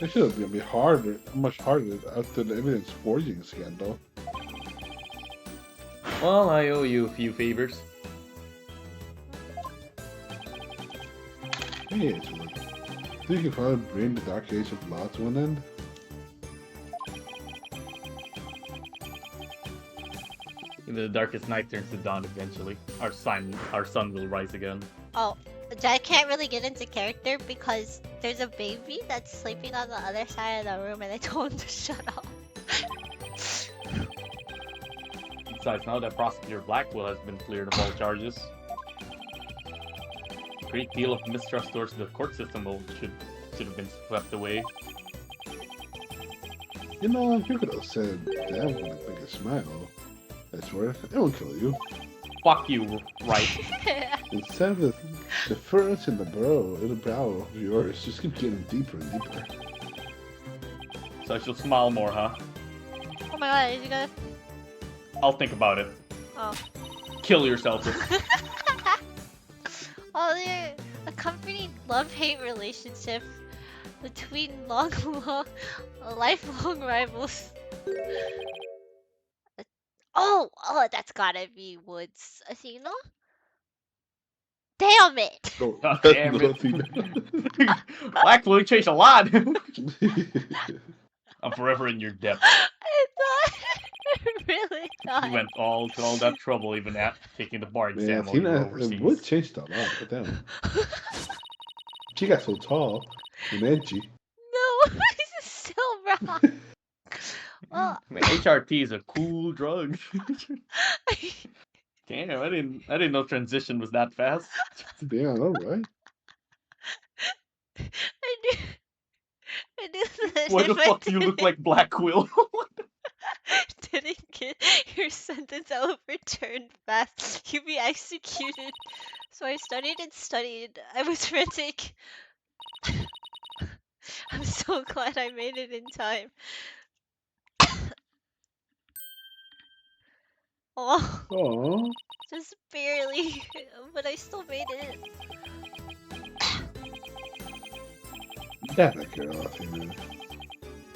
It should have been much harder after the evidence forging scandal. Well, I owe you a few favors. Hey, Edgewood. Do you think I would bring the Dark Age of Law to an end? Even the darkest night turns to dawn eventually. Our sun will rise again. Oh, I can't really get into character because there's a baby that's sleeping on the other side of the room and I told him to shut up. Besides, now that Prosecutor Blackwell has been cleared of all charges, a great deal of mistrust towards the court system should have been swept away. You know, you could have said that with a bigger smile. That's worth it. It won't kill you. Fuck you, right? Instead of the furrows in the brow of yours just keep getting deeper and deeper. So I should smile more, huh? Oh my god, is he gonna... I'll think about it. Oh. Kill yourself. Oh, they're a comforting love-hate relationship between lifelong rivals. Oh, that's gotta be Woods. Athena? Damn it! Oh, God damn it. Blackwell, you changed a lot. I'm forever in your debt. I thought... I really thought... You went to all that trouble even after taking the bar man, exam while you were Tina overseas. Wood changed a lot, but damn. She got so tall and edgy. No, this is still wrong. Well, Man, HRT is a cool drug. Damn, I didn't know transition was that fast. Damn, I know, right? I knew that Why if the I fuck do you look like Black Quill? didn't get your sentence overturned fast, you'd be executed. So I studied and studied. I was frantic. I'm so glad I made it in time. Oh, Aww. just barely, but I still made it. Damn it, girl.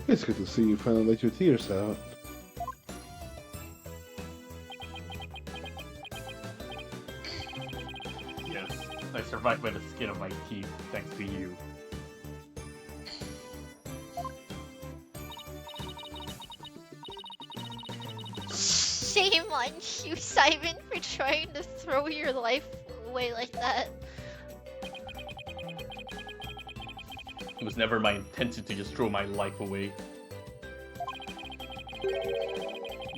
It's good to see you finally let your tears out. Yes, I survived by the skin of my teeth, thanks to you. Shame on you, Simon, for trying to throw your life away like that. It was never my intention to just throw my life away.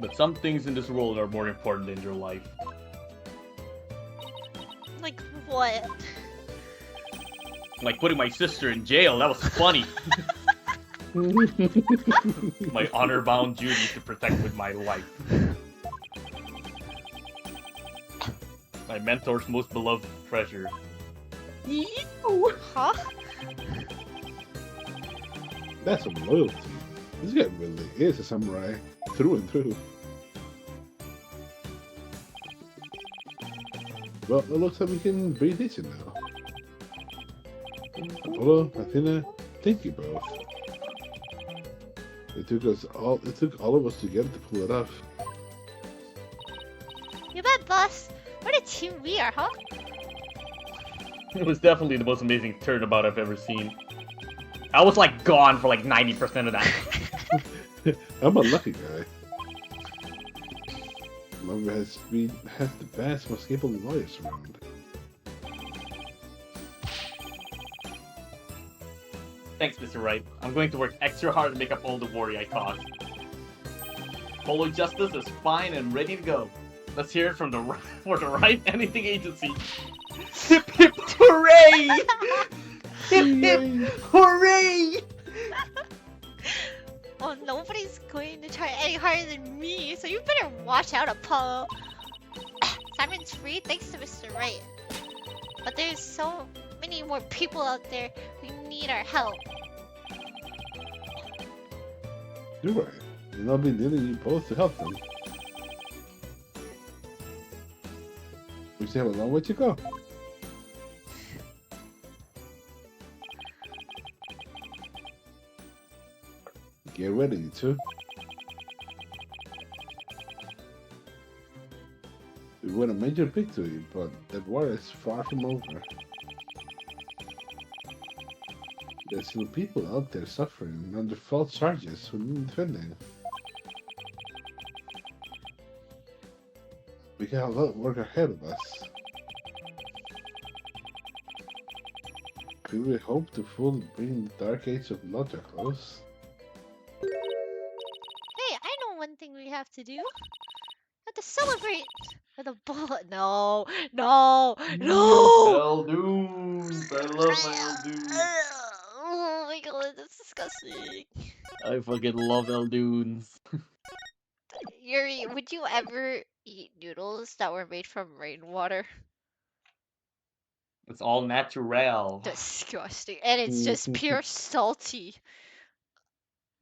But some things in this world are more important than your life. Like what? Like putting my sister in jail, that was funny. My honor-bound duty to protect with my life. My mentor's most beloved treasure. Huh? That's some loyalty. This guy really is a samurai through and through. Well, it looks like we can breathe easy now. Apollo, Athena, thank you both. It took all of us together to pull it off. You bet, boss. What a team we are, huh? It was definitely the most amazing turnabout I've ever seen. I was like gone for like 90% of that. I'm a lucky guy. Remember, has the best, most capable lawyers around. Thanks, Mr. Wright. I'm going to work extra hard to make up all the worry I caused. Polo Justice is fine and ready to go. Let's hear it from the for the Right Anything Agency. Hip hip hooray! Hip hip hooray! Well, nobody's going to try any harder than me, so you better watch out, Apollo. Simon's free thanks to Mr. Wright. But there's so many more people out there who need our help. You're right. And I'll be needing you both to help them. We still have a long way to go. Get ready, you two. We won a major victory, but the war is far from over. There's still people out there suffering under false charges who need defending. We got a lot of work ahead of us. Could we hope to fully bring the Dark Age of Law to a close? Hey, I know one thing we have to do. We have to celebrate with a bullet. No, no, no! Eldunes! I love my Eldunes. Oh my god, that's disgusting. I fucking love Eldunes. Yuri, would you ever eat noodles that were made from rainwater? It's all natural. Disgusting. And it's just pure salty.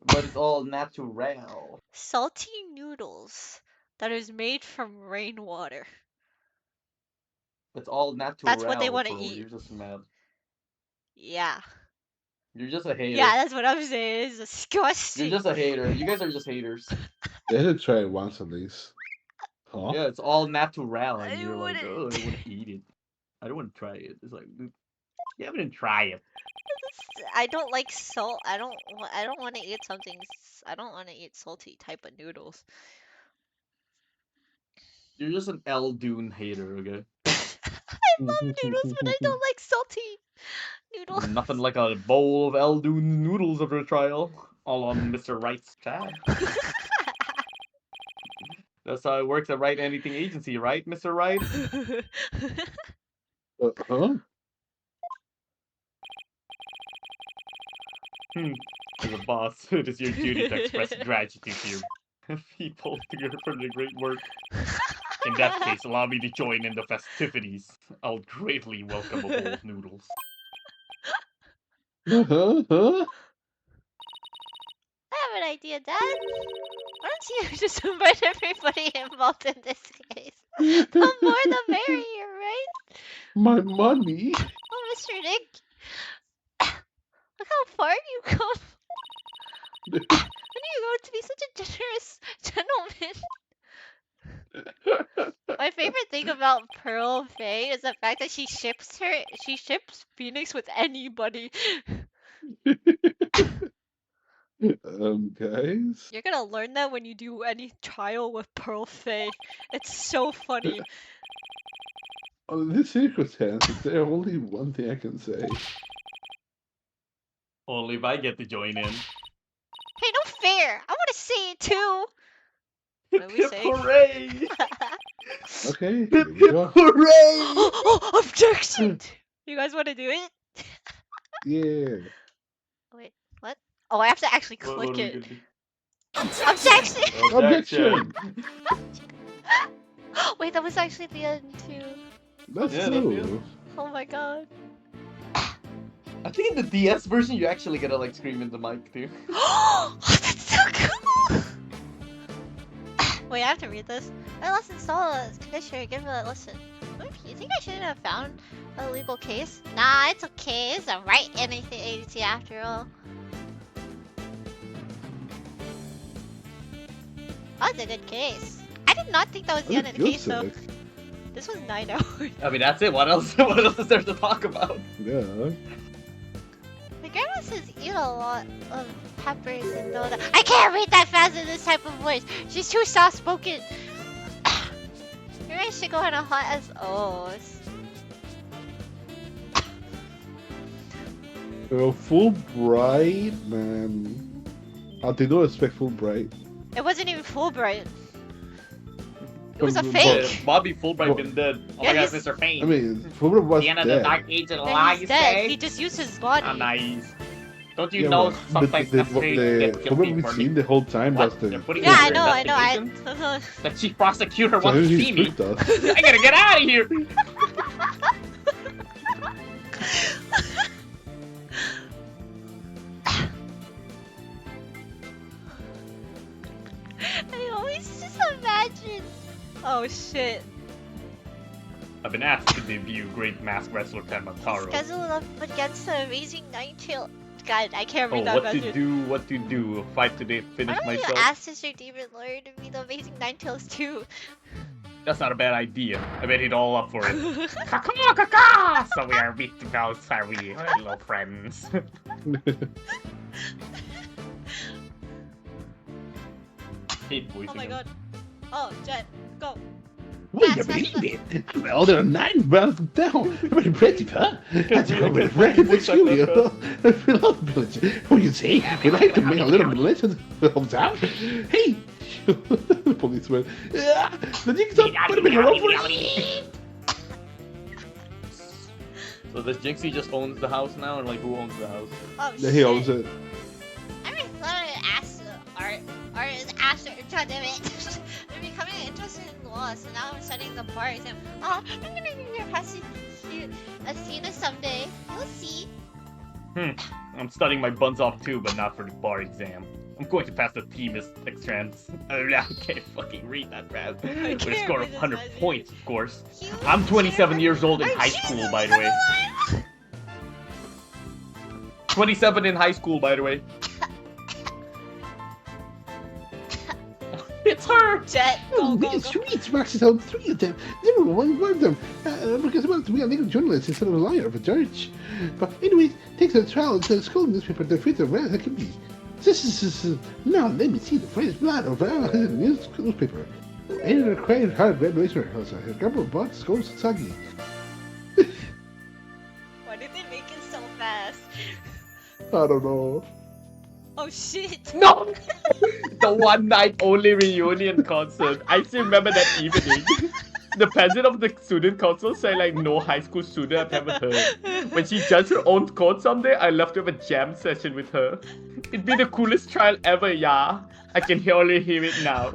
But it's all natural. Salty noodles that is made from rainwater. It's all natural. That's what they wanna bro. eat. You're just mad. Yeah. You're just a hater. Yeah, that's what I'm saying. It's disgusting. You're just a hater. You guys are just haters. They had to try it once at least. Huh? Yeah, it's all natural, I and you're like, wouldn't. oh, I don't want to eat it. I don't want to try it. It's like, dude, you haven't tried it. I don't like salt. I don't want to eat something. I don't want to eat salty type of noodles. You're just an Eldune hater, okay? I love noodles, but I don't like salty noodles. Nothing like a bowl of Eldune noodles of a trial, all on Mr. Wright's tab. That's how it works at Right Anything Agency, right, Mr. Wright? Huh? As a boss, it is your duty to express gratitude to your people for the great work. In that case, allow me to join in the festivities. I'll greatly welcome a bowl of noodles. Huh? I have an idea, Dad. Why don't you just invite everybody involved in this case? The more the merrier, right? My money? Oh, Mr. Nick. Look how far you come. When you grow to be such a generous gentleman. My favorite thing about Pearl Faye is the fact that she ships Phoenix with anybody. Guys. You're gonna learn that when you do any trial with Pearl Faye. It's so funny. On this circumstance, is there only one thing I can say? Only if I get to join in. Hey, no fair! I wanna say it too! What do we Hip say? hooray! Okay, Hip here we hip go. hooray! Objection! You guys wanna do it? Yeah. Wait, what? Oh, I have to actually What click are we it. gonna do? Objection! Objection! Wait, that was actually the end too. That's Yeah, that'd be true. Oh my god. I think in the DS version you actually gotta like scream in the mic too. That's so cool! Wait, I have to read this. Hey, let's install a conditioner. Give it a listen. You think I shouldn't have found a legal case? Nah, it's okay. It's a right anything agency after all. Oh, it's a good case. I did not think that was the end of the case though. This was 9 hours. I mean that's it. What else? What else is there to talk about? Yeah. My grandma says eat a lot of peppers and know that. I can't read that fast in this type of voice. She's too soft spoken. Maybe I should go on a hot as Fulbright, man. They don't expect Fulbright. It wasn't even Fulbright. It was a But- fake. Bobby Fulbright been dead. Oh Yeah, my god, he's- Mr. Fame. I mean, Fulbright was The end of dead. the Dark Age of the Yeah, Lie, he's you dead. say? He just used his body. Oh, nice. Don't you Yeah, know but sometimes the necessary that Fulbright can be we've for seen the whole time, What? that's the... They're putting Yeah, it I in know, your investigation? The chief prosecutor So wants to he's see me. tricked us. I gotta get out of here. I always just imagine. Oh shit. I've been asked to debut Great Mask Wrestler Tamataro. Schedule up against the Amazing Ninetale. God, I can't Oh, read that what to message. do, what to do. Fight today, finish Why don't you myself. ask Sister Demon Lord to be the Amazing Ninetales too? That's not a bad idea. I bet he'd all up for it. Caw caw! So we are big to go, are we? Hello, friends. Hate voicing Oh my him. god. Oh, Jet, go. Will you Fast, fast, believe it? Well, there are 9 wells down. Very impressive, huh? That's how we're ready for studio. We love the village. What do you say? We'd like to make a little legend of town. Hey! The policeman. The jigsaw put him in a robbery. So does Jinxie just owns the house now, or like who owns the house? Oh Yeah, shit. he owns it. I really thought I asked Art. Art is after. God damn it. They're becoming interested in law, so now I'm studying the bar exam. Oh, I'm gonna be your passing Athena someday. You'll see. I'm studying my buns off too, but not for the bar exam. I'm going to pass the Themis extrans. I can't fucking read that fast. With a can't score read of this 100 message. points, of course. You I'm 27 years old in Are high you school, by the way. alive? 27 in high school, by the way. It's her! Jet, Oh, go, go, these go. sweets maxes out 3 of them. Never one of them. Because I wanted to be a legal journalist instead of a lawyer of a judge. But anyways, takes a trial to the school newspaper to fit the well that can be. This is now let me see the first blood of the newspaper. And a required hard red razor has a couple of bucks goes soggy. Why did they make it so fast? I don't know. Oh shit. No! The one night only reunion concert. I still remember that evening. The president of the student council said like no high school student I've ever heard. When she judged her own code someday, I left her a jam session with her. It'd be the coolest trial ever, yeah. I can only hear it now.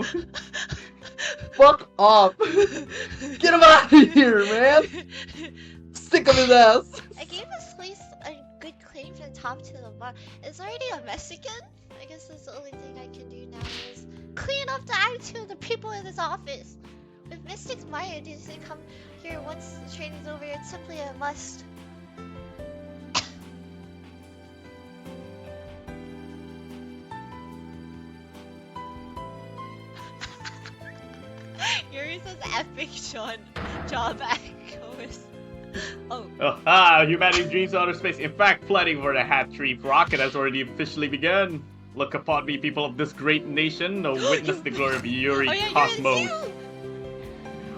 Fuck off! Get him out of here, man! Stick him his ass! I gave this place a good clean from the top to the bottom. It's already a mess again. I guess that's the only thing I can do now is clean up the attitude of the people in this office. If Mystic's mind is to come here once the training's over, it's simply a must. says epic job echoes. Oh. Humanity's dreams of outer space. In fact, planning for the Hat Tree rocket has already officially begun. Look upon me, people of this great nation, to witness the glory of Yuri Oh yeah, Cosmos. you're in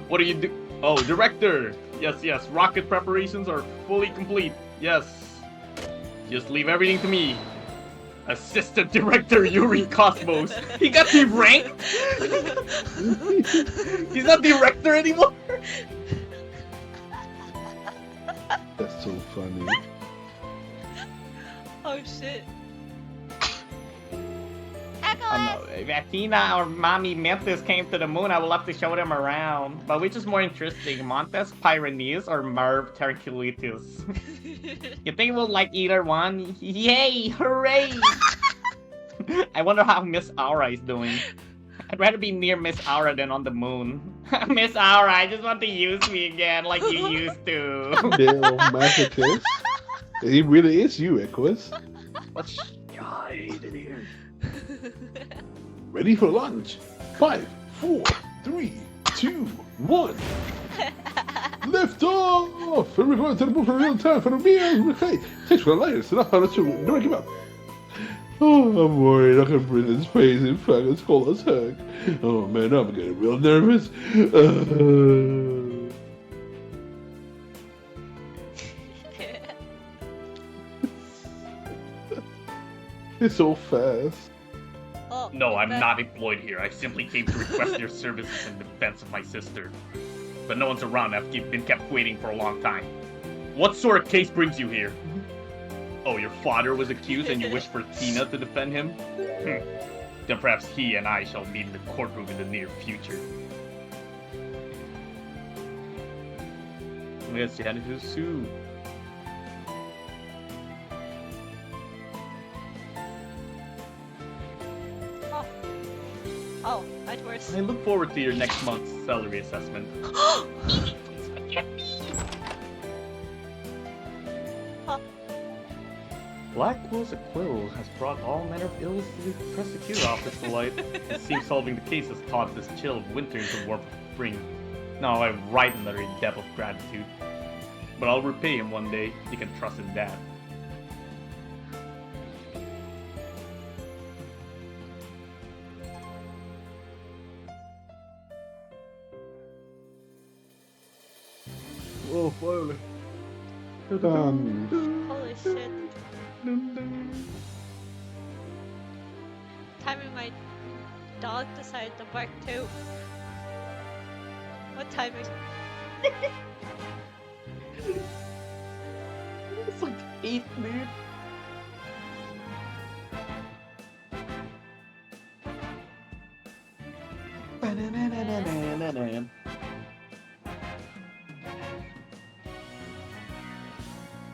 What do you do? Oh, director! Yes, rocket preparations are fully complete. Yes. Just leave everything to me. Assistant Director Yuri Cosmos. He got deranked? He's not director anymore? That's so funny. Oh shit. If Athena or Mommy Memphis came to the moon, I would love to show them around. But which is more interesting, Montes Pyrenees or Merv Terculitis? You think we'll like either one? Yay! Hooray! I wonder how Miss Aura is doing. I'd rather be near Miss Aura than on the moon. Miss Aura, I just want to use me again like you used to. Bill Masochist. He really is you, Equus. Let's hide in here. Ready for lunch. 5, 4, 3, 2, 1. Lift off! And we're going to the moon for a real time for a meal. Hey, thanks for the lighters. Enough on us. Never give up. Oh, I'm worried I can breathe this crazy fucking skull as heck. Oh man, I'm getting real nervous. It's so fast. Oh, No, I'm that- not employed here. I simply came to request your services in defense of my sister. But no one's around. I've been kept waiting for a long time. What sort of case brings you here? Oh, your father was accused and you wish for Tina to defend him? Then perhaps he and I shall meet in the courtroom in the near future. Yes, Janice Sue. Oh, much worse. I look forward to your next month's salary assessment. Blackwell's acquittal has brought all manner of ills to the prosecutor's office to light. It seems solving the case has taught this chill of winter into warmth of spring. Now I write another in debt of gratitude. But I'll repay him one day. You can trust in that. Oh, finally. Done. Holy shit. Timing my dog decided to bark too. What timing? It's like 8, dude.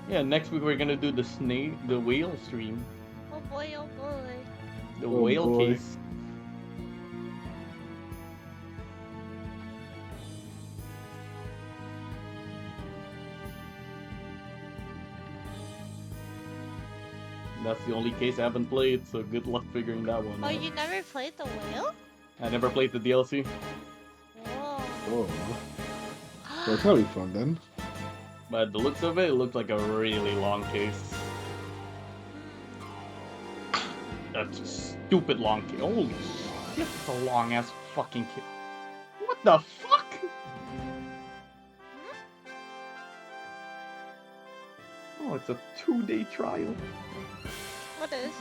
Yeah, next week we're gonna do the whale stream. Oh boy, oh boy. The Oh whale boy. case. That's the only case I haven't played, so good luck figuring that one Oh, out. you never played the whale? I never played the DLC. Whoa. Oh. That's gonna be fun then. But the looks of it looked like a really long case. That's a stupid long case. Holy shit, it's a long ass fucking case. What the fuck? Oh, it's a 2-day trial. What is?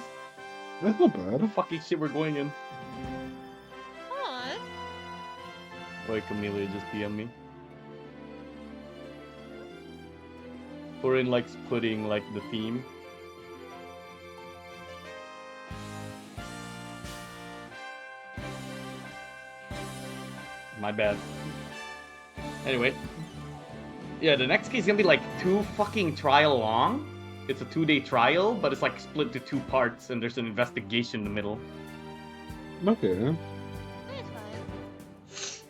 That's not What the bad. fucking shit we're going in? Come on. Wait, Camellia just DM me. Corinne likes putting like the theme. My bad. Anyway. Yeah, the next case is gonna be like 2 fucking trial long. It's a 2-day trial, but it's like split to 2 parts and there's an investigation in the middle. Okay. That's fine.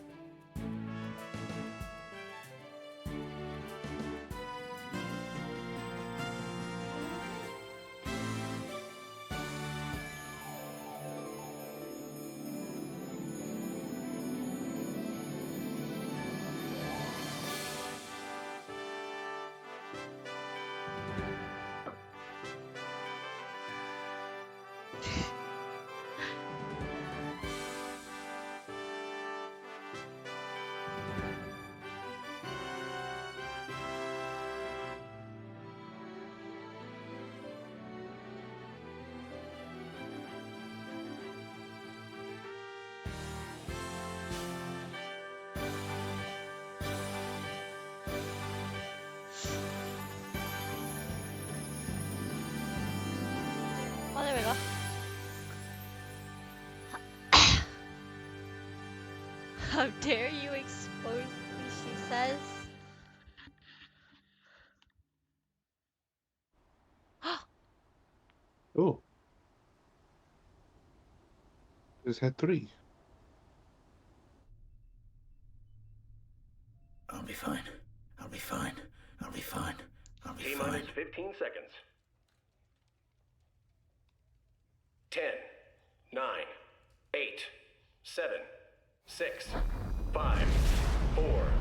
Oh, there we go. How dare you expose me, she says. Oh. Just had 3. I'll be fine. I'll be fine. I'll be fine. I'll be fine. T-minus 15 seconds. 10, 9, 8, 7, 6, 5, 4,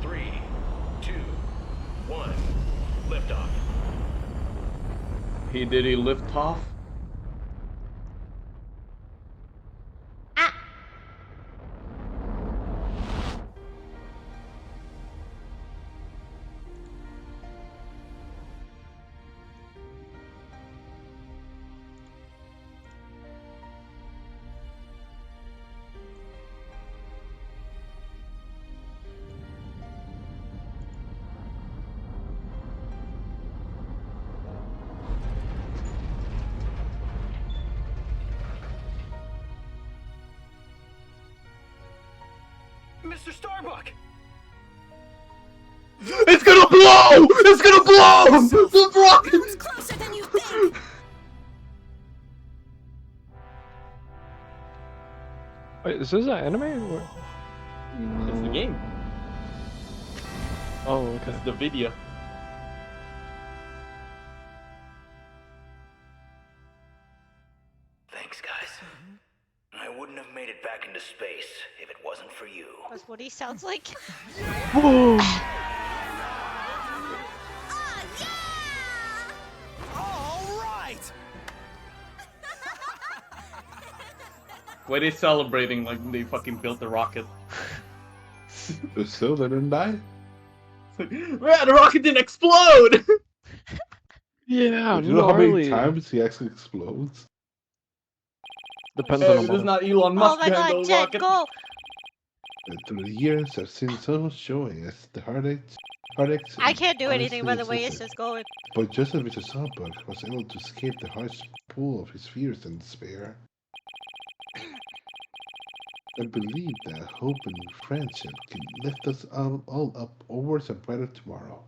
3, 2, 1. Liftoff. Did he lift off? Mr. Starbuck! It's gonna blow! It's gonna blow! The rocket! It's closer than you think! Wait, is this an anime? Or... It's the game. Oh, okay. It's the video. Thanks, guys. I wouldn't have made it back into space if it wasn't for you. That's what he sounds like. Whoa! All right. Why are they celebrating like they fucking built the rocket? So they didn't die? Yeah, the rocket didn't explode! Yeah, Do you know how many gnarly. times he actually explodes? Depends Hey, on this the is model. not Elon Oh Musk my behind god, those Jet, rockets. go! And through the years, I've seen so much joy as the heartaches. I can't do anything by honestly the way it's existed. just going. But just as Mr. Starbuck was able to escape the harsh pull of his fears and despair, I believe that hope and friendship can lift us all up towards a brighter tomorrow.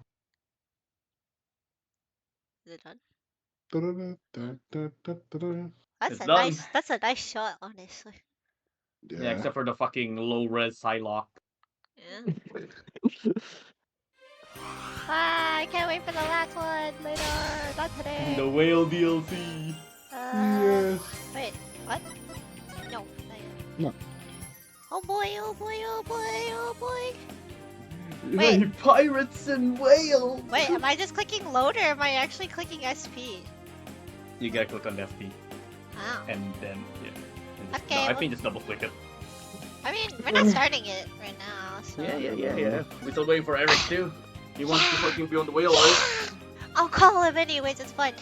Is it done? Da-da-da-da-da-da-da. That's It's that's a nice shot, honestly. Yeah, except for the fucking low-res Psylocke. Yeah. Ah, I can't wait for the last one later. Not today. The whale DLC. Yes. Wait, what? No, not yet. No. Oh boy, oh boy, oh boy, oh boy. Hey, pirates and whales! Wait, am I just clicking load or am I actually clicking SP? You gotta click on the FP, Wow. and then, yeah. And just, Okay, no, I well- think just double click it. I mean, we're not starting it right now, so. Yeah. We're still waiting for Eric too. He wants to fucking be on the whale, right? I'll call him anyways, it's fun.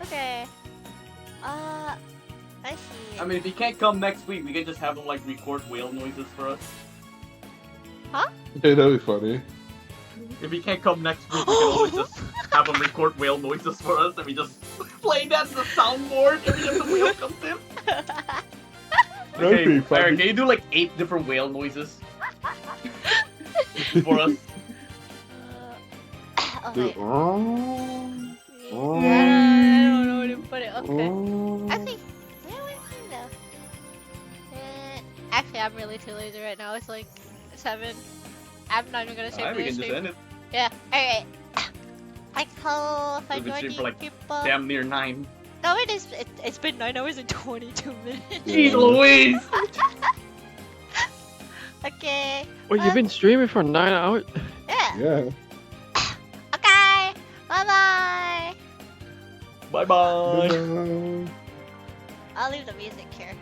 Okay. I see. I mean, if he can't come next week, we can just have him like record whale noises for us. Hey, that'd be funny. If he can't come next week, we can always just have him record whale noises for us, and we just play that as the soundboard every time the whale comes in. That'd be Okay, funny. Eric, can you do like 8 different whale noises for us? Oh, wait. Oh. I don't know where to put it. Okay. Actually, where is though? Actually, I'm really too lazy right now. It's like 7. I'm not even gonna say Alright, we can just end it. Yeah. Alright. I call if I We've been streaming join for like people. damn near 9. No, it is. It's been 9 hours and 22 minutes. Jeez Louise! Okay. Wait, you've been streaming for 9 hours? Yeah. Yeah. Okay. Bye bye. Bye bye. Bye-bye. I'll leave the music here.